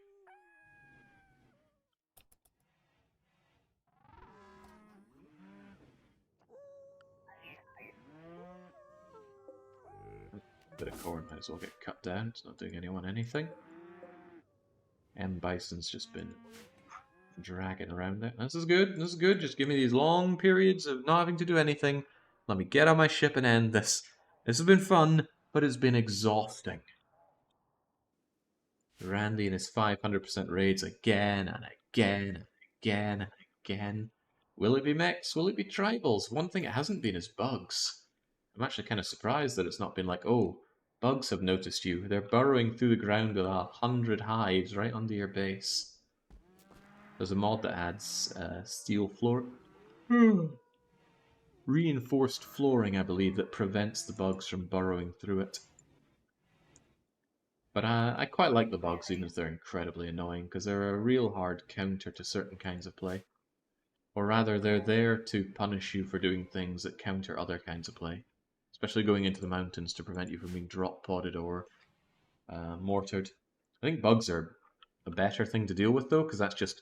Bit of corn might as well get cut down, it's not doing anyone anything. M. Bison's just been dragging around it. This is good, this is good. Just give me these long periods of not having to do anything. Let me get on my ship and end this. This has been fun, but it's been exhausting. Randy and his 500% raids again and again and again and again. Will it be mechs? Will it be tribals? One thing it hasn't been is bugs. I'm actually kind of surprised that it's not been like, oh, bugs have noticed you. They're burrowing through the ground with 100 hives right under your base. There's a mod that adds steel floor. Reinforced flooring, I believe, that prevents the bugs from burrowing through it. But I quite like the bugs, even if they're incredibly annoying, because they're a real hard counter to certain kinds of play. Or rather, they're there to punish you for doing things that counter other kinds of play. Especially going into the mountains to prevent you from being drop-podded or mortared. I think bugs are a better thing to deal with, though, because that's just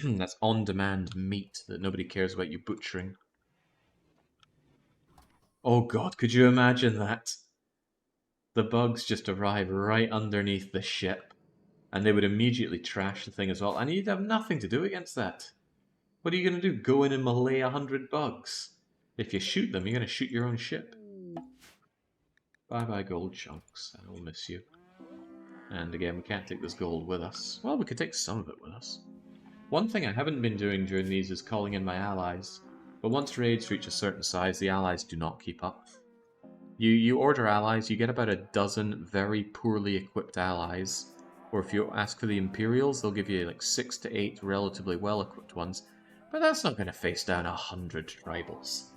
that's on-demand meat that nobody cares about you butchering. Oh god, could you imagine that? The bugs just arrive right underneath the ship, and they would immediately trash the thing as well, and you'd have nothing to do against that. What are you going to do? Go in and melee 100 bugs? If you shoot them, you're going to shoot your own ship. Bye-bye gold chunks, I will miss you. And again, we can't take this gold with us. Well, we could take some of it with us. One thing I haven't been doing during these is calling in my allies, but once raids reach a certain size, the allies do not keep up. You order allies, you get about a dozen very poorly equipped allies, or if you ask for the Imperials, they'll give you like 6 to 8 relatively well-equipped ones, but that's not going to face down 100 tribals.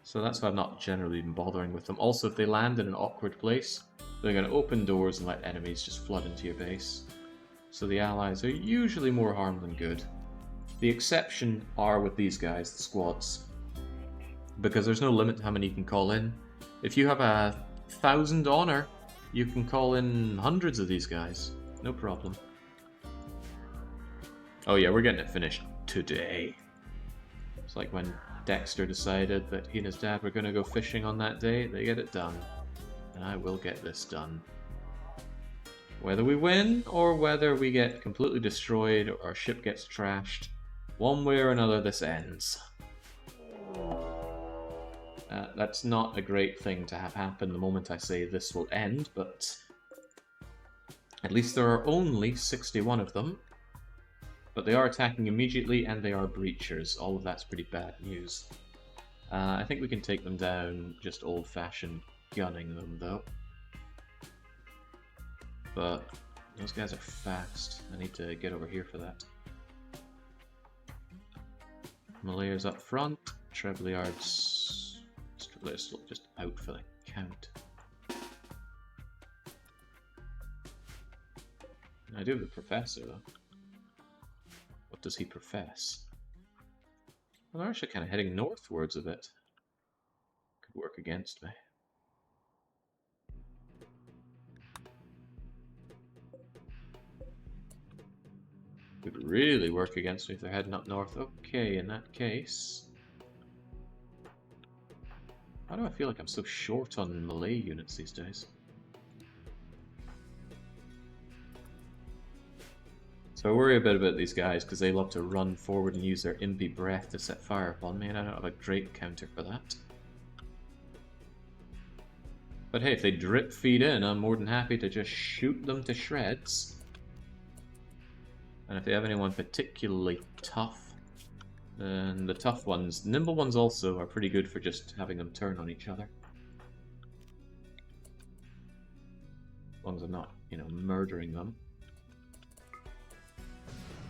So that's why I'm not generally been bothering with them. Also, if they land in an awkward place, they're going to open doors and let enemies just flood into your base. So the allies are usually more harm than good. The exception are with these guys, the squads, because there's no limit to how many you can call in. If you have 1,000 honor, you can call in hundreds of these guys. No problem. Oh yeah, we're getting it finished today. It's like when Dexter decided that he and his dad were going to go fishing on that day, they get it done. And I will get this done. Whether we win, or whether we get completely destroyed, or our ship gets trashed, one way or another this ends. That's not a great thing to have happen the moment I say this will end, but at least there are only 61 of them. But they are attacking immediately, and they are breachers. All of that's pretty bad news. I think we can take them down just old-fashioned gunning them, though. But those guys are fast. I need to get over here for that. Malayers up front. Treblyards just out for the count. I do have the professor, though. What does he profess? Well, they're actually kind of heading northwards a bit. Could work against me. Would really work against me if they're heading up north. Okay, in that case... Why do I feel like I'm so short on melee units these days? So I worry a bit about these guys because they love to run forward and use their impy breath to set fire upon me, and I don't have a great counter for that. But hey, if they drip feed in, I'm more than happy to just shoot them to shreds. And if they have anyone particularly tough, then the tough ones, nimble ones also, are pretty good for just having them turn on each other. As long as I'm not, you know, murdering them.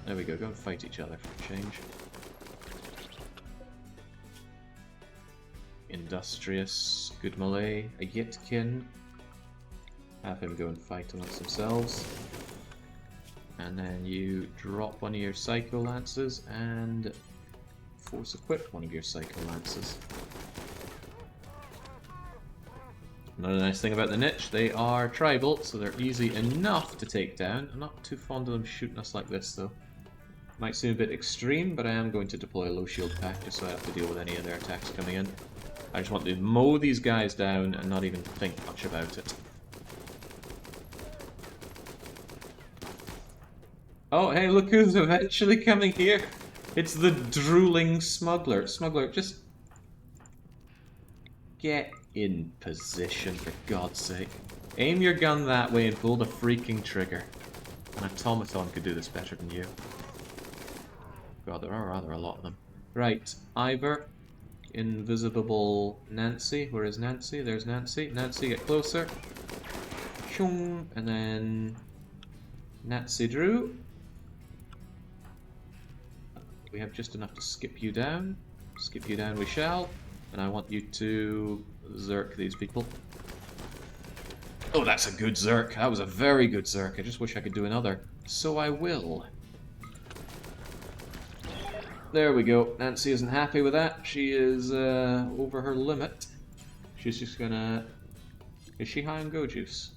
There we go, go and fight each other for a change. Industrious, good melee, a Yitkin. Have him go and fight amongst themselves. And then you drop one of your Psycho Lances and force equip one of your Psycho Lances. Another nice thing about the niche, they are tribal, so they're easy enough to take down. I'm not too fond of them shooting us like this, though. Might seem a bit extreme, but I am going to deploy a low shield pack just so I have to deal with any of their attacks coming in. I just want to mow these guys down and not even think much about it. Oh, hey, look who's eventually coming here! It's the drooling smuggler. Smuggler, just... get in position, for God's sake. Aim your gun that way and pull the freaking trigger. An automaton could do this better than you. God, there are rather a lot of them. Right, Ivor. Invisible Nancy. Where is Nancy? There's Nancy. Nancy, get closer. Shung. And then Nancy Drew. We have just enough to skip you down. Skip you down we shall. And I want you to zerk these people. Oh, that's a good zerk. That was a very good zerk. I just wish I could do another. So I will. There we go. Nancy isn't happy with that. She is over her limit. She's just gonna... Is she high on go juice?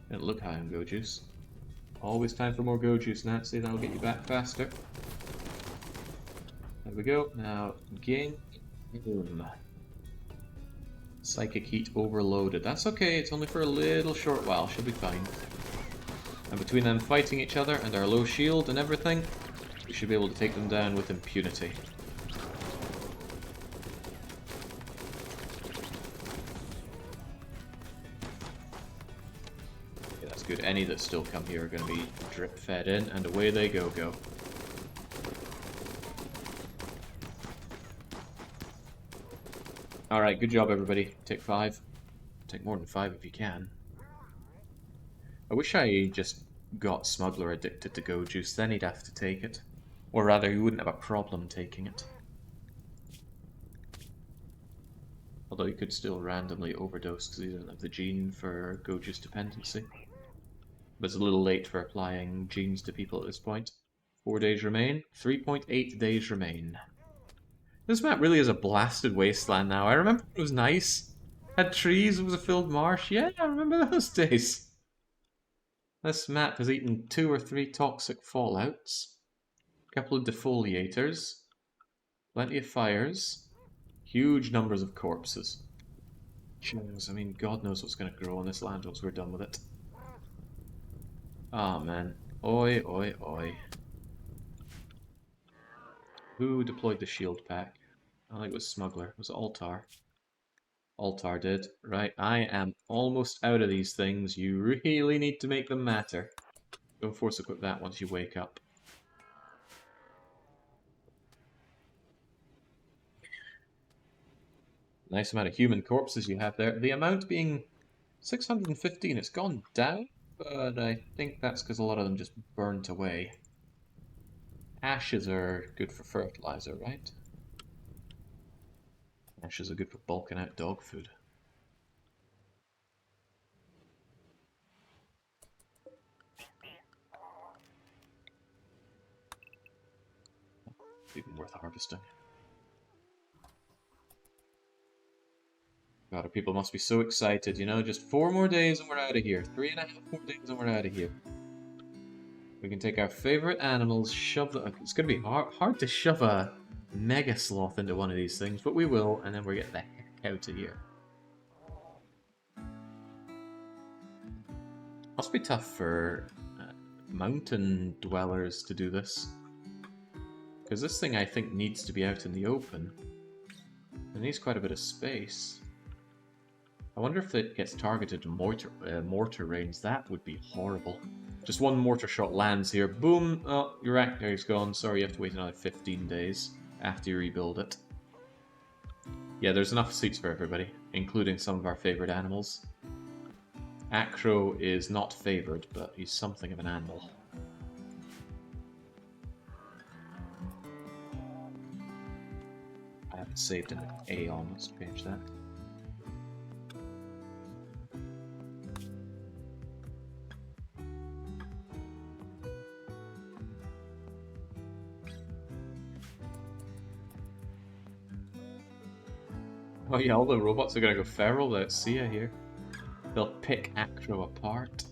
Didn't look high on go juice. Always time for more go juice, Nancy. That'll get you back faster. There we go. Now, gain. Boom. Psychic heat overloaded. That's okay. It's only for a little short while. She'll be fine. And between them fighting each other and our low shield and everything, we should be able to take them down with impunity. Okay, that's good. Any that still come here are going to be drip fed in, and away they go. Alright, good job everybody. Take 5. Take more than 5 if you can. I wish I just got Smuggler addicted to go juice, then he'd have to take it. Or rather, he wouldn't have a problem taking it. Although he could still randomly overdose because he doesn't have the gene for go juice dependency. But it's a little late for applying genes to people at this point. 4 days remain. 3.8 days remain. This map really is a blasted wasteland now. I remember it was nice. Had trees, it was a filled marsh. Yeah, I remember those days. This map has eaten 2 or 3 toxic fallouts. A couple of defoliators. Plenty of fires. Huge numbers of corpses. Jeez, I mean, God knows what's going to grow on this land once we're done with it. Ah, man. Oi, oi, oi. Who deployed the shield pack? I think it was Smuggler. Was it Altar? Altar did. Right, I am almost out of these things. You really need to make them matter. Don't force equip that once you wake up. Nice amount of human corpses you have there. The amount being 615. It's gone down, but I think that's because a lot of them just burnt away. Ashes are good for fertilizer, right? Ashes are good for bulking out dog food. Even worth harvesting. God, people must be so excited, you know? Just 4 more days and we're out of here. 3.5 more days and we're out of here. We can take our favorite animals, shove them... It's going to be hard to shove a mega sloth into one of these things, but we will, and then we're getting the heck out of here. Must be tough for mountain dwellers to do this. Because this thing, I think, needs to be out in the open. It needs quite a bit of space. I wonder if it gets targeted to mortar range. That would be horrible. Just one mortar shot lands here. Boom! Oh, your reactor's gone. Sorry, you have to wait another 15 days after you rebuild it. Yeah, there's enough seats for everybody, including some of our favorite animals. Acro is not favored, but he's something of an animal. I haven't saved an Aeon. Let's change that. Oh yeah, all the robots are gonna go feral without Sia here. They'll pick Acro apart.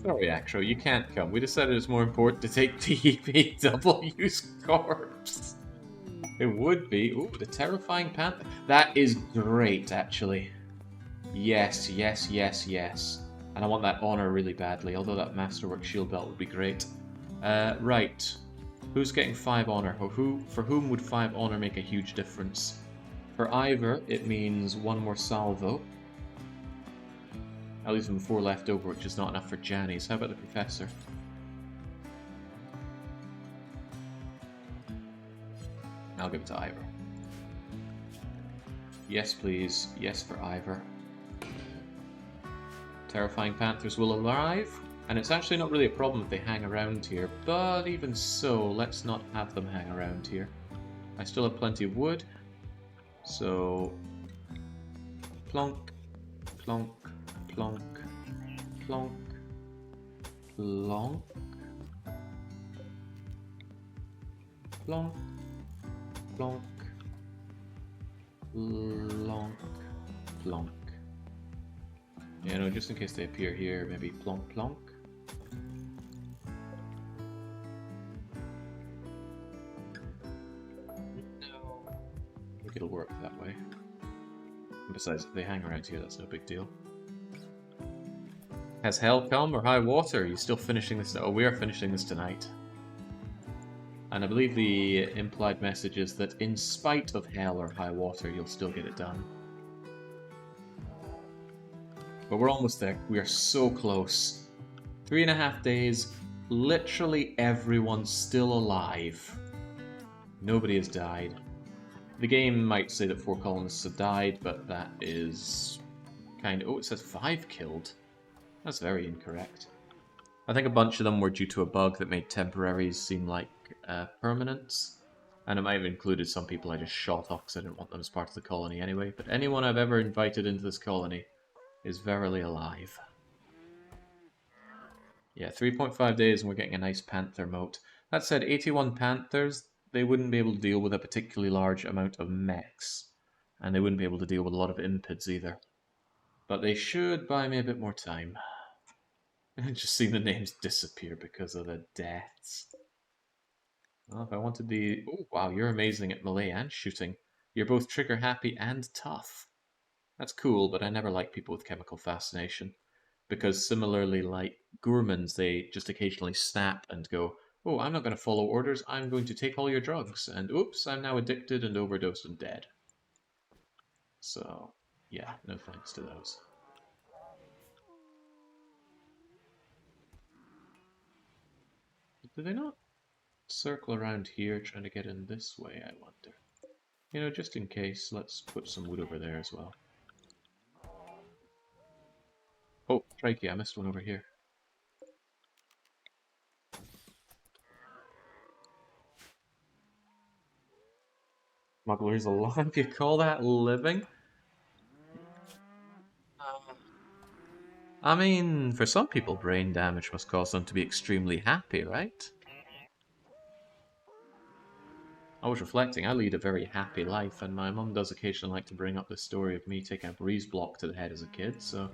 Sorry, Acro, you can't come. We decided it's more important to take TEPW's corpse. It would be. Ooh, the Terrifying Panther. That is great, actually. Yes, yes, yes, yes. And I want that honor really badly, although that Masterwork Shield Belt would be great. Right. Who's getting 5 honor? Or for whom would 5 honor make a huge difference? For Ivor, it means 1 more salvo. I'll leave them 4 left over, which is not enough for Janice. How about the Professor? I'll give it to Ivor. Yes, please. Yes for Ivor. Terrifying Panthers will arrive, and it's actually not really a problem if they hang around here, but even so, let's not have them hang around here. I still have plenty of wood, so plonk, plonk, plonk, plonk, plonk, plonk, plonk, plonk, plonk. You know, just in case they appear here, maybe plonk plonk. No. I think it'll work that way. And besides, if they hang around here, that's no big deal. Has hell come or high water? Are you still finishing this? Oh, we are finishing this tonight. And I believe the implied message is that in spite of hell or high water, you'll still get it done. But we're almost there. We are so close. 3.5 days. Literally everyone's still alive. Nobody has died. The game might say that 4 colonists have died, but that is kind of... Oh, it says 5 killed. That's very incorrect. I think a bunch of them were due to a bug that made temporaries seem like permanents. And it might have included some people I just shot off because I didn't want them as part of the colony anyway. But anyone I've ever invited into this colony is verily alive. Yeah, 3.5 days and we're getting a nice panther moat. That said, 81 panthers, they wouldn't be able to deal with a particularly large amount of mechs. And they wouldn't be able to deal with a lot of impids either. But they should buy me a bit more time. Just seeing the names disappear because of the deaths. Well, if I wanted the... Oh, wow, you're amazing at melee and shooting. You're both trigger happy and tough. That's cool, but I never like people with chemical fascination. Because similarly like gourmands, they just occasionally snap and go, oh, I'm not going to follow orders, I'm going to take all your drugs. And oops, I'm now addicted and overdosed and dead. So, yeah, no thanks to those. Do they not circle around here trying to get in this way, I wonder? You know, just in case, let's put some wood over there as well. Oh, crikey, I missed one over here. Smuggler's alive, you call that living? I mean, for some people, brain damage must cause them to be extremely happy, right? I was reflecting, I lead a very happy life, and my mum does occasionally like to bring up the story of me taking a breeze block to the head as a kid, so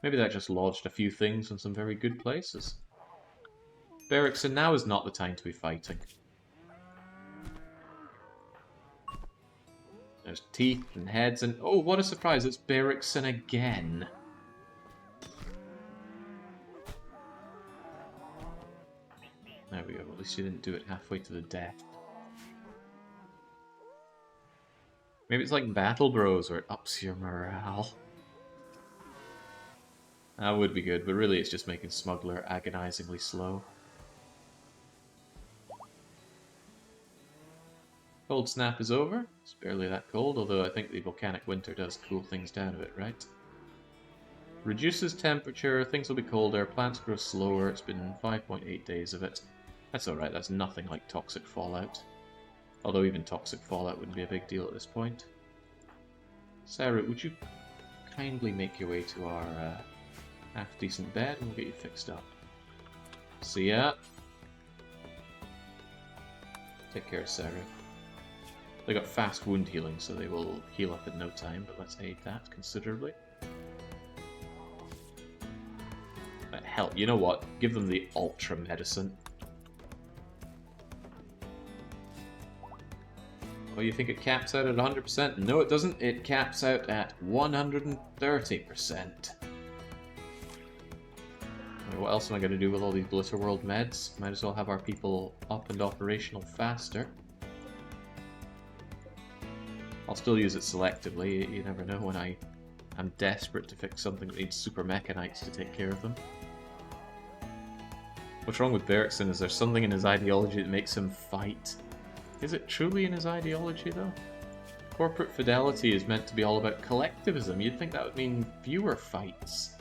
maybe that just lodged a few things in some very good places. Berrickson, now is not the time to be fighting. There's teeth and heads and... Oh, what a surprise, it's Berrickson again. There we go, at least you didn't do it halfway to the death. Maybe it's like Battle Bros where it ups your morale. That would be good, but really it's just making Smuggler agonizingly slow. Cold snap is over. It's barely that cold, although I think the volcanic winter does cool things down a bit, right? Reduces temperature, things will be colder, plants grow slower. It's been 5.8 days of it. That's alright, that's nothing like toxic fallout. Although even toxic fallout wouldn't be a big deal at this point. Sarah, would you kindly make your way to our half-decent bed and we'll get you fixed up. See ya! Take care, Sarah. They got fast wound healing, so they will heal up in no time, but let's aid that considerably. Hell, you know what? Give them the ultra medicine. Oh, you think it caps out at 100%? No, it doesn't. It caps out at 130%. What else am I going to do with all these Militors meds? Might as well have our people up and operational faster. I'll still use it selectively. You never know when I'm desperate to fix something that needs super mechanites to take care of them. What's wrong with Bergson is there's something in his ideology that makes him fight. Is it truly in his ideology, though? Corporate fidelity is meant to be all about collectivism. You'd think that would mean fewer fights.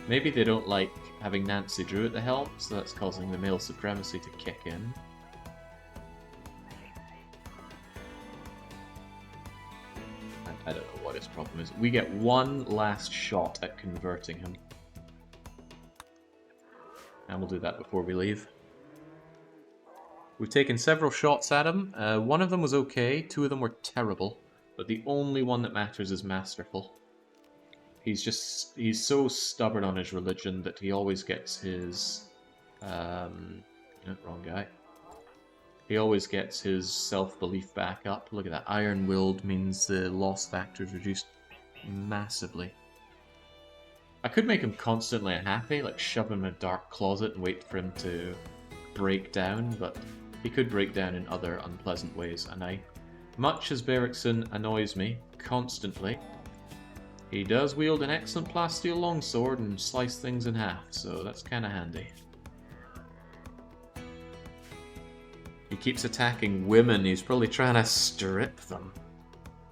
Maybe they don't like having Nancy Drew at the helm, so that's causing the male supremacy to kick in. I don't know what his problem is. We get one last shot at converting him. And we'll do that before we leave. We've taken several shots at him. One of them was okay, 2 of them were terrible. But the only one that matters is masterful. He's so stubborn on his religion that he always gets his... wrong guy. He always gets his self-belief back up. Look at that. Iron-willed means the loss factor is reduced massively. I could make him constantly unhappy, like shove him in a dark closet and wait for him to break down, but he could break down in other unpleasant ways, and much as Bergson annoys me constantly, he does wield an excellent plasteel longsword and slice things in half, so that's kind of handy. He keeps attacking women. He's probably trying to strip them.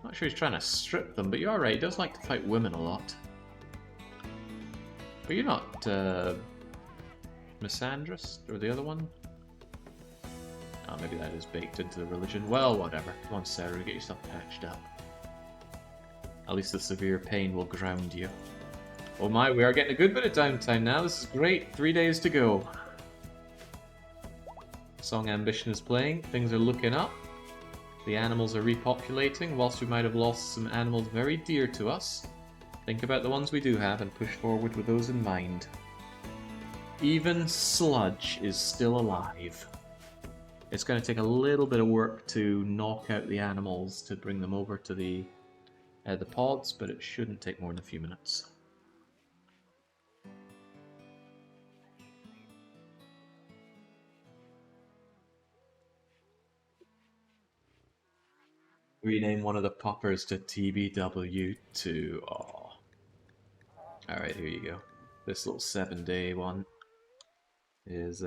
Not sure he's trying to strip them, but you're right. He does like to fight women a lot. But you're not misandrist, or the other one? Oh, maybe that is baked into the religion. Well, whatever. Come on, Sarah, get yourself patched up. At least the severe pain will ground you. Oh my, we are getting a good bit of downtime now. This is great. 3 days to go. Song Ambition is playing. Things are looking up. The animals are repopulating. Whilst we might have lost some animals very dear to us, think about the ones we do have and push forward with those in mind. Even Sludge is still alive. It's going to take a little bit of work to knock out the animals to bring them over to the pods, but it shouldn't take more than a few minutes. Rename one of the puppers to TBW2. Aww. Alright, here you go. This little 7-day one is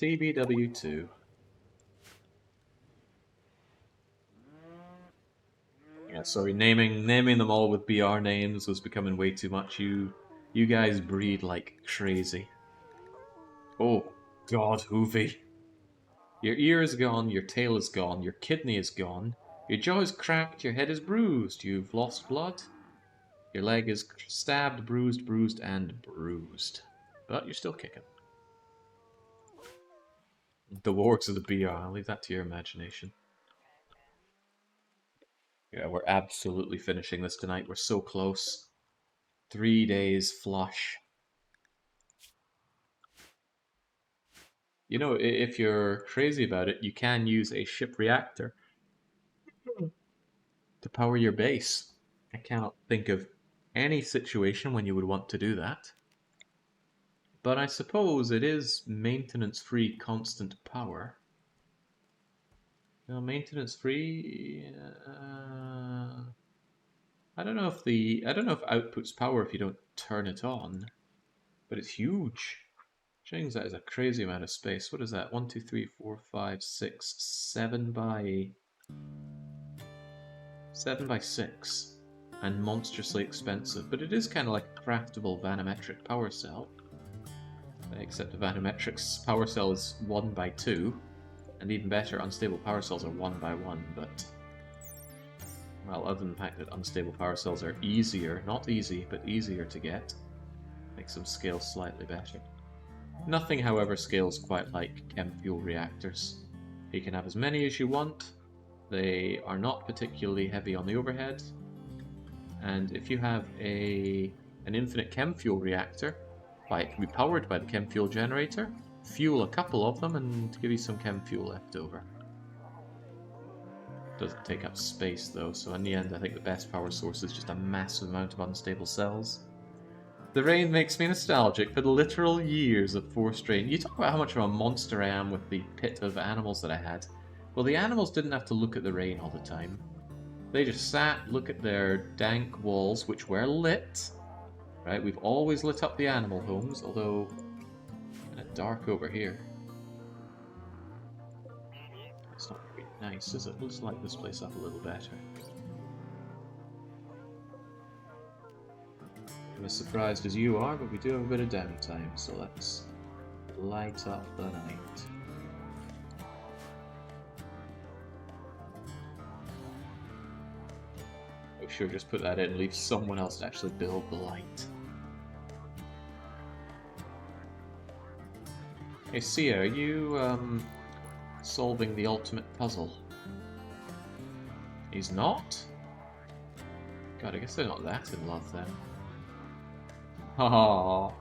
TBW2. Yeah, sorry, naming them all with BR names was becoming way too much. You guys breed like crazy. Oh, God, Hoovy. Your ear is gone, your tail is gone, your kidney is gone, your jaw is cracked, your head is bruised, you've lost blood. Your leg is stabbed, bruised, and bruised. But you're still kicking. The wargs of the BR, I'll leave that to your imagination. Yeah, we're absolutely finishing this tonight. We're so close. 3 days flush. You know, if you're crazy about it, you can use a ship reactor to power your base. I cannot think of any situation when you would want to do that. But I suppose it is maintenance-free constant power. No, maintenance-free. I don't know if outputs power if you don't turn it on, but it's huge. Change that is a crazy amount of space. What is that? 1, 2, 3, 4, 5, 6, 7 by 6, and monstrously expensive. But it is kind of like a craftable vanometric power cell. Except the vanometric power cell is 1 by 2, and even better, unstable power cells are 1 by 1. But well, other than the fact that unstable power cells are easier, not easy, but easier to get, makes them scale slightly better. Nothing, however, scales quite like chem fuel reactors. You can have as many as you want. They are not particularly heavy on the overhead, and if you have an infinite chem fuel reactor, it can be powered by the chem fuel generator, fuel a couple of them, and give you some chem fuel left over. Doesn't take up space though, so in the end I think the best power source is just a massive amount of unstable cells. The rain makes me nostalgic for the literal years of forced rain. You talk about how much of a monster I am with the pit of animals that I had. Well, the animals didn't have to look at the rain all the time. They just sat, look at their dank walls, which were lit. Right, we've always lit up the animal homes, although kind of dark over here. It's not very nice, is it? Let's light this place up a little better. I'm as surprised as you are, but we do have a bit of downtime, so let's light up the night. Oh sure, just put that in and leave someone else to actually build the light. Hey Sia, are you solving the ultimate puzzle? He's not? God, I guess they're not that in love then. Aww.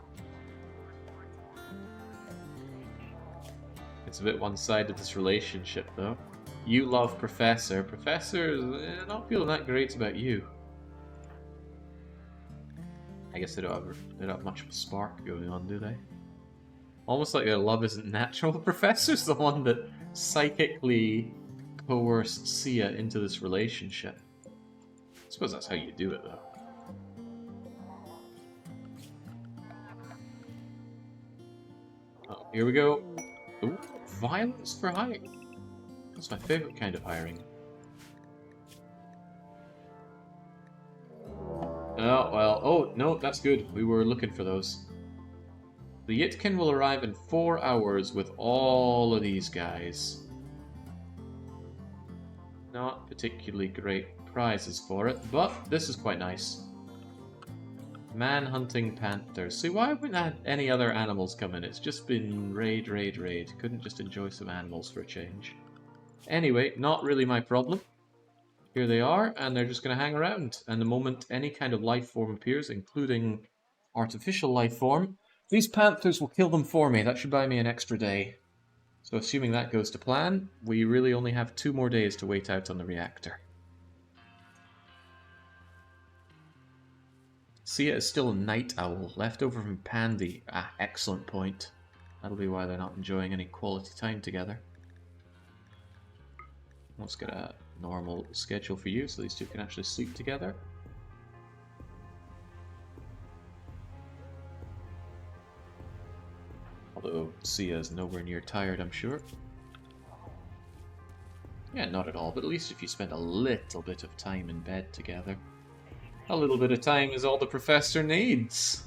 It's a bit one-sided, this relationship, though. You love Professor. Professor's not feeling that great about you. I guess they don't have much of a spark going on, do they? Almost like their love isn't natural. Professor's the one that psychically coerced Sia into this relationship. I suppose that's how you do it, though. Oh, here we go. Ooh, violence for hiring. That's my favorite kind of hiring. Oh, well, oh, no, that's good. We were looking for those. The Yitkin will arrive in 4 hours with all of these guys. Not particularly great prizes for it, but this is quite nice. Man-hunting panthers. See, why haven't had any other animals come in? It's just been raid, raid, raid. Couldn't just enjoy some animals for a change. Anyway, not really my problem. Here they are, and they're just going to hang around. And the moment any kind of life form appears, including artificial life form, these panthers will kill them for me. That should buy me an extra day. So assuming that goes to plan, we really only have 2 more days to wait out on the reactor. Sia is still a night owl, left over from Pandy. Ah, excellent point. That'll be why they're not enjoying any quality time together. Let's get a normal schedule for you so these two can actually sleep together. Although Sia is nowhere near tired, I'm sure. Yeah, not at all, but at least if you spend a little bit of time in bed together. A little bit of time is all the Professor needs.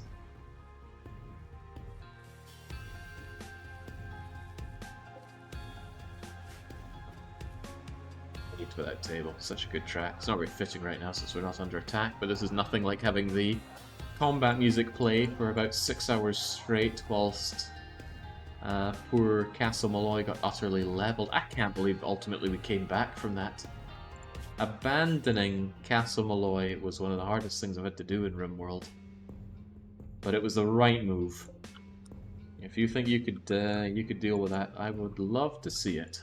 I need to put that table. Such a good track. It's not very fitting right now since we're not under attack, but this is nothing like having the combat music play for about 6 hours straight whilst poor Castle Malloy got utterly leveled. I can't believe ultimately we came back from that. Abandoning Castle Malloy was one of the hardest things I've had to do in RimWorld. But it was the right move. If you think you could deal with that, I would love to see it.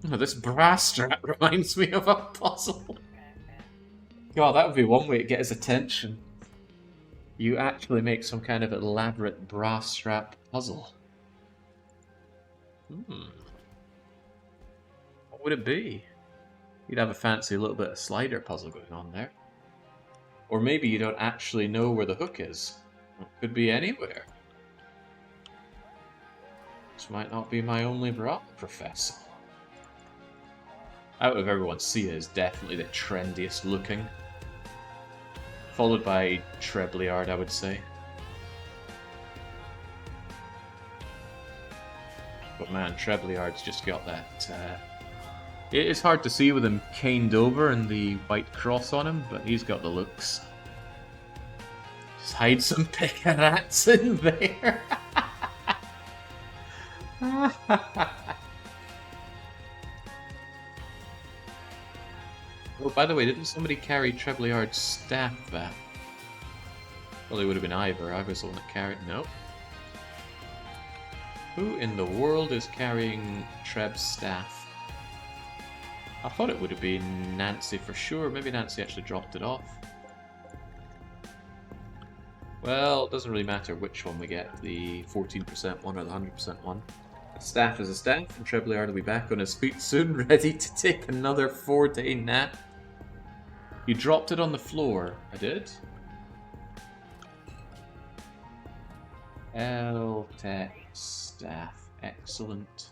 Oh, this brass strap reminds me of a puzzle. God, that would be one way to get his attention. You actually make some kind of elaborate brass strap puzzle. What would it be? You'd have a fancy little bit of slider puzzle going on there. Or maybe you don't actually know where the hook is. It could be anywhere. This might not be my only Professor. Out of everyone, Sia is definitely the trendiest looking. Followed by Trebliard, I would say. But man, Trebliard's just got that... It is hard to see with him caned over and the white cross on him, but he's got the looks. Just hide some pick-a-rats in there. Oh, by the way, didn't somebody carry Trebliard's staff back? Well, it would have been Ivor. Ivor's the one that carried... No. Who in the world is carrying Treb's staff? I thought it would have been Nancy for sure. Maybe Nancy actually dropped it off. Well, it doesn't really matter which one we get, the 14% one or the 100% one. A staff is a staff, and Treblyard will be back on his feet soon, ready to take another 4-day nap. You dropped it on the floor. I did? L-Tech staff. Excellent.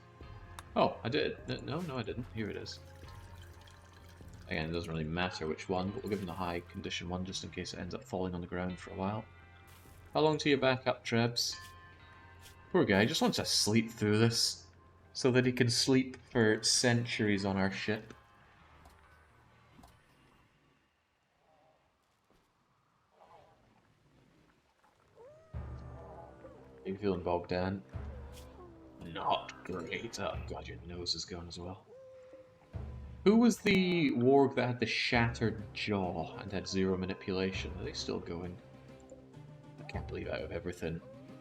Oh, I did. No, I didn't. Here it is. Again, it doesn't really matter which one, but we'll give him the high condition one just in case it ends up falling on the ground for a while. How long till you back up, Trebs? Poor guy, just wants to sleep through this so that he can sleep for centuries on our ship. Are you feeling bogged down? Not great. Oh god, your nose is gone as well. Who was the warg that had the shattered jaw and had 0 manipulation? Are they still going? I can't believe out of everything.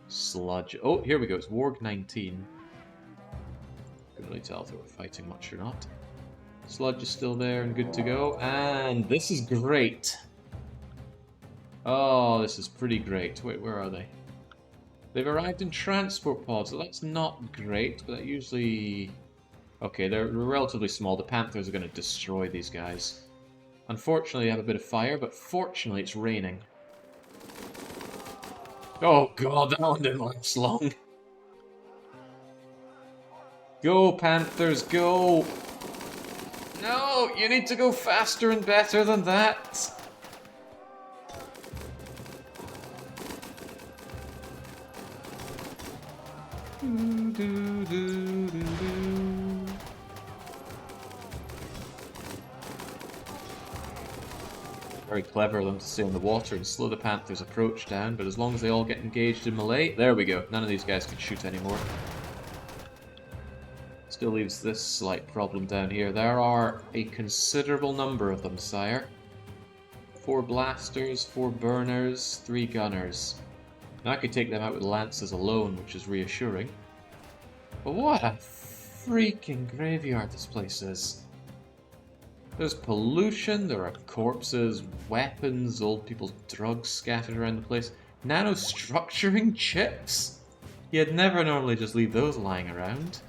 Sludge. Oh, here we go. It's warg 19. Couldn't really tell if they were fighting much or not. Sludge is still there and good to go. And this is great. Oh, this is pretty great. Wait, where are they? They've arrived in transport pods. So that's not great, but that usually... Okay, they're relatively small. The Panthers are going to destroy these guys. Unfortunately, they have a bit of fire, but fortunately it's raining. Oh god, that one didn't last long. Go, Panthers, go! No, you need to go faster and better than that. Very clever of them to stay on the water and slow the Panthers' approach down, but as long as they all get engaged in melee, there we go. None of these guys can shoot anymore. Still leaves this slight problem down here. There are a considerable number of them, sire. 4 blasters, 4 burners, 3 gunners. Now I could take them out with lances alone, which is reassuring. But what a freaking graveyard this place is. There's pollution, there are corpses, weapons, old people's drugs scattered around the place. Nanostructuring chips? You'd never normally just leave those lying around.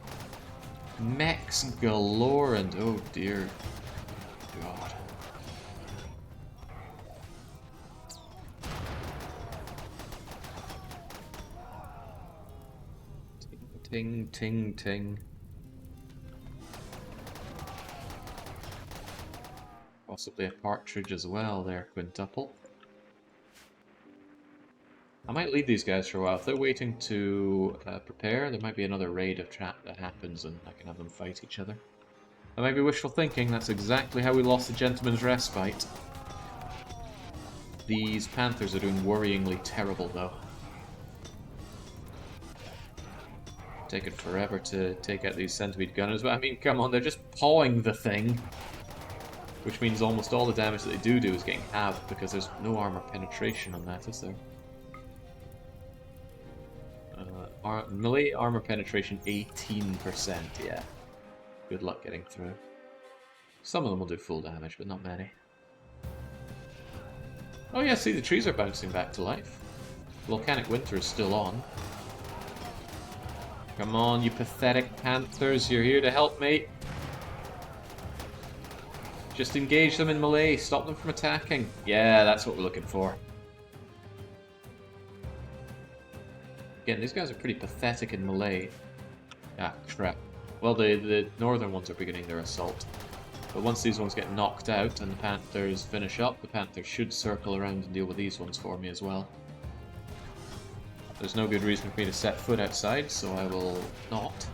Mechs galore and oh dear god. Ting, ting, ting. Possibly a partridge as well there, quintuple. I might leave these guys for a while. If they're waiting to prepare, there might be another raid of trap that happens and I can have them fight each other. That might be wishful thinking, that's exactly how we lost the Gentleman's Respite. These Panthers are doing worryingly terrible though. Taking forever to take out these centipede gunners, but I mean, come on, they're just pawing the thing. Which means almost all the damage that they do is getting halved because there's no armor penetration on that, is there? Melee armor penetration 18%, yeah. Good luck getting through. Some of them will do full damage, but not many. Oh yeah, see, the trees are bouncing back to life. Volcanic Winter is still on. Come on, you pathetic Panthers, you're here to help me. Just engage them in melee, stop them from attacking. Yeah, that's what we're looking for. Again, these guys are pretty pathetic in melee. Ah, crap. Well, the northern ones are beginning their assault. But once these ones get knocked out and the Panthers finish up, the Panthers should circle around and deal with these ones for me as well. There's no good reason for me to set foot outside, so I will not.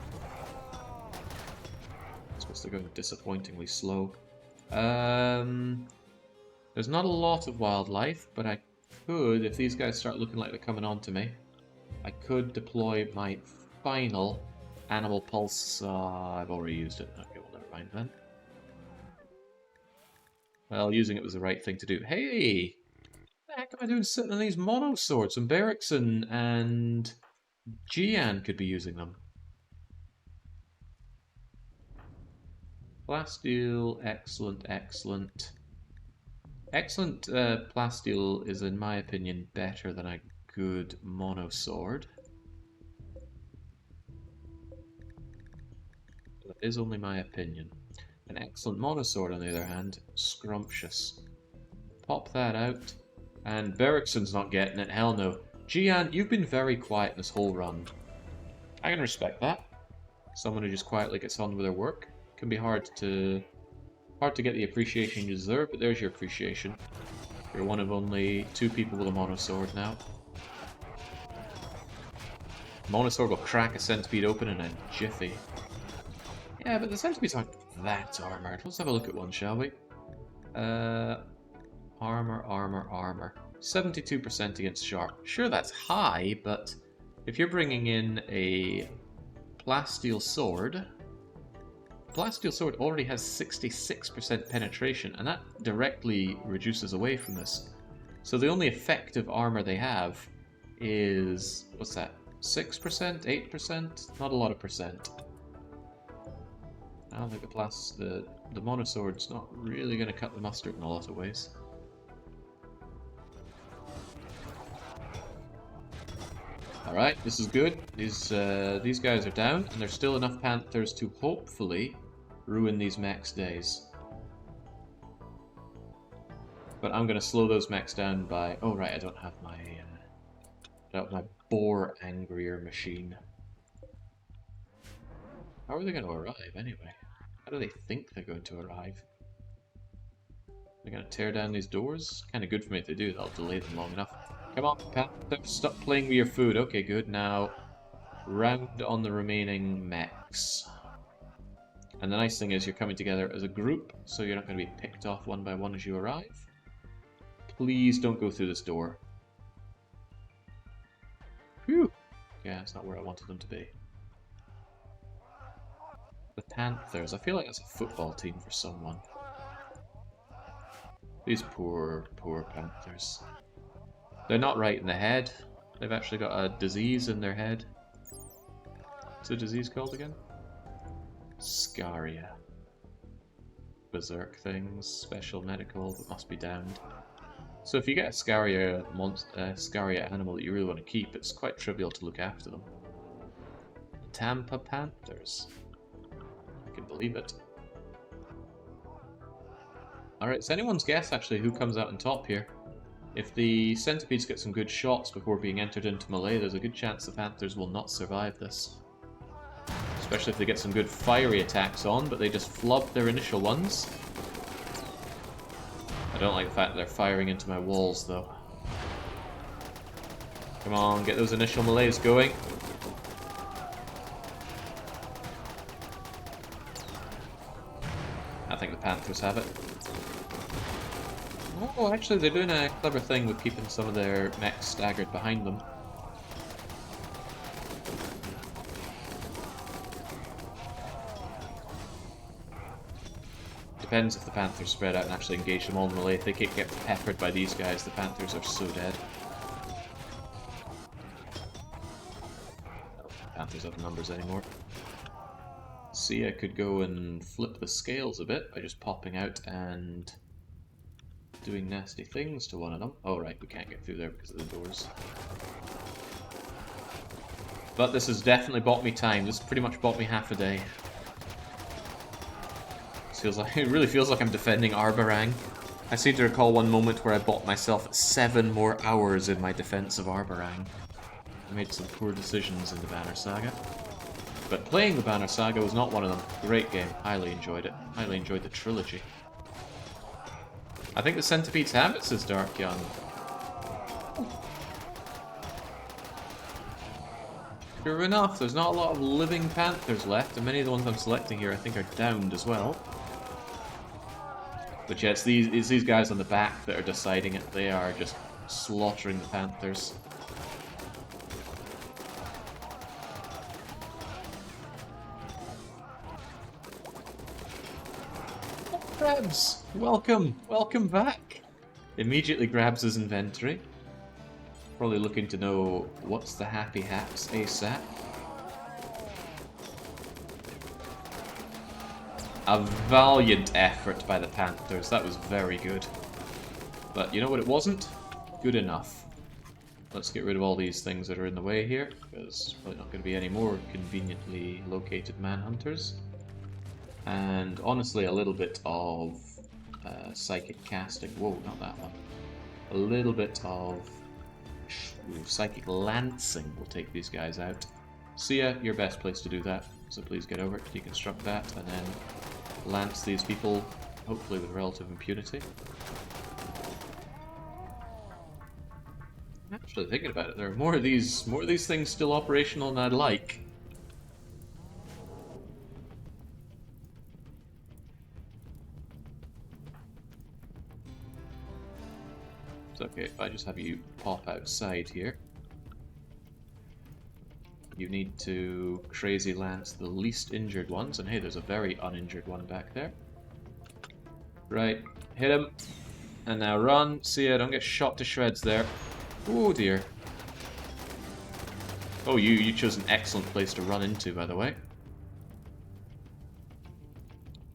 I suppose they're going disappointingly slow. There's not a lot of wildlife, but I could, if these guys start looking like they're coming on to me, I could deploy my final animal pulse. I've already used it. Okay, well, never mind then. Well, using it was the right thing to do. Hey! What the heck am I doing sitting on these mono swords? And Berrickson and Gian could be using them. Plasteel, excellent, excellent. Excellent plasteel is, in my opinion, better than a good mono sword. That is only my opinion. An excellent mono sword, on the other hand, scrumptious. Pop that out. And Berrickson's not getting it, hell no. Gian, you've been very quiet in this whole run. I can respect that. Someone who just quietly gets on with their work. Can be hard to get the appreciation you deserve, but there's your appreciation. You're one of only 2 people with a mono sword now. Mono sword will crack a centipede open in a jiffy. Yeah, but the centipedes aren't that armored. Let's have a look at one, shall we? Armor. 72% against sharp. Sure, that's high, but if you're bringing in a plasteel sword already has 66% penetration, and that directly reduces away from this. So the only effective armor they have is, what's that, 6%, 8%? Not a lot of percent. I don't think the mono sword's not really going to cut the mustard in a lot of ways. Alright, this is good. These guys are down, and there's still enough panthers to hopefully ruin these mechs' days. But I'm going to slow those mechs down by... Oh right, I don't have my boar angrier machine. How are they going to arrive anyway? How do they think they're going to arrive? They're going to tear down these doors? Kind of good for me if they do, that'll delay them long enough. Come on, Panther, stop playing with your food. Okay, good. Now, round on the remaining mechs. And the nice thing is you're coming together as a group, so you're not going to be picked off one by one as you arrive. Please don't go through this door. Phew! Yeah, that's not where I wanted them to be. The Panthers. I feel like that's a football team for someone. These poor Panthers. They're not right in the head. They've actually got a disease in their head. What's the disease called again? Scaria. Berserk things, special medical, but must be downed. So if you get a Scaria animal that you really want to keep, it's quite trivial to look after them. Tampa Panthers. I can believe it. Alright, it's anyone's guess actually who comes out on top here. If the centipedes get some good shots before being entered into melee, there's a good chance the Panthers will not survive this. Especially if they get some good fiery attacks on, but they just flub their initial ones. I don't like the fact that they're firing into my walls, though. Come on, get those initial melees going. I think the Panthers have it. Oh, actually, they're doing a clever thing with keeping some of their mechs staggered behind them. Depends if the Panthers spread out and actually engage them all in melee. If they get peppered by these guys, the Panthers are so dead. I don't think the Panthers have numbers anymore. See, I could go and flip the scales a bit by just popping out and doing nasty things to one of them. Oh right, we can't get through there because of the doors. But this has definitely bought me time. This pretty much bought me half a day. It really feels like I'm defending Arborang. I seem to recall one moment where I bought myself 7 more hours in my defense of Arborang. I made some poor decisions in the Banner Saga. But playing the Banner Saga was not one of them. Great game. Highly enjoyed it. Highly enjoyed the trilogy. I think the Centipede's have it, says Dark Young. Sure enough, there's not a lot of living Panthers left, and many of the ones I'm selecting here I think are downed as well. But yeah, it's these guys on the back that are deciding it. They are just slaughtering the Panthers. Grabs! Welcome! Welcome back! Immediately grabs his inventory. Probably looking to know what's the happy haps ASAP. A valiant effort by the Panthers. That was very good. But you know what it wasn't? Good enough. let's get rid of all these things that are in the way here, because there's probably not going to be any more conveniently located manhunters. And honestly, a little bit of psychic casting. Whoa, not that one. A little bit of psychic lancing will take these guys out. Sia, your best place to do that, so please get over it, deconstruct that, and then lance these people, hopefully with relative impunity. Actually, thinking about it, there are more of these things still operational than I'd like. It's okay if I just have you pop outside here. You need to crazy lance the least injured ones, and hey, there's a very uninjured one back there. Right, hit him, and now run. See ya, don't get shot to shreds there. Oh dear. Oh, you chose an excellent place to run into, by the way.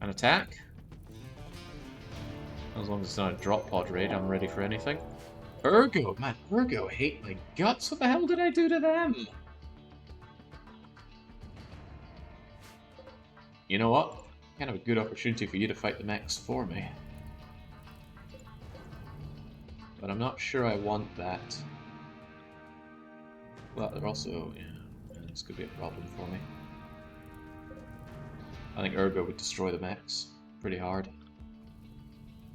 An attack? As long as it's not a drop pod raid, I'm ready for anything. Ergo! Man, Ergo hate my guts. What the hell did I do to them? You know what? Kind of a good opportunity for you to fight the mechs for me. But I'm not sure I want that. Well, they're also... yeah, this could be a problem for me. I think Ergo would destroy the mechs pretty hard.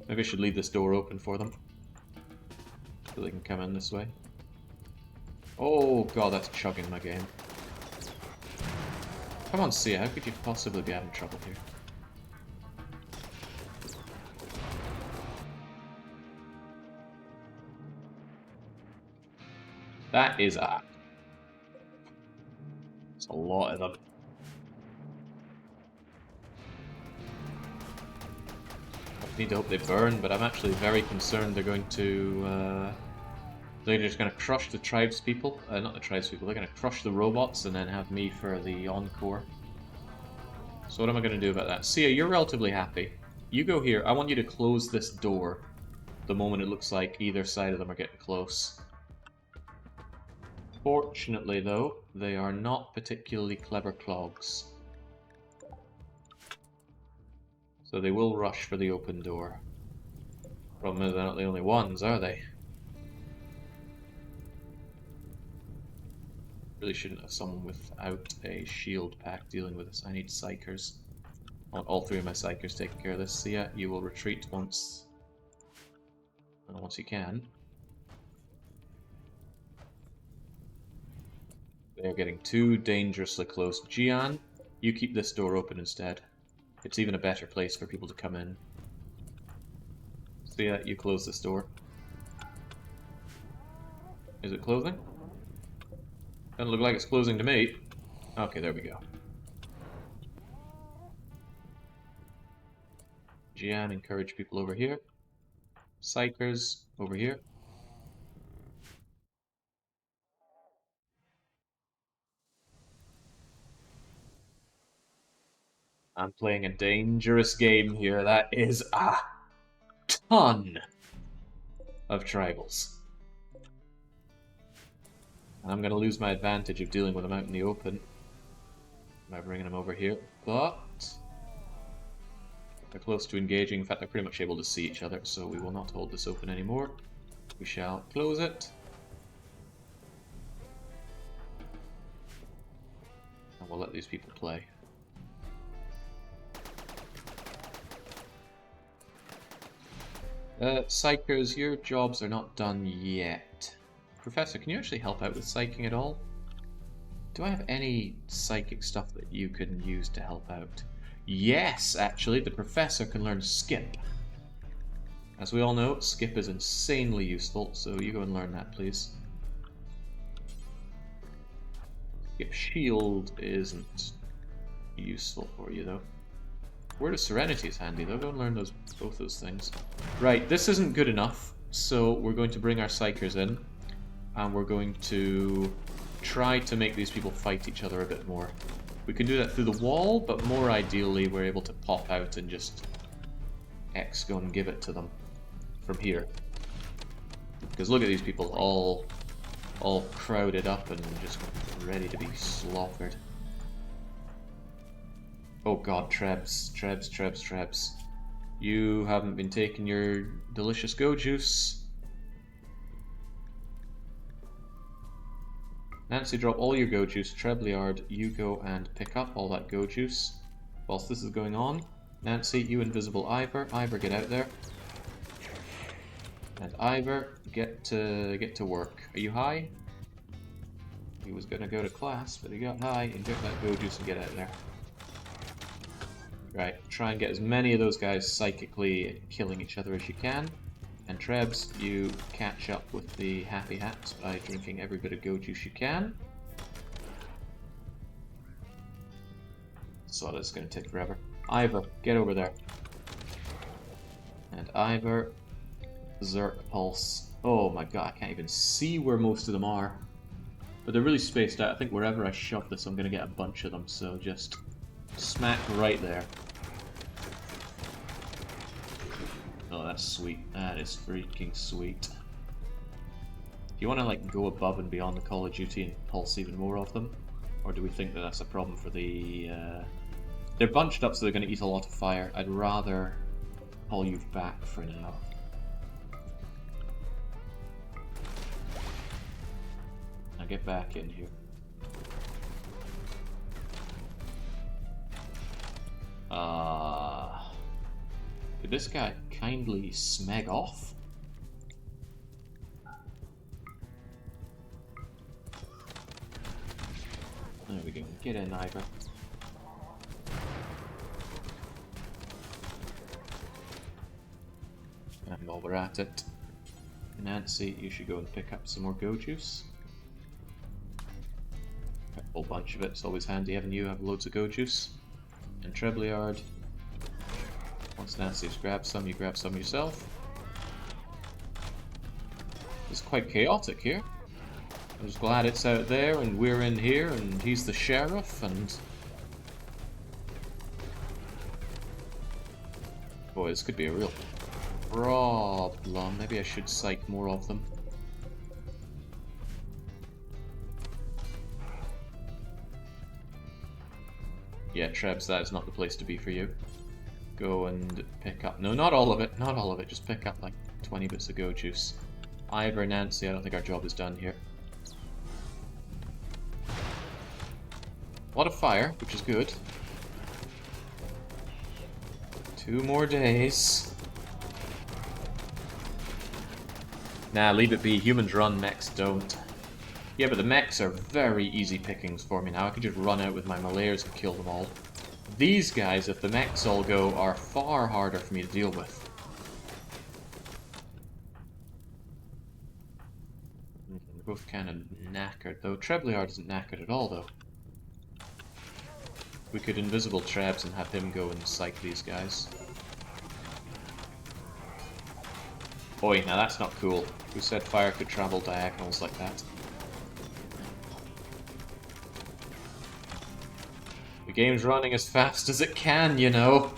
Maybe I should leave this door open for them, so they can come in this way. Oh god, that's chugging my game. Come on, Sia, how could you possibly be having trouble here? That is a... It's a lot of them. I need to hope they burn, but I'm actually very concerned they're going to... they're just going to crush the tribespeople. Not the tribespeople, they're going to crush the robots and then have me for the encore. So what am I going to do about that? Sia, you're relatively happy. You go here. I want you to close this door the moment it looks like either side of them are getting close. Fortunately, though, they are not particularly clever clogs. So they will rush for the open door. Problem is, they're not the only ones, are they? Really shouldn't have someone without a shield pack dealing with this. I need psychers. I want all three of my psychers taking care of this. So yeah, you will retreat once you can. They're getting too dangerously close. Gian, you keep this door open instead. It's even a better place for people to come in. So yeah, you close this door. Is it closing? Doesn't look like it's closing to me. Okay, there we go. Gian, encourage people over here. Psychers over here. I'm playing a dangerous game here. That is a ton of tribals. And I'm going to lose my advantage of dealing with them out in the open by bringing them over here. But they're close to engaging. In fact, they're pretty much able to see each other, so we will not hold this open anymore. We shall close it. And we'll let these people play. Psychers, your jobs are not done yet. Professor, can you actually help out with psyching at all? Do I have any psychic stuff that you can use to help out? Yes, actually, the Professor can learn Skip. As we all know, Skip is insanely useful, so you go and learn that, please. Skip Shield isn't useful for you, though. Word of Serenity is handy, though. Go and learn both those things. Right, this isn't good enough, so we're going to bring our Psychers in, and we're going to try to make these people fight each other a bit more. We can do that through the wall, but more ideally we're able to pop out and just go and give it to them from here. Because look at these people all all crowded up and just ready to be slaughtered. Oh god, Trebs. Trebs, Trebs, Trebs. You haven't been taking your delicious go juice. Nancy, drop all your go juice. Trebliard, you go and pick up all that go juice. Whilst this is going on, Nancy, you invisible Ivor. Ivor, get out there. And Ivor, get to work. Are you high? He was gonna go to class, but he got high and get that go juice and get out there. Right, try and get as many of those guys psychically killing each other as you can. And Trebs, you catch up with the Happy Hats by drinking every bit of go juice you can. So that's going to take forever. Ivor, get over there. And Ivor, Zerk Pulse. Oh my god, I can't even see where most of them are. But they're really spaced out. I think wherever I shove this, I'm going to get a bunch of them. So just smack right there. Oh, that's sweet. That is freaking sweet. Do you want to like go above and beyond the Call of Duty and pulse even more of them? Or do we think that that's a problem for the... They're bunched up so they're going to eat a lot of fire. I'd rather pull you back for now. Now get back in here. Could this guy kindly smeg off? There we go. Get in, Ivor. And while we're at it, Nancy, you should go and pick up some more go juice. A whole bunch of it. It's always handy having you have loads of go juice. And Trebliard. Once Nancy's grabbed some, you grab some yourself. It's quite chaotic here. I'm just glad it's out there and we're in here and he's the sheriff and... Boy, this could be a real problem. Maybe I should psych more of them. Yeah, Trebs, that is not the place to be for you. Go and pick up... No, not all of it. Not all of it. Just pick up like 20 bits of go juice. Ivor, Nancy, I don't think our job is done here. A lot of fire, which is good. 2 more days. Nah, leave it be. Humans run, mechs don't. Yeah, but the mechs are very easy pickings for me now. I can just run out with my Militors and kill them all. These guys, if the mechs all go, are far harder for me to deal with. They're both kind of knackered, though. Trebliard isn't knackered at all, though. We could invisible Trebs and have him go and psych these guys. Oi, now that's not cool. Who said fire could travel diagonals like that? The game's running as fast as it can, you know.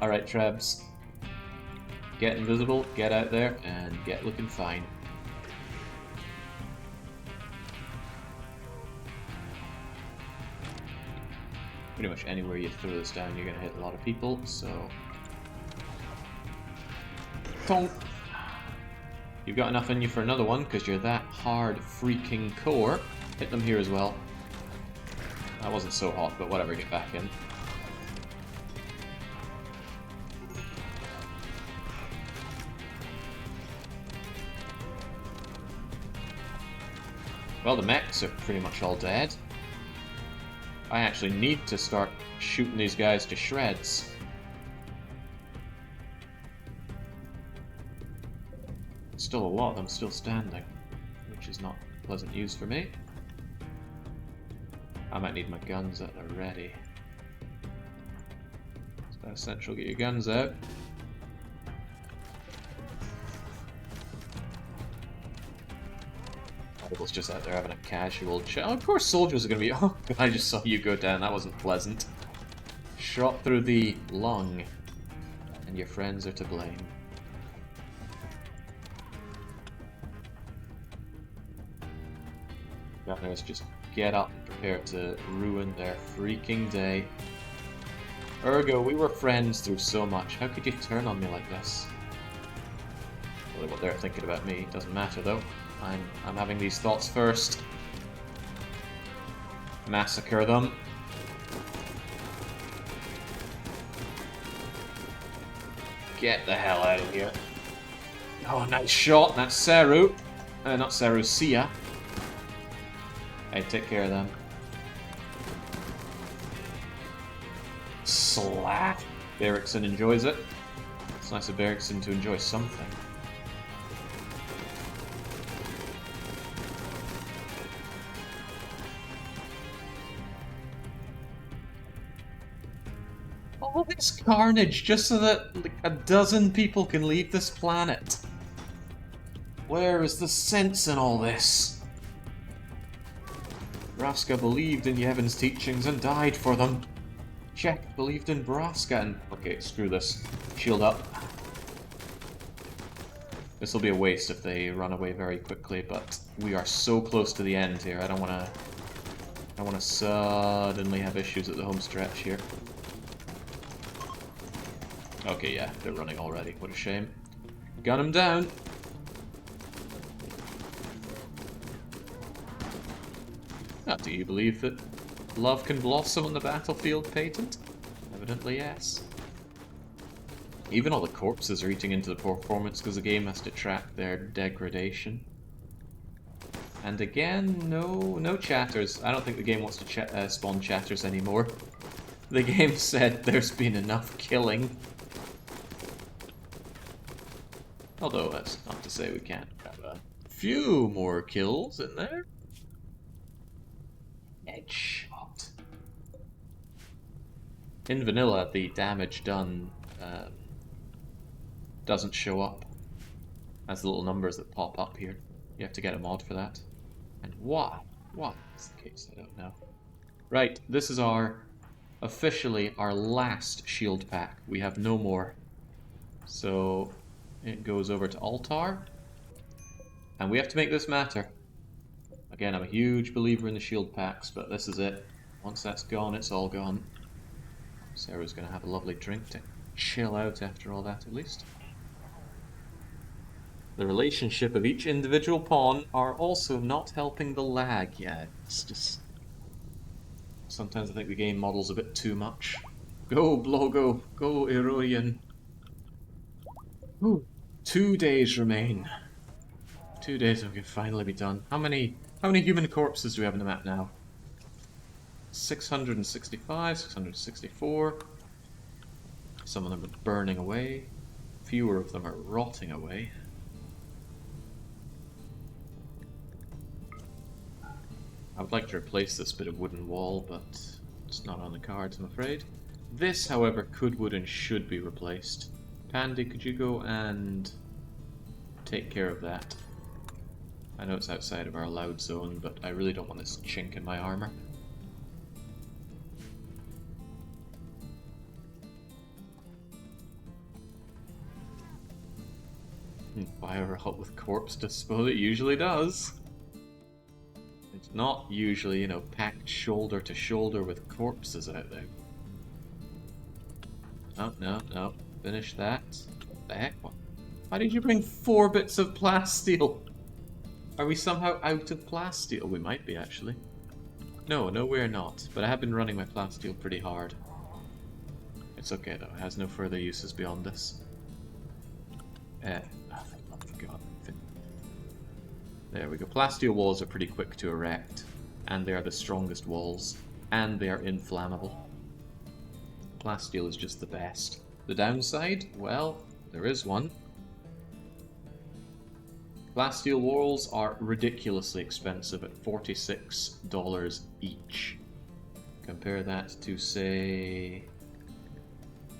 Alright, Trebs. Get invisible, get out there, and get looking fine. Pretty much anywhere you throw this down, you're gonna hit a lot of people, so... Don't! You've got enough in you for another one, because you're that hard freaking core. Hit them here as well. That wasn't so hot, but whatever, get back in. Well, the mechs are pretty much all dead. I actually need to start shooting these guys to shreds. Still a lot of them still standing, which is not pleasant news for me. I might need my guns at the ready. It's essential, get your guns out. Audible's just out there having a casual chat. Oh, of course soldiers are going to be... Oh, I just saw you go down, that wasn't pleasant. Shot through the lung. And your friends are to blame. Gunners just get up and prepare to ruin their freaking day. Ergo, we were friends through so much. How could you turn on me like this? Really what they're thinking about me. Doesn't matter though. I'm having these thoughts first. Massacre them. Get the hell out of here. Oh, nice shot. That's Seru. Not Seru, Sia. Hey, take care of them. Slap. Berrickson enjoys it. It's nice of Berrickson to enjoy something. All this carnage just so that like, a dozen people can leave this planet. Where is the sense in all this? Braska believed in Yevon's teachings and died for them. Czech believed in Braska and... Okay, screw this. Shield up. This will be a waste if they run away very quickly, but we are so close to the end here. I don't want to suddenly have issues at the home stretch here. Okay, yeah, they're running already. What a shame. Gun them down. Now, do you believe that love can blossom on the battlefield, Patent? Evidently, yes. Even all the corpses are eating into the performance because the game has to track their degradation. And again, no chatters. I don't think the game wants to spawn chatters anymore. The game said there's been enough killing. Although that's not to say we can't have a few more kills in there. Headshot. In vanilla, the damage done doesn't show up as the little numbers that pop up here. You have to get a mod for that. And why? Why is the case? I don't know. Right, this is officially our last shield pack. We have no more. So it goes over to Altar. And we have to make this matter. Again, I'm a huge believer in the shield packs, but this is it. Once that's gone, it's all gone. Sarah's going to have a lovely drink to chill out after all that, at least. The relationship of each individual pawn are also not helping the lag yet. It's just... Sometimes I think the game models a bit too much. Go, Blogo! Go, Eroian! Ooh, 2 days remain. 2 days and we can finally be done. How many human corpses do we have on the map now? 665, 664. Some of them are burning away. Fewer of them are rotting away. I would like to replace this bit of wooden wall, but it's not on the cards, I'm afraid. This, however, would and should be replaced. Pandy, could you go and take care of that? I know it's outside of our allowed zone, but I really don't want this chink in my armor. Fire up with corpse disposal, it usually does. It's not usually, you know, packed shoulder to shoulder with corpses out there. No, no, no. Finish that. What the heck? Why did you bring 4 bits of plasteel? Are we somehow out of plasteel? We might be, actually. No, we're not. But I have been running my plasteel pretty hard. It's okay, though. It has no further uses beyond this. Oh, God. There we go. Plasteel walls are pretty quick to erect. And they are the strongest walls. And they are inflammable. Plasteel is just the best. The downside? Well, there is one. Plasteel walls are ridiculously expensive at $46 each. Compare that to, say,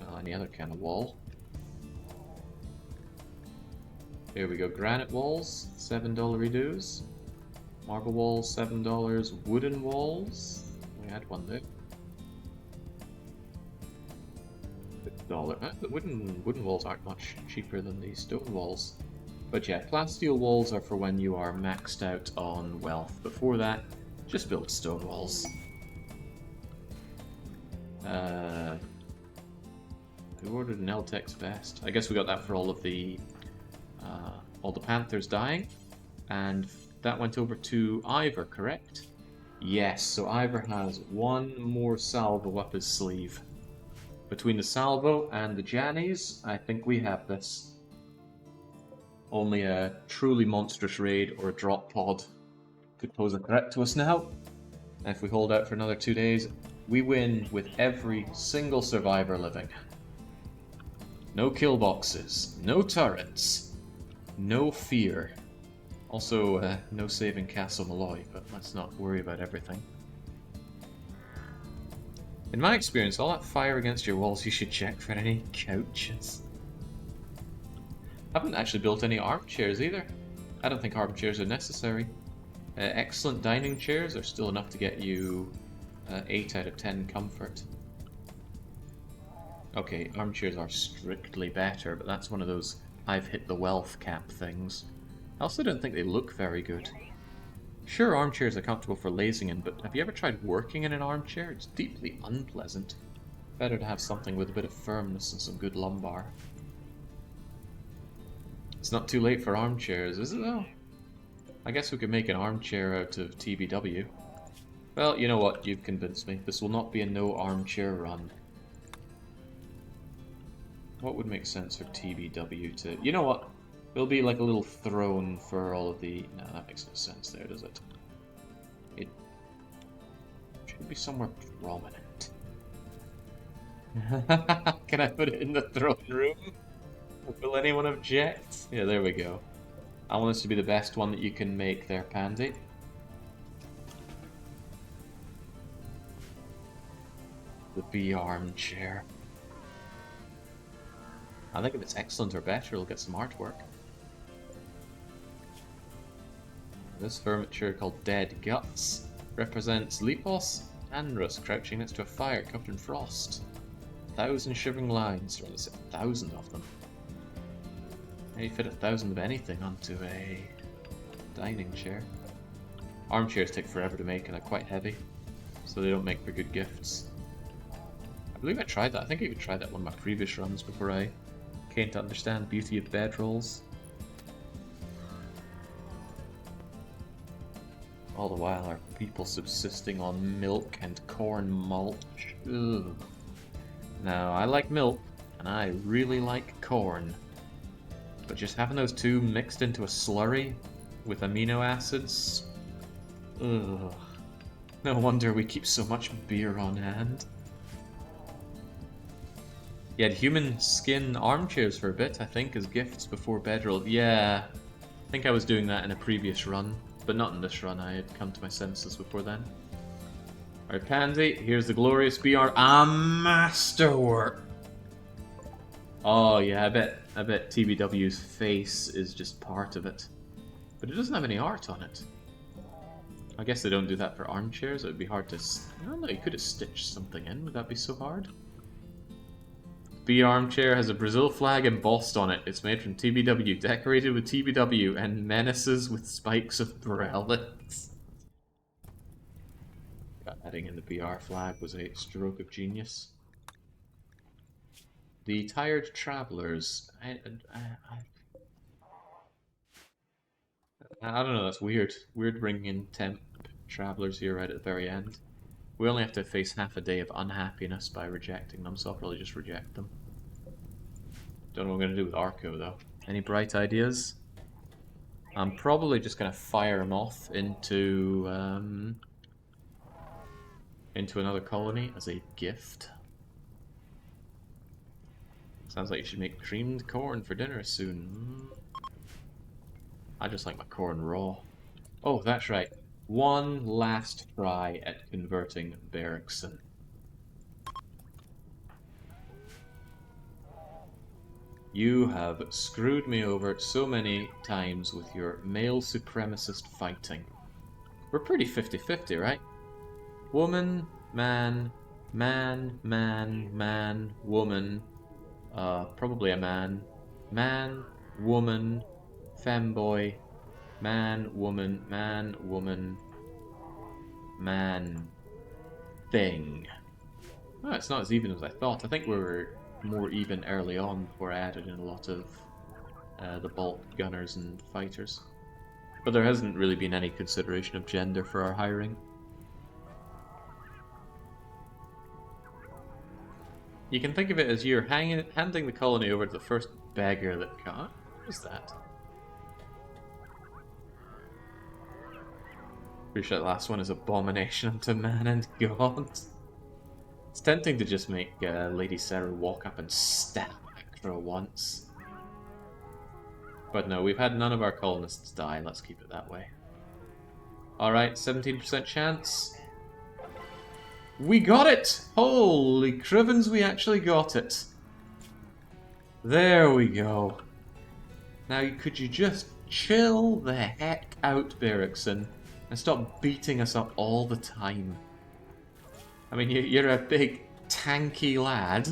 well, any other kind of wall. Here we go, granite walls, $7 redos. Marble walls, $7. Wooden walls, we had one there. $6. The wooden walls aren't much cheaper than the stone walls. But yeah, plasteel walls are for when you are maxed out on wealth. Before that, Just build stone walls. Who ordered an Eltex vest? I guess we got that for all the Panthers dying. And that went over to Ivor, correct? Yes, so Ivor has one more salvo up his sleeve. Between the salvo and the Jannies, I think we have this. Only a truly monstrous raid or a drop pod could pose a threat to us now. And if we hold out for another 2 days, we win with every single survivor living. No kill boxes, no turrets, no fear. Also, no saving Castle Malloy, but let's not worry about everything. In my experience, all that fire against your walls, you should check for any couches. I haven't actually built any armchairs either. I don't think armchairs are necessary. Excellent dining chairs are still enough to get you 8 out of 10 comfort. Okay, armchairs are strictly better, but that's one of those I've hit the wealth cap things. I also don't think they look very good. Sure, armchairs are comfortable for lazing in, but have you ever tried working in an armchair? It's deeply unpleasant. Better to have something with a bit of firmness and some good lumbar. It's not too late for armchairs, is it though? I guess we could make an armchair out of TBW. Well, you know what? You've convinced me. This will not be a no armchair run. What would make sense for TBW to... You know what? It'll be like a little throne for all of the... No, that makes no sense there, does it? It should be somewhere prominent. Can I put it in the throne room? Will anyone object? Yeah, there we go. I want this to be the best one that you can make there, Pandy. The bee armchair. I think if it's excellent or better, it'll get some artwork. This furniture called Dead Guts represents Lepos and Rus crouching next to a fire covered in frost. 1,000 shivering lines, or at least 1,000 of them. How do you fit 1,000 of anything onto a dining chair? Armchairs take forever to make and are quite heavy, so they don't make for good gifts. I believe I tried that. I think I even tried that one of my previous runs before I came to understand the beauty of bedrolls. All the while, are people subsisting on milk and corn mulch? Ugh. Now, I like milk, and I really like corn. But just having those two mixed into a slurry with amino acids? Ugh. No wonder we keep so much beer on hand. You had human skin armchairs for a bit, I think, as gifts before bedroll. Yeah, I think I was doing that in a previous run, but not in this run. I had come to my senses before then. Alright, Pansy, here's the glorious BR. A masterwork! Oh yeah, I bet TBW's face is just part of it. But it doesn't have any art on it. I guess they don't do that for armchairs. It would be hard to... I don't know, you could have stitched something in. Would that be so hard? B armchair has a Brazil flag embossed on it. It's made from TBW, decorated with TBW, and menaces with spikes of brilliance. Adding in the BR flag was a stroke of genius. The tired travelers. I don't know. That's weird. Weird bringing in temp travelers here right at the very end. We only have to face half a day of unhappiness by rejecting them, so I'll probably just reject them. Don't know what I'm going to do with Arco, though. Any bright ideas? I'm probably just going to fire him off into another colony as a gift. Sounds like you should make creamed corn for dinner soon. I just like my corn raw. Oh, that's right. One last try at converting Bergson. You have screwed me over so many times with your male supremacist fighting. We're pretty 50-50, right? Woman, man, man, man, man, woman, probably a man, man, woman, femboy, man, woman, man thing. Oh, it's not as even as I thought. I think we were more even early on before I added in a lot of the bulk gunners and fighters. But there hasn't really been any consideration of gender for our hiring. You can think of it as you're handing the colony over to the first beggar that comes. What is that? Pretty sure that last one is abomination unto man and god. It's tempting to just make Lady Sarah walk up and stab Actra once. But no, we've had none of our colonists die, let's keep it that way. Alright, 17% chance. We got it! Holy crivens, we actually got it. There we go. Now, could you just chill the heck out, Berrickson, and stop beating us up all the time? I mean, you're a big, tanky lad.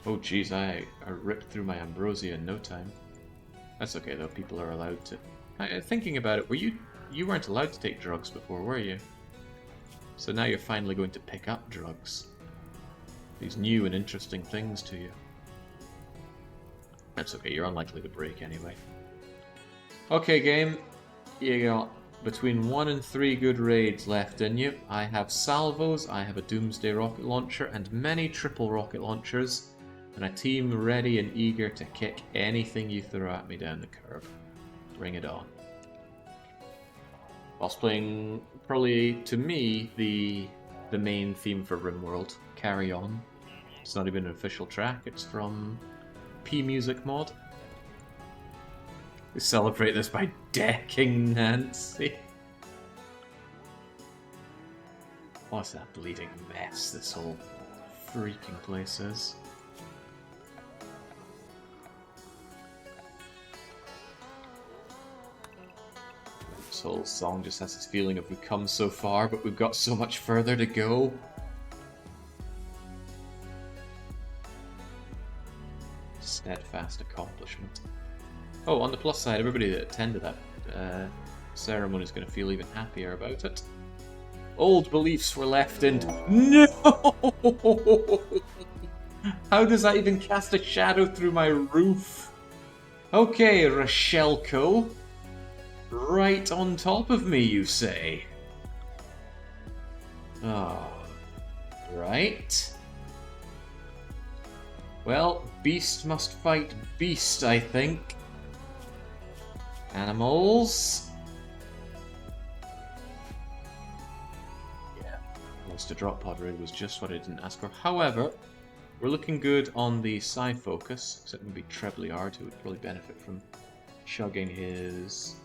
Oh jeez, I ripped through my ambrosia in no time. That's okay though, people are allowed to... Thinking about it, you weren't allowed to take drugs before, were you? So now you're finally going to pick up drugs. These new and interesting things to you. That's okay, you're unlikely to break anyway. Okay game, you got between 1 and 3 good raids left in you. I have salvos, I have a Doomsday rocket launcher, and many triple rocket launchers, and a team ready and eager to kick anything you throw at me down the curve. Bring it on. Whilst playing, probably, to me, the main theme for RimWorld, Carry On. It's not even an official track, it's from P-Music Mod. We celebrate this by decking Nancy. What's that bleeding mess this whole freaking place is? This whole song just has this feeling of we've come so far, but we've got so much further to go. Steadfast accomplishment. Oh, on the plus side, everybody that attended that ceremony is going to feel even happier about it. Old beliefs were left in... No! How does that even cast a shadow through my roof? Okay, Rochelco. Right on top of me, you say? Oh. Right. Well, beast must fight beast, I think. Animals. Yeah, Monster Drop Pod raid was just what I didn't ask for. However, we're looking good on the Psi focus, except maybe Treblyard, who would probably benefit from chugging his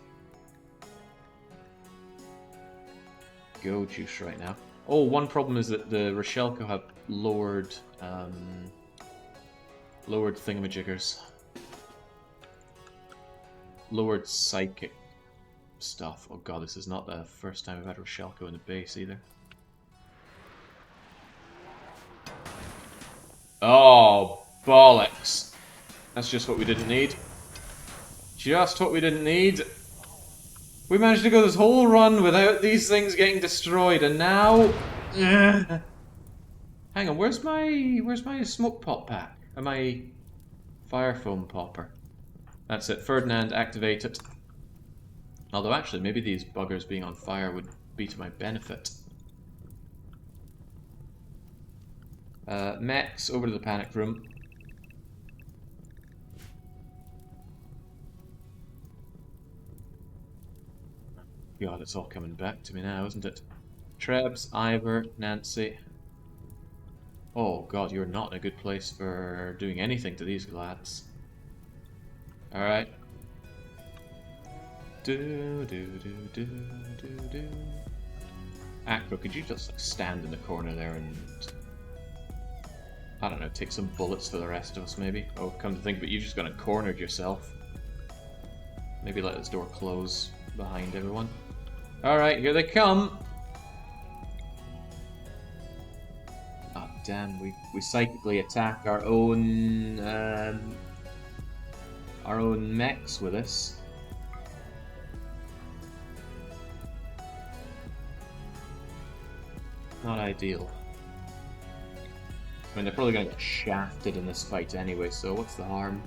Go juice right now. Oh, one problem is that the Rochelco have lowered thingamajiggers. Lowered psychic stuff. Oh god, this is not the first time I've had Rochelco in the base either. Oh, bollocks. That's just what we didn't need. Just what we didn't need. We managed to go this whole run without these things getting destroyed, and now... Hang on, where's my smoke pop pack? And my fire foam popper? That's it, Ferdinand, activate it. Although actually, maybe these buggers being on fire would be to my benefit. Mechs, over to the panic room. God, it's all coming back to me now, isn't it? Trebs, Ivor, Nancy. Oh god, you're not in a good place for doing anything to these lads. Alright. Acro, could you just like, stand in the corner there and... I don't know, take some bullets for the rest of us maybe? Oh, come to think of it, you've just gone and cornered yourself. Maybe let this door close behind everyone. Alright, here they come! Oh damn, we psychically attack our own mechs with this. Not ideal. I mean, they're probably going to get shafted in this fight anyway, so what's the harm?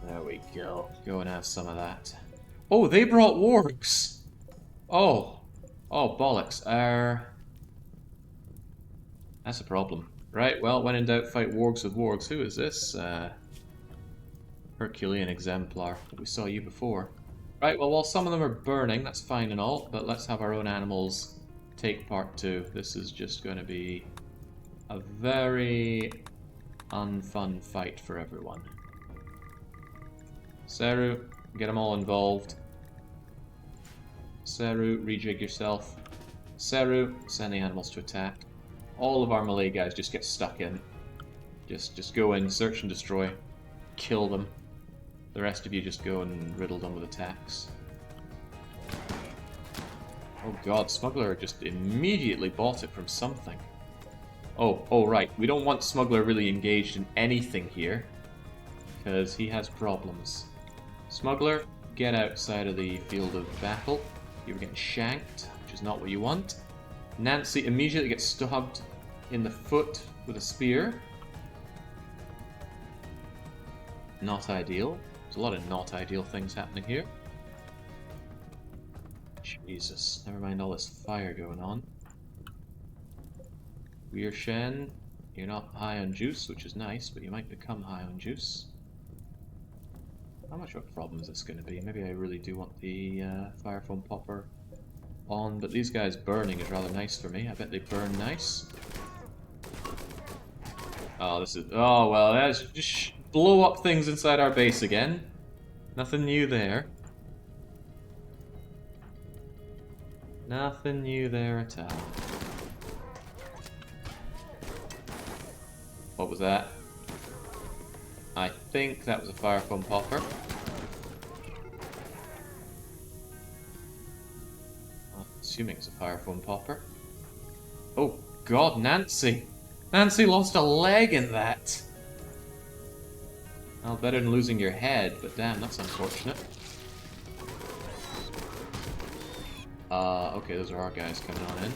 There we go. Go and have some of that. Oh, they brought wargs! Oh. Oh, bollocks. That's a problem. Right, well, when in doubt, fight wargs with wargs. Who is this? Herculean exemplar. We saw you before. Right, well, while some of them are burning, that's fine and all, but let's have our own animals take part too. This is just going to be a very unfun fight for everyone. Seru, get them all involved. Seru, rejig yourself. Seru, send the animals to attack. All of our melee guys just get stuck in. Just go in, search and destroy. Kill them. The rest of you just go and riddle them with attacks. Oh god, Smuggler just immediately bought it from something. Oh, right. We don't want Smuggler really engaged in anything here, because he has problems. Smuggler, get outside of the field of battle. You were getting shanked, which is not what you want. Nancy immediately gets stabbed in the foot with a spear. Not ideal. There's a lot of not ideal things happening here. Jesus, never mind all this fire going on. Weir Shen, you're not high on juice, which is nice, but you might become high on juice. How much of a problem is this going to be? Maybe I really do want the fire foam popper on, but these guys burning is rather nice for me. I bet they burn nice. Oh, this is... Oh, well, that's just blow up things inside our base again. Nothing new there. Nothing new there at all. What was that? I think that was a fire foam popper. I'm assuming it's a fire foam popper. Oh god, Nancy! Nancy lost a leg in that! Well, better than losing your head, but damn, that's unfortunate. Okay, those are our guys coming on in.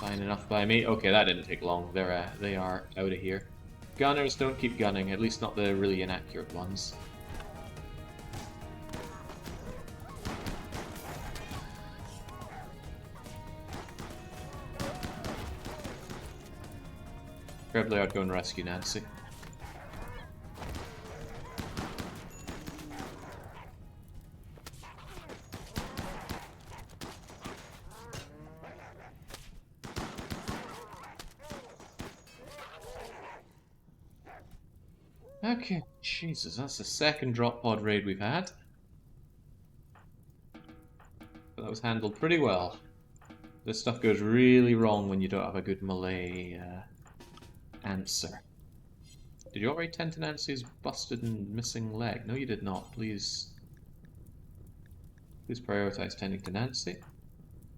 Fine enough by me. Okay, that didn't take long. They are out of here. Gunners, don't keep gunning, at least not the really inaccurate ones. Preferably I'd go and rescue Nancy. Okay, Jesus, that's the second drop pod raid we've had. But that was handled pretty well. This stuff goes really wrong when you don't have a good melee answer. Did you already tend to Nancy's busted and missing leg? No, you did not. Please prioritize tending to Nancy.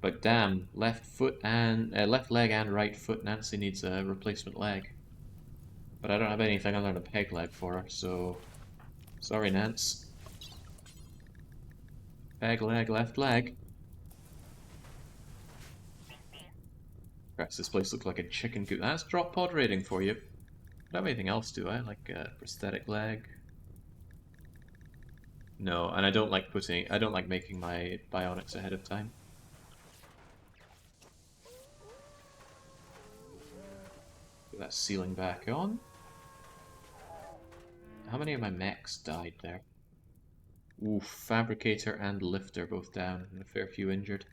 But damn, left leg and right foot. Nancy needs a replacement leg. But I don't have anything other than a peg leg for her, so... Sorry, Nance. Peg leg, left leg. Christ, this place looks like a chicken coop. That's drop pod rating for you. I don't have anything else, do I? Like a prosthetic leg? No, and I don't like making my bionics ahead of time. Put that ceiling back on. How many of my mechs died there? Ooh, Fabricator and Lifter both down, and a fair few injured.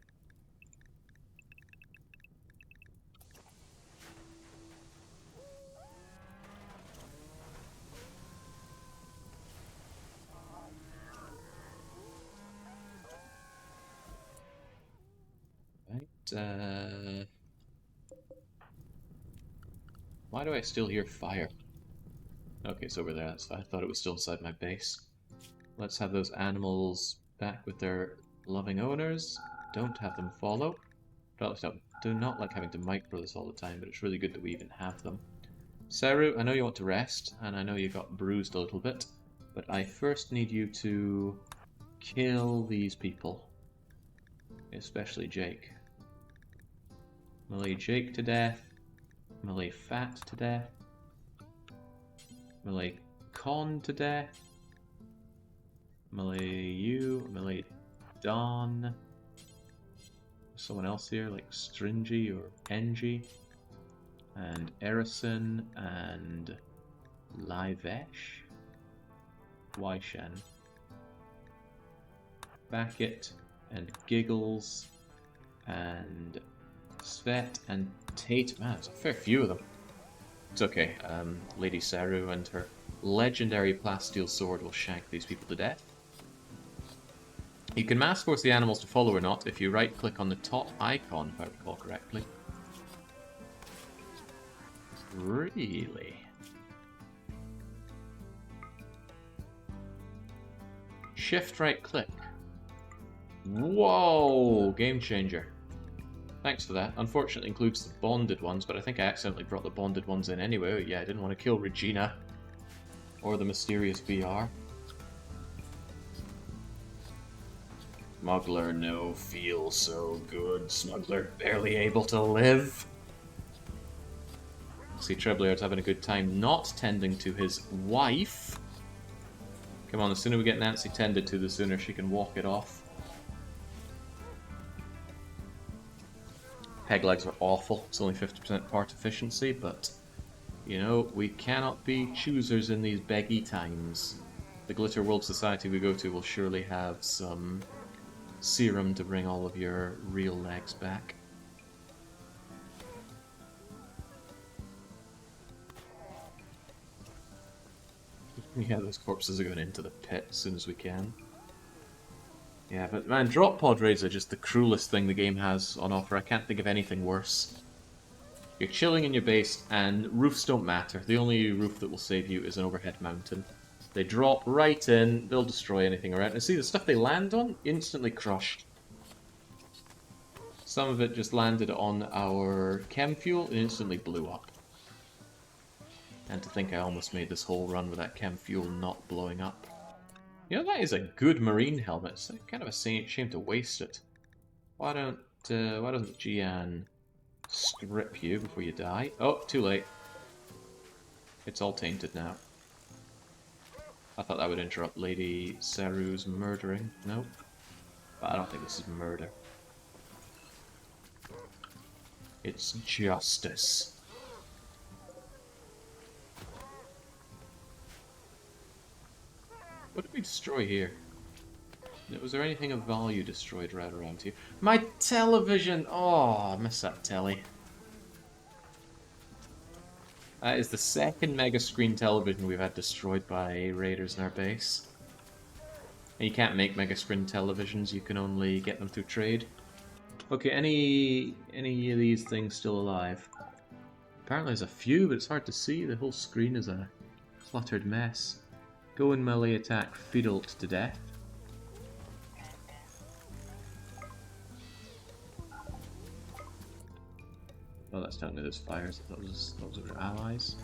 Right, why do I still hear fire? Okay, it's over there, that's fine. I thought it was still inside my base. Let's have those animals back with their loving owners. Don't have them follow. Do not like having to micro this all the time, but it's really good that we even have them. Seru, I know you want to rest, and I know you got bruised a little bit, but I first need you to kill these people. Especially Jake. Melee Jake to death. Melee Fat to death. Melee Con to death. Melee you. Melee Don. Someone else here, like Stringy or Engie. And Erison and Livesh. Waishen. Backett and Giggles and Svet and Tate. Man, there's a fair few of them. It's okay. Lady Saru and her legendary plasteel sword will shank these people to death. You can mass force the animals to follow or not if you right click on the top icon, if I recall correctly. Really? Shift right click. Whoa! Game changer. Thanks for that. Unfortunately includes the bonded ones, but I think I accidentally brought the bonded ones in anyway. Yeah, I didn't want to kill Regina. Or the mysterious BR. Smuggler no feel so good. Smuggler barely able to live. See Treblayard's having a good time not tending to his wife. Come on, the sooner we get Nancy tended to, the sooner she can walk it off. Peg legs are awful. It's only 50% part efficiency, but, you know, we cannot be choosers in these beggy times. The Glitter World Society we go to will surely have some serum to bring all of your real legs back. Yeah, those corpses are going into the pit as soon as we can. Yeah, but man, drop pod raids are just the cruelest thing the game has on offer. I can't think of anything worse. You're chilling in your base, and roofs don't matter. The only roof that will save you is an overhead mountain. They drop right in, they'll destroy anything around. And see, the stuff they land on, instantly crushed. Some of it just landed on our chem fuel and instantly blew up. And to think I almost made this whole run with that chem fuel not blowing up. You know, that is a good marine helmet. It's kind of a shame to waste it. Why doesn't Gian strip you before you die? Oh, too late. It's all tainted now. I thought that would interrupt Lady Saru's murdering. Nope. But I don't think this is murder. It's justice. What did we destroy here? Was there anything of value destroyed right around here? My television! Oh, I miss that telly. That is the second mega screen television we've had destroyed by raiders in our base. And you can't make mega screen televisions, you can only get them through trade. Okay, any of these things still alive? Apparently there's a few, but it's hard to see. The whole screen is a cluttered mess. Go and melee attack Fiddled to death. Oh, that's telling me there's fires. Those are allies.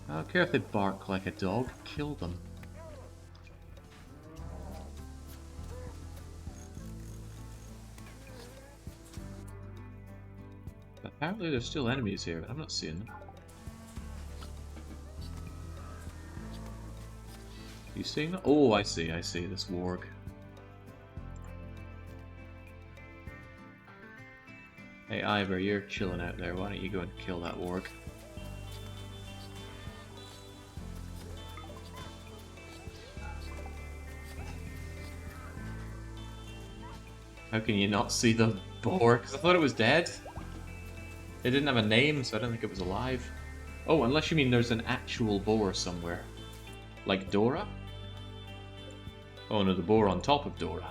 I don't care if they bark like a dog. Kill them. Apparently there's still enemies here, but I'm not seeing them. You seeing that? Oh, I see, this warg. Hey Ivor, you're chilling out there, why don't you go and kill that warg? How can you not see the boar? Because I thought it was dead. It didn't have a name, so I don't think it was alive. Oh, unless you mean there's an actual boar somewhere. Like Dora? Oh no, the boar on top of Dora.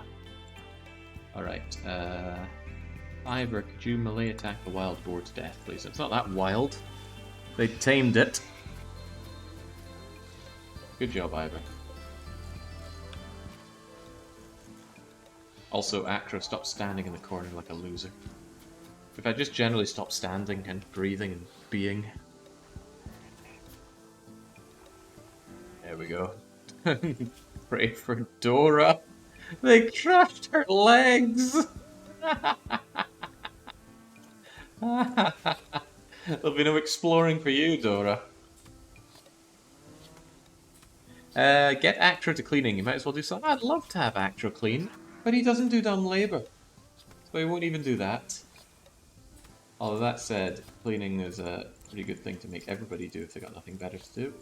Alright, Ivor, could you melee attack the wild boar to death, please? It's not that wild. They tamed it. Good job, Ivor. Also, Acro, stop standing in the corner like a loser. If I just generally stop standing and breathing and being. There we go. Pray for Dora. They crushed her legs! There'll be no exploring for you, Dora. Get Actro to cleaning. You might as well do something. I'd love to have Actro clean, but he doesn't do dumb labor. So he won't even do that. Although that said, cleaning is a pretty good thing to make everybody do if they got nothing better to do.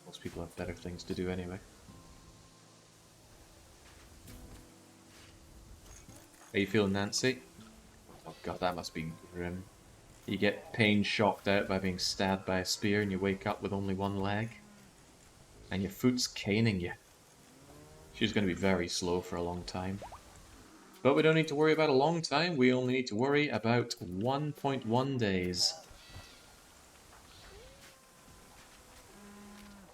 Most people have better things to do anyway. Are you feeling Nancy? Oh god, that must be grim. You get pain shocked out by being stabbed by a spear and you wake up with only one leg. And your foot's caning you. She's going to be very slow for a long time. But we don't need to worry about a long time, we only need to worry about 1.1 days.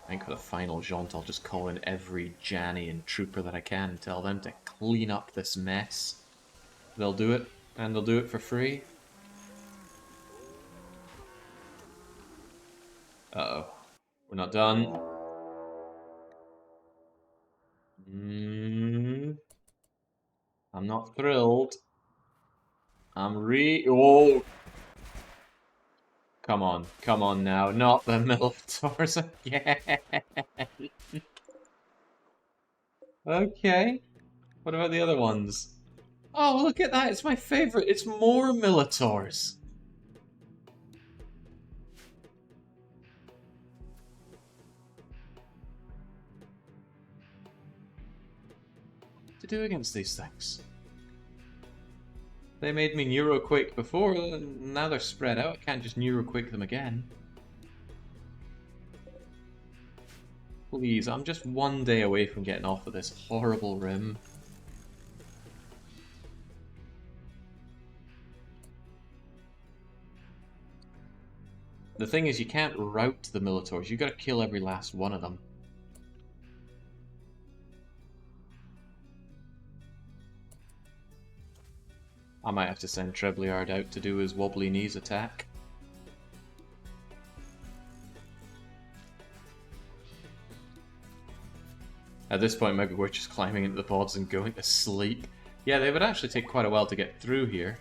I think for the final jaunt I'll just call in every Janny and trooper that I can and tell them to clean up this mess. They'll do it, and they'll do it for free. Uh-oh. We're not done. I'm not thrilled. Oh! Come on now. Not the Militors again. Okay. What about the other ones? Oh, look at that. It's my favorite. It's more Militors. What to do against these things? They made me neuroquake before, and now they're spread out. I can't just neuroquake them again. Please, I'm just one day away from getting off of this horrible rim. The thing is, you can't rout the Militors. You gotta kill every last one of them. I might have to send Trebliard out to do his wobbly knees attack. At this point, maybe we're just climbing into the pods and going to sleep. Yeah, they would actually take quite a while to get through here.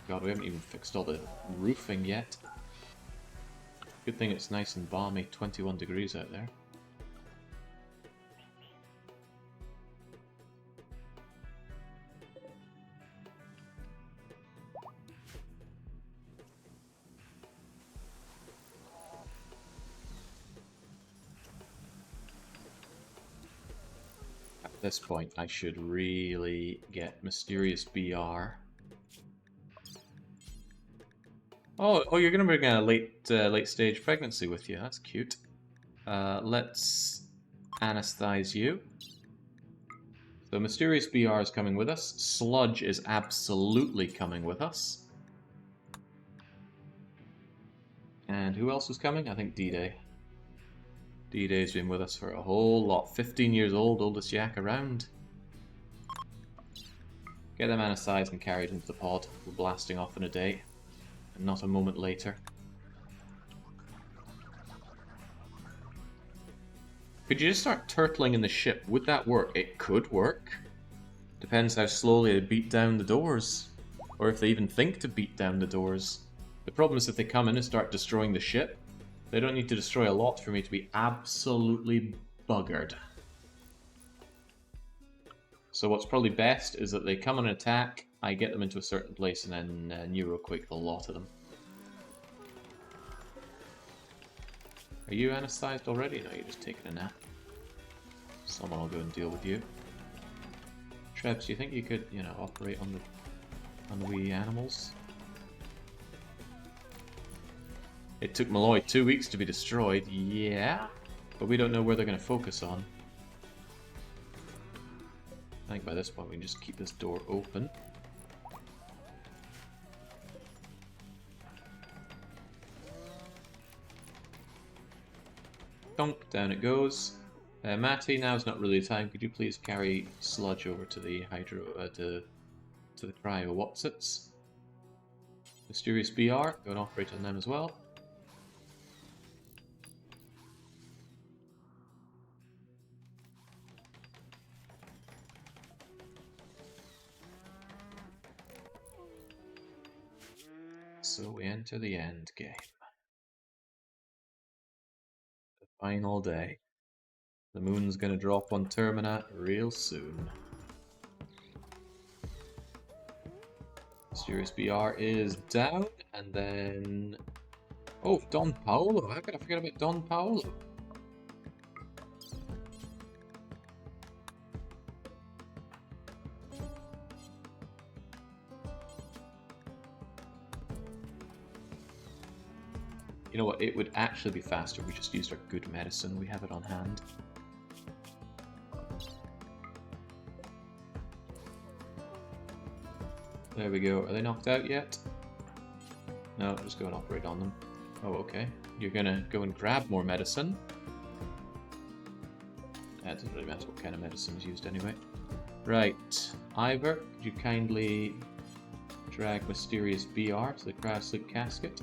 God, we haven't even fixed all the roofing yet. Good thing it's nice and balmy, 21 degrees out there. At this point, I should really get Mysterious BR. Oh, you're gonna bring a late stage pregnancy with you. That's cute. Let's anesthetize you. So Mysterious BR is coming with us. Sludge is absolutely coming with us. And who else is coming? I think D-Day. D-Day's been with us for a whole lot. 15 years old, oldest yak around. Get them anesthetized and carried into the pod. We're blasting off in a day. And not a moment later. Could you just start turtling in the ship? Would that work? It could work. Depends how slowly they beat down the doors. Or if they even think to beat down the doors. The problem is if they come in and start destroying the ship, they don't need to destroy a lot for me to be absolutely buggered. So what's probably best is that they come on an attack, I get them into a certain place, and then neuroquake the lot of them. Are you anesthetized already? No, you're just taking a nap. Someone will go and deal with you. Trebs, do you think you could, you know, operate on the wee animals? It took Malloy 2 weeks to be destroyed, yeah, but we don't know where they're going to focus on. I think by this point we can just keep this door open. Dunk, down it goes. Matty, now's not really the time. Could you please carry Sludge over to the hydro, to the cryo Watsits? Mysterious BR, go and operate on them as well. So we enter the end game. The final day. The moon's gonna drop on Termina real soon. Mysterious BR is down, and then... Oh, Don Paolo! How could I forget about Don Paolo? You know what, it would actually be faster if we just used our good medicine. We have it on hand. There we go. Are they knocked out yet? No, just go and operate on them. Oh, okay. You're gonna go and grab more medicine. That doesn't really matter what kind of medicine is used anyway. Right. Ivor, could you kindly drag Mysterious BR to the Craftslick Casket?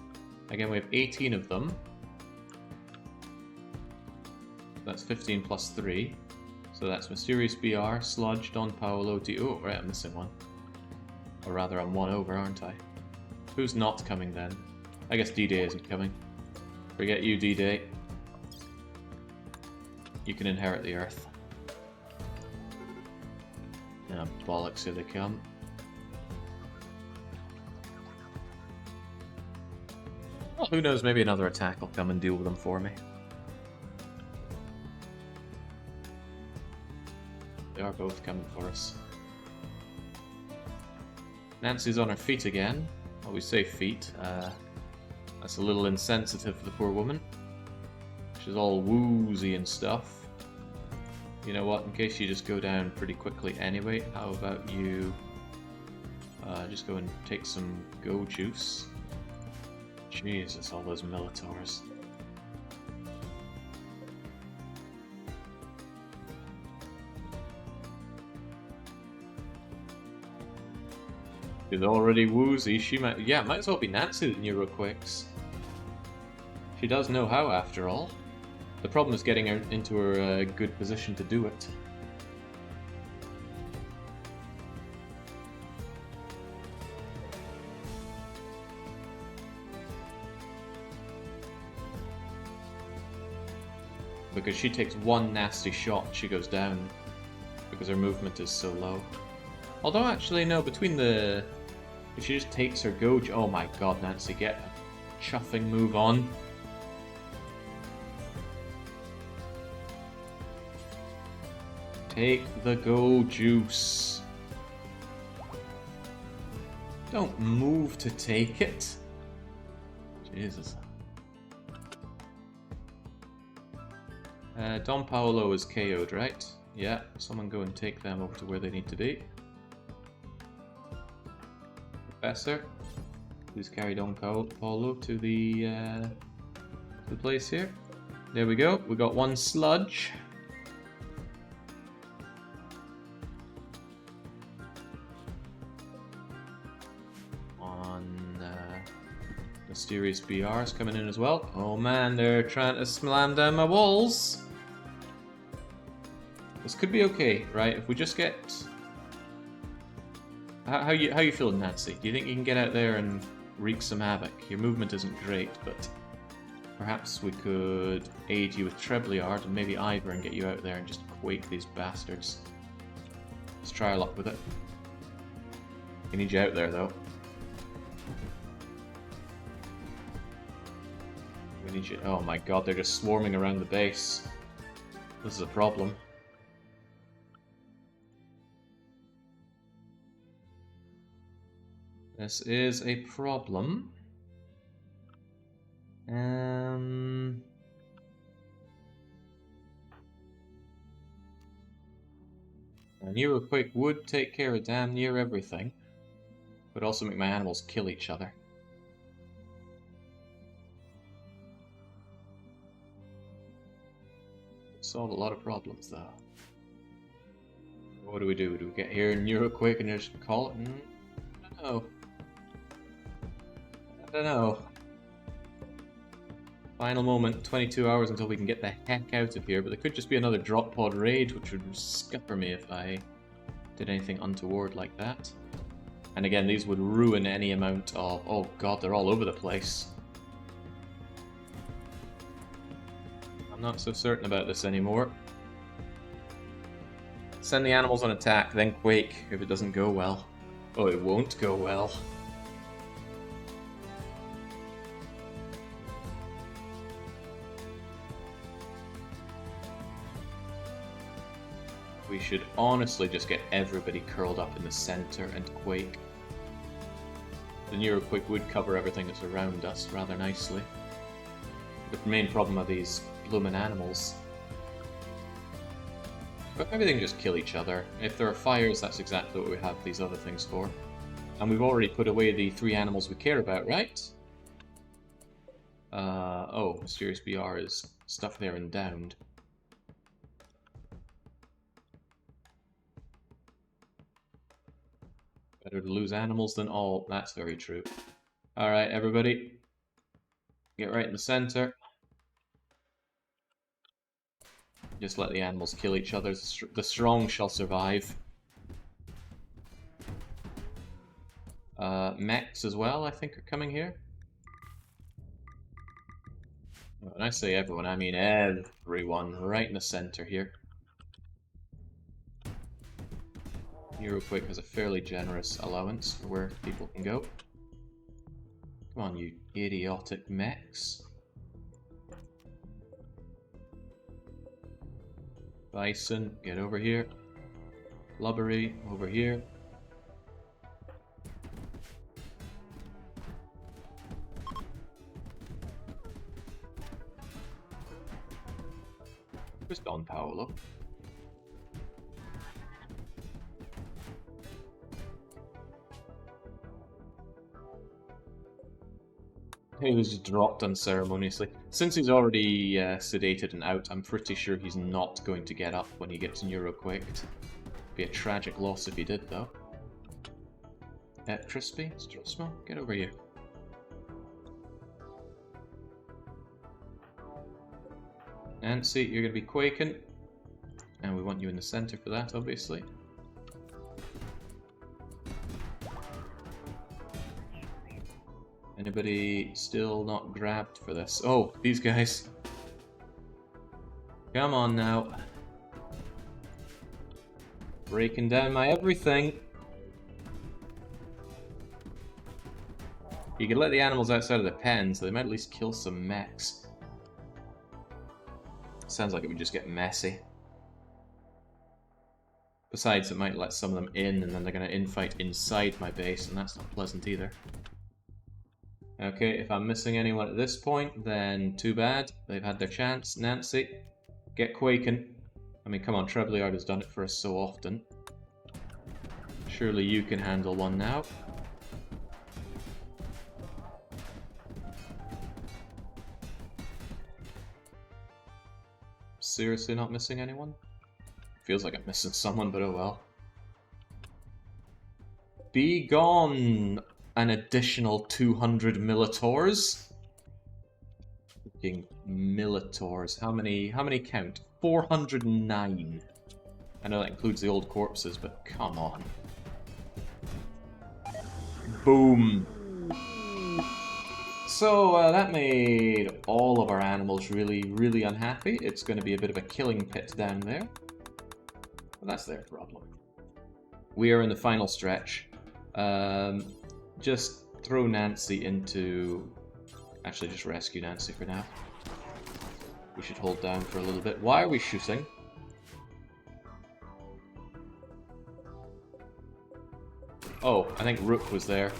Again, we have 18 of them. That's 15 plus 3. So that's Mysterious BR, Sludge, Don Paolo, D. Oh, right, I'm missing one. Or rather, I'm one over, aren't I? Who's not coming then? I guess D-Day isn't coming. Forget you, D-Day. You can inherit the Earth. Ah, bollocks, here they come. Well, who knows, maybe another attack will come and deal with them for me. They are both coming for us. Nancy's on her feet again. Well, we say feet. That's a little insensitive for the poor woman. She's all woozy and stuff. You know what, in case you just go down pretty quickly anyway, how about you just go and take some go juice. Jesus, all those Militors. She's already woozy. She might, yeah, might as well be Nancy with Neuroquicks. She does know how, after all. The problem is getting her into her good position to do it. Because she takes one nasty shot, she goes down. Because her movement is so low. Although, actually, no, between the... If she just takes her Goj... Oh my god, Nancy, get a chuffing move on. Take the Go Juice. Don't move to take it. Jesus. Don Paolo is KO'd, right? Yeah, someone go and take them over to where they need to be. Professor, please carry Don Paolo to the place here. There we go. We got one sludge. Mysterious BR's coming in as well. Oh man, they're trying to slam down my walls. This could be okay, right? If we just get... How you feeling, Nancy? Do you think you can get out there and wreak some havoc? Your movement isn't great, but perhaps we could aid you with Treblyard and maybe Ivor and get you out there and just quake these bastards. Let's try our luck with it. We need you out there, though. We need you... Oh my god, they're just swarming around the base. This is a problem. This is a problem. A Neuroquake would take care of damn near everything. Would also make my animals kill each other. Solve a lot of problems, though. What do we do? Do we get here in Neuroquake and just call it? No. don't know. Final moment, 22 hours until we can get the heck out of here, but there could just be another drop pod raid, which would scupper me if I did anything untoward like that. And again, these would ruin any amount of... Oh god, they're all over the place. I'm not so certain about this anymore. Send the animals on attack, then quake if it doesn't go well. Oh, it won't go well. We should honestly just get everybody curled up in the center and quake. The Neuroquake would cover everything that's around us rather nicely. The main problem are these bloomin' animals. But maybe they can just kill each other. If there are fires, that's exactly what we have these other things for. And we've already put away the 3 animals we care about, right? Oh, Mysterious BR is stuck there and downed. Better to lose animals than all. That's very true. Alright, everybody. Get right in the center. Just let the animals kill each other. The strong shall survive. Mechs as well, I think, are coming here. When I say everyone, I mean everyone. Right in the center here. Neuroquake has a fairly generous allowance for where people can go. Come on, you idiotic mechs. Bison, get over here. Blubbery, over here. Where's Don Paolo? He was just dropped unceremoniously. Since he's already sedated and out, I'm pretty sure he's not going to get up when he gets neuroquaked. Be a tragic loss if he did, though. Crispy, Strosmo, get over here. Nancy, you're going to be quaking. And we want you in the center for that, obviously. Anybody still not grabbed for this? Oh, these guys. Come on now. Breaking down my everything. You could let the animals outside of the pen, so they might at least kill some mechs. Sounds like it would just get messy. Besides, it might let some of them in, and then they're going to infight inside my base, and that's not pleasant either. Okay, if I'm missing anyone at this point, then too bad. They've had their chance. Nancy, get quaking. I mean, come on, Treblyard has done it for us so often. Surely you can handle one now. Seriously not missing anyone? Feels like I'm missing someone, but oh well. Be gone! An additional 200 Militors. Fucking Militors. How many count? 409. I know that includes the old corpses, but come on. Boom. So that made all of our animals really, really unhappy. It's going to be a bit of a killing pit down there. But that's their problem. We are in the final stretch. Just throw Nancy into... Actually, just rescue Nancy for now. We should hold down for a little bit. Why are we shooting? Oh, I think Rook was there.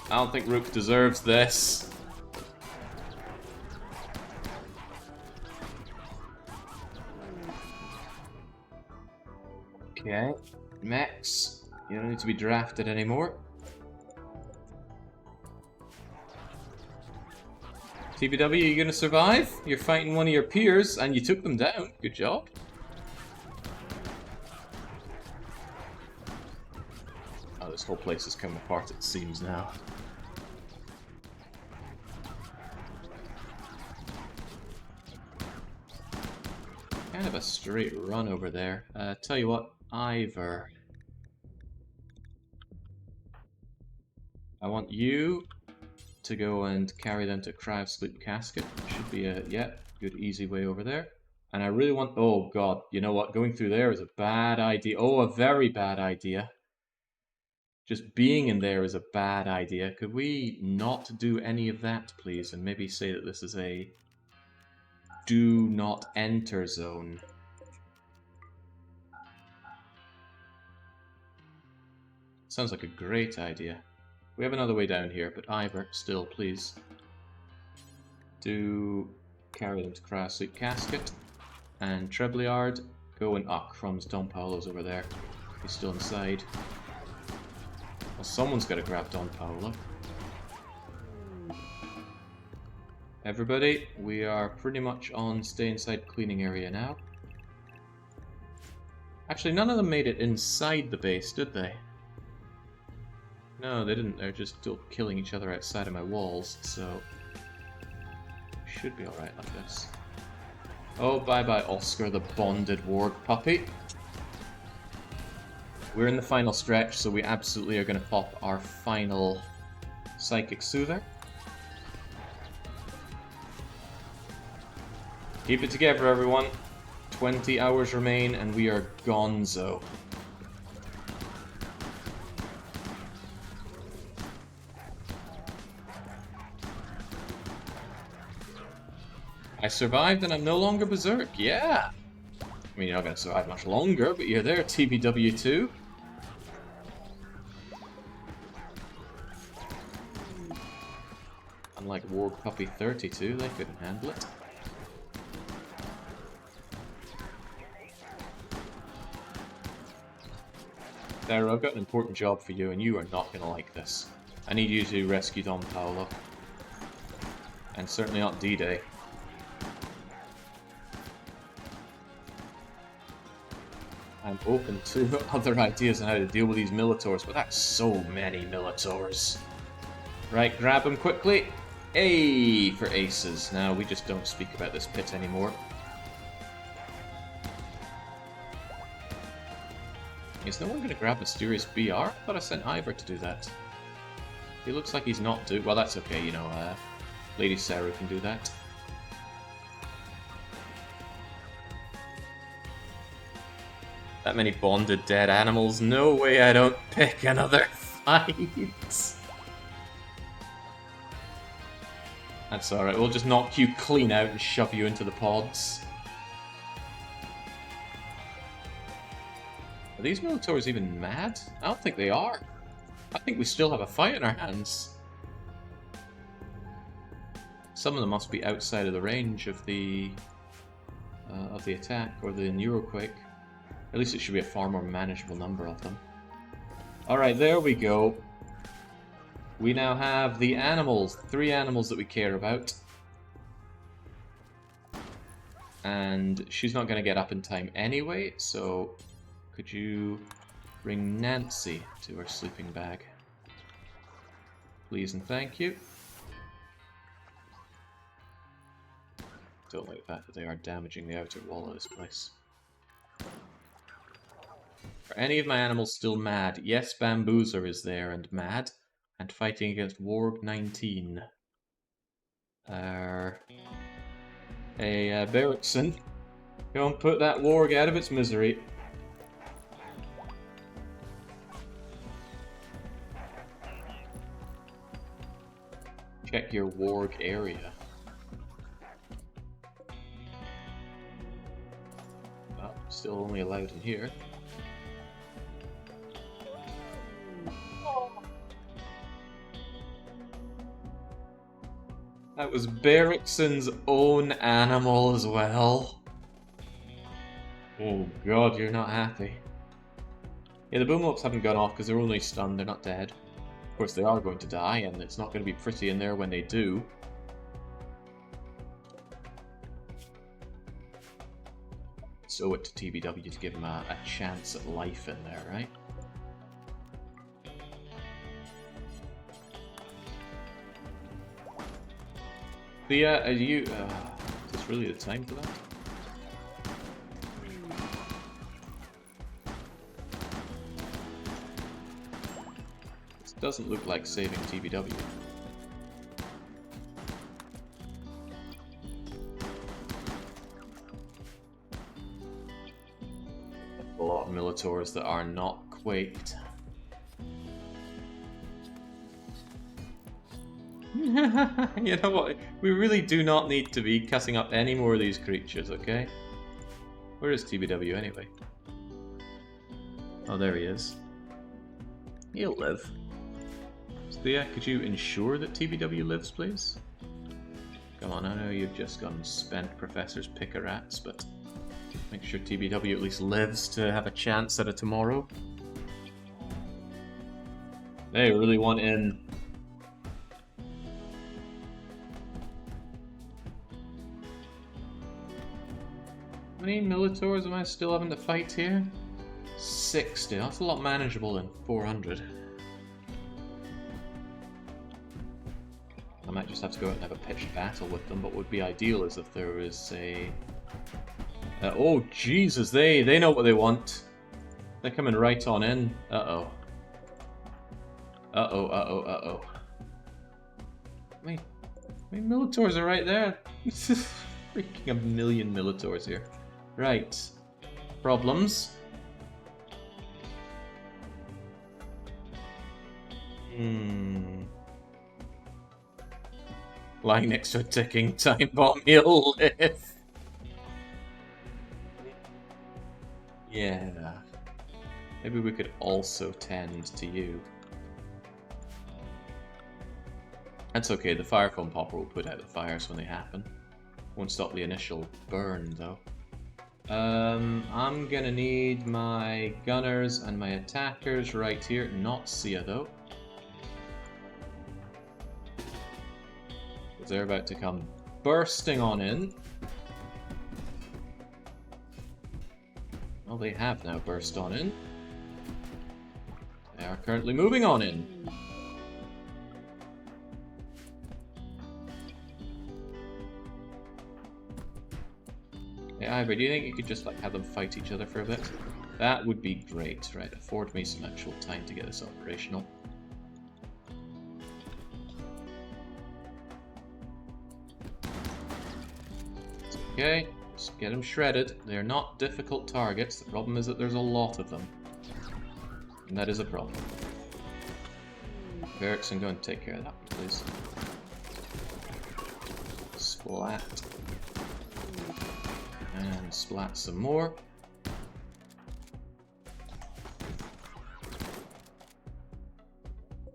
I don't think Rook deserves this. Okay. Max. You don't need to be drafted anymore. TBW, are you gonna survive? You're fighting one of your peers and you took them down. Good job. Oh, there's This whole place is coming apart, it seems now. Kind of a straight run over there. Tell you what, Ivor. I want you to go and carry them to Cry of Sleep Casket. Should be a, yeah, good easy way over there. And I really want, oh god, you know what, going through there is a bad idea. Oh, a very bad idea. Just being in there is a bad idea. Could we not do any of that, please? And maybe say that this is a do not enter zone. Sounds like a great idea. We have another way down here, but Ivor, still, please. Do carry them to Cry of Sleep Casket. And Treblyard, go and... ah, crumbs, Don Paolo's over there. He's still inside. Well, someone's got to grab Don Paolo. Everybody, we are pretty much on stay inside cleaning area now. Actually, none of them made it inside the base, did they? No, they didn't. They're just still killing each other outside of my walls, so... should be alright like this. Oh, bye-bye, Oscar, the bonded warg puppy. We're in the final stretch, so we absolutely are going to pop our final Psychic Soother. Keep it together, everyone. 20 hours remain, and we are gonzo. I survived and I'm no longer berserk, yeah! I mean, you're not going to survive much longer, but you're there, TBW2. Unlike Warg Puppy 32, they couldn't handle it. Sarah, I've got an important job for you, and you are not going to like this. I need you to rescue Don Paolo. And certainly not D-Day. I'm open to other ideas on how to deal with these Militors, but that's so many Militors. Right, grab them quickly. A for aces. Now, we just don't speak about this pit anymore. Is no one going to grab Mysterious BR? I thought I sent Ivor to do that. He looks like he's not doing... well, that's okay, you know, Lady Sarah can do that. That many bonded dead animals. No way I don't pick another fight. That's alright, we'll just knock you clean out and shove you into the pods. Are these Militors even mad? I don't think they are. I think we still have a fight in our hands. Some of them must be outside of the range of the attack or the Neuroquake. At least it should be a far more manageable number of them. Alright, there we go. We now have the animals, 3 animals that we care about. And she's not going to get up in time anyway, so could you bring Nancy to her sleeping bag? Please and thank you. Don't like the fact that they are damaging the outer wall of this place. Are any of my animals still mad? Yes, Bamboozer is there and mad, and fighting against Warg 19. Hey, Berrickson, go and put that Warg out of its misery. Check your Warg area. Well, still only allowed in here. That was Berrickson's own animal as well. Oh god, you're not happy. Yeah, the boom ups haven't gone off because they're only stunned, they're not dead. Of course they are going to die, and it's not going to be pretty in there when they do. So it to TBW to give him a chance at life in there, right? Are you... is this really the time for that? This doesn't look like saving TBW. A lot of Militors that are not quaked. You know what? We really do not need to be cussing up any more of these creatures, okay? Where is TBW anyway? Oh, there he is. He'll live. Thea, could you ensure that TBW lives, please? Come on, I know you've just gone and spent Professor's pick-a-rats, but make sure TBW at least lives to have a chance at a tomorrow. They really want in. How many Militors am I still having to fight here? 60. That's a lot manageable in 400. I might just have to go out and have a pitched battle with them, but what would be ideal is if there was a... oh, Jesus, they know what they want. They're coming right on in. Uh-oh. Uh-oh, uh-oh, uh-oh. My Militors are right there. Freaking a million Militors here. Right. Problems. Lying next to a ticking time bomb, he'll live. Yeah. Maybe we could also tend to you. That's okay, the fire foam popper will put out the fires when they happen. Won't stop the initial burn, though. I'm gonna need my gunners and my attackers right here. Not Sia, though. Because they're about to come bursting on in. Well, they have now burst on in. They are currently moving on in. Hey, Ivor, do you think you could just like have them fight each other for a bit? That would be great, right? Afford me some actual time to get this operational. It's okay, just get them shredded. They're not difficult targets. The problem is that there's a lot of them. And that is a problem. Erickson, go and take care of that, please. Splat. And splat some more.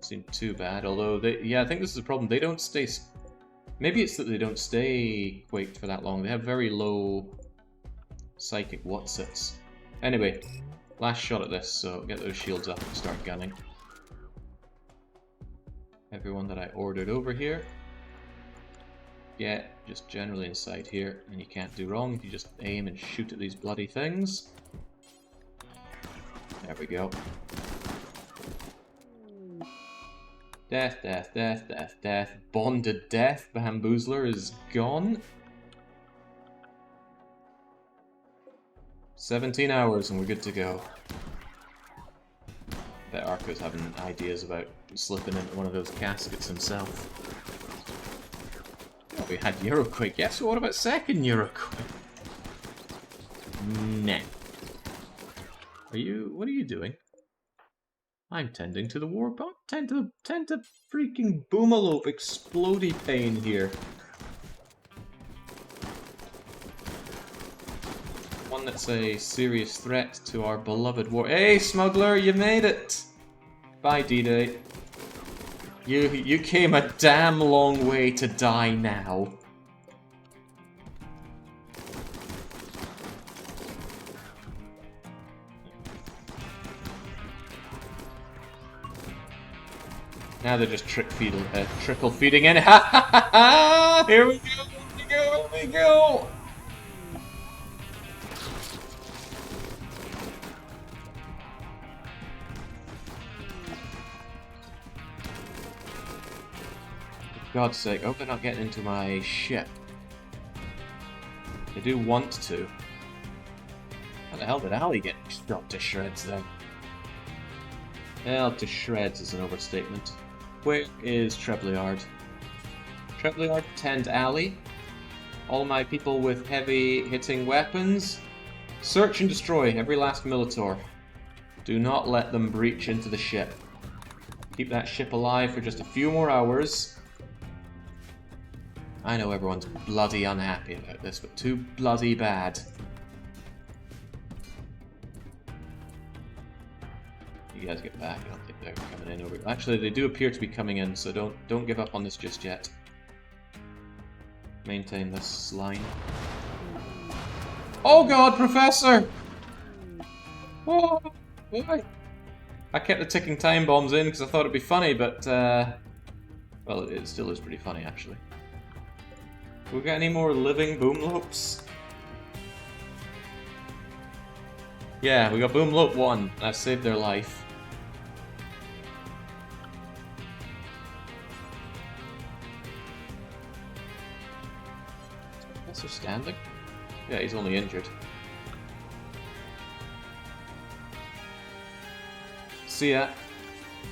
Seemed too bad, although they... Yeah, I think this is a problem. They don't stay... Maybe it's that they don't stay quaked for that long. They have very low psychic whatsits. Anyway, last shot at this, so get those shields up and start gunning. Everyone that I ordered over here. Yeah, just generally inside here, and you can't do wrong if you just aim and shoot at these bloody things. There we go. Death, death, death, death, death. Bonded death. Bamboozler is gone. 17 hours and we're good to go. Bet Arco's having ideas about slipping into one of those caskets himself. Oh, we had Euroquake. Yes, so what about second Euroquake? Nah. What are you doing? I'm tending to the war bomb. Tend to freaking Boomalope explodey pain here. One that's a serious threat to our beloved war. Hey, smuggler, you made it! Bye, D-Day. You came a damn long way to die now. Now they're just trickle feeding in. Ha ha ha ha! Here we go! Here we go! God's sake, I hope they're not getting into my ship. They do want to. How the hell did Ali get shot to shreds then? Well, to shreds is an overstatement. Where is Trebliard? Trebliard, tend alley. All my people with heavy hitting weapons. Search and destroy every last Militor. Do not let them breach into the ship. Keep that ship alive for just a few more hours. I know everyone's bloody unhappy about this, but too bloody bad. You guys get back. I don't think they're coming in over. Actually, they do appear to be coming in, so don't give up on this just yet. Maintain this line. Oh God, Professor! Oh, why? I kept the ticking time bombs in because I thought it'd be funny, but well, it still is pretty funny actually. We got any more living boomlopes? Yeah, we got boomlope 1. I've saved their life. Is Professor standing? Yeah, he's only injured. So yeah,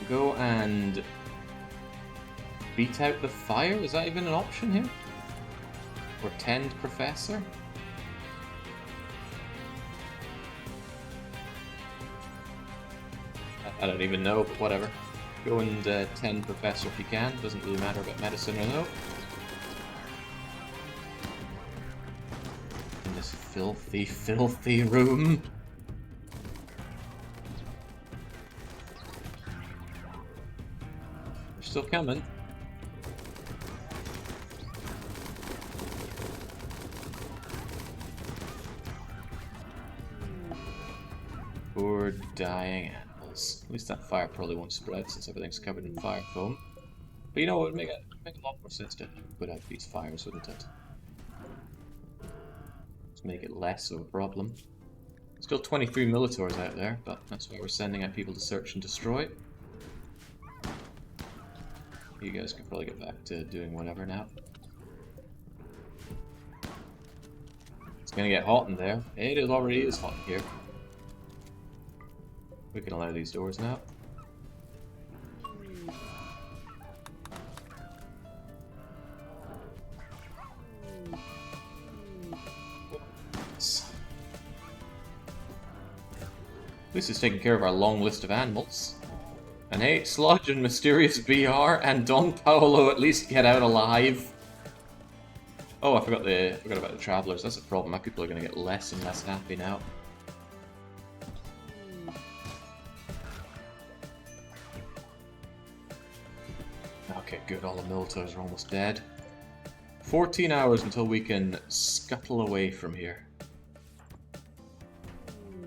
go and beat out the fire? Is that even an option here? Or tend Professor? I don't even know, but whatever. Go and tend Professor if you can. Doesn't really matter about medicine or no. In this filthy, filthy room. They're still coming. Poor dying animals. At least that fire probably won't spread since everything's covered in fire foam. But you know what would make a lot more sense to put out these fires, wouldn't it? Just make it less of a problem. Still 23 Militors out there, but that's why we're sending out people to search and destroy. You guys can probably get back to doing whatever now. It's gonna get hot in there. It already is hot in here. We can allow these doors now. This is taking care of our long list of animals. And hey, Sludge and Mysterious BR and Don Paolo at least get out alive. Oh, I forgot about the Travelers. That's a problem. My people are going to get less and less happy now. Okay, good. All the Militors are almost dead. 14 hours until we can scuttle away from here.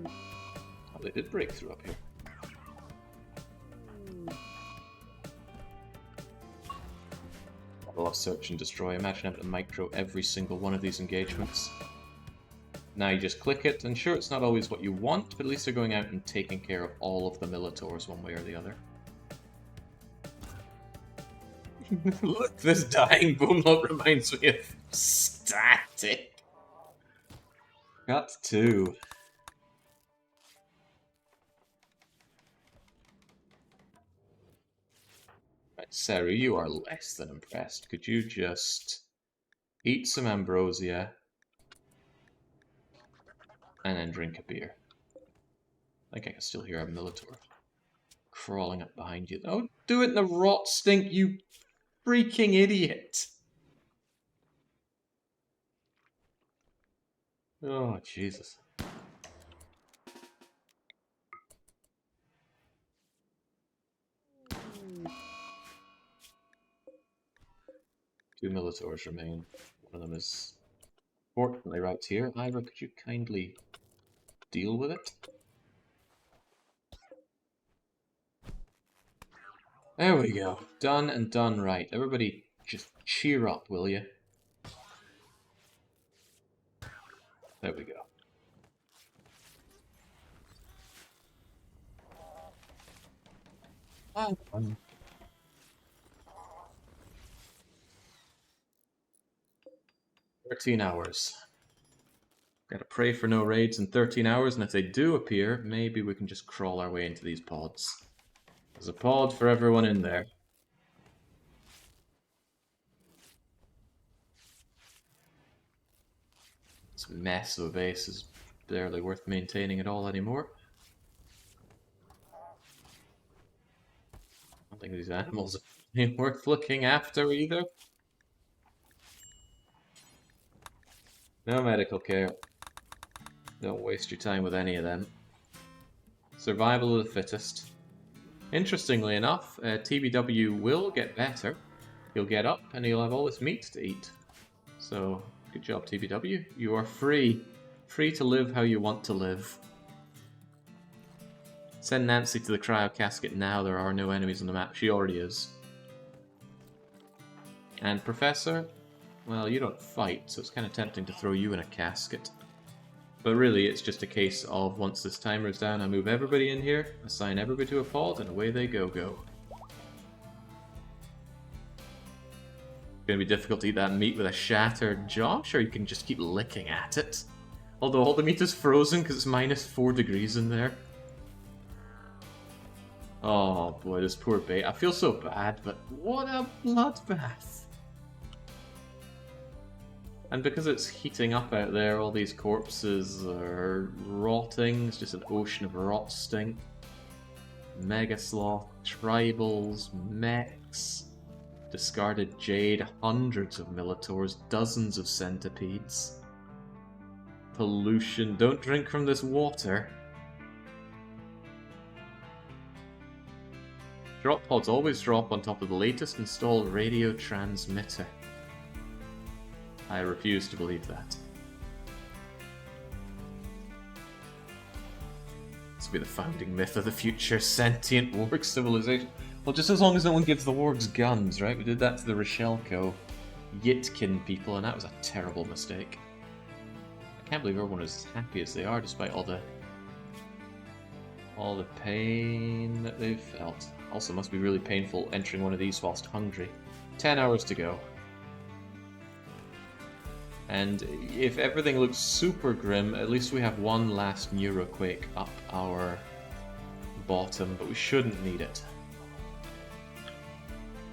Oh, they did break through up here. I love search and destroy. Imagine having to micro every single one of these engagements. Now you just click it, and sure, it's not always what you want, but at least they're going out and taking care of all of the Militors one way or the other. Look, this dying boomlope reminds me of Static. Got 2. Right, Saru, you are less than impressed. Could you just eat some ambrosia and then drink a beer? I think I can still hear a Militor crawling up behind you. Oh, do it in the rot stink, you freaking idiot! Oh, Jesus. Two Militors remain. One of them is fortunately right here. Ira, could you kindly deal with it? There we go. Done and done right. Everybody just cheer up, will you? There we go. 13 hours. Gotta pray for no raids in 13 hours, and if they do appear, maybe we can just crawl our way into these pods. There's a pod for everyone in there. This mess of a base is barely worth maintaining at all anymore. I don't think these animals are worth looking after either. No medical care. Don't waste your time with any of them. Survival of the fittest. Interestingly enough, TBW will get better. He'll get up and he'll have all this meat to eat. So, good job TBW. You are free. Free to live how you want to live. Send Nancy to the cryo casket now. There are no enemies on the map. She already is. And Professor? Well, you don't fight, so it's kind of tempting to throw you in a casket. But really, it's just a case of once this timer is down, I move everybody in here, assign everybody to a pod, and away they go. It's gonna be difficult to eat that meat with a shattered jaw. I'm sure you can just keep licking at it. Although all the meat is frozen because it's -4 degrees in there. Oh boy, this poor bait. I feel so bad, but what a bloodbath. And because it's heating up out there, all these corpses are rotting. It's just an ocean of rot stink. Mega Sloth, tribals, mechs, discarded jade, hundreds of Militors, dozens of centipedes. Pollution. Don't drink from this water. Drop pods always drop on top of the latest installed radio transmitter. I refuse to believe that. This will be the founding myth of the future sentient warg civilization. Well, just as long as no one gives the wargs guns, right? We did that to the Rochelko Yitkin people, and that was a terrible mistake. I can't believe everyone is as happy as they are, despite all the pain that they've felt. Also, must be really painful entering one of these whilst hungry. 10 hours to go. And if everything looks super grim, at least we have one last Neuroquake up our bottom, but we shouldn't need it.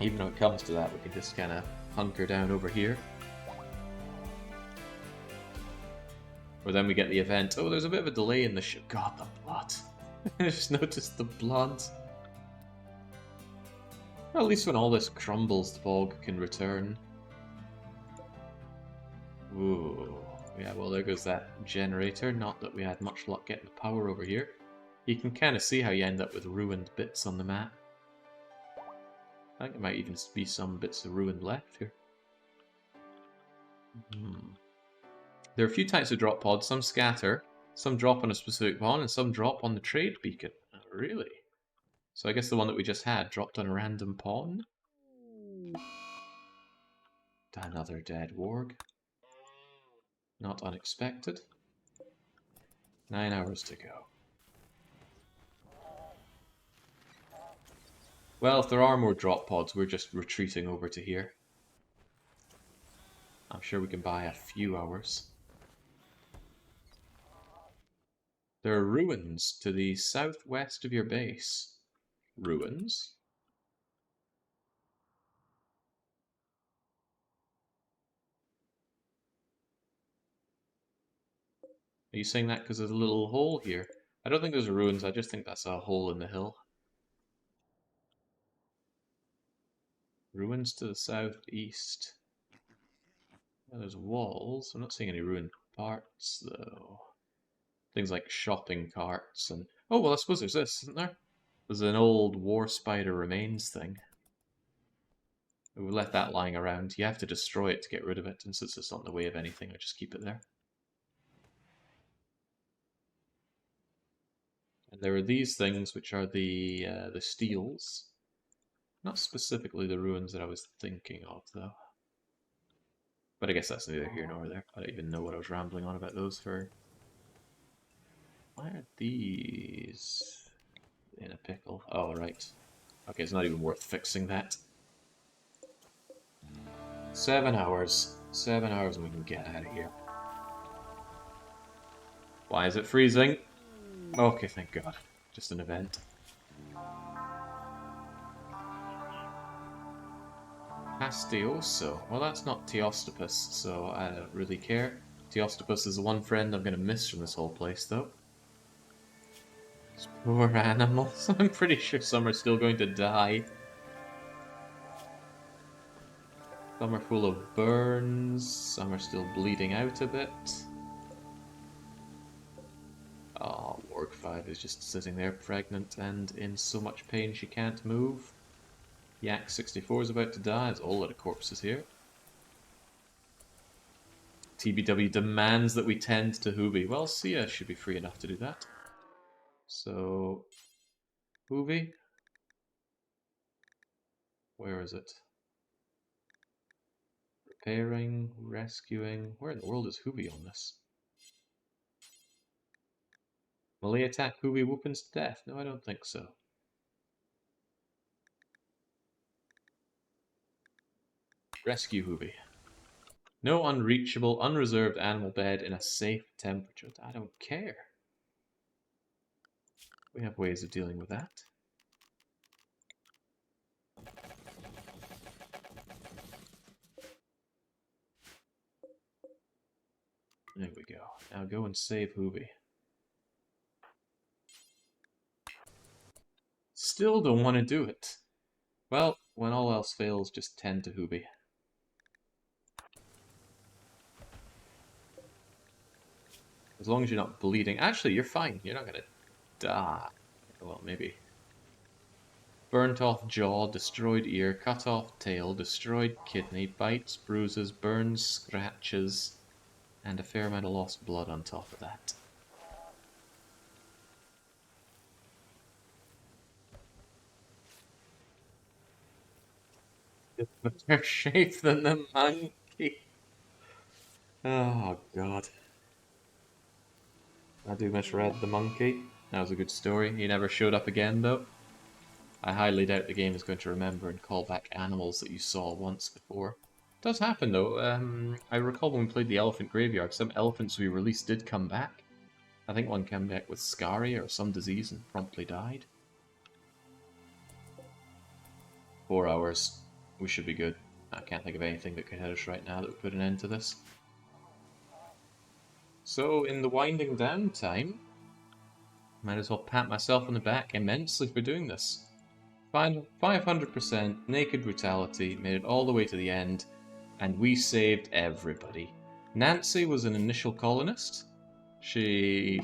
Even when it comes to that, we can just kind of hunker down over here. Or then we get the event. Oh, there's a bit of a delay in the ship. God, the blood. I just noticed the blood. Well, at least when all this crumbles, the bog can return. Ooh. Yeah, well, there goes that generator. Not that we had much luck getting the power over here. You can kind of see how you end up with ruined bits on the map. I think there might even be some bits of ruin left here. There are a few types of drop pods. Some scatter, some drop on a specific pawn, and some drop on the trade beacon. Oh, really? So I guess the one that we just had dropped on a random pawn? Another dead warg. Not unexpected. 9 hours to go. Well, if there are more drop pods, we're just retreating over to here. I'm sure we can buy a few hours. There are ruins to the southwest of your base. Ruins? Are you saying that because there's a little hole here? I don't think there's ruins, I just think that's a hole in the hill. Ruins to the southeast. Yeah, there's walls. I'm not seeing any ruined parts, though. Things like shopping carts and... Oh, well, I suppose there's this, isn't there? There's an old war spider remains thing. We've left that lying around. You have to destroy it to get rid of it, and since it's not in the way of anything, I just keep it there. And there are these things, which are the steels. Not specifically the ruins that I was thinking of, though. But I guess that's neither here nor there. I don't even know what I was rambling on about those for. Why are these in a pickle? Oh, right. Okay, it's not even worth fixing that. 7 hours. 7 hours and we can get out of here. Why is it freezing? Okay, thank God. Just an event. Pastioso. Well, that's not Teostopus, so I don't really care. Teostopus is the one friend I'm going to miss from this whole place, though. These poor animals. I'm pretty sure some are still going to die. Some are full of burns, some are still bleeding out a bit. Oh, Warg 5 is just sitting there pregnant and in so much pain she can't move. Yak 64 is about to die, there's a whole lot of corpses here. TBW demands that we tend to Hoovy. Well, Sia should be free enough to do that. So, Hoovy? Where is it? Repairing, rescuing. Where in the world is Hoovy on this? Melee attack Hoovy weapons to death? No, I don't think so. Rescue Hoovy. No unreachable, unreserved animal bed in a safe temperature. I don't care. We have ways of dealing with that. There we go. Now go and save Hoovy. Still don't want to do it. Well, when all else fails, just tend to Hoovy. As long as you're not bleeding. Actually, you're fine. You're not gonna die. Well, maybe. Burnt off jaw, destroyed ear, cut off tail, destroyed kidney, bites, bruises, burns, scratches, and a fair amount of lost blood on top of that. Better shape than the monkey. Oh, God. I do misread the monkey. That was a good story. He never showed up again, though. I highly doubt the game is going to remember and call back animals that you saw once before. It does happen, though. I recall when we played the Elephant Graveyard, some elephants we released did come back. I think one came back with scaria or some disease and promptly died. 4 hours. We should be good. I can't think of anything that could hit us right now that would put an end to this. So, in the winding down time, might as well pat myself on the back immensely for doing this. 500% Naked Brutality, made it all the way to the end, and we saved everybody. Nancy was an initial colonist. She...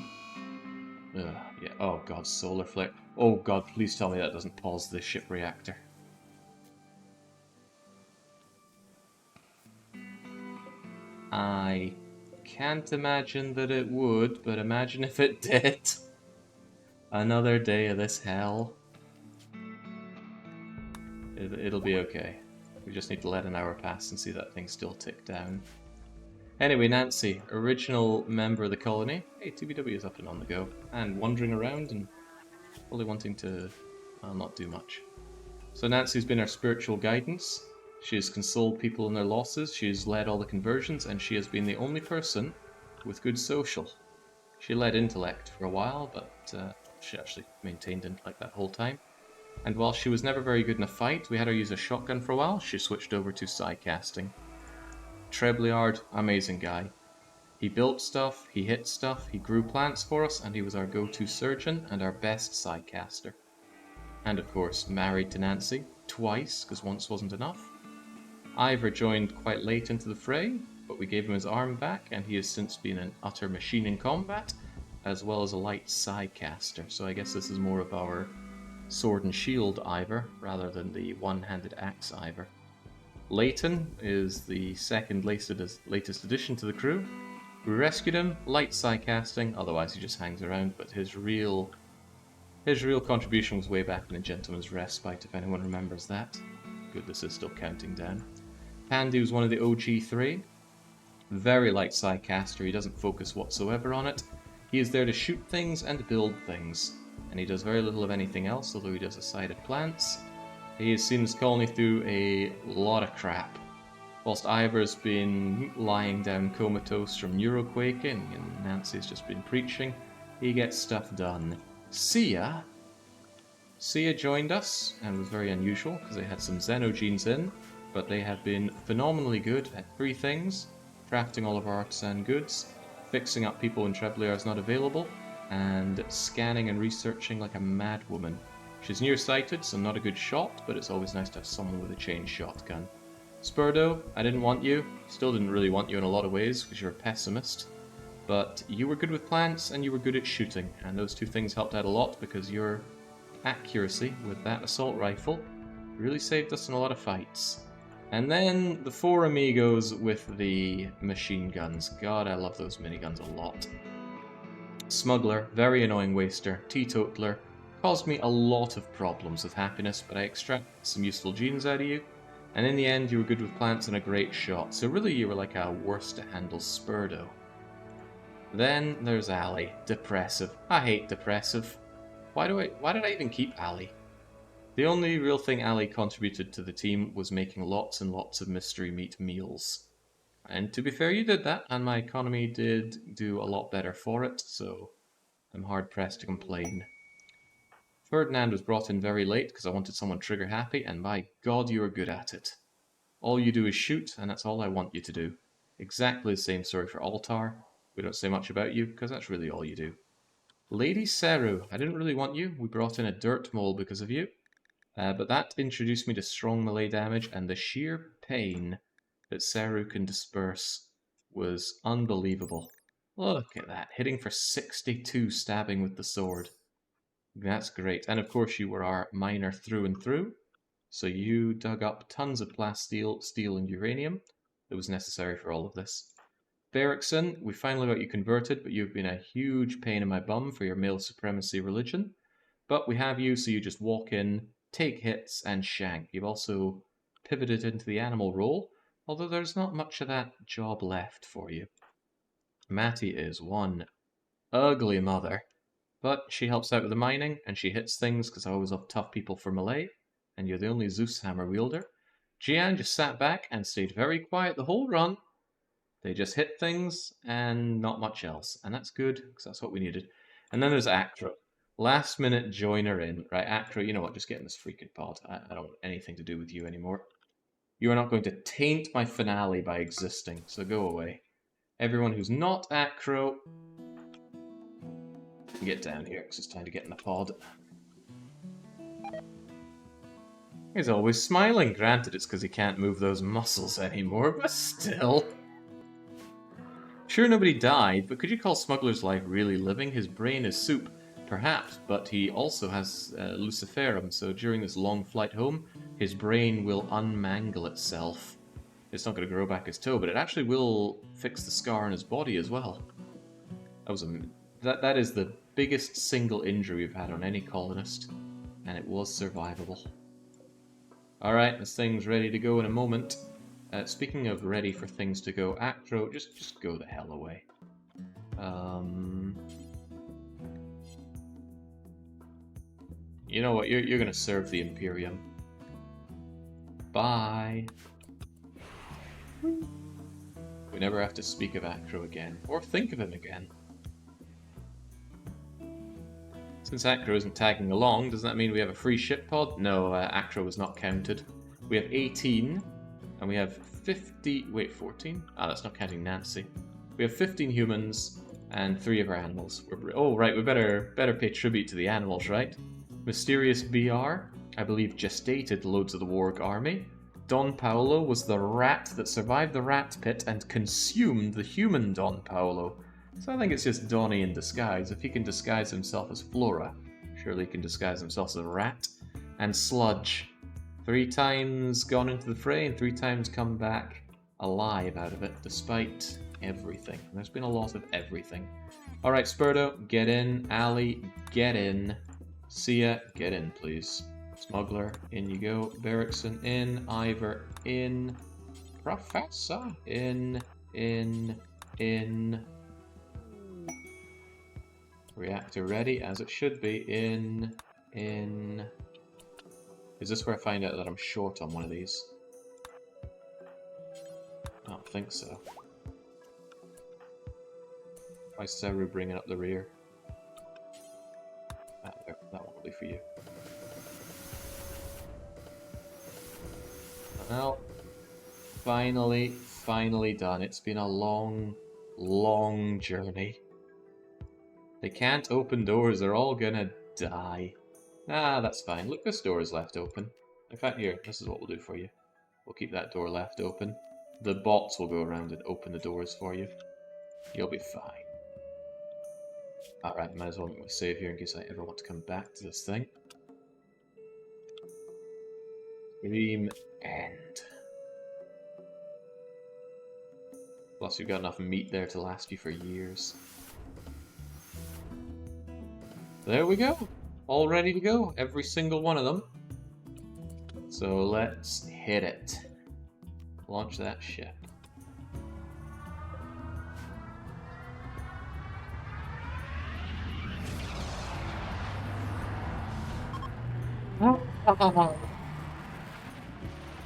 yeah. Oh god, solar flare. Oh god, please tell me that doesn't pause the ship reactor. I can't imagine that it would, but imagine if it did. Another day of this hell. It'll be okay. We just need to let an hour pass and see that thing still tick down. Anyway, Nancy, original member of the colony. Hey, TBW is up and on the go. And wandering around and probably wanting to not do much. So Nancy's been our spiritual guidance. She has consoled people in their losses, she has led all the conversions, and she has been the only person with good social. She led intellect for a while, but she actually maintained intellect that whole time. And while she was never very good in a fight, we had her use a shotgun for a while, she switched over to psycasting. Trebliard, amazing guy. He built stuff, he hit stuff, he grew plants for us, and he was our go-to surgeon and our best psycaster. And of course, married to Nancy, twice, because once wasn't enough. Ivor joined quite late into the fray, but we gave him his arm back, and he has since been an utter machine in combat, as well as a light psycaster, so I guess this is more of our sword and shield Ivor, rather than the one-handed axe Ivor. Leighton is the second latest addition to the crew. We rescued him, light psycasting, otherwise he just hangs around, but his real contribution was way back in the Gentleman's Respite, if anyone remembers that. Good, this is still counting down. Pandy was one of the OG3. Very light psycaster, he doesn't focus whatsoever on it. He is there to shoot things and build things, and he does very little of anything else, although he does a side of plants. He has seen his colony through a lot of crap. Whilst Ivor's been lying down comatose from neuroquaking and Nancy's just been preaching, he gets stuff done. Sia joined us and was very unusual because they had some Xenogenes in, but they have been phenomenally good at 3 things: crafting all of our artisan goods, fixing up people when Treblyar is not available, and scanning and researching like a madwoman. She's nearsighted, so not a good shot, but it's always nice to have someone with a chain shotgun. Spurdo, I didn't want you. Still didn't really want you in a lot of ways because you're a pessimist. But you were good with plants and you were good at shooting, and those 2 things helped out a lot because your accuracy with that assault rifle really saved us in a lot of fights. And then the 4 amigos with the machine guns. God, I love those miniguns a lot. Smuggler, very annoying waster, teetotaler, caused me a lot of problems with happiness, but I extracted some useful genes out of you. And in the end, you were good with plants and a great shot, so really you were like a worse-to-handle Spurdo. Then there's Ali. Depressive. I hate depressive. Why did I even keep Ali? The only real thing Ali contributed to the team was making lots and lots of mystery meat meals. And to be fair, you did that, and my economy did do a lot better for it, so I'm hard-pressed to complain. Ferdinand was brought in very late because I wanted someone trigger-happy, and my god, you are good at it. All you do is shoot, and that's all I want you to do. Exactly the same story for Altar. We don't say much about you, because that's really all you do. Lady Seru, I didn't really want you. We brought in a dirt mole because of you. But that introduced me to strong melee damage, and the sheer pain that Seru can disperse was unbelievable. Look at that, hitting for 62 stabbing with the sword. That's great. And of course you were our miner through and through, so you dug up tons of plasteel, steel, and uranium that was necessary for all of this. Berrickson, we finally got you converted, but you've been a huge pain in my bum for your male supremacy religion. But we have you, so you just walk in, take hits, and shank. You've also pivoted into the animal role, although there's not much of that job left for you. Matty is one ugly mother, but she helps out with the mining, and she hits things because I always love tough people for melee, and you're the only Zeus hammer wielder. Jian just sat back and stayed very quiet the whole run. They just hit things and not much else, and that's good because that's what we needed. And then there's Acro. Last minute joiner in, right? Acro, you know what? Just get in this freaking pod. I don't want anything to do with you anymore. You are not going to taint my finale by existing, so go away. Everyone who's not Acro, get down here because it's time to get in the pod. He's always smiling. Granted, it's because he can't move those muscles anymore, but still. Sure, nobody died, but could you call Smuggler's life really living? His brain is soup, perhaps, but he also has luciferum, so during this long flight home, his brain will unmangle itself. It's not going to grow back his toe, but it actually will fix the scar on his body as well. That is the biggest single injury we've had on any colonist, and it was survivable. Alright, this thing's ready to go in a moment. Speaking of ready for things to go, Acro, just go the hell away. You know what, you're gonna serve the Imperium. Bye. We never have to speak of Acro again, or think of him again. Since Acro isn't tagging along, does that mean we have a free ship pod? No, Acro was not counted. We have 18, and we have 50... Wait, 14? Ah, that's not counting Nancy. We have 15 humans and 3 of our animals. Oh, right, we better pay tribute to the animals, right? Mysterious BR, I believe, gestated loads of the Warg army. Don Paolo was the rat that survived the rat pit and consumed the human Don Paolo. So I think it's just Donnie in disguise. If he can disguise himself as Flora, surely he can disguise himself as a rat. And Sludge. 3 times gone into the fray and 3 times come back alive out of it, despite everything. There's been a lot of everything. Alright, Spurdo, get in. Ali, get in. Sia, get in, please. Smuggler, in you go. Berrickson, in. Ivor, in. Professor, in. Reactor ready, as it should be. In. Is this where I find out that I'm short on one of these? I don't think so. Why is Seru bringing up the rear? Ah, there, that one will do for you. Well, finally done. It's been a long, long journey. They can't open doors, they're all gonna die. Ah, that's fine. Look, this door is left open. In fact, here, this is what we'll do for you. We'll keep that door left open. The bots will go around and open the doors for you. You'll be fine. Alright, might as well make my save here in case I ever want to come back to this thing. Dream end. Plus, you've got enough meat there to last you for years. There we go. All ready to go. Every single one of them. So let's hit it. Launch that ship.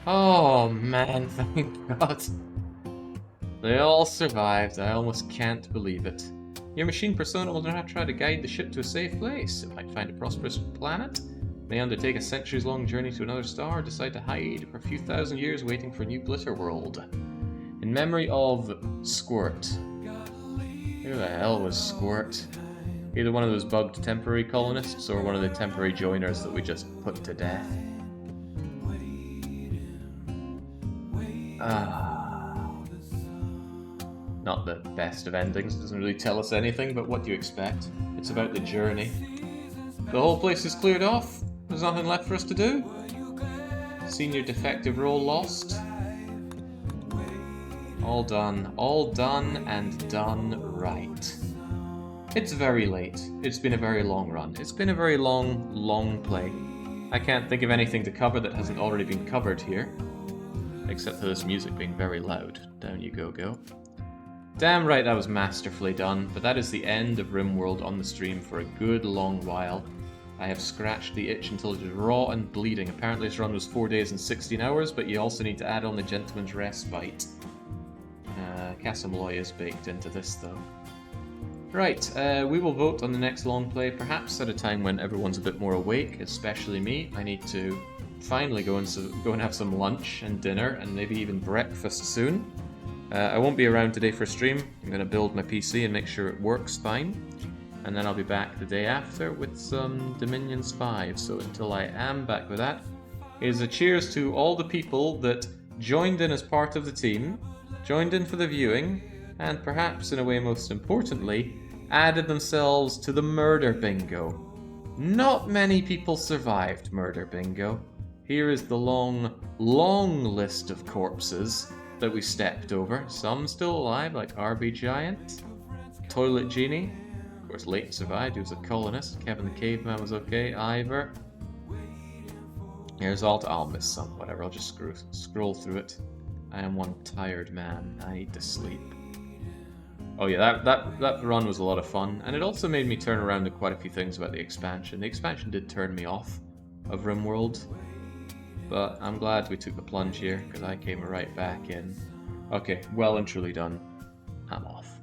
Oh man, thank God. They all survived. I almost can't believe it. Your machine persona will now try to guide the ship to a safe place. It might find a prosperous planet, may undertake a centuries-long journey to another star, or decide to hide for a few thousand years waiting for a new glitter world. In memory of Squirt. Who the hell was Squirt? Either one of those bugged temporary colonists, or one of the temporary joiners that we just put to death. Not the best of endings, doesn't really tell us anything, but what do you expect? It's about the journey. The whole place is cleared off. There's nothing left for us to do. Senior defective role lost. All done and done right. It's very late. It's been a very long run. It's been a very long play. I can't think of anything to cover that hasn't already been covered here. Except for this music being very loud. Down you go. Damn right that was masterfully done, but that is the end of RimWorld on the stream for a good long while. I have scratched the itch until it is raw and bleeding. Apparently this run was 4 days and 16 hours, but you also need to add on the Gentleman's Respite. Casamloy is baked into this though. Right, we will vote on the next long play, perhaps at a time when everyone's a bit more awake, especially me. I need to finally go and have some lunch and dinner, and maybe even breakfast soon. I won't be around today for stream. I'm going to build my PC and make sure it works fine. And then I'll be back the day after with some Dominions 5. So until I am back with that, here's a cheers to all the people that joined in as part of the team, joined in for the viewing, and perhaps, in a way most importantly, added themselves to the murder bingo. Not many people survived murder bingo. Here is the long list of corpses that we stepped over. Some still alive, like RB Giant, Toilet Genie. Of course, Leighton survived, he was a colonist. Kevin the Caveman was okay. Ivor. Here's all to... I'll miss some, whatever, I'll just scroll through it. I am one tired man, I need to sleep. Oh yeah, that run was a lot of fun, and it also made me turn around to quite a few things about the expansion. The expansion did turn me off of RimWorld, but I'm glad we took the plunge here, because I came right back in. Okay, well and truly done. I'm off.